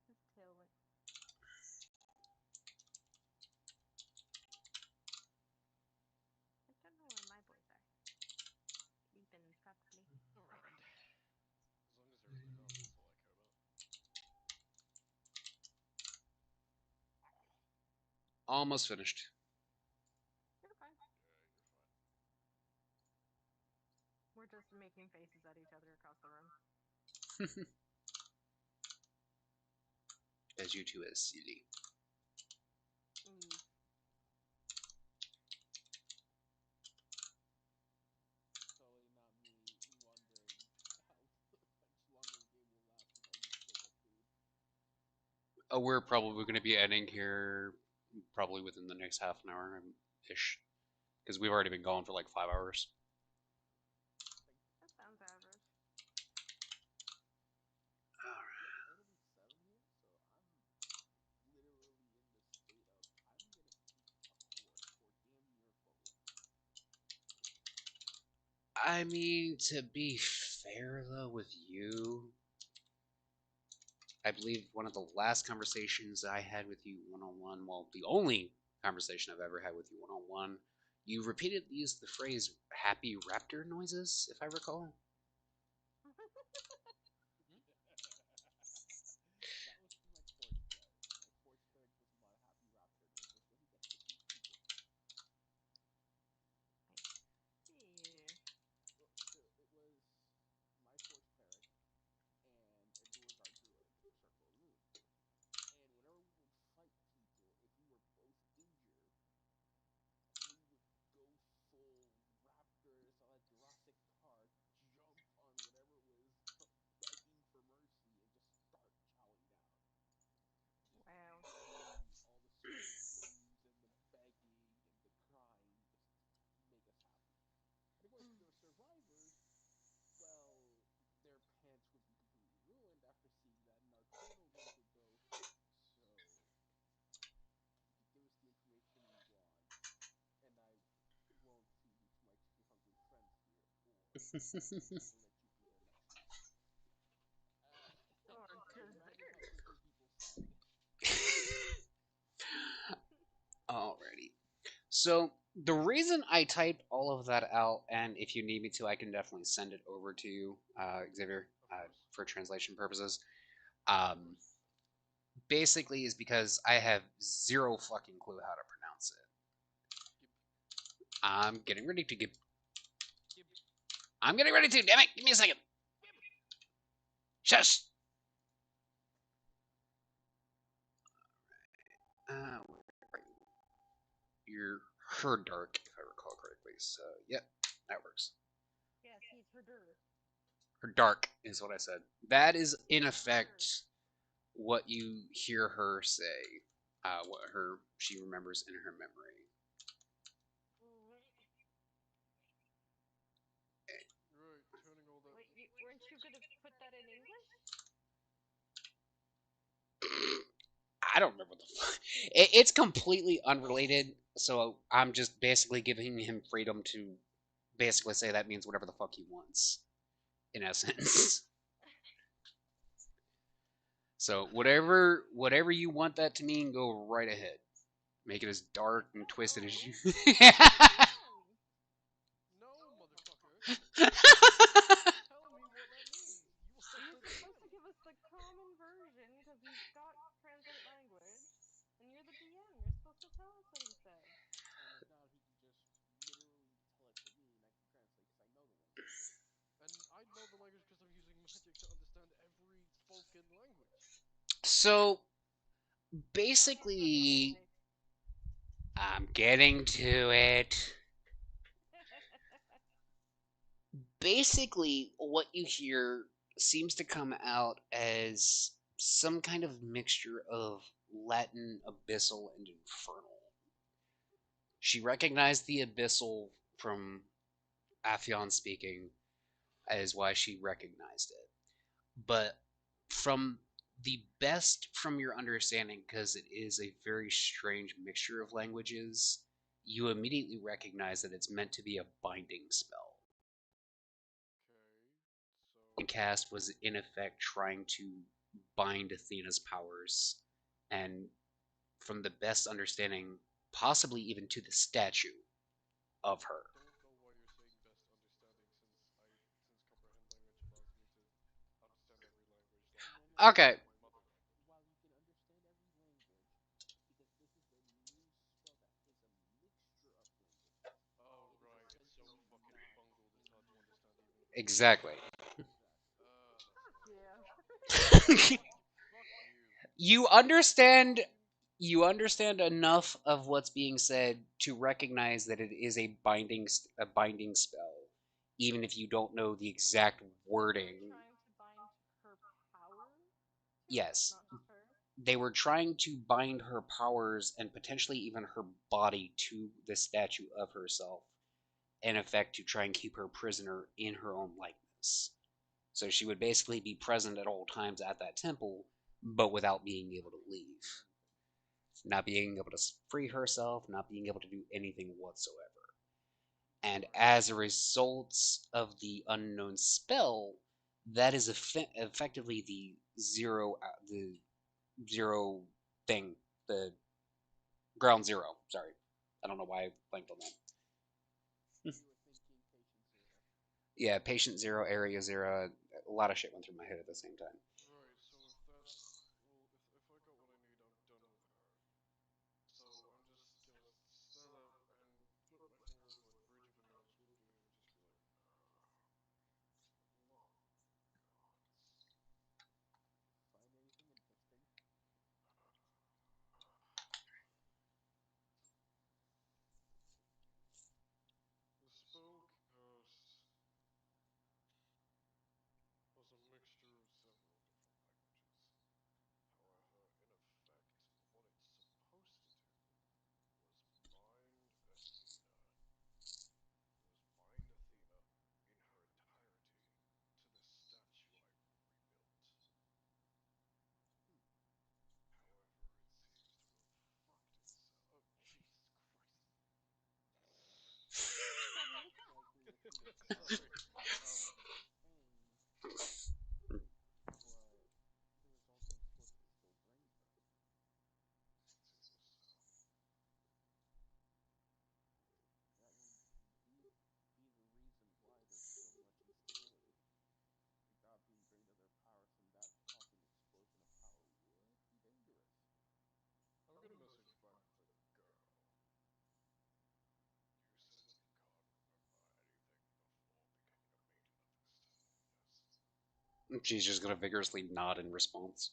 His tail went. I don't know where my boys are. Sleeping, probably. Around. As long as they're in the house, that's all I care about. Almost finished. You're fine. Yeah, you're fine. We're just making faces at each other across the room. As you two as silly. We're probably going to be ending here probably within the next half an hour ish, because we've already been gone for like 5 hours. That sounds average. I mean, to be fair though with you, I believe one of the last conversations I had with you one-on-one, well, the only conversation I've ever had with you one-on-one, you repeatedly used the phrase happy raptor noises, if I recall. Alrighty. So the reason I typed all of that out, and if you need me to, I can definitely send it over to you, Xavier, for translation purposes. Um, Basically, is because I have zero fucking clue how to pronounce it. I'm getting ready to give. I'm getting ready to. Damn it! Give me a second. Shush. You're her dark, if I recall correctly. So, yep, that works. Yes, he's her dirt. Her dark is what I said. That is in effect what you hear her say. What her she remembers in her memory. Right, turning all that. Wait, weren't you gonna put that in English? I don't remember the fuck. It's completely unrelated, so I'm just basically giving him freedom to basically say that means whatever the fuck he wants, in essence. So whatever you want that to mean, go right ahead. Make it as dark and twisted as you. No, motherfucker. Tell me what that means. You're supposed to give us the common version because he's got translate language, and you're the DM. You're supposed to tell us what he said. And if not, he can just literally tell it to me, and I can translate because I know the language. And I know the language because I'm using magic to understand every spoken language. So basically, I'm getting to it. Basically, what you hear seems to come out as some kind of mixture of Latin, abyssal, and infernal. She recognized the abyssal from Afyon speaking, as why she recognized it. But from the best from your understanding, because it is a very strange mixture of languages, you immediately recognize that it's meant to be a binding spell. Okay, so. Cast was in effect trying to bind Athena's powers, and from the best understanding, possibly even to the statue of her. I don't know why you're saying best understanding since comprehend language allows me to understand every language like Okay. my mother. While you can understand every language, because this is a new spell that is a mixture of languages. Oh It right, does it's so not. fucking bungled. It's hard to understand even if you know. Exactly. Fuck yeah. Fuck you. you understand you understand enough of what's being said to recognize that it is a binding spell, even if you don't know the exact wording. Trying to bind her power to Yes, it, not just her. they were trying to bind her powers and potentially even her body to the statue of herself, in effect to try and keep her prisoner in her own likeness. So she would basically be present at all times at that temple, but without being able to leave. Not being able to free herself, not being able to do anything whatsoever. And as a result of the unknown spell, that is effectively the zero thing, the ground zero. Sorry, I don't know why I blanked on that. You were thinking patient zero. Yeah, patient zero, area zero. A lot of shit went through my head at the same time. Right, so if that's well, if I got what I need, I'm done with her. So I'm just gonna stand up and flip my fingers like bridge of a nose would do, and just be like, look, Find anything interesting? the spell cast was a mixture of several different languages. However, in effect, what it's supposed to do was bind Athena in her entirety to the statue I rebuilt. However, it seems to have fucked itself. Oh, Jesus Christ. Likely Athena's power. Sorry. She's just gonna vigorously nod in response.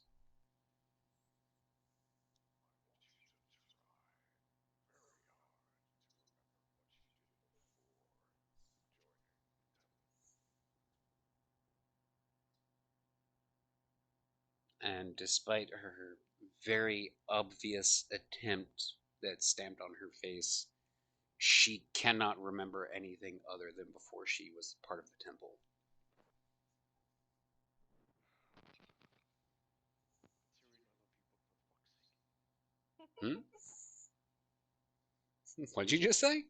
And despite her very obvious attempt that's stamped on her face, she cannot remember anything other than before she was part of the temple. Hmm? What'd you just say?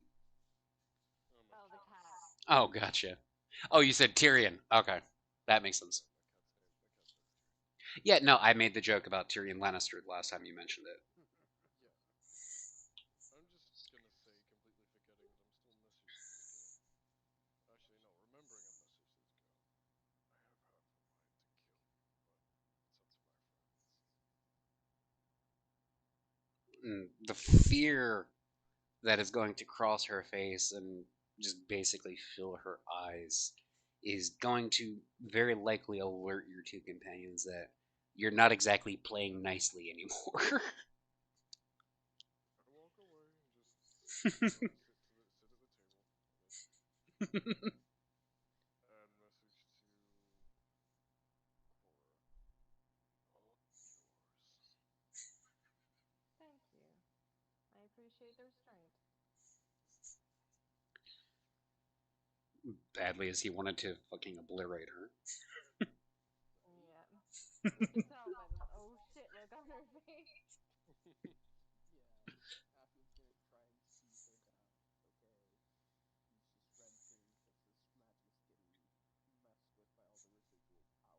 Oh, the cat. Oh, gotcha. Oh, you said Tyrion. Okay, that makes sense. Yeah, no, I made the joke about Tyrion Lannister the last time you mentioned it. I'm just gonna say, completely forgetting that I'm still messaging this girl. Actually, no, remembering I messaged this girl. I have half a mind to kill you, but it's up to my friends. The fear that is going to cross her face and just basically fill her eyes is going to very likely alert your two companions that you're not exactly playing nicely anymore. I walk away and just sit at the table. Add message to Cora. All yours. Thank you. I appreciate their strength. Badly as he wanted to fucking obliterate her. Yeah. You can tell by the oh shit look on her face. Yeah, Athens gonna try and see her down. Okay. He's just wrenching because his magic's getting messed with by all the residual power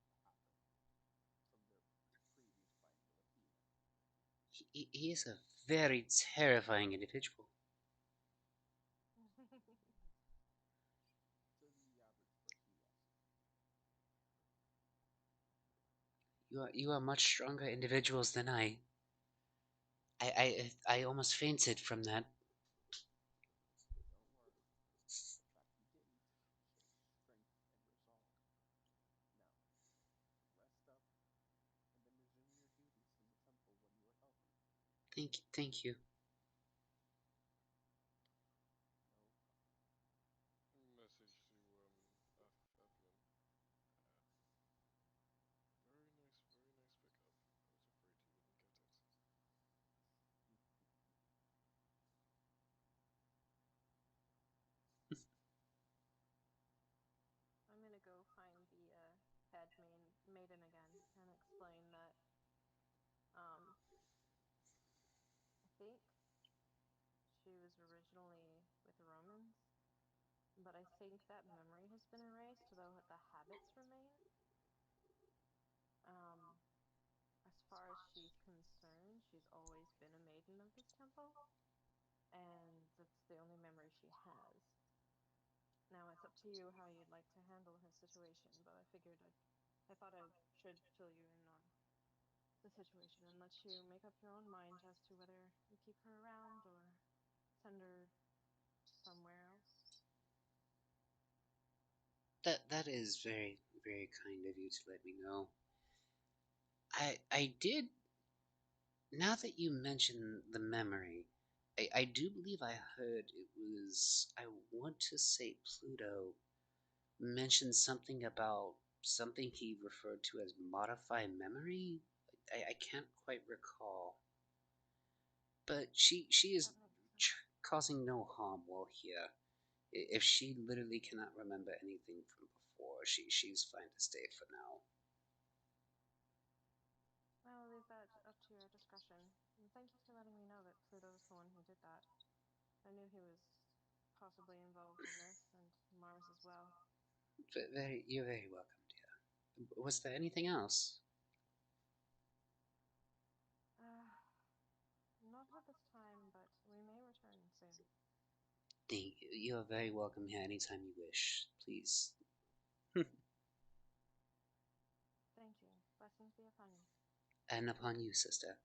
that happened from their previous fight with Athena. He is a very terrifying individual. To the average person, yes. You are much stronger individuals than I. I almost fainted from that. Don't worry. The fact you didn't shows strength and resolve. Now, rest up and then resume your duties in the temple when you are healthy. Thank you. Message No problem. to Evelyn. Very nice pickup. I was afraid you wouldn't get it. I'm gonna go find the head maiden again and explain that I think she was originally with the Romans, but I think that memory has been erased, though the habits remain. Um, as far as she's concerned, she's always been a maiden of this temple, and that's the only memory she has. Now it's up to you how you'd like to handle her situation, but I thought I should fill you in on the situation and let you make up your own mind as to whether you keep her around or send her somewhere else. That is very kind of you to let me know. I did. Now that you mention the memory, I do believe I heard it was. I want to say Pluto mentioned something about something he referred to as modify memory. I can't quite recall, but she is That makes sense. causing no harm while here. If she literally cannot remember anything from before, she's fine to stay for now. I'll leave that up to your discretion. And thank you for letting me know that Pluto was the one who did that. I knew he was possibly involved in this, and Mars as well. You're very welcome, dear. Was there anything else? Not at this time, but we may return soon. Thank you. You are very welcome here anytime you wish. Please. Thank you. Blessings be upon you. And upon you, sister.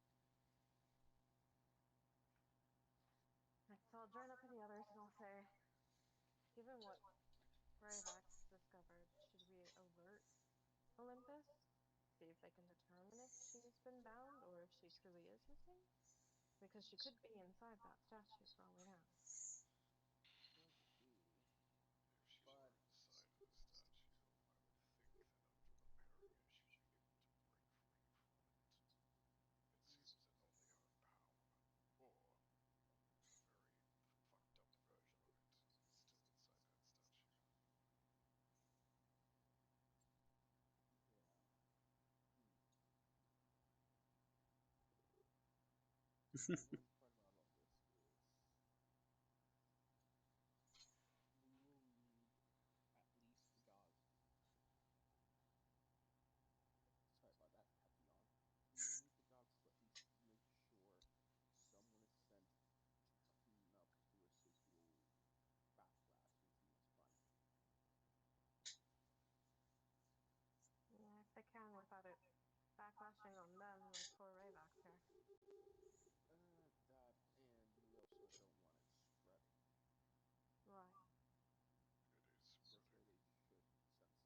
So I'll join up with the others and I'll say, given what Bravax discovered, should we alert Olympus. See if they can determine if she's been bound or if she truly is missing. Because she could be inside that statue for all we know. If she's not inside of the statue, I would think that after repairing it, she'd be able to break free from it. It seems that only her power, or a very fucked up version of it, is still inside that statue. The one part about all this is we will need at least the gods. Sorry about that, Papillon. We will need the gods to at least make sure someone is sent to clean up the residual backlash and see what's fun. Yeah, if they can without it backlashing on them like poor Rayvox here. That, and we also don't want it spreading. Right. It is That's why spreading. they should send someone in. It is spreading.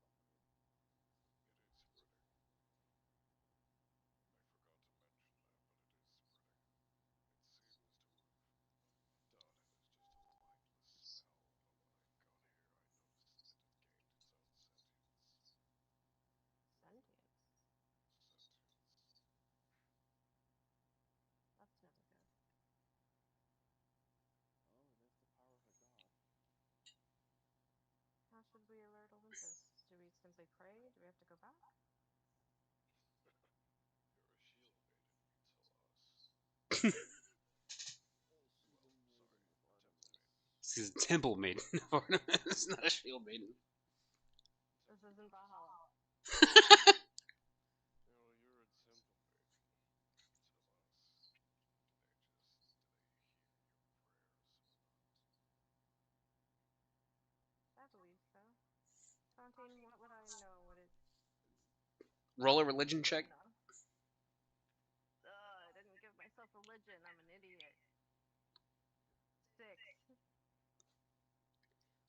I forgot to mention that, but it is spreading. It seems to have done it as just a mindless spell, but when I got here, I noticed that it gained its own sentience. Sentience. Sentience. That's never good. Oh, it is the power of a god. How should we alert Olympus? Do we simply pray? Do we have to go back? You're a shield maiden, you tell us. She's a maiden of Sorry, temple Artemis. maiden. This is a temple maiden of Artemis, not a shield maiden. This isn't Valhalla. You know, you're a temple maiden. You tell us. Do they hear your prayers or not? I believe so. Tontine, what would I know? Would it Roll a religion check. enough? I didn't give myself religion. I'm an idiot. 6.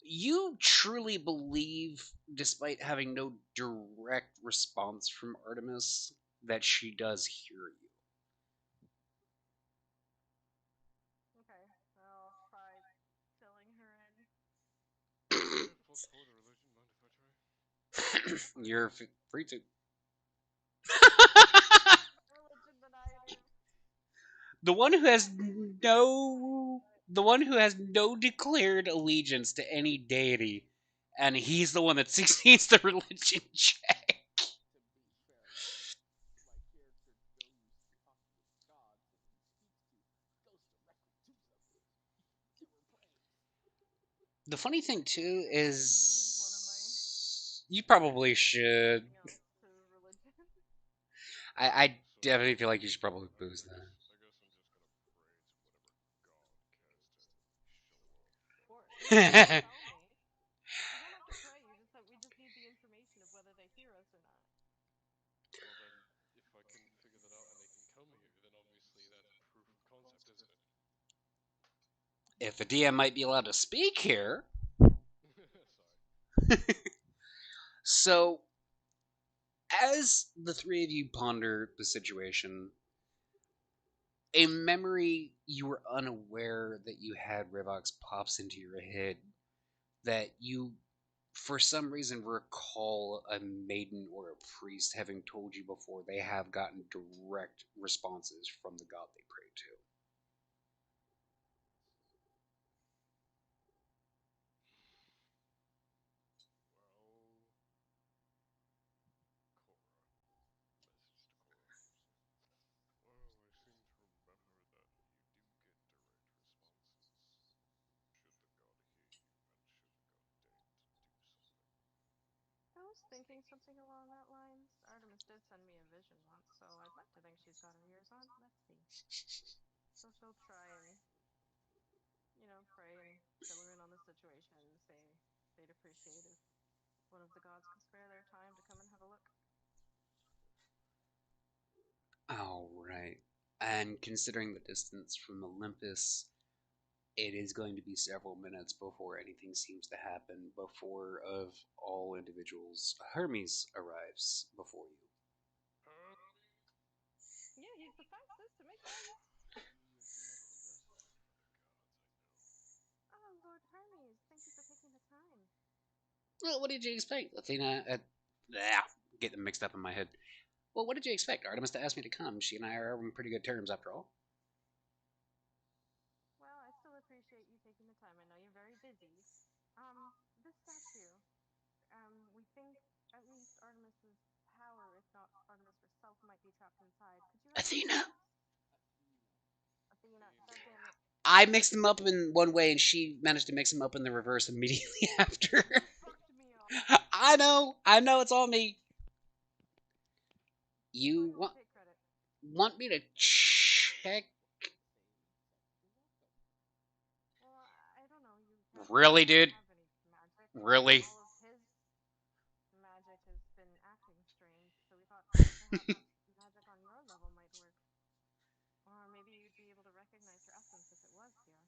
You truly believe, despite having no direct response from Artemis, that she does hear you. Okay, I'll try filling her in. Plus 4 to religion, mind if I try? You're free to. Religion than I do. The one who has no declared allegiance to any deity, and he's the one that succeeds the religion check. To be fair, when my character goes to talk with gods that he speaks to, he goes directly to them. He never prays. The funny thing too Move one of is you probably should. something else to religion. I So definitely feel like you should probably boost that. I guess I'm just gonna pray to whatever god cares to show up. Of course. You don't have to tell me. You don't have to pray. We just need the information of whether they hear us or not. Well then, if I can figure that out and they can come here, then obviously that's proof of concept, isn't it? If the DM might be allowed to speak here. Sorry. So, as the three of you ponder the situation, a memory you were unaware that you had, Rivox, pops into your head that you, for some reason, recall a maiden or a priest having told you before they have gotten direct responses from the god they pray to. Well, Cora. Message to Cora, obviously. Well, I seem to remember that you do get direct responses. Should the god hear you, and should the god deign to do something. I was thinking something along that lines. Artemis did send me a vision once, so I'd like to think she's got her ears on. Let's see. So she'll try and, pray and fill her in on the situation and say they'd appreciate if one of the gods could spare their time to come and have a look. All right. And considering the distance from Olympus, It is going to be several minutes before anything seems to happen. Before of all individuals, Hermes arrives before you. Yeah, he's the fastest. It makes sense. Oh, Lord Hermes, thank you for taking the time. Well, what did you expect, Athena? Yeah, get them mixed up in my head. Well, what did you expect? Artemis asked me to come. She and I are on pretty good terms, after all. Well, I still appreciate you taking the time. I know you're very busy. This statue, we think at least Artemis's power, if not Artemis herself, might be trapped inside. Could you help us Athena! out? Athena, God damn it. I mixed them up in one way, and she managed to mix them up in the reverse immediately after. You fucked me up. I know, it's all me. You I don't take credit. want me to check? Well, I don't know. You Really, dude? have any magic. Really? All of his magic has been acting strange, so we thought perhaps magic on your level might work. Or maybe you'd be able to recognize her essence if it was here.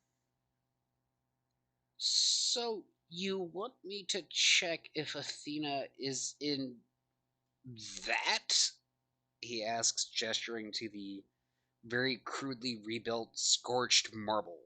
So, you want me to check if Athena is in that? He asks, gesturing to the very crudely rebuilt, scorched marble.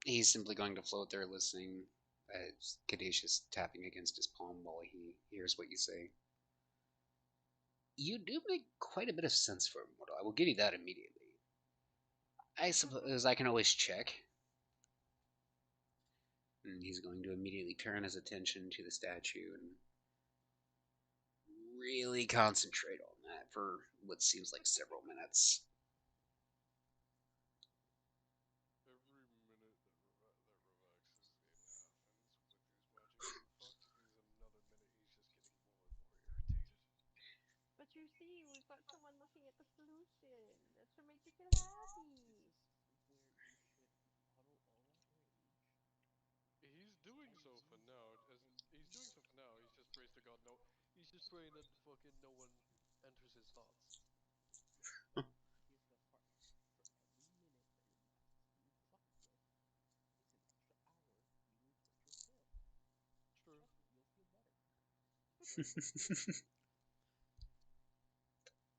He's simply going to float there listening, as Caduceus tapping against his palm while he hears what you say. You do make quite a bit of sense for a mortal. I will give you that immediately. I suppose I can always check. And he's going to immediately turn his attention to the statue and really concentrate on that for what seems like several minutes. Every minute that Ravax is in Athens with his magic being fucked means another minute he's just getting more and more irritated. But you see, we've got someone looking at the solution. That should make you feel happy. He's doing so for now. He's doing so for now. He's just prays to God. No, he's just praying that fucking no one enters his thoughts. True.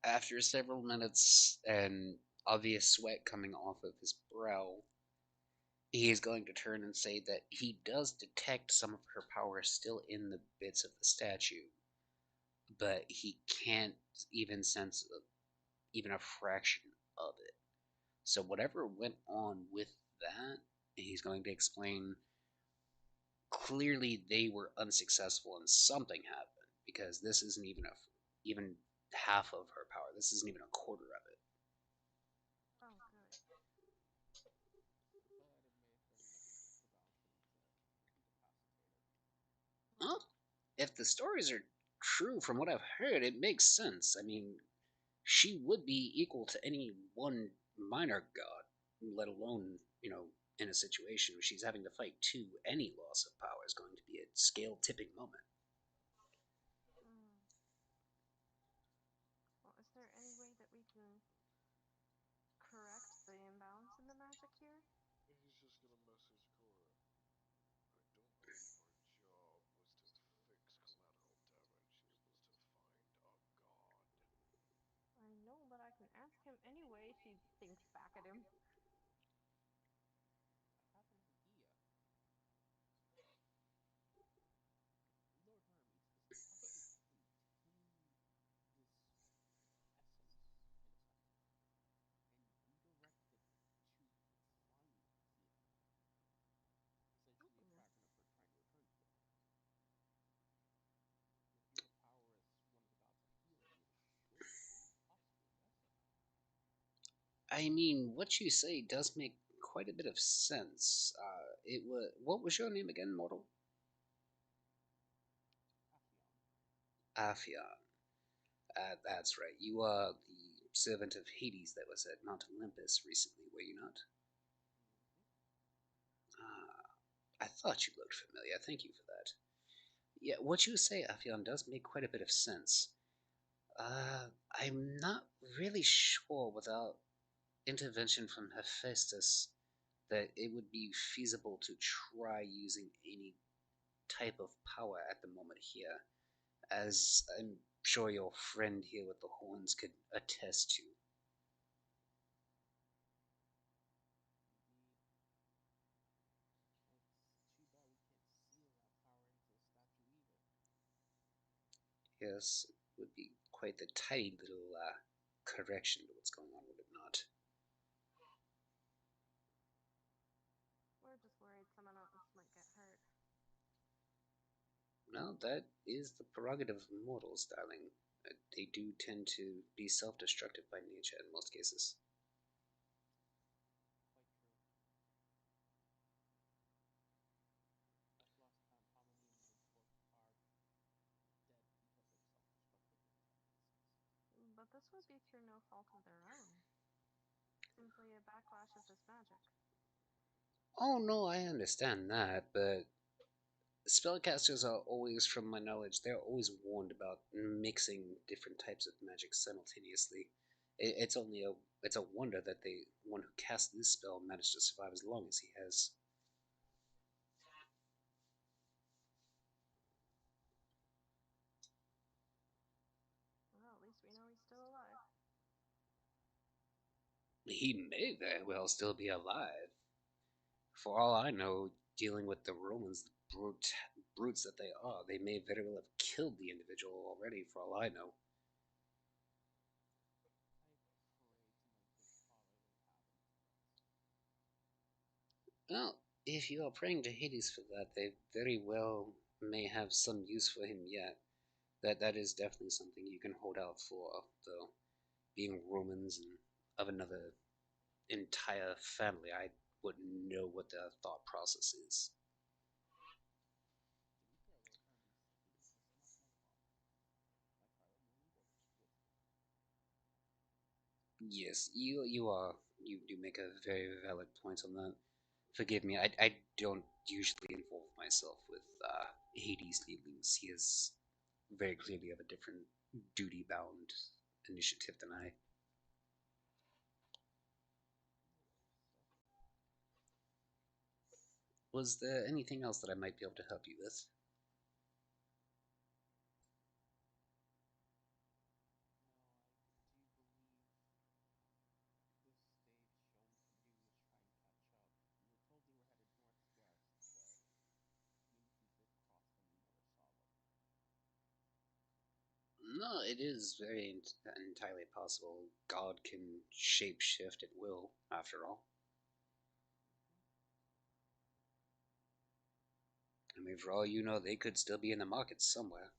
After several minutes and obvious sweat coming off of his brow, he is going to turn and say that he does detect some of her power still in the bits of the statue, but he can't even sense even a fraction of it. So whatever went on with that, he's going to explain clearly they were unsuccessful and something happened because this isn't even half of her power. This isn't even a quarter of it. Oh, good. Well, if the stories are true from what I've heard, it makes sense. I mean, she would be equal to any one minor god, let alone, in a situation where she's having to fight two. Any loss of power is going to be a scale tipping moment. Mm. Well, is there any way that we can correct the imbalance in the magic here? He's just gonna message Cora. I don't believe our job was to fix collateral damage. It was to find a god. I know, but I can ask him anyway. She thinks back at him. I mean, what you say does make quite a bit of sense. It was. What was your name again, mortal? Aphion. That's right. You are the servant of Hades that was at Mount Olympus recently, were you not? I thought you looked familiar. Thank you for that. Yeah, what you say, Aphion, does make quite a bit of sense. I'm not really sure without intervention from Hephaestus that it would be feasible to try using any type of power at the moment here, as I'm sure your friend here with the horns could attest to. Yes, it would be quite the tidy little correction to what's going on, would it not? We're just worried someone else might get hurt. Well, that is the prerogative of mortals, darling. They do tend to be self-destructive by nature in most cases. But this would be through no fault of their own. Simply a backlash of this magic. Oh no, I understand that, but spellcasters are always, from my knowledge, they're always warned about mixing different types of magic simultaneously. It's only it's a wonder that the one who cast this spell managed to survive as long as he has. Well, at least we know he's still alive. He may very well still be alive. For all I know, dealing with the Romans, the brutes that they are, they may very well have killed the individual already, for all I know. Well, if you are praying to Hades for that, they very well may have some use for him yet. That is definitely something you can hold out for, though. Being Romans and of another entire family, I wouldn't know what their thought process is. Yes, you do make a very valid point on that. Forgive me, I don't usually involve myself with Hades' dealings. He is very clearly of a different duty bound initiative than I. Was there anything else that I might be able to help you with? No, it is very entirely possible. God can shapeshift at will, after all. I mean, for all you know, they could still be in the market somewhere.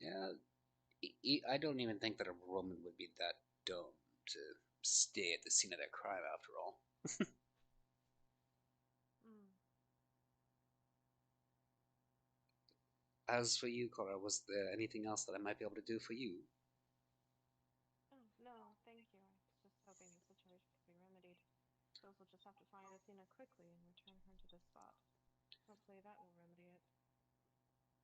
Yeah, I don't even think that a Roman would be that dumb to stay at the scene of their crime, after all. Mm. As for you, Cora, was there anything else that I might be able to do for you? Oh, no, thank you. I was just hoping the situation could be remedied. Suppose we'll just have to find Athena quickly and return her to this spot. Hopefully that will remedy it.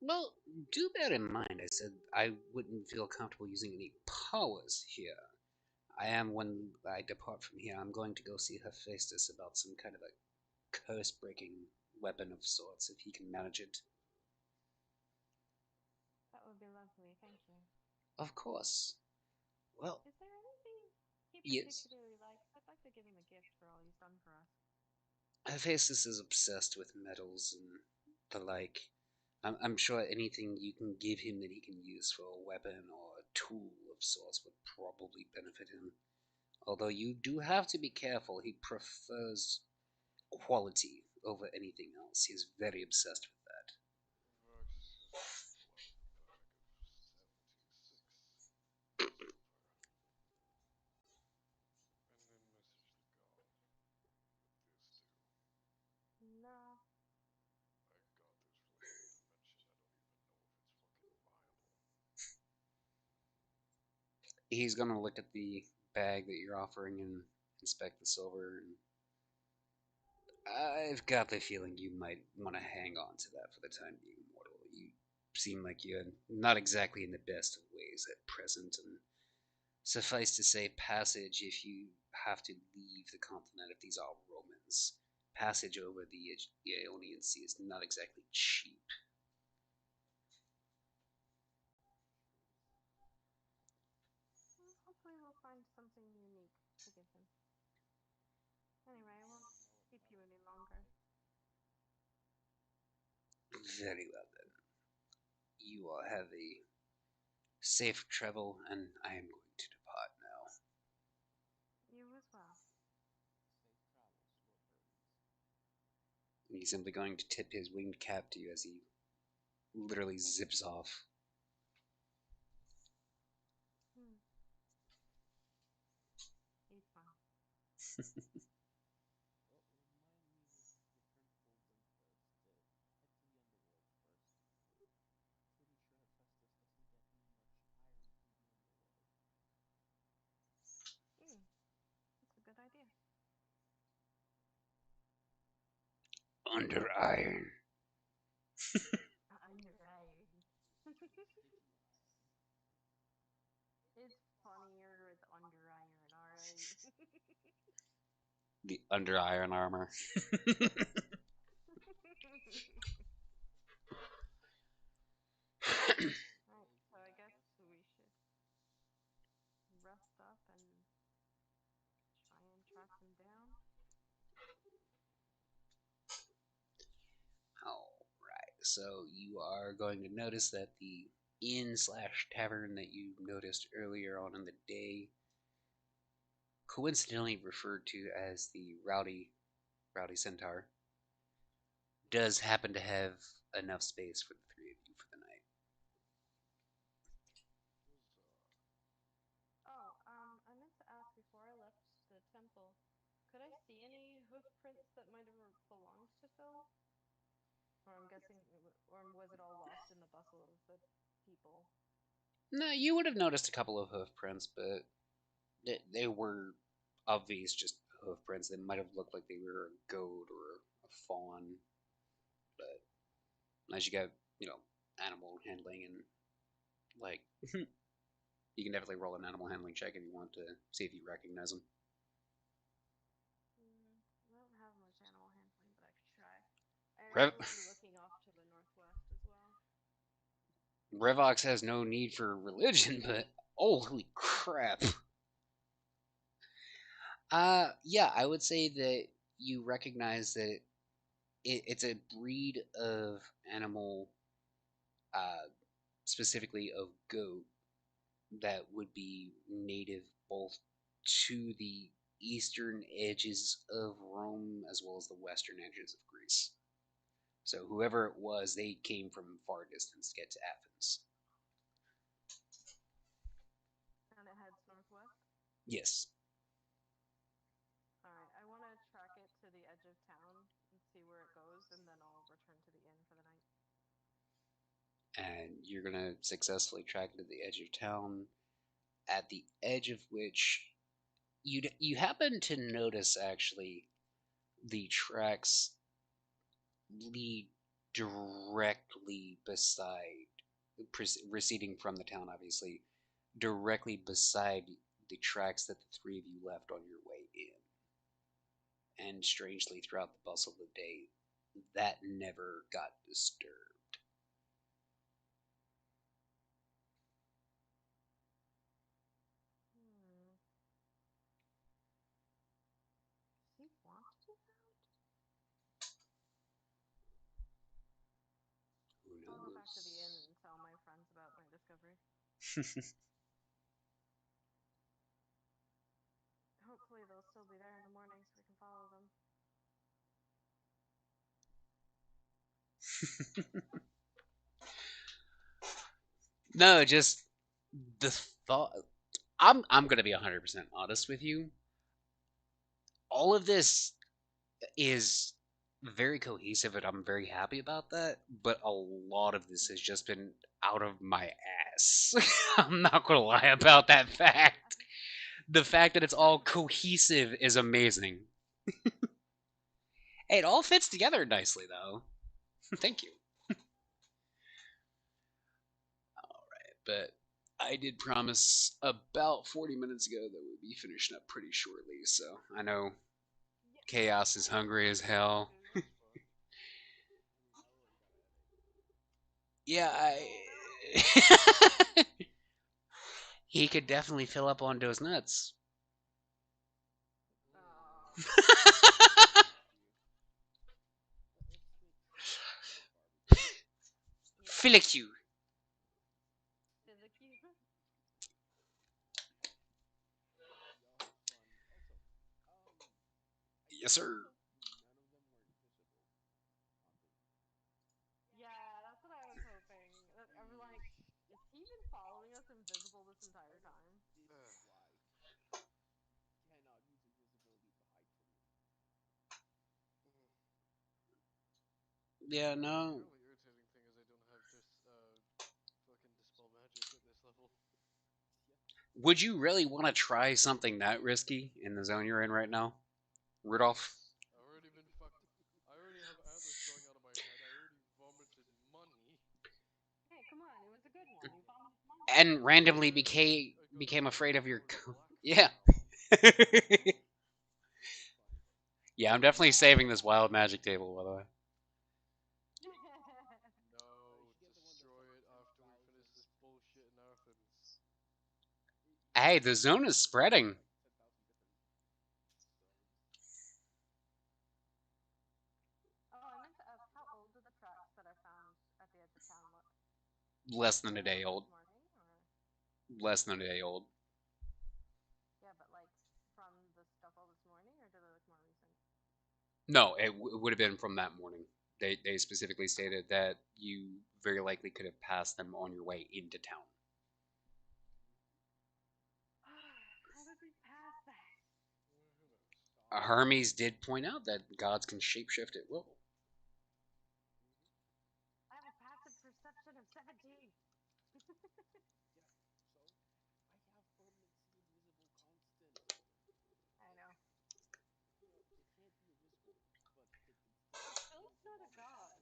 Well, do bear in mind, I said I wouldn't feel comfortable using any powers here. I am, when I depart from here, I'm going to go see Hephaestus about some kind of a curse breaking weapon of sorts, if he can manage it. That would be lovely, thank you. Of course. Well, Is there anything he yes. particularly likes? I'd like to give him a gift for all he's done for us. Hephaestus is obsessed with metals and the like. I'm sure anything you can give him that he can use for a weapon or a tool of sorts would probably benefit him. Although you do have to be careful, he prefers quality over anything else. He's very obsessed with that. I've actually got a flag of 76 silver. And then message the god with this too. No. I got this from another dimension. I don't even know if it's fucking viable. He's gonna look at the bag that you're offering and inspect the silver. And I've got the feeling you might want to hang on to that for the time being, Mortal. You seem like you're not exactly in the best of ways at present, and suffice to say, passage, if you have to leave the continent, if these are Romans, passage over the Ionian Sea is not exactly cheap. Hopefully we'll find something unique to give him. Anyway, I won't keep you any longer. Very well then. You all have a safe travel, and I am going to depart now. You as well. He's simply going to tip his winged cap to you as he literally zips off. He's fun. That's a good idea. Under iron. Under iron. It's funnier with under iron, alright? The under iron armor. Right, so I guess we should rest up and try and track them down. Alright, so you are going to notice that the inn slash tavern that you noticed earlier on in the day, coincidentally referred to as the Rowdy Centaur, does happen to have enough space for the three of you for the night. Oh, I meant to ask before I left the temple, could I see any hoof prints that might have belonged to Phil? Or I'm guessing, or was it all lost in the bustle of the people? No, you would have noticed a couple of hoof prints, but they were obvious just hoof prints. They might have looked like they were a goat or a fawn, but as you got, animal handling and like, you can definitely roll an animal handling check if you want to see if you recognize them. I don't have much animal handling, but I could try. Rev- I will be looking off to the northwest as well. Revox has no need for religion, but holy crap. Yeah, I would say that you recognize that it's a breed of animal, specifically of goat, that would be native both to the eastern edges of Rome as well as the western edges of Greece. So whoever it was, they came from far distance to get to Athens. And it heads northwest? Yes. Alright, I want to track it to the edge of town and see where it goes, and then I'll return to the inn for the night. And you're going to successfully track it to the edge of town, at the edge of which you happen to notice, actually, the tracks lead directly beside, receding from the town, obviously, directly beside the tracks that the three of you left on your way in. And strangely, throughout the bustle of the day, that never got disturbed. Does he want to be found? Who knows? I'll go back to the inn and tell my friends about my discovery. No, just the thought. I'm gonna be 100% honest with you. All of this is very cohesive, and I'm very happy about that. But a lot of this has just been out of my ass. I'm not gonna lie about that fact. The fact that it's all cohesive is amazing. Hey, it all fits together nicely, though. Thank you. But I did promise about 40 minutes ago that we'd be finishing up pretty shortly, so I know Chaos is hungry as hell. Yeah, he could definitely fill up on those nuts. Filicu. Yes, sir. Yeah, that's what I was hoping. I'm like, is he been following us invisible this entire time? Yeah, The no. really irritating thing is I don't have this fucking dispel magic at this level. Would you really want to try something that risky in the zone you're in right now, Rudolph? I've already been fucked. I already have antlers growing out of my head. I already vomited money. Hey, come on, it was a good one. You vomited money. And randomly I got became afraid of your. black Yeah. now. Yeah, I'm definitely saving this wild magic table, by the way. No, destroy it after we finish this bullshit in Athens. Hey, the zone is spreading. Oh, I meant to ask, how old are the tracks that I found at the edge of town look? Less than a day old. This morning, or? Less than a day old. Yeah, but like from the stuff all this morning, or do they look more recent? No, it would have been from that morning. They specifically stated that you very likely could have passed them on your way into town. How did we pass that? Who knows? Hermes did point out that gods can shapeshift at will. I have a passive perception of 17. I know. But Phil's not a god.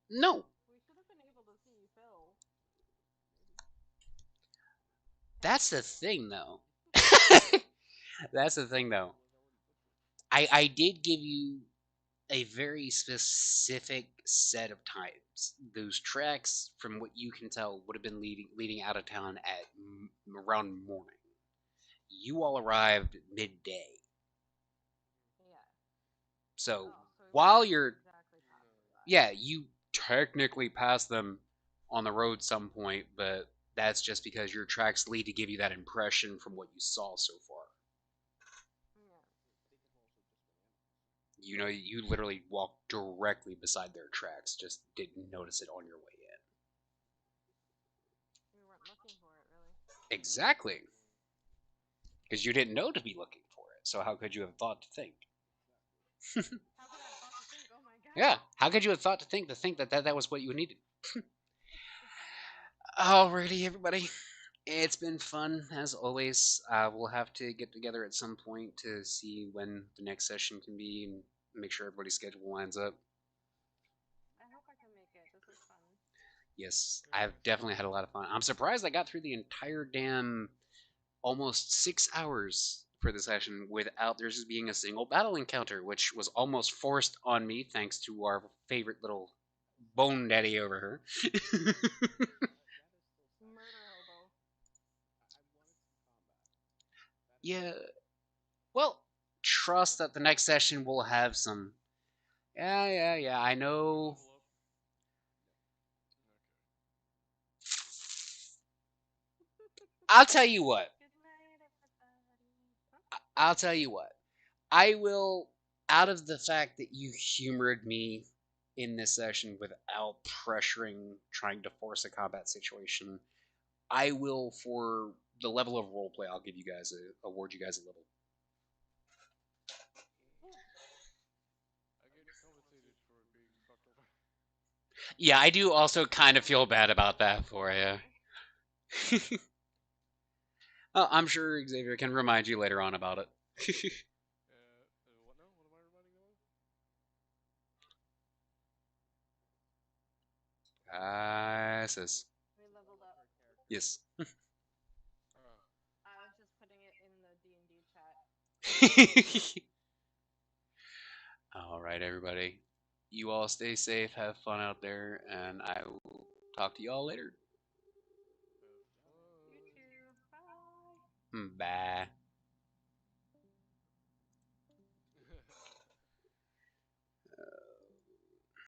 No, We should have been able to see Phil. that's the thing, though. That's the thing, though. I did give you a very specific set of times. Those tracks, from what you can tell, would have been leading out of town at around morning. You all arrived midday, Yeah. so Oh, so while we you're exactly past that. yeah, you technically passed them on the road some point, but that's just because your tracks lead to give you that impression from what you saw so far. Yeah. You know, you literally walked directly beside their tracks, just didn't notice it on your way in. We weren't looking for it, really. Exactly. Because you didn't know to be looking for it, so how could you have thought to think? How could I have thought to think, oh my god? Yeah, how could you have thought to think that was what you needed? Alrighty, everybody. It's been fun, as always. We'll have to get together at some point to see when the next session can be and make sure everybody's schedule lines up. I hope I can make it. This is fun. Yes, I've definitely had a lot of fun. I'm surprised I got through the entire damn almost 6 hours for the session without there just being a single battle encounter, which was almost forced on me thanks to our favorite little bone daddy over here. Murder hobo. Yeah. Well, trust that the next session will have some. Yeah. I know. Level up. I'll tell you what. Good night, everybody. Huh? I'll tell you what. I will, out of the fact that you humored me in this session without pressuring, trying to force a combat situation, I will, for the level of roleplay, I'll give you guys award you guys a level. I get compensated for being fucked over. Yeah, I do also kind of feel bad about that for you. I'm sure Xavier can remind you later on about it. What now? What am I reminding them of? Sis. We leveled up. Yes. I was just putting it in the D&D chat. All right, everybody. You all stay safe, have fun out there, and I will talk to you all later. You too. Bye. Bye.